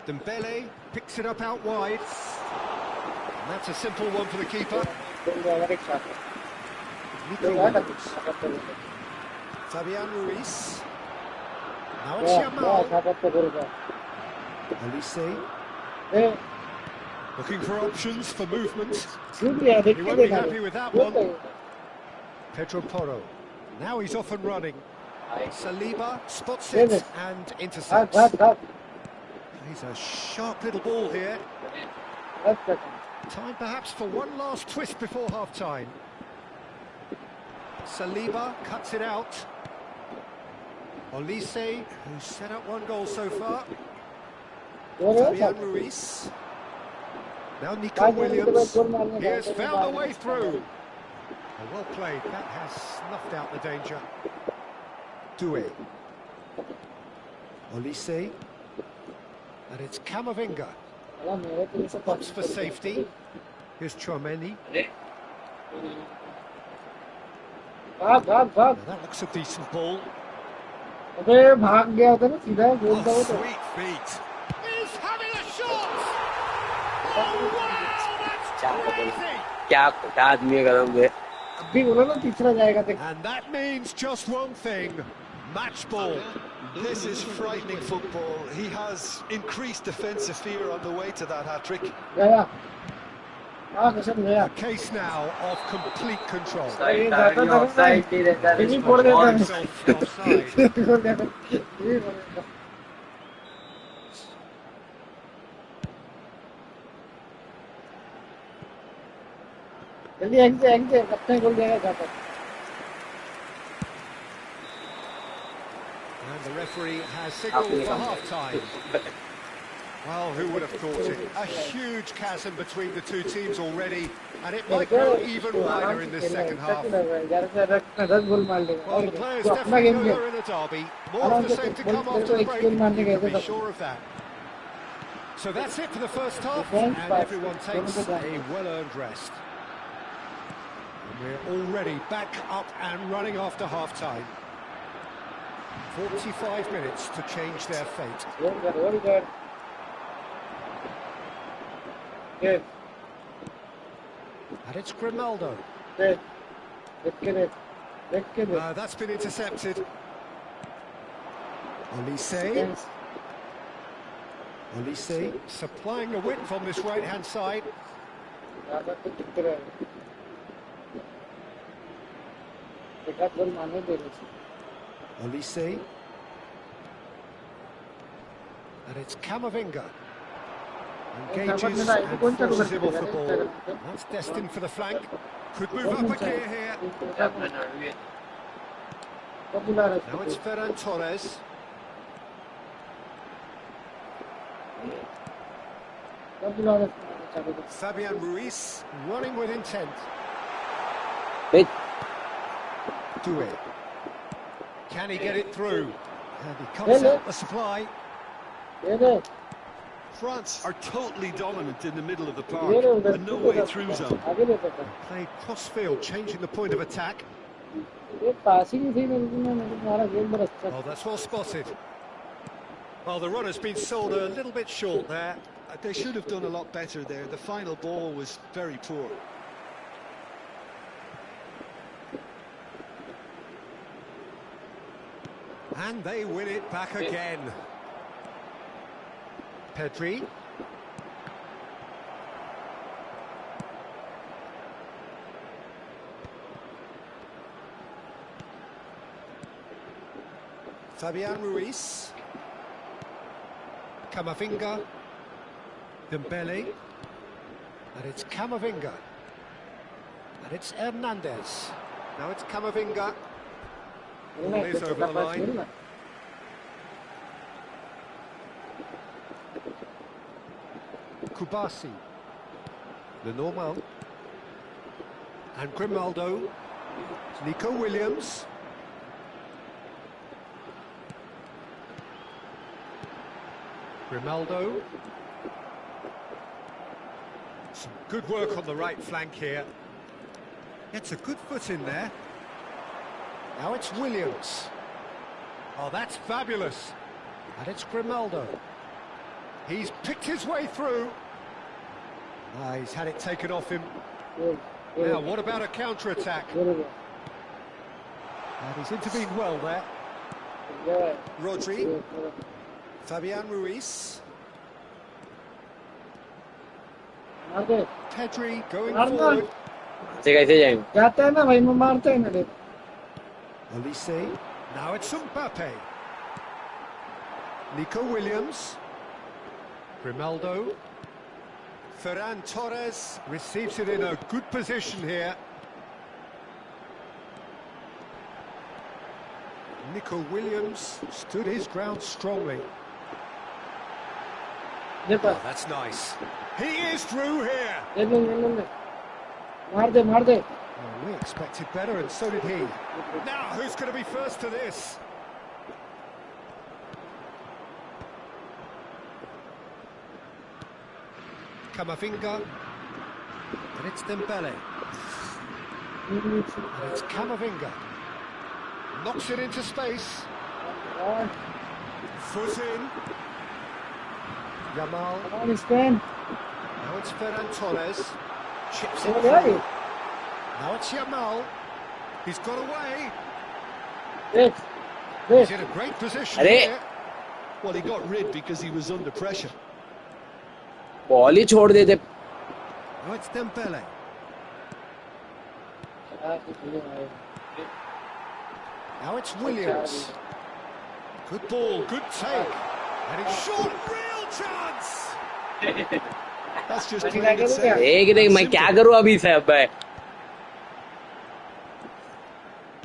Speaker 3: Dembele picks it up out wide. And that's a simple one for the keeper. Fabian Ruiz. Now it's Yamal. Olise. Looking for options for movement. He won't be happy with that one. Pedro Porro. Now he's off and running. Saliba spots it and intercepts. He's a sharp little ball here. Time perhaps for one last twist before half-time. Saliba cuts it out. Olise, who's set up one goal so far. Fabian Ruiz. Now Nico Williams. He has found a way through. Oh, well played. That has snuffed out the danger. Doué. Olise. And it's Camavinga. Pops for safety. Here's Chouameni. Now that looks a decent ball.
Speaker 1: भाग गया था ना सीधा गोल था वो
Speaker 3: Oh,
Speaker 1: तो.
Speaker 3: sweet feet. He's having a shot! Oh, wow! That's crazy!
Speaker 5: क्या आदमी गरम है.
Speaker 1: अभी बोला ना तीसरा जाएगा देख.
Speaker 3: And that means just one thing. Match ball.
Speaker 4: This is frightening football. He has increased defensive fear on the way to that hat-trick.
Speaker 1: गया. हाँ कसम गया.
Speaker 3: A case now of complete control.
Speaker 1: ये जाता था ना. इन्हीं फोड़ देता है.
Speaker 3: Himself offside.
Speaker 1: फोड़ देता है. ये फोड़ देता है. जल्दी एक से अपने गोल जाएगा जाता.
Speaker 3: And the referee has signalled for half-time. Well, who would have thought it? A huge chasm between the two teams already, and it might grow even wider in this second half. Well, the players definitely know they're in a derby. More of the same to come after the break, you can be sure of that. So that's it for the first half, and everyone takes a well-earned rest. And we're already back up and running after half-time. 45 minutes to change their fate.
Speaker 1: Very good. Good.
Speaker 3: And it's Grimaldo.
Speaker 1: Good. Good.
Speaker 3: That's been intercepted. Olise. Olise supplying the width on this right-hand side. Olise. And it's Camavinga. Engages and forces him off the ball. That's destined for the flank. Could move up a gear here.
Speaker 1: कब बुला रहा है
Speaker 3: Now it's
Speaker 1: उसको?
Speaker 3: Ferran Torres.
Speaker 1: कब बुला रहा है उसको? चालू कर।
Speaker 3: Fabian Ruiz running with intent.
Speaker 5: Wait.
Speaker 3: Doué. Can he get it through? And he comes
Speaker 1: Hello.
Speaker 3: out the supply.
Speaker 1: ये दे,
Speaker 4: France are totally dominant in the middle of the
Speaker 1: ये
Speaker 4: park.
Speaker 1: दे उधर,
Speaker 4: A no
Speaker 1: तू
Speaker 4: way
Speaker 1: उधर,
Speaker 4: through zone.
Speaker 1: आगे लेकर जा।
Speaker 3: Played cross-field, changing the point of attack.
Speaker 1: ये passing थी मेरे को, मैंने तुम्हारा गेम बड़ा अच्छा
Speaker 3: Oh, that's well spotted. Well, the run has been sold a little bit short there.
Speaker 4: They should have done a lot better there. The final ball was very poor.
Speaker 3: And they win it back again. Pedri. Fabian Ruiz. Camavinga. Dembele. And it's Camavinga. And it's Hernandez. Now it's Camavinga.
Speaker 1: खेलना है,
Speaker 3: Ball is over
Speaker 1: छोटा
Speaker 3: the
Speaker 1: pass
Speaker 3: line.
Speaker 1: खेलना।
Speaker 3: Kubasi. The normal. And Grimaldo. Nico Williams. Grimaldo. Some good work on the right flank here. Gets a good foot in there. Now it's Williams. Oh, that's fabulous. And it's Grimaldo. He's picked his way through. Ah, he's had it taken off him. Now, what about a counter-attack? And he's intervened well there. Rodri. Fabian Ruiz.
Speaker 1: मार दे,
Speaker 3: Pedri going
Speaker 1: Arnold.
Speaker 3: forward.
Speaker 5: कैसे जाएंगे?
Speaker 1: जाता है ना भाई, मैं मारते हैं ना देख।
Speaker 3: Olise. Now it's Mbappe. Nico Williams. Grimaldo. Ferran Torres receives it in a good position here. Nico Williams stood his ground strongly.
Speaker 1: They pass,
Speaker 3: Oh, that's nice. He is through here.
Speaker 1: दे दे दे दे, मार दे मार दे।
Speaker 3: Oh, we expected better, and so did he. Now, who's going to be first to this? Camavinga. And it's Dembele. And it's Camavinga. Knocks it into space. Foot in. Yamal.
Speaker 1: Come on Spain,
Speaker 3: Now it's Ferran Torres. Chips it
Speaker 1: चलो गया ये।
Speaker 3: through. Now it's Yamal. He's got away.
Speaker 1: देख,
Speaker 3: He's
Speaker 1: देख,
Speaker 3: in a great position
Speaker 5: अरे!
Speaker 3: here.
Speaker 4: Well, he got rid because he was under pressure.
Speaker 5: Ball ही छोड़ देते।
Speaker 3: Now it's Dembele. Now it's Williams. Good ball, good take. And it's short, real chance!
Speaker 4: That's just plain and simple.
Speaker 5: देख देख मैं क्या करूँ अभी से अब मैं।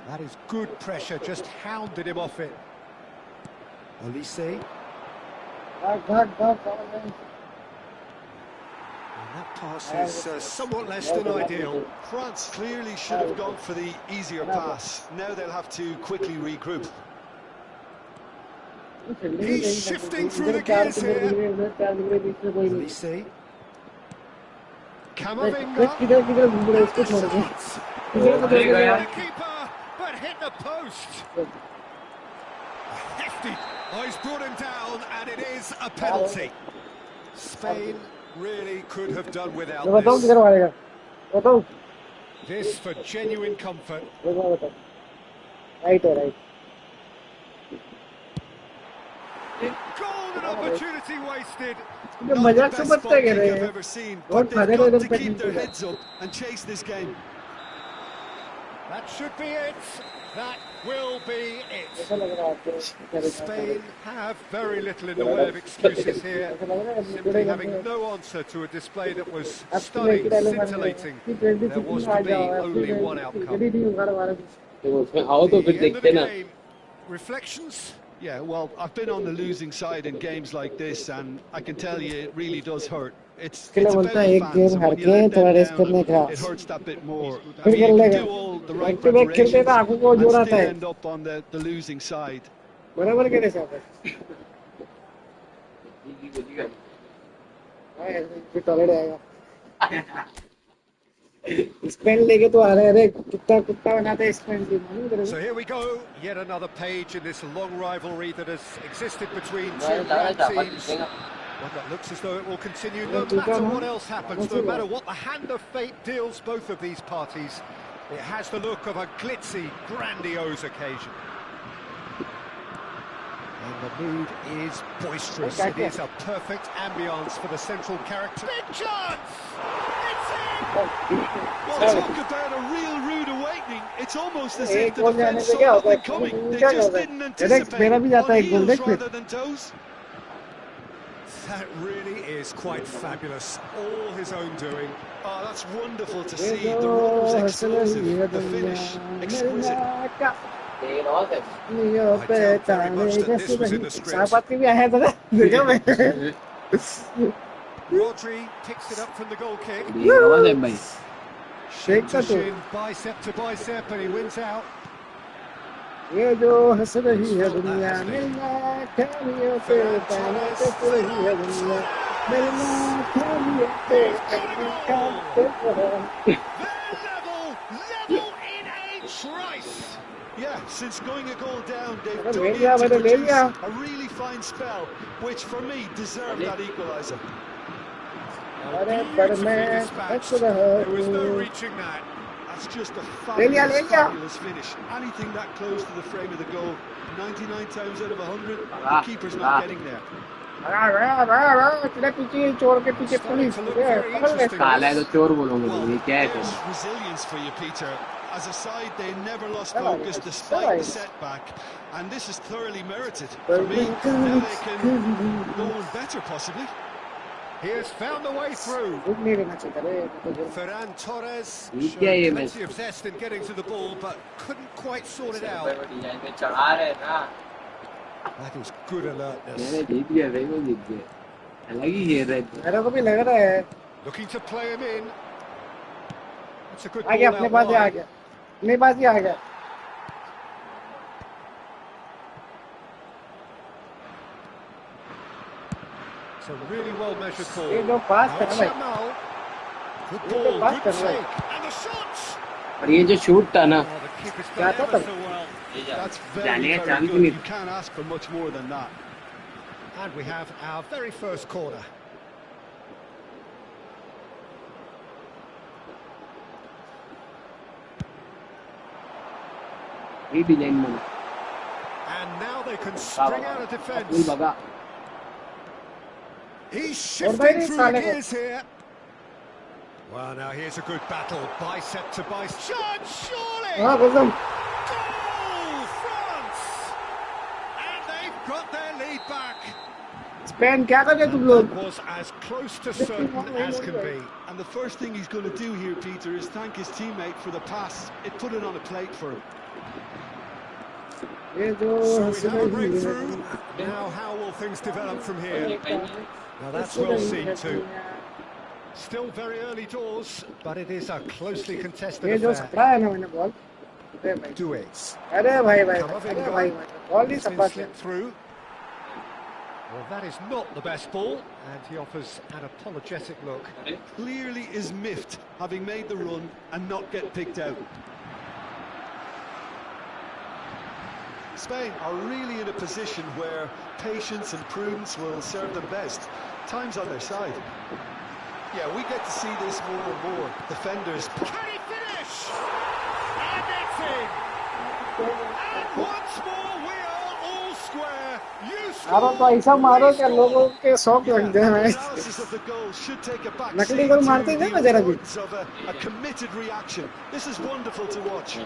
Speaker 3: That is good pressure, just hounded him off it. Olise.
Speaker 1: भाग भाग भाग भाग।
Speaker 3: And that pass is somewhat less than ideal.
Speaker 4: France clearly should have gone for the easier pass. Now they'll have to quickly regroup.
Speaker 3: He's shifting through the gears here. Olise. Camavinga.
Speaker 1: किधर किधर घूम रहे, इसको छोड़ दे। किधर किधर
Speaker 3: The
Speaker 1: गया?
Speaker 3: keeper, but hit the post. Hefty. Oh, he's brought him down, and it is a penalty. Spain really could have done without
Speaker 1: मैं बताऊँ
Speaker 3: this.
Speaker 1: किधर मारेगा? बताऊँ?
Speaker 3: This for genuine comfort.
Speaker 1: बताओ बताओ। राइट है राइट।
Speaker 3: Golden opportunity wasted.
Speaker 1: ये
Speaker 4: Not the
Speaker 1: मजाक
Speaker 4: best
Speaker 1: समझते
Speaker 4: spot
Speaker 1: कह
Speaker 4: kick
Speaker 1: रहे
Speaker 4: I've
Speaker 1: हैं।
Speaker 4: ever seen,
Speaker 1: बहुत
Speaker 4: but they've
Speaker 1: फायदा
Speaker 4: got
Speaker 1: इधर
Speaker 4: to
Speaker 1: पे
Speaker 4: keep their
Speaker 1: नहीं
Speaker 4: heads up and chase this game.
Speaker 3: That should be it. That will be it.
Speaker 1: ऐसा लग रहा है आपको
Speaker 3: Spain have very little in the way of excuses here. Simply having no answer to a display that was stunning, scintillating. There was to be only one outcome.
Speaker 5: तो उसमें आओ तो फिर
Speaker 3: The end of
Speaker 5: देखते
Speaker 3: the
Speaker 5: ना
Speaker 3: game. Reflections?
Speaker 4: Yeah, well, I've been on the losing side in games like this, and I can tell you it really does hurt. It's about the fans, and when you let them down, it hurts that bit more. I mean, you can do all the right preparations, and still end up on the losing side.
Speaker 1: बराबर करे साहब हाँ toilet आएगा Spain लेके तो आ रहे हैं अरे कुत्ता कुत्ता बनाते हैं स्पेन की मालूम तेरे
Speaker 3: So here we go, yet another page in this long rivalry that has existed between two grand teams. One that looks as though it will continue no matter what else happens, no matter what the hand of fate deals both of these parties. It has the look of a glitzy, grandiose occasion. And the mood is boisterous. It is a perfect ambience for the central character. Big chance! It's in!
Speaker 4: Well, talk about a real rude awakening. It's almost as if the defence saw nothing coming. They just didn't anticipate on heels rather than toes.
Speaker 3: That really is quite fabulous. All his own doing.
Speaker 4: Oh, that's wonderful to see. The run was explosive, the finish exquisite.
Speaker 5: देख रहा है
Speaker 3: I doubt very much that this was in the script.
Speaker 1: सापाती भी आया था ना देखा मैं
Speaker 3: Rodri picks it up from the goal kick.
Speaker 5: देख रहा है भाई
Speaker 3: Shin to shin, bicep to bicep, and he wins out.
Speaker 1: ये जो हंस रही है दुनिया मिलना खालियों पे पाना तो रही है दुनिया मिलना खालियों पे
Speaker 3: Level in a trice.
Speaker 4: Yeah, since going a goal down, they've
Speaker 1: Well,
Speaker 4: dug in
Speaker 1: yeah,
Speaker 4: to
Speaker 1: but
Speaker 4: produce
Speaker 1: yeah.
Speaker 4: a really fine spell, which for me deserved that equaliser.
Speaker 3: Beautifully dispatched. There was no reaching that.
Speaker 4: That's just a
Speaker 1: Lelia.
Speaker 4: fabulous finish. Anything that close to the frame of the goal, 99 times out of 100, the keeper's not getting there.
Speaker 1: तेरे पीछे चोर के पीछे police
Speaker 5: काला है तो चोर बोलूंगा ये क्या है
Speaker 4: There's resilience for you, Peter. As a side, they never lost focus despite the setback, and this is thoroughly merited. For me, now they can go on better, possibly.
Speaker 3: He has found a way through.
Speaker 1: नहीं रहना चाहिए
Speaker 3: Ferran Torres
Speaker 5: ये
Speaker 3: showed
Speaker 5: क्या ये
Speaker 3: plenty of zest in getting to the ball, but couldn't quite sort it out.
Speaker 5: Design में चढ़ा रहे ना
Speaker 3: That is good alertness.
Speaker 5: मैंने जीत गया भाई वो जीत गया अलग ही खेल रहे थे
Speaker 1: मेरे को भी लग रहा है
Speaker 3: Looking to play him in. That's a good
Speaker 1: आ गया
Speaker 3: ball
Speaker 1: अपने
Speaker 3: out
Speaker 1: पास ही आ
Speaker 3: wide.
Speaker 1: गया अपने पास ही आ गया
Speaker 3: It's a really well measured ball.
Speaker 1: ये जो पास
Speaker 3: Now
Speaker 1: कर
Speaker 3: it's
Speaker 1: रहा है
Speaker 3: Yamal. Good
Speaker 1: ये जो
Speaker 3: ball,
Speaker 1: पास
Speaker 3: good
Speaker 1: कर रहा है
Speaker 3: take. And the shots!
Speaker 5: और ये जो शूट था ना
Speaker 3: Oh, the keeper's
Speaker 1: क्या
Speaker 3: done
Speaker 1: था
Speaker 3: ever
Speaker 1: तब
Speaker 3: so well.
Speaker 4: That's very,
Speaker 5: जाने का
Speaker 4: very
Speaker 5: चांस
Speaker 4: good.
Speaker 5: नहीं
Speaker 4: You can't ask for much more than that.
Speaker 3: And we have our very first corner.
Speaker 5: ये डिजाइन में
Speaker 3: And now they can string out a
Speaker 5: full
Speaker 3: defence.
Speaker 5: बगा
Speaker 3: He's
Speaker 1: और
Speaker 3: shifting
Speaker 1: भाई
Speaker 3: through the
Speaker 1: साले को
Speaker 3: gears here. Well, now here's a good battle. Bicep to bicep. Shot, surely!
Speaker 1: हाँ कसम
Speaker 3: Goal, France! And they've got their lead back.
Speaker 1: Spain क्या कर रहे तुम लोग
Speaker 3: That was as close to certain as can be.
Speaker 4: And the first thing he's going to do here, Peter, is thank his teammate for the pass. It put it on a plate for him.
Speaker 1: ये जो
Speaker 3: So
Speaker 1: हंस
Speaker 3: we have a
Speaker 1: रही है
Speaker 3: breakthrough. Now how will things develop from here? Now that's well seen too. Still very early doors, but it is a closely
Speaker 1: ये
Speaker 3: contested
Speaker 1: जो
Speaker 3: affair.
Speaker 1: सपना है ना मैंने बॉल अरे भाई
Speaker 3: Do it.
Speaker 1: अरे भाई भाई
Speaker 3: Come up
Speaker 1: अरे
Speaker 3: and
Speaker 1: भाई
Speaker 3: go.
Speaker 1: Ball he
Speaker 3: It's been
Speaker 1: Sapa से
Speaker 3: slipped through. Well, that is not the best ball, and he offers an apologetic look.
Speaker 4: Clearly is miffed, having made the run and not get picked out. Spain are really in a position where patience and prudence will serve them best. Time's on their side. Yeah, we get to see this more and more. Defenders...
Speaker 3: Can he finish? And it's in! And once more we are all square. You
Speaker 1: मारो तो
Speaker 3: score.
Speaker 1: ऐसा मारो
Speaker 3: We
Speaker 1: क्या लोगों
Speaker 3: score.
Speaker 1: के शौक
Speaker 4: Yeah,
Speaker 1: लग
Speaker 4: and
Speaker 1: जाए
Speaker 4: the
Speaker 1: भाई
Speaker 4: analysis of the goal should take a back
Speaker 1: नकली
Speaker 4: seat
Speaker 1: गोल
Speaker 4: to
Speaker 1: मारते ही
Speaker 4: the
Speaker 1: ना जरा भी
Speaker 4: importance of a committed reaction. This is wonderful to watch.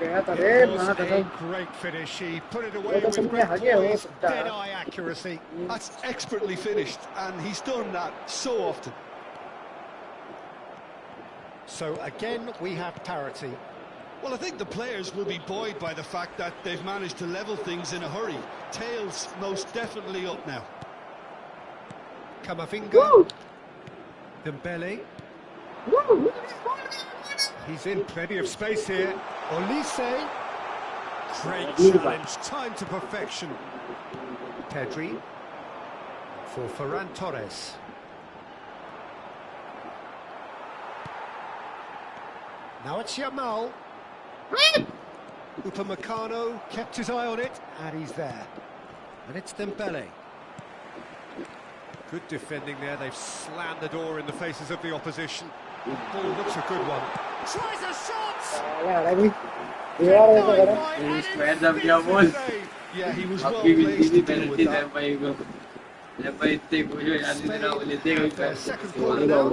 Speaker 1: गया था रे
Speaker 3: It was
Speaker 1: मां
Speaker 3: a
Speaker 1: कसम
Speaker 3: great finish. He put it
Speaker 1: वो
Speaker 3: away
Speaker 1: तो
Speaker 3: with
Speaker 1: समझे
Speaker 3: great
Speaker 1: आगे हो
Speaker 3: poise,
Speaker 1: सकता है
Speaker 3: dead-eye accuracy.
Speaker 4: That's expertly finished, and he's done that so often.
Speaker 3: So again, we have parity.
Speaker 4: Well, I think the players will be buoyed by the fact that they've managed to level things in a hurry. Tails most definitely up now.
Speaker 3: Kamavinga. Dembele. He's in plenty of space here. Olise. Great challenge, time to perfection. Pedri. For Ferran Torres. Now it's Yamal. Upamecano kept his eye on it, and he's there. And it's Dembele. Good defending there. They've slammed the door in the faces of the opposition. The ball looks a good one. Tries a shot!
Speaker 1: यार अभी यार ऐसा करा
Speaker 5: square जब किया ball
Speaker 4: Yeah, he was well
Speaker 5: आपकी भी
Speaker 4: placed
Speaker 5: थी
Speaker 4: to deal with
Speaker 5: penalty
Speaker 4: that.
Speaker 5: लेब भाई को लेब भाई इतने खुश हो याद नहीं देना बोले थे
Speaker 3: Have their second corner now,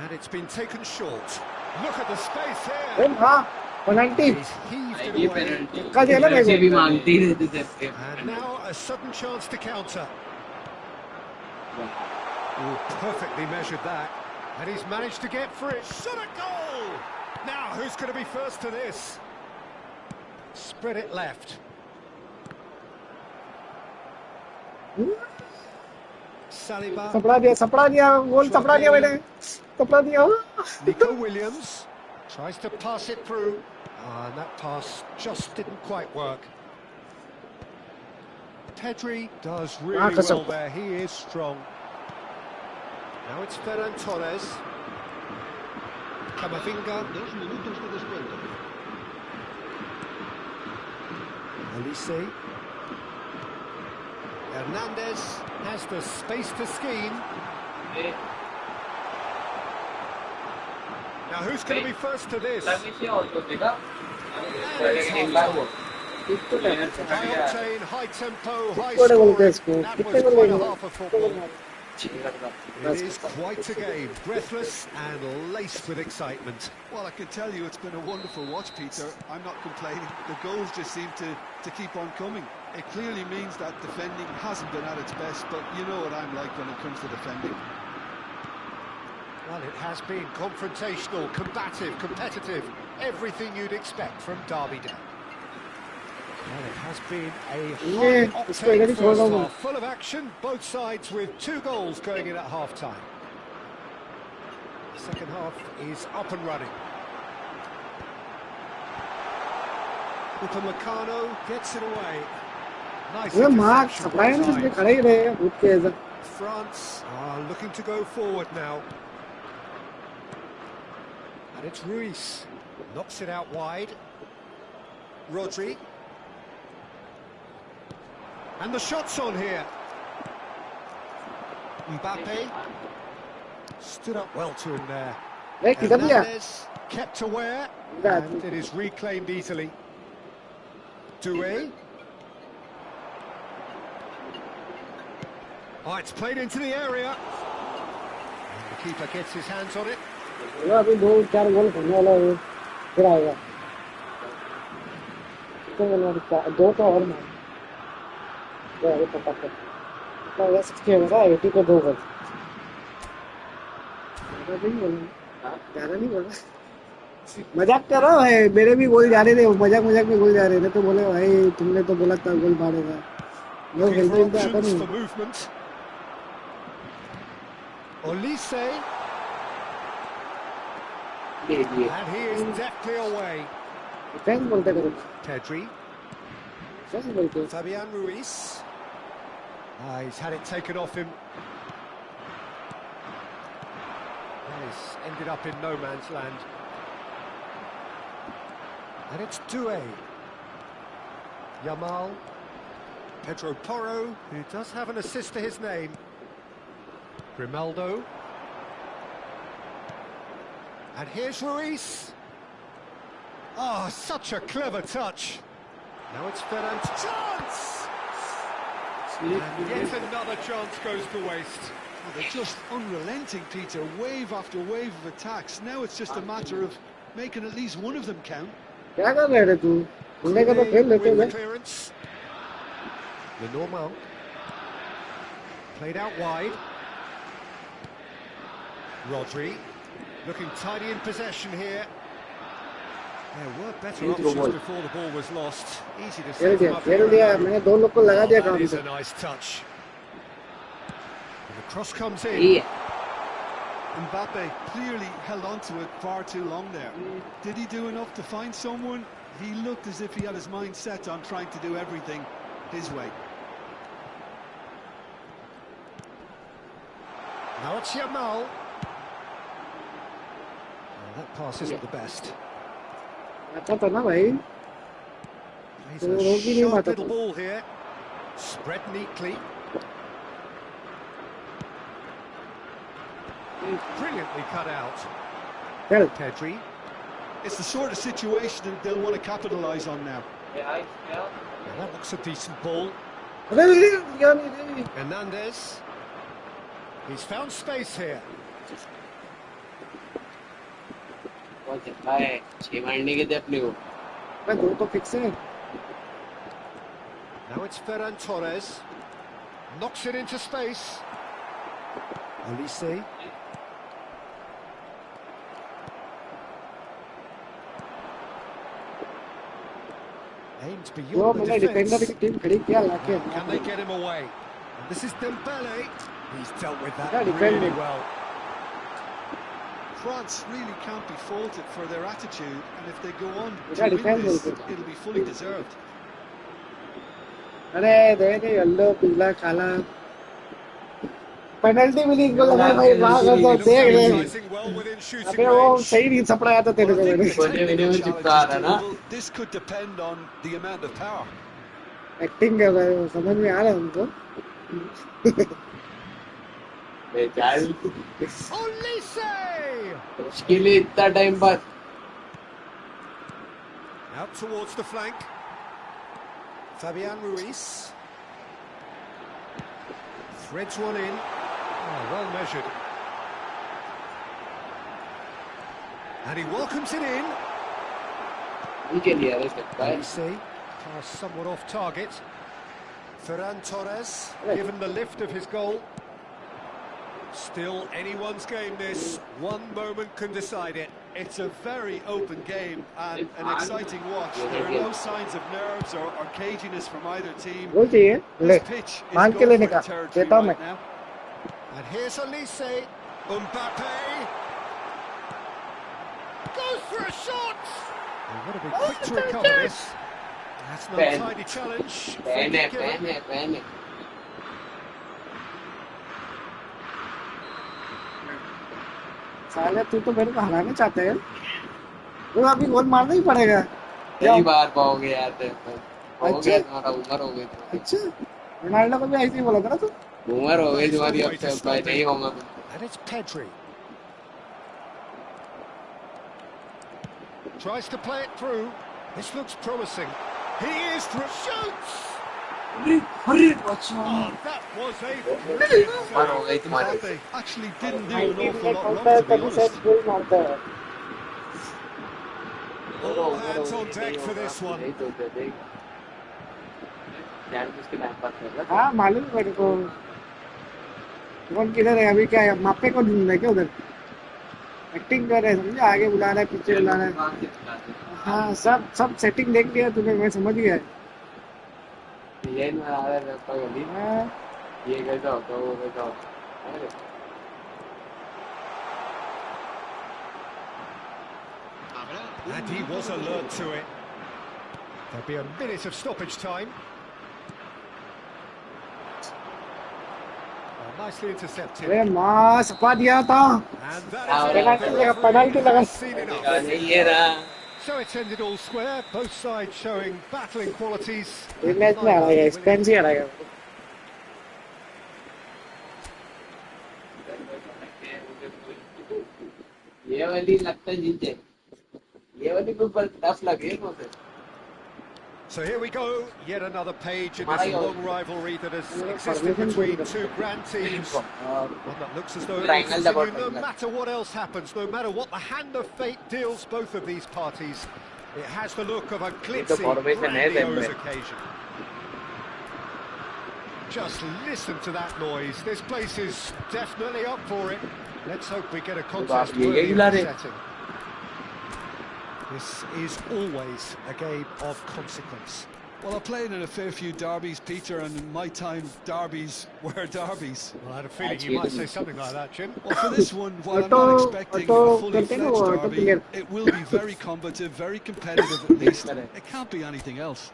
Speaker 3: and it's been taken short. Look at the space
Speaker 1: अरे
Speaker 3: here.
Speaker 1: हाँ पेनल्टी
Speaker 3: He's heaved
Speaker 5: आएगी
Speaker 3: it away.
Speaker 5: पेनल्टी
Speaker 1: का दिया ना मेरे
Speaker 5: से
Speaker 1: को
Speaker 5: भी मांगती ही रहते थे
Speaker 3: And now a sudden chance to counter. Oh, perfectly measured that. And he's managed to get free. Shot a goal! Now, who's going to be first to this? Spread it left. Saliba.
Speaker 1: सपड़ा दिया गोल सपड़ा दिया मैंने सपड़ा दिया
Speaker 3: Nico Williams tries to pass it through. And that pass just didn't quite work. Pedri does really well there. He is strong. Now it's Ferran Torres. Camavinga.
Speaker 6: 2 minutos de descuento.
Speaker 3: Olise. Hernandez has the space to scheme. Now who's going to be first to this? And it's half-time. High octane, high tempo, high scoring. That was quite a half of football. It is quite a game, breathless and laced with excitement.
Speaker 4: Well, I can tell you it's been a wonderful watch, Peter. I'm not complaining. The goals just seem to keep on coming. It clearly means that defending hasn't been at its best, but you know what I'm like when it comes to defending.
Speaker 3: Well, it has been confrontational, combative, competitive, everything you'd expect from Derby Day. Well, it has been a high-octane first half, full of action, both sides with 2 goals going in at half-time. The second half is up and running. Upamecano gets it away. Nice interception. France are looking to go forward now. And it's Ruiz. Knocks it out wide. Rodri. And the shot's on here. Mbappe stood up well to him there. Hernandez kept aware, and it is reclaimed easily. Doué. Oh, it's played into the area. And the keeper gets his hands on it.
Speaker 1: अभी 2-4 गोल करने वाला है फिर आएगा दो तो और मार यार पता तो ये 60 हो रहा है 80 को 2 गोल ज़्यादा नहीं बोला मजाक कर रहा है मेरे भी गोल जा रहे थे मजाक में गोल जा रहे थे तो बोले भाई तुमने तो बोला था गोल मारेगा वो खेलते आता नहीं
Speaker 3: Olise. And he is deftly away. Pedri. Fabian Ruiz. He's had it taken off him. And he's ended up in no man's land. And it's Doué. Yamal. Pedro Porro, who does have an assist to his name. Grimaldo. And here's Ruiz. Oh, such a clever touch. Now it's Ferran. Chance! And yet another chance goes to waste.
Speaker 4: Well, they're just unrelenting, Peter. Wave after wave of attacks. Now it's just a matter of making at least one of them count.
Speaker 1: क्या कर रहे रे तू? मुन्ने का तो खेल लेते
Speaker 3: With the
Speaker 1: हैं.
Speaker 3: clearance. Lenormand. Played out wide. Rodri. Looking tidy in possession here. There were better options before the ball was lost. Easy to
Speaker 1: खेल
Speaker 3: set
Speaker 1: दिया,
Speaker 3: him up
Speaker 1: खेल
Speaker 3: here.
Speaker 1: दिया. मैंने दो लोग को लगा दिया
Speaker 3: That
Speaker 1: काम
Speaker 3: is
Speaker 1: से.
Speaker 3: a nice touch. And the cross comes in.
Speaker 4: Mbappe clearly held on to it far too long there. Did he do enough to find someone? He looked as if he had his mind set on trying to do everything his way.
Speaker 3: Now it's Yamal. Oh, that pass isn't the best.
Speaker 1: आता था ना भाई.
Speaker 3: Plays
Speaker 1: तो
Speaker 3: a
Speaker 1: रोक भी नहीं
Speaker 3: sharp
Speaker 1: पाता
Speaker 3: little
Speaker 1: था.
Speaker 3: ball here. Spread neatly. Brilliantly cut out.
Speaker 1: खेल.
Speaker 3: Pedri.
Speaker 4: It's the sort of situation that they'll want to capitalise on now.
Speaker 3: Yeah, that looks a decent ball.
Speaker 1: अरे यार नहीं.
Speaker 3: Hernandez. He's found space here.
Speaker 5: बहुत अच्छा है 6 मारने के थे अपने को.
Speaker 1: मैं दो तो फिक्स है.
Speaker 3: Now it's Ferran Torres. Knocks it into space. Olise. Aimed
Speaker 1: जो
Speaker 3: beyond the
Speaker 1: मैंने डिफेंडर
Speaker 3: defence.
Speaker 1: की टीम खड़ी किया लाके.
Speaker 3: Can they get him away? And this is Dembele. He's dealt with that
Speaker 1: Yeah,
Speaker 3: really
Speaker 1: defending.
Speaker 3: well.
Speaker 4: France really can't be faulted for their attitude, and if they go on
Speaker 1: Yeah,
Speaker 4: to win
Speaker 1: defend
Speaker 4: this,
Speaker 1: also.
Speaker 4: it'll be fully deserved.
Speaker 1: अरे देख yellow पीला काला. Penalty मिली इनको लगा भाई भाग कर दो देख ले.
Speaker 3: Exercising well within shooting
Speaker 1: अबे वो
Speaker 3: range.
Speaker 1: सही नहीं सपड़ाया था तेरे
Speaker 4: Well,
Speaker 1: को
Speaker 4: I think
Speaker 1: मैंने.
Speaker 4: the
Speaker 5: When they
Speaker 4: technical
Speaker 5: were
Speaker 4: challenge
Speaker 5: चिपका
Speaker 4: is
Speaker 5: रहा ना.
Speaker 4: doable. This could depend on the amount of power.
Speaker 1: Acting कर रहे हो समझ में आ रहा है उनको.
Speaker 5: बेचारी
Speaker 3: Olise!
Speaker 5: उसके लिए इतना टाइम बाद.
Speaker 3: Out towards the flank. Fabian Ruiz. Threads one in. Oh, well measured. And he welcomes it in.
Speaker 5: उनके लिए रह सकता है.
Speaker 3: Olise. Pass somewhat off target. Ferran Torres, given the lift of his goal. Still anyone's game this. One moment can decide it.
Speaker 4: It's a very open game and an exciting watch. There are no signs of nerves or caginess from either team.
Speaker 1: वो चाहिए ले.
Speaker 4: This pitch is
Speaker 1: मांग के
Speaker 4: go
Speaker 1: लेने
Speaker 4: for
Speaker 1: का.
Speaker 4: it territory
Speaker 1: देता हूँ
Speaker 4: right
Speaker 1: मैं.
Speaker 4: now.
Speaker 3: And here's Olise. Mbappe. Goes for a shot. They've got to be quick to recover this. That's no
Speaker 5: Pen.
Speaker 3: tidy challenge.
Speaker 5: Pan है
Speaker 3: Free kick.
Speaker 5: Pan है pan है.
Speaker 1: साले तू तो मेरे को हराना चाहते हैं. वो अभी गोल मारना ही पड़ेगा.
Speaker 5: कई बार पाओगे यार तेरे को. हो
Speaker 1: अच्छा.
Speaker 5: गया तुम्हारा उम्र हो गई तुम्हारी.
Speaker 1: अच्छा रोनाल्डो को भी ऐसे ही बोला था ना तू.
Speaker 5: उम्र हो गई तुम्हारी अब से भाई नहीं होगा तुम.
Speaker 3: And it's Pedri. Tries to play it through. This looks promising. He is through. Shoots! Oh, that was a brilliant
Speaker 5: उम्र हो गई तुम्हारी.
Speaker 4: Mbappe actually didn't do an
Speaker 1: 90
Speaker 4: awful
Speaker 1: minute
Speaker 4: lot
Speaker 1: होता
Speaker 4: wrong,
Speaker 1: है
Speaker 4: to be
Speaker 1: तभी
Speaker 4: honest.
Speaker 1: Set goal मारता है.
Speaker 3: All hands on deck for this one.
Speaker 5: नहीं तो देख. जान उसके टाइम पास कर रहा.
Speaker 1: हाँ मालूम है मेरे को. कौन किधर है अभी क्या है मापे को ढूंढ रहा है क्या उधर. एक्टिंग कर रहे हैं समझे आगे बुला रहा है पीछे बुला रहा है. हाँ सब सब सेटिंग देख लिया तूने मैं समझ गया.
Speaker 5: ये ना आ रहा है पगली.
Speaker 1: हाँ
Speaker 5: ये कैसा होता है वो कैसा होता है.
Speaker 3: And he was alert to it. There'll be a minute of stoppage time. Oh, nicely intercepted.
Speaker 1: अरे माँ सपा दिया था.
Speaker 3: And that
Speaker 5: Penalty
Speaker 3: is
Speaker 1: लगा, penalty लगा.
Speaker 3: seen enough.
Speaker 5: नहीं ये रहा.
Speaker 3: So it's ended all square, both sides showing battling qualities.
Speaker 1: ये मैच में हराएगा स्पेन से हराएगा.
Speaker 5: ये वाली लगता है जीत जाए. ये वाली को पर टफ लगे मुझे.
Speaker 3: So here we go, yet another page in this long rivalry that has existed between two grand teams. One that looks as though it will continue no matter what else happens, no matter what the hand of fate deals both of these parties. It has the look of a glitzy, grandiose occasion. Just listen to that noise. This place is definitely up for it. Let's hope we get a contest worthy of the setting. This is always a game of consequence.
Speaker 4: Well, I've played in a fair few derbies, Peter, and in my time, derbies were derbies.
Speaker 3: Well, I had a feeling you might say something like that, Jim.
Speaker 4: Well, for this one, while I'm not expecting a fully fledged derby, it will be very combative, very competitive at least. It can't be anything else.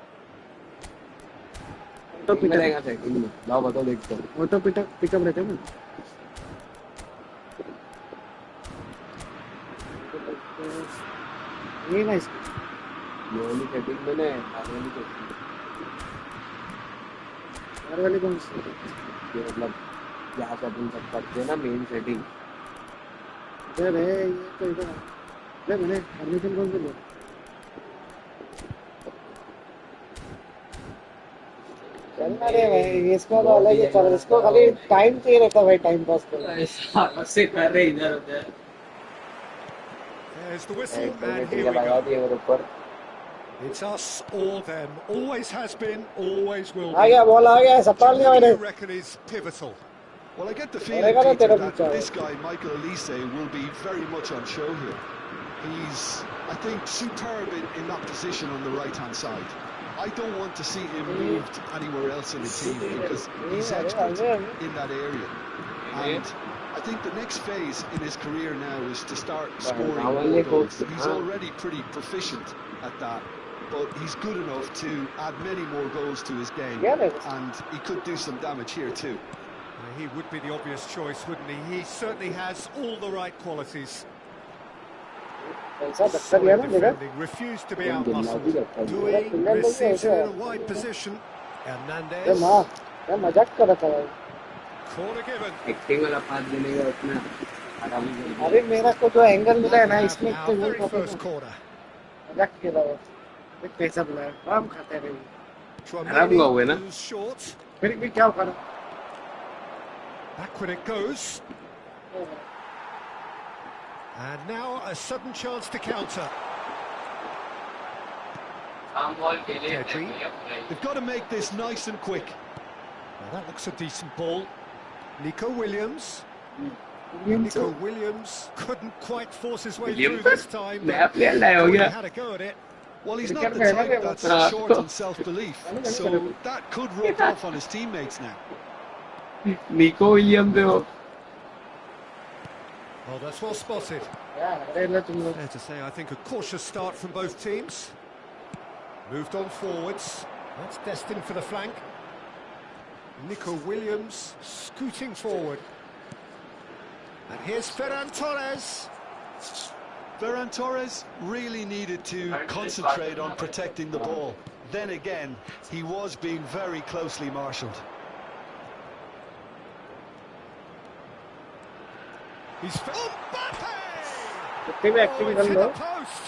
Speaker 1: ये ना इसको
Speaker 5: ये वाली setting में ना
Speaker 1: हर वाली कौन सी
Speaker 5: ये मतलब यहाँ से अपन सब करते हैं ना मेन सेटिंग
Speaker 1: अरे ये तो इधर ले मैंने परमिशन कौन से लिया चलना रे भाई इसको तो अलग ही चल इसको खाली टाइम चाहिए रहता भाई टाइम पास करने
Speaker 5: से कर रहे इधर उधर
Speaker 3: There's the whistle, and here we go. It's us or them. Always has been, always will be. What do you reckon is pivotal?
Speaker 4: Well, I get the feeling, Peter, that this guy, Michael Elise, will be very much on show here. He's, I think, superb in that position on the right-hand side. I don't want to see him moved anywhere else in the team because he's expert in that area. And I think the next phase in his career now is to start scoring more goals. He's already pretty proficient at that, but he's good enough to add many more goals to his game, and he could do some damage here too.
Speaker 3: He would be the obvious choice, wouldn't he? He certainly has all the right qualities. Solid defending, refused to be out-muscled. Dewey receives it in a wide position. Hernandez. Corner given.
Speaker 1: अरे मेरा को जो angle मिला है ना इसमें तो वो
Speaker 3: first corner.
Speaker 1: मजाक के अलावा एक पैसा मिला है आराम खाते रहे
Speaker 3: Tremaine short.
Speaker 1: फिर क्या करो
Speaker 3: Back when it goes. And now a sudden chance to counter. Pedri.
Speaker 4: They've got to make this nice and quick.
Speaker 3: Well, that looks a decent ball. Nico Williams. Nico Williams couldn't quite force his way through this time. He had a go at it.
Speaker 4: Well, he's not the type that's short on self-belief, so that could rub off on his teammates now.
Speaker 5: Nico Williams though.
Speaker 3: Oh, that's well spotted. Fair to say, I think a cautious start from both teams. Moved on forwards. That's destined for the flank. Nico Williams scooting forward. And here's Ferran Torres.
Speaker 4: Ferran Torres really needed to concentrate on protecting the ball. Then again, he was being very closely marshalled.
Speaker 3: He's Mbappe!
Speaker 1: Acting कर लो
Speaker 3: Post.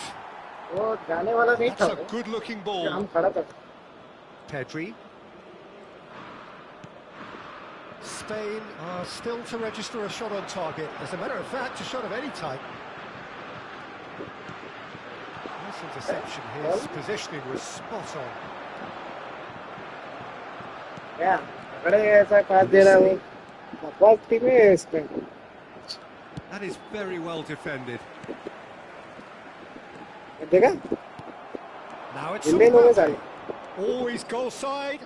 Speaker 1: वो जाने वाला नहीं था
Speaker 3: That's a good-looking ball.
Speaker 1: हम खड़ा था
Speaker 3: Pedri. Spain are still to register a shot on target. As a matter of fact, a shot of any type. Nice interception. His positioning was spot on.
Speaker 1: क्या बड़े ऐसा पास दे रहा है वो बकवास टीम है इसमें
Speaker 3: That is very well defended.
Speaker 1: देखा
Speaker 3: Now it's
Speaker 1: इंडियन हो गए सारे
Speaker 3: always goal side.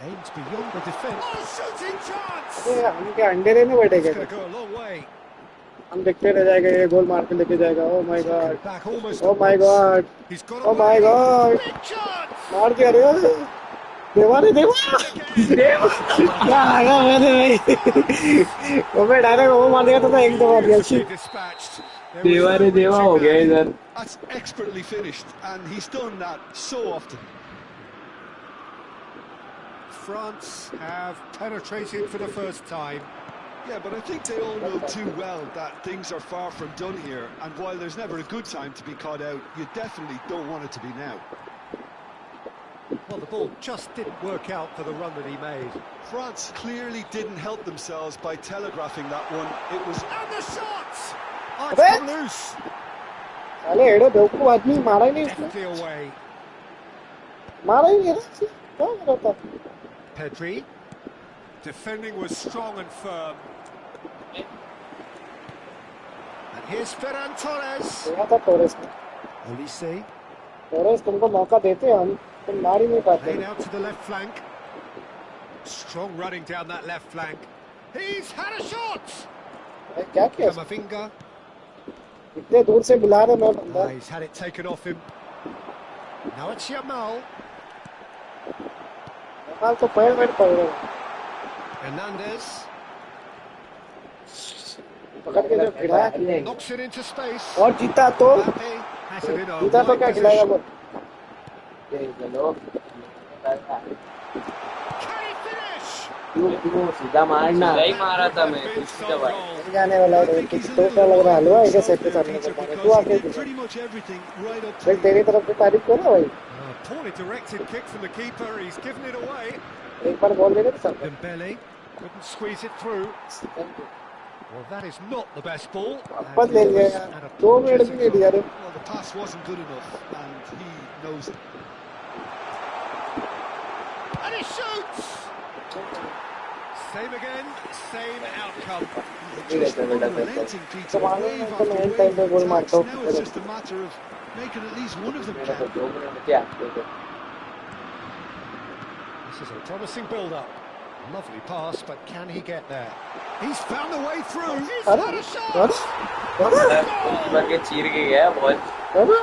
Speaker 3: Aims beyond the defence. Oh, shooting chance!
Speaker 1: अरे हम क्या अंडे रहने बैठेंगे
Speaker 3: It's going to go a long way.
Speaker 1: हम देखते रह जाएंगे ये गोल मार के लेके जाएगा oh my God
Speaker 3: Back almost.
Speaker 1: Oh my God
Speaker 3: He's got
Speaker 1: oh my God
Speaker 3: big chance.
Speaker 1: मार दिया रे देवा रे देवा देवा क्या आया मैंने भाई वो मैं डायरेक्ट वो मार देगा तो एक दो मार दिया
Speaker 3: Dispatched.
Speaker 5: देवा रे देवा हो गया इधर
Speaker 4: That's expertly finished, and he's done that so often.
Speaker 3: France have penetrated for the first time.
Speaker 4: Yeah, but I think they all know too well that things are far from done here, and while there's never a good time to be caught out, you definitely don't want it to be now.
Speaker 3: Well, the ball just didn't work out for the run that he made.
Speaker 4: France clearly didn't help themselves by telegraphing that one. It was...
Speaker 3: And the shot! Oh, it's
Speaker 1: अबे!
Speaker 3: come loose.
Speaker 1: साले हेडो बेवकूफ आदमी मारा ही नहीं इसने
Speaker 3: Deftly away.
Speaker 1: मारा ही नहीं है क्या कर रहा था
Speaker 3: Pedri. Defending was strong and firm. And here's Ferran Torres.
Speaker 1: देखा था टोरेस ने
Speaker 3: Olise.
Speaker 1: टोरेस तुमको मौका देते हम तुम मार ही नहीं पाते
Speaker 3: Played out to the left flank. Strong running down that left flank. He's had a shot!
Speaker 1: अरे क्या किया
Speaker 3: Camavinga.
Speaker 1: इतने दूर से बुला रहे मैं बंदा
Speaker 3: He's had it taken off him. Now it's Yamal.
Speaker 1: हाल तो पैर पैर पड़ रहे हैं
Speaker 3: Hernandez.
Speaker 1: पकड़ के जो खिलाया
Speaker 3: Knocks it into space.
Speaker 1: और जीता तो
Speaker 3: Mbappe has it in a
Speaker 1: जीता तो
Speaker 3: wide
Speaker 1: क्या खिलाएगा
Speaker 3: position.
Speaker 1: वो
Speaker 3: Can he finish?
Speaker 5: सीधा मारना
Speaker 2: नहीं मारा था मैं
Speaker 3: Been
Speaker 2: कुछ
Speaker 3: so
Speaker 2: दबाई
Speaker 3: goal.
Speaker 1: नहीं जाने वाला है तो क्या लग रहा है हलवा है क्या सेट के सामने
Speaker 4: Peter,
Speaker 1: कर मारे
Speaker 4: because
Speaker 1: तू
Speaker 4: he
Speaker 1: आके
Speaker 4: did pretty much everything right up to
Speaker 1: फिर
Speaker 4: the
Speaker 1: तेरी
Speaker 4: end.
Speaker 1: तरफ की तारीफ करो भाई
Speaker 3: Poorly directed kick from the keeper. He's given it away.
Speaker 1: एक बार बॉल देने सब
Speaker 3: Dembele couldn't squeeze it through. Well, that is not the best ball.
Speaker 1: वापस ले लिया यार 2 मिनट भी नहीं दिया रे
Speaker 4: Well, the pass wasn't good enough, and he knows it.
Speaker 3: And he shoots! Same again, same outcome.
Speaker 4: Just unrelenting, Peter.
Speaker 1: Tomorrow
Speaker 4: Wave
Speaker 1: I'm
Speaker 4: after
Speaker 1: gonna end
Speaker 4: wave
Speaker 1: time
Speaker 4: of
Speaker 1: goal
Speaker 4: attacks.
Speaker 1: mark
Speaker 4: Now it's just a matter of making at least one of them count.
Speaker 3: This is a promising build-up. Lovely pass, but can he get there? He's found a way through. He's
Speaker 1: अरे
Speaker 3: had a shot!
Speaker 1: अरे
Speaker 2: भर के चीर के गया ball
Speaker 1: अरे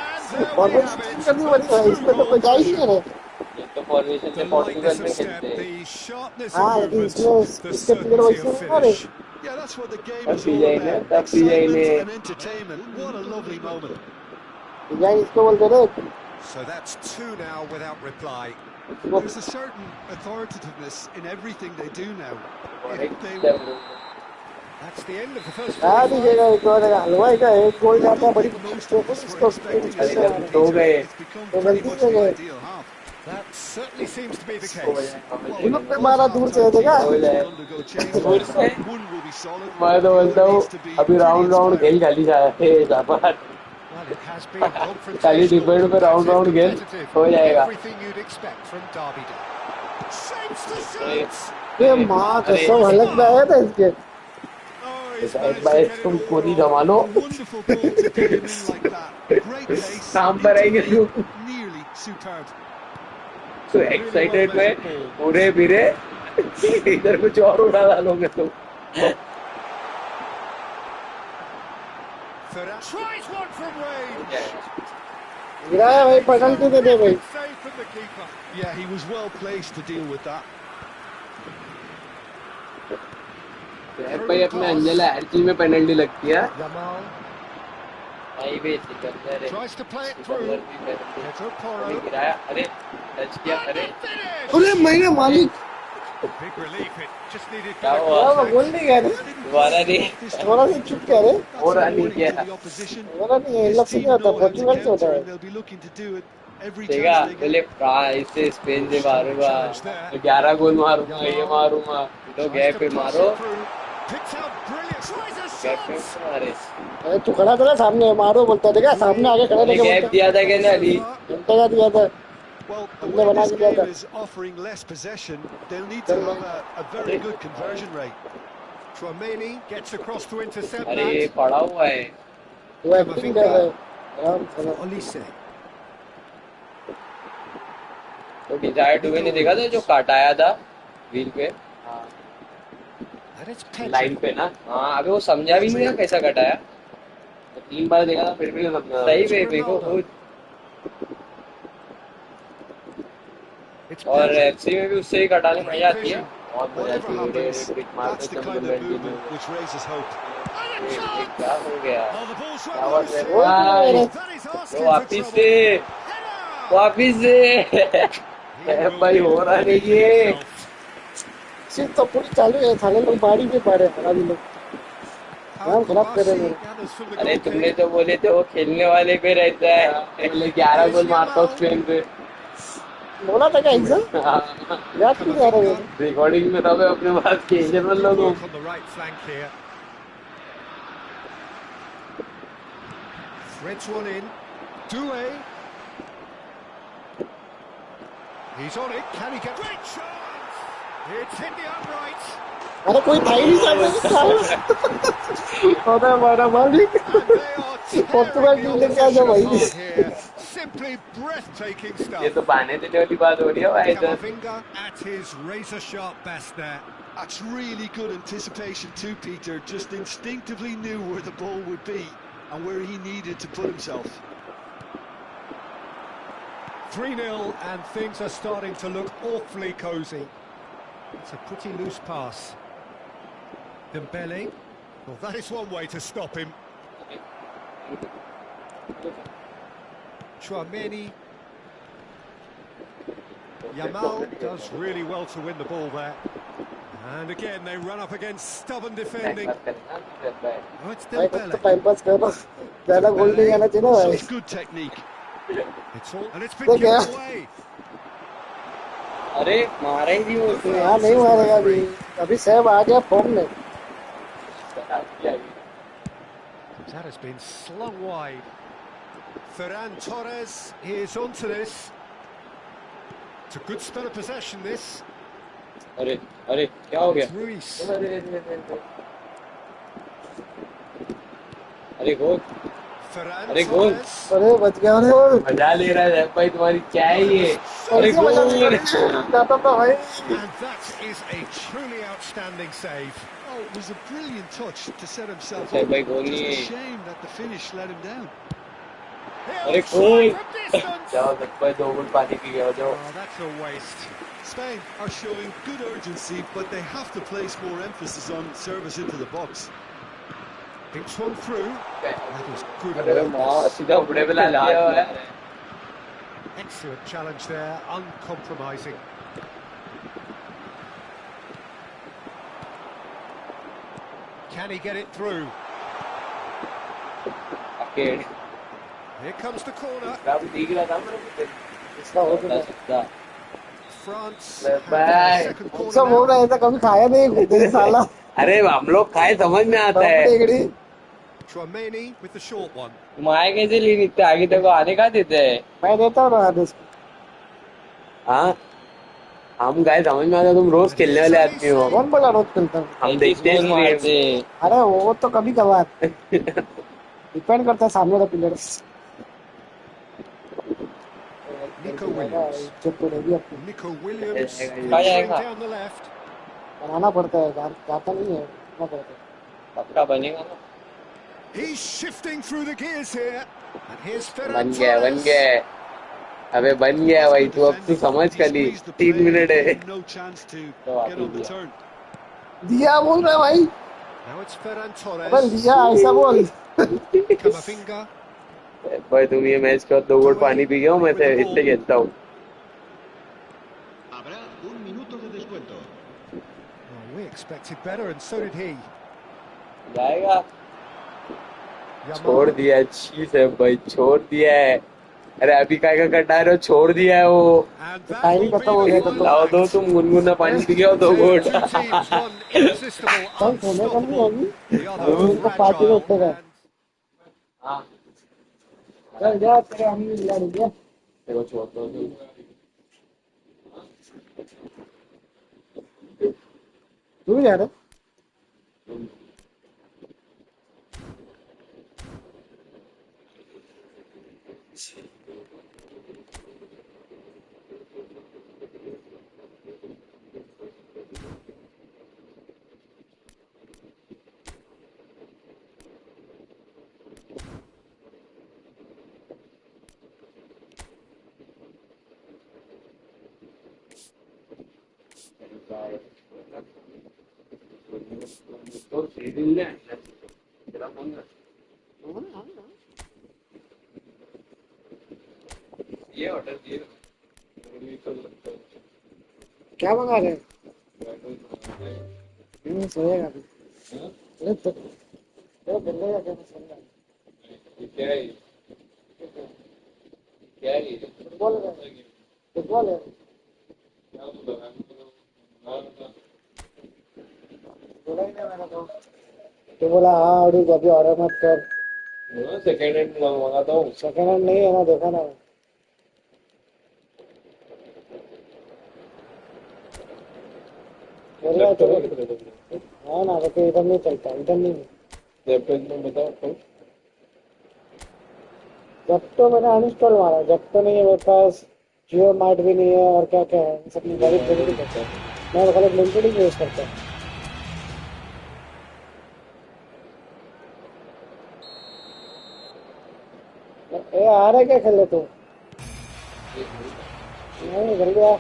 Speaker 3: And there
Speaker 1: ball
Speaker 3: we
Speaker 1: में
Speaker 3: have it.
Speaker 1: करनी पड़ी है इसमें तो कोई जा ही नहीं रहे
Speaker 2: ये तो फॉर्मेशन
Speaker 3: The
Speaker 2: से पोर्टुगल
Speaker 3: lightness
Speaker 2: में
Speaker 3: of step,
Speaker 2: खेलते हैं
Speaker 3: the sharpness
Speaker 1: हाँ
Speaker 3: of
Speaker 1: लेकिन
Speaker 3: movement,
Speaker 1: इसमें
Speaker 3: the
Speaker 1: इसके पीरियड
Speaker 3: certainty
Speaker 1: वैसे
Speaker 3: of
Speaker 1: नहीं आ रहे
Speaker 3: finish.
Speaker 4: Yeah, that's what the game
Speaker 5: Tap
Speaker 4: is all
Speaker 5: PI ne,
Speaker 4: about.
Speaker 5: tap PI
Speaker 4: Excitement
Speaker 5: ne.
Speaker 4: and entertainment. What a lovely moment.
Speaker 1: Design इसको बोलते रहे
Speaker 3: So that's two now without reply.
Speaker 4: There's a certain authoritativeness in everything they do now. If they
Speaker 3: That's the end of the first
Speaker 1: हाँ
Speaker 3: 45.
Speaker 1: दिखेगा एक और हलवाई का एक गोल जाता है बड़ी
Speaker 4: most of us were
Speaker 1: इसको
Speaker 4: expecting a
Speaker 5: अरे
Speaker 4: score,
Speaker 5: जब दो
Speaker 4: Peter,
Speaker 5: गए
Speaker 4: it's become
Speaker 1: तो
Speaker 4: pretty
Speaker 1: गलती
Speaker 4: much
Speaker 1: से
Speaker 4: the
Speaker 1: गए
Speaker 4: ideal half.
Speaker 3: That certainly seems to be the case.
Speaker 1: इन्होंने पे मारा दूर से देखा
Speaker 4: Will undergo change.
Speaker 2: दूर से
Speaker 4: One will be solid.
Speaker 5: मैं तो
Speaker 4: the
Speaker 5: बोलता
Speaker 4: other
Speaker 5: हूँ
Speaker 4: needs to be
Speaker 5: अभी
Speaker 4: pretty
Speaker 5: राउंड राउंड
Speaker 4: inspiring.
Speaker 5: खेल खाली जा बाहर
Speaker 3: Well, it has been
Speaker 5: खाली
Speaker 3: confrontational,
Speaker 5: डिफेंड पे राउंड राउंड खेल
Speaker 3: competitive,
Speaker 5: हो जाएगा
Speaker 3: everything you'd expect from Derby Day. Shapes the shot!
Speaker 1: ये माँ कसम हलक में आया था इसके
Speaker 3: Oh, he's
Speaker 5: एक
Speaker 3: managed
Speaker 5: बार
Speaker 3: to get
Speaker 5: तुम
Speaker 3: it all
Speaker 5: कोरी
Speaker 3: wrong.
Speaker 5: जमा लो
Speaker 4: A wonderful ball to put him in like that. Great pace.
Speaker 5: काम पर आएंगे
Speaker 4: into
Speaker 5: तुम
Speaker 4: the nearly superb.
Speaker 5: तो एक्साइटेड में पूरे बिरे इधर कुछ और उड़ा डालोगे तुम
Speaker 3: Ferran tries one from range.
Speaker 1: गिराया भाई पेनल्टी दे दे भाई
Speaker 3: Save from the keeper.
Speaker 4: Yeah, he was well placed to deal with that.
Speaker 5: भाई अपने अंजला हर चीज में पेनल्टी लगती है
Speaker 3: Yamal
Speaker 2: भाई भी सिकंदर है
Speaker 3: tries to play it
Speaker 2: Sikandar
Speaker 3: through.
Speaker 2: भी करते हैं
Speaker 3: Pedro
Speaker 2: अरे
Speaker 3: Porro.
Speaker 2: गिराया अरे टच किया अरे
Speaker 3: Finish!
Speaker 1: अरे मेरे मालिक
Speaker 3: Big relief. It just needed
Speaker 2: क्या
Speaker 3: better
Speaker 2: हुआ?
Speaker 1: वो गोल नहीं गया रे
Speaker 2: दोबारा नहीं
Speaker 1: थोड़ा सा चुप क्या रे
Speaker 4: That's
Speaker 5: और
Speaker 4: a
Speaker 5: आनी
Speaker 4: warning
Speaker 5: क्या?
Speaker 4: to the opposition.
Speaker 1: थोड़ा नहीं है इन
Speaker 4: This
Speaker 1: लोग से
Speaker 4: team
Speaker 1: नहीं होता
Speaker 4: know how to
Speaker 1: पोर्चुगल से होता
Speaker 4: counter,
Speaker 1: है
Speaker 4: and they'll be looking to do it every
Speaker 2: देखा
Speaker 4: chance they
Speaker 2: बोले
Speaker 4: get.
Speaker 2: फ्रांस से स्पेन से मारूंगा
Speaker 3: Challenge
Speaker 5: 11 गोल मारूंगा ये मारूंगा
Speaker 2: तो
Speaker 3: Tries
Speaker 2: गैप
Speaker 3: to
Speaker 2: पे
Speaker 3: pass
Speaker 2: मारो
Speaker 3: it through. Picks out brilliant. Tries a
Speaker 2: gap पे
Speaker 3: shot.
Speaker 2: मारे
Speaker 1: अरे तू खड़ा था ना सामने मारो बोलता देखा सामने आगे खड़ा
Speaker 2: अरे
Speaker 1: लेके
Speaker 2: गैप
Speaker 1: बोलता
Speaker 2: दिया था क्या ना अली
Speaker 1: घंटे का दिया था
Speaker 4: Well, the
Speaker 1: हमने
Speaker 4: way
Speaker 1: बना
Speaker 4: this
Speaker 1: के दिया
Speaker 4: game
Speaker 1: था
Speaker 4: is offering less possession, they'll need to have a very good conversion rate.
Speaker 3: Chouameni gets across to intercept
Speaker 2: अरे
Speaker 3: that.
Speaker 2: पड़ा हुआ है
Speaker 1: वो एक्टिंग कर रहा है आराम से
Speaker 3: Olise.
Speaker 2: तो डिजायर्ड हुए नहीं देखा था जो काटाया था व्हील पे
Speaker 3: And it's Pedro.
Speaker 2: लाइन पे ना हाँ अबे वो समझा भी नहीं ना कैसा कटाया
Speaker 5: तो 3 बार देखा था फिर भी नहीं समझा
Speaker 2: सही वे देखो खुद
Speaker 3: It's
Speaker 2: और
Speaker 3: Pedro.
Speaker 2: एफसी में भी उससे ही कटाने मजा आती है
Speaker 5: बहुत मजा आती है
Speaker 4: Happens,
Speaker 5: पिच मारते
Speaker 4: that's the
Speaker 5: जब
Speaker 4: kind of
Speaker 5: पेनल्टी
Speaker 4: movement
Speaker 5: में
Speaker 4: which raises hope.
Speaker 3: And a
Speaker 2: ये
Speaker 3: chance.
Speaker 2: क्या हो गया
Speaker 3: Oh, the ball's
Speaker 5: क्या
Speaker 3: run
Speaker 5: बात
Speaker 3: loose
Speaker 5: है
Speaker 3: here.
Speaker 5: भाई
Speaker 3: That is
Speaker 2: तो
Speaker 3: asking for
Speaker 2: वापिस
Speaker 3: trouble.
Speaker 2: से
Speaker 3: Header.
Speaker 2: वापिस से
Speaker 3: He will
Speaker 5: भाई
Speaker 3: be
Speaker 5: हो रहा नहीं
Speaker 3: relieving
Speaker 5: ये
Speaker 3: himself.
Speaker 1: सिर्फ तो पूरी चालू है साले लोग बाड़ी भी पा रहे हैं हमारा भी लोग
Speaker 3: How
Speaker 1: खराब कर रहे हैं
Speaker 3: gathers from the
Speaker 2: अरे
Speaker 3: goal
Speaker 2: तुमने
Speaker 3: kick.
Speaker 2: तो बोले थे वो खेलने वाले पे रहता है
Speaker 5: पहले 11 गोल मारता हूँ स्पेन पे
Speaker 1: बोला था क्या ऐसा याद क्यों नहीं आ रहा है
Speaker 5: रिकॉर्डिंग में था मैं अपने पास के एजेंट
Speaker 3: Good
Speaker 5: मतलब
Speaker 3: work on the right flank here. Threads one in. Doué. He's on it. Can he get... Great chance! It's hit the upright.
Speaker 1: अरे कोई था ही नहीं सामने होता हमारा मालिक
Speaker 3: And they are
Speaker 1: Portugal
Speaker 3: tearing the
Speaker 1: team लेके आ जाओ
Speaker 3: opposition
Speaker 1: भाई
Speaker 3: apart here. Simply breathtaking
Speaker 5: ये
Speaker 3: stuff.
Speaker 5: तो बहाने देने वाली बात हो रही है भाई इधर
Speaker 3: Camavinga at his razor-sharp best there.
Speaker 4: That's really good anticipation too, Peter. Just instinctively knew where the ball would be and where he needed to put himself.
Speaker 3: 3-0 and things are starting to look awfully cosy. It's a pretty loose pass. Dembele. Well, that is one way to stop him. Chouameni. Yamal does really well to win the ball there. And again, they run up against stubborn defending. Oh, it's
Speaker 1: भाई कुछ तो
Speaker 3: Dembele.
Speaker 1: Time pass कर रहा ज्यादा गोल नहीं आना चाहिए ना भाई
Speaker 4: Such good technique.
Speaker 3: It's all, and it's been
Speaker 1: Look
Speaker 3: given
Speaker 1: out.
Speaker 3: away.
Speaker 2: अरे मारा ही नहीं वो उसने
Speaker 1: हाँ नहीं मारेगा अभी अभी सहब आ गया फॉर्म में
Speaker 3: That has been slung wide. Ferran Torres is onto this. It's a good spell of possession, this.
Speaker 2: अरे अरे क्या हो गया
Speaker 3: Ruiz.
Speaker 2: अरे गोल
Speaker 3: Ferran
Speaker 2: अरे गोल
Speaker 3: Torres.
Speaker 1: अरे बच गया अरे
Speaker 5: मजा ले रहा है भाई तुम्हारी क्या है ये
Speaker 2: अरे
Speaker 1: कैसे मजा ले
Speaker 2: गोल
Speaker 1: जाता था भाई
Speaker 3: And that is a truly outstanding save.
Speaker 4: Oh, it was a brilliant touch to set himself
Speaker 2: अच्छा
Speaker 4: up.
Speaker 2: भाई गोल
Speaker 4: Just
Speaker 2: नहीं
Speaker 4: a
Speaker 2: है
Speaker 4: shame that the finish let him down.
Speaker 2: अरे
Speaker 3: He'll
Speaker 2: goal
Speaker 3: try from distance.
Speaker 5: जाओ भाई 2 गुट पानी P गया जाओ
Speaker 3: Oh, that's a waste.
Speaker 4: Spain are showing good urgency, but they have to place more emphasis on service into the box.
Speaker 3: Dinks one through. That is good
Speaker 5: अरे
Speaker 3: awareness.
Speaker 5: माँ सीधा बुढ़े पे ला दिया है
Speaker 3: Excellent challenge there, uncompromising. Can he get it through?
Speaker 5: अकेले
Speaker 3: Here comes the corner.
Speaker 5: अब दिख रहा था मेरे को
Speaker 1: इसका हो
Speaker 2: बता
Speaker 1: गया
Speaker 2: सकता
Speaker 3: France
Speaker 5: Bye
Speaker 3: have their
Speaker 5: bye.
Speaker 3: second
Speaker 1: सब
Speaker 3: corner
Speaker 1: हो
Speaker 3: now.
Speaker 1: रहा है ऐसा कभी खाया नहीं खुद साला
Speaker 5: अरे हम लोग खाए समझ में आता है
Speaker 1: टेकड़ी
Speaker 3: Chouameni with the short one.
Speaker 2: तुम आए कैसे लिए इतने आगे तक वो आने का देते हैं
Speaker 1: मैं देता हूँ ना आदेश
Speaker 5: हाँ हम गाय समझ में आता तुम रोज खेलने वाले आदमी हो
Speaker 1: कौन बोला रोज खेलता हूँ
Speaker 5: हम देखते हैं
Speaker 2: गोल मारते
Speaker 5: stream।
Speaker 1: अरे वो तो कभी कभार डिपेंड करता है सामने का प्लेयर
Speaker 3: Nico Williams.
Speaker 1: जब तो रहेगी अपनी
Speaker 3: Nico Williams
Speaker 5: Yeah,
Speaker 3: featuring
Speaker 2: yeah.
Speaker 3: down the left.
Speaker 1: बनाना पड़ता है जाता नहीं है करना पड़ता है
Speaker 2: पक्का बनेगा ना
Speaker 3: He's shifting through the gears here. And here's Ferran
Speaker 5: बन
Speaker 3: Torres.
Speaker 5: गया अबे बन गया भाई तू अब तू समझ कली 3 मिनट है
Speaker 4: No chance to
Speaker 2: तो
Speaker 4: get on the turn.
Speaker 1: दिया बोल रहा है भाई
Speaker 3: Now it's Ferran
Speaker 1: अबे
Speaker 3: Torres.
Speaker 1: दिया ऐसा बोल
Speaker 3: Camavinga.
Speaker 5: भाई तुम ये मैच का 2 गुट पानी पी गया मैं तो इससे खेलता हूँ
Speaker 6: Habrá un minuto de descuento.
Speaker 3: Well, we expected better, and so did he.
Speaker 2: जाएगा
Speaker 5: छोड़ दिया है चीज है भाई छोड़ दिया है अरे अभी काय का कटा रहे हो छोड़ दिया है वो
Speaker 3: And that
Speaker 1: Time
Speaker 3: will be
Speaker 1: खत्म हो
Speaker 3: the
Speaker 1: गया तो
Speaker 3: final
Speaker 5: लाओ दो
Speaker 3: act.
Speaker 5: तुम गुनगुना पानी पी गया 2
Speaker 3: Two
Speaker 5: गुट
Speaker 3: teams, one irresistible,
Speaker 1: कल सोने का नहीं होगी
Speaker 3: the other
Speaker 1: उनको पार्टी में
Speaker 3: fragile.
Speaker 1: उठेगा
Speaker 3: And
Speaker 5: हाँ
Speaker 1: चल जा तेरे हम ही लड़ गया
Speaker 5: देखो छोड़ दो
Speaker 1: तू भी जा रहा
Speaker 5: तो सीधी ले तेरा फोन ये ऑर्डर दिए
Speaker 1: क्या मंगा रहे हैं सोएगा अभी अरे तो बंदे का क्या मसला है
Speaker 5: क्या है क्या है
Speaker 1: फुटबॉल का फुटबॉल है। बोला ही नहीं मैंने तो बोला हाँ अभी अभी ऑर्डर मत कर।
Speaker 5: सेकेंड हैंड मंगाता हूँ।
Speaker 1: सेकेंड हैंड नहीं है ना, देखा ना। बोल रहा है तो हाँ ना, तो इधर नहीं चलता, इधर नहीं।
Speaker 5: लैपटॉप में बताओ।
Speaker 1: जब तो मैंने अनइंस्टॉल मारा, जब तो नहीं है मेरे पास, जियो मार्ट भी नहीं है और क्या क्या है सब गाड़ी खरीदी करता है। मैं तो खाली लिमिटेड ही यूज करता हूँ। ए आ रहा है क्या खेले तू? नहीं जल्दी आ।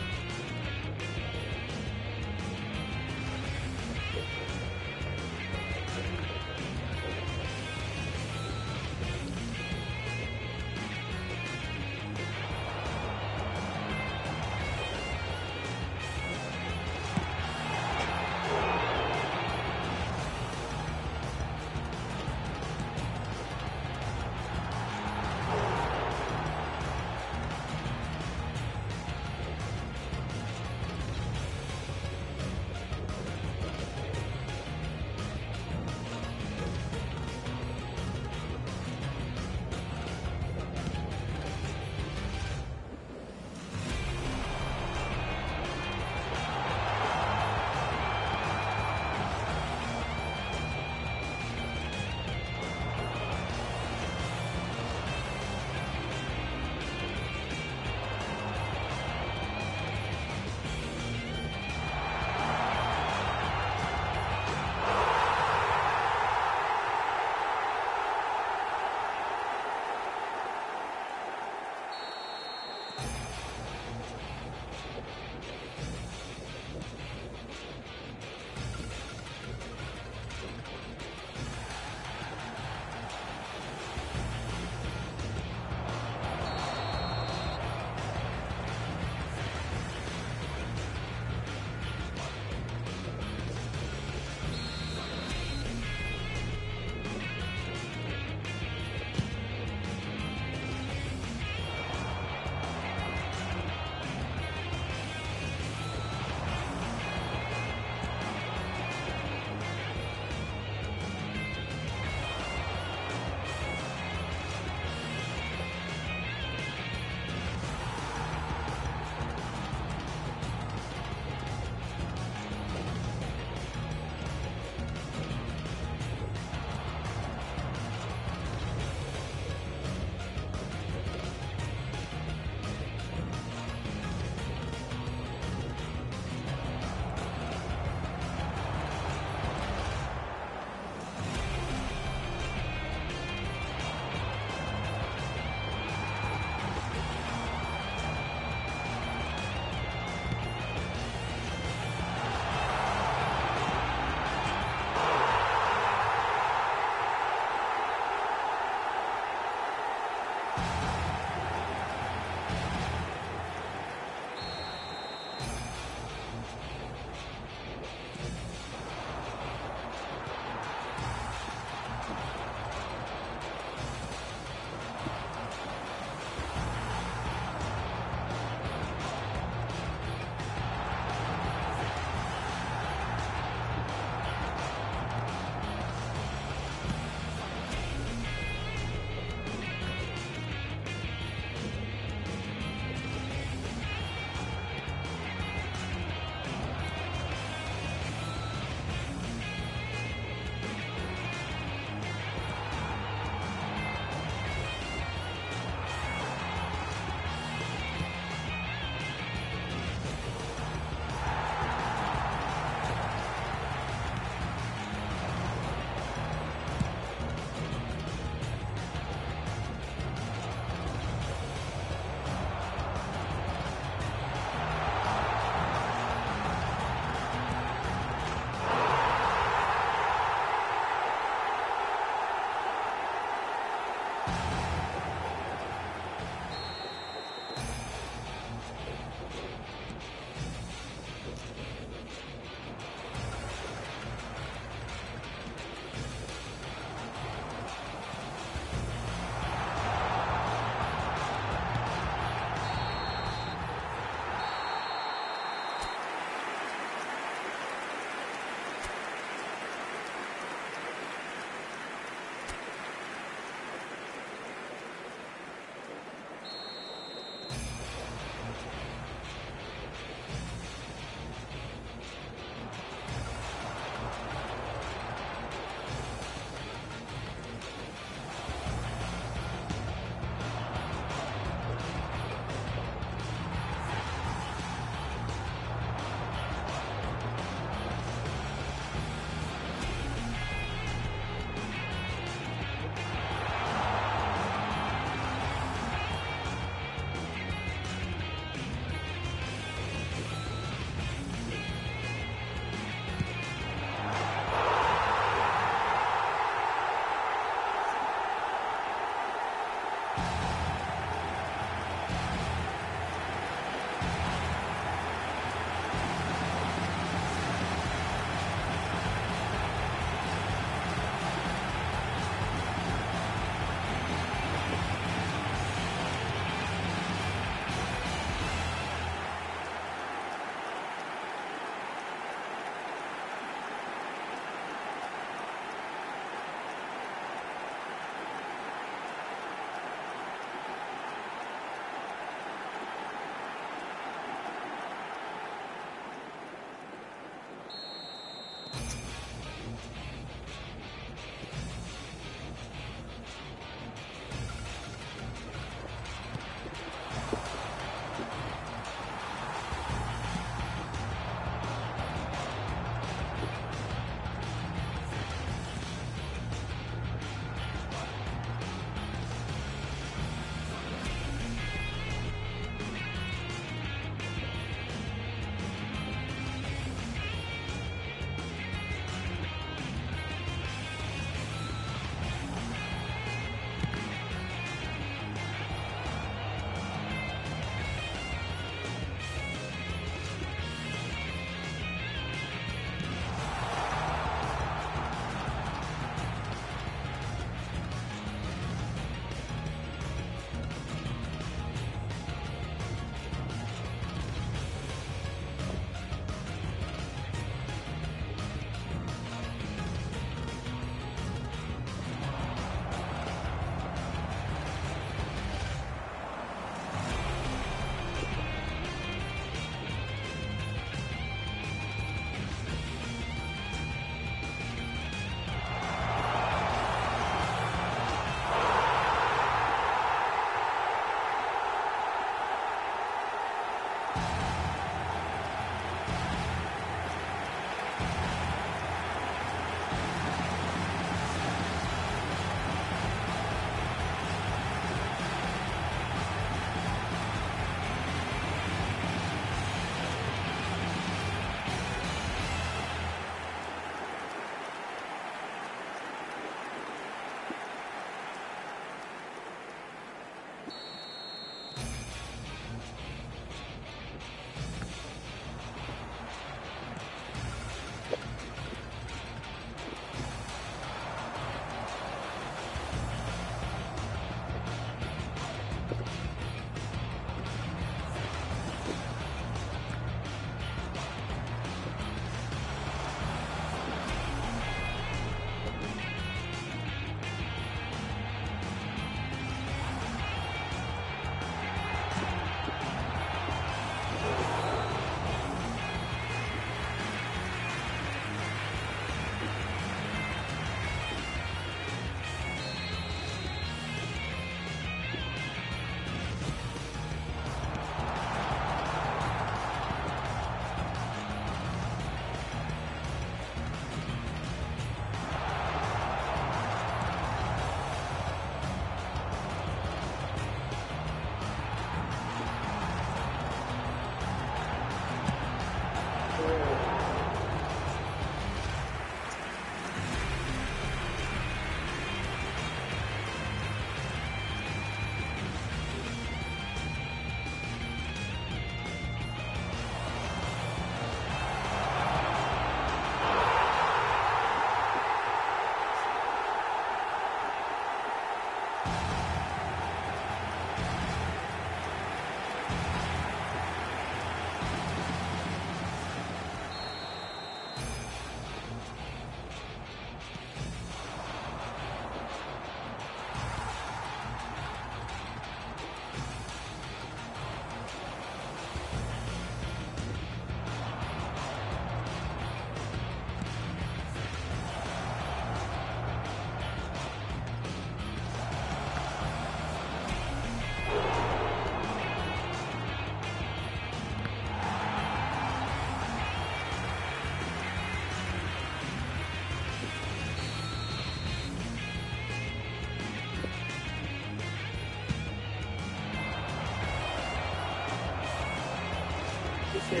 Speaker 1: से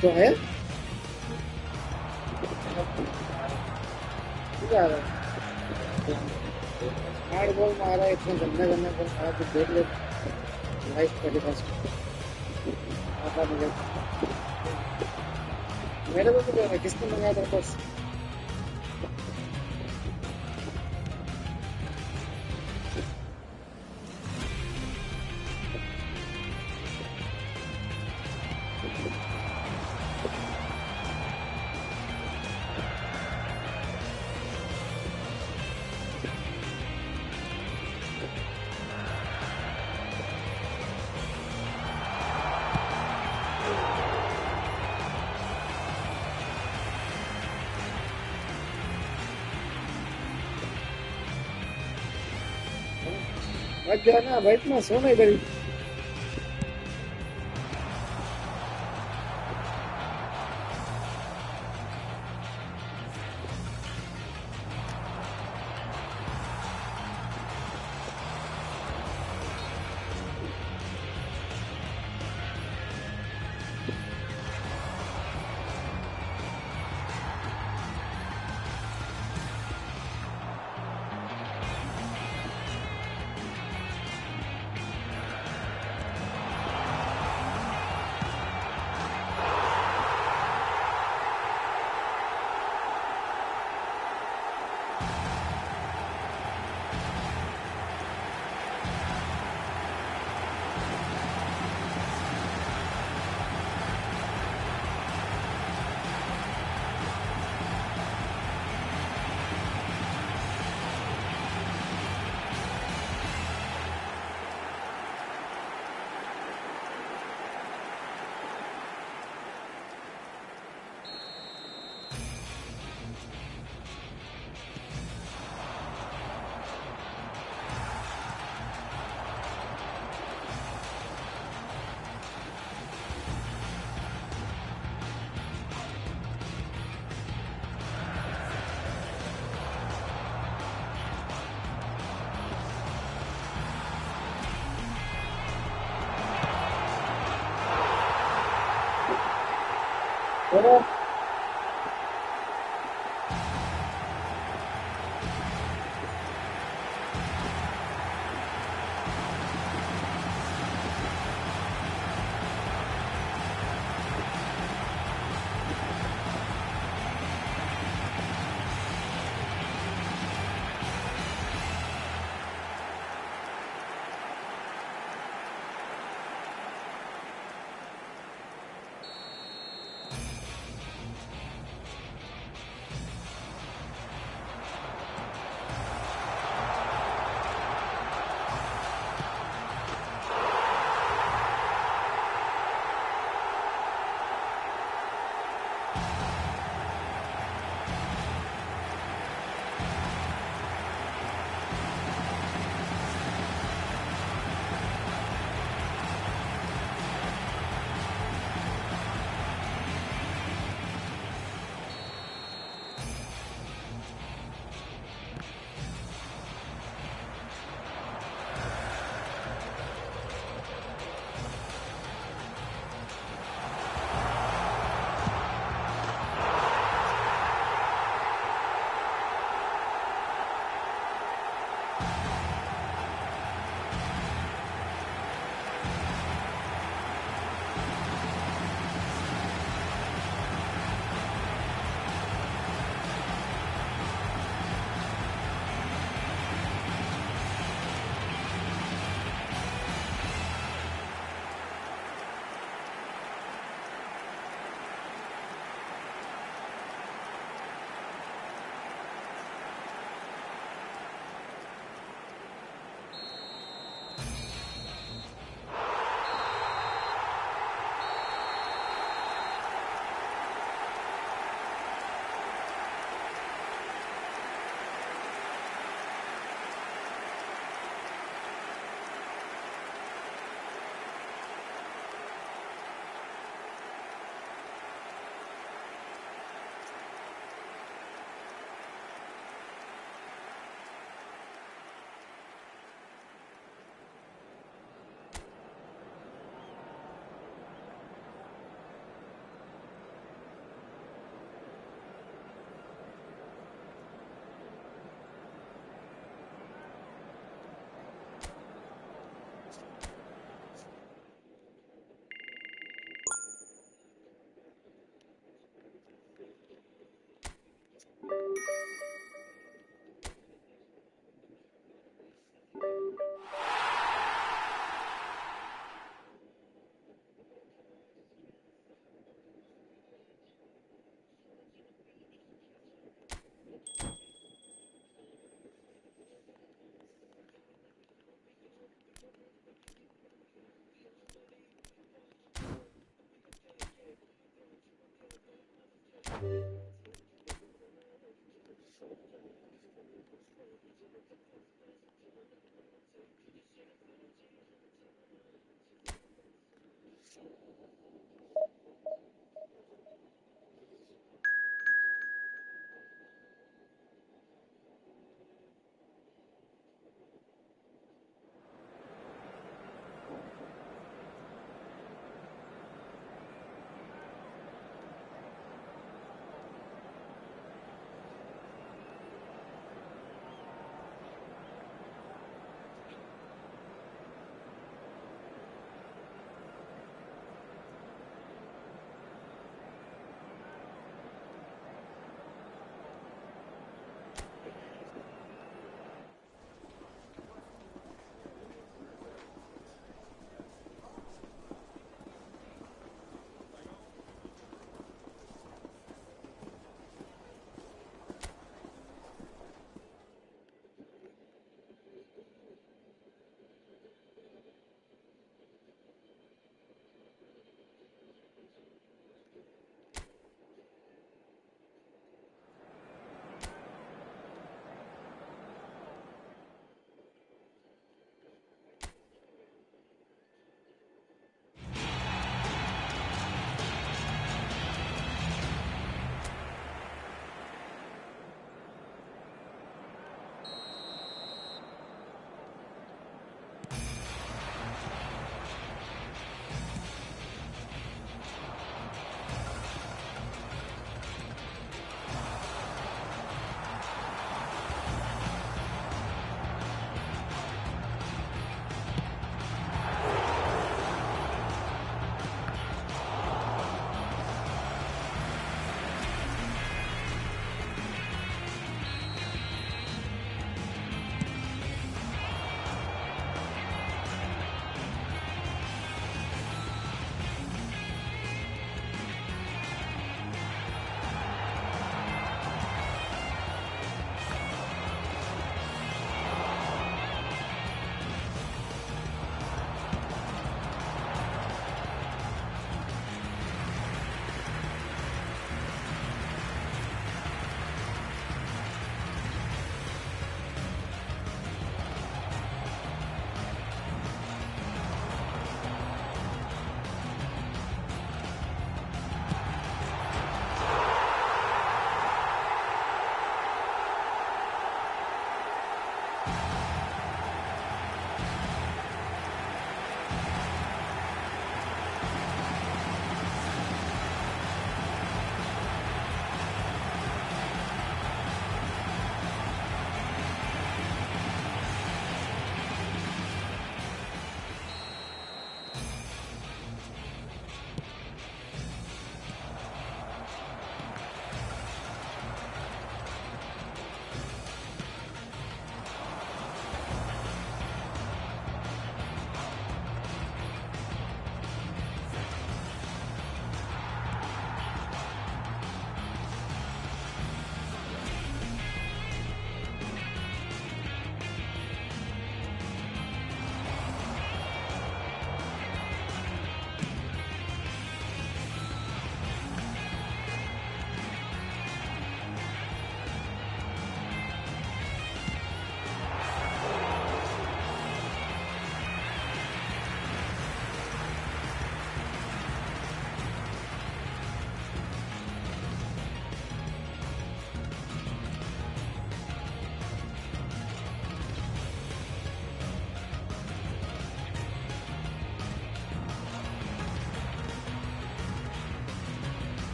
Speaker 1: तो है स्मार्ट बॉल मारा इतना गंदा गंदा बॉल मारा तो देख ले लाइफ पहले पास आता मुझे मेरे को तो किसने मंगाया था बस मत जाना बैठना सोना इधर ही चलो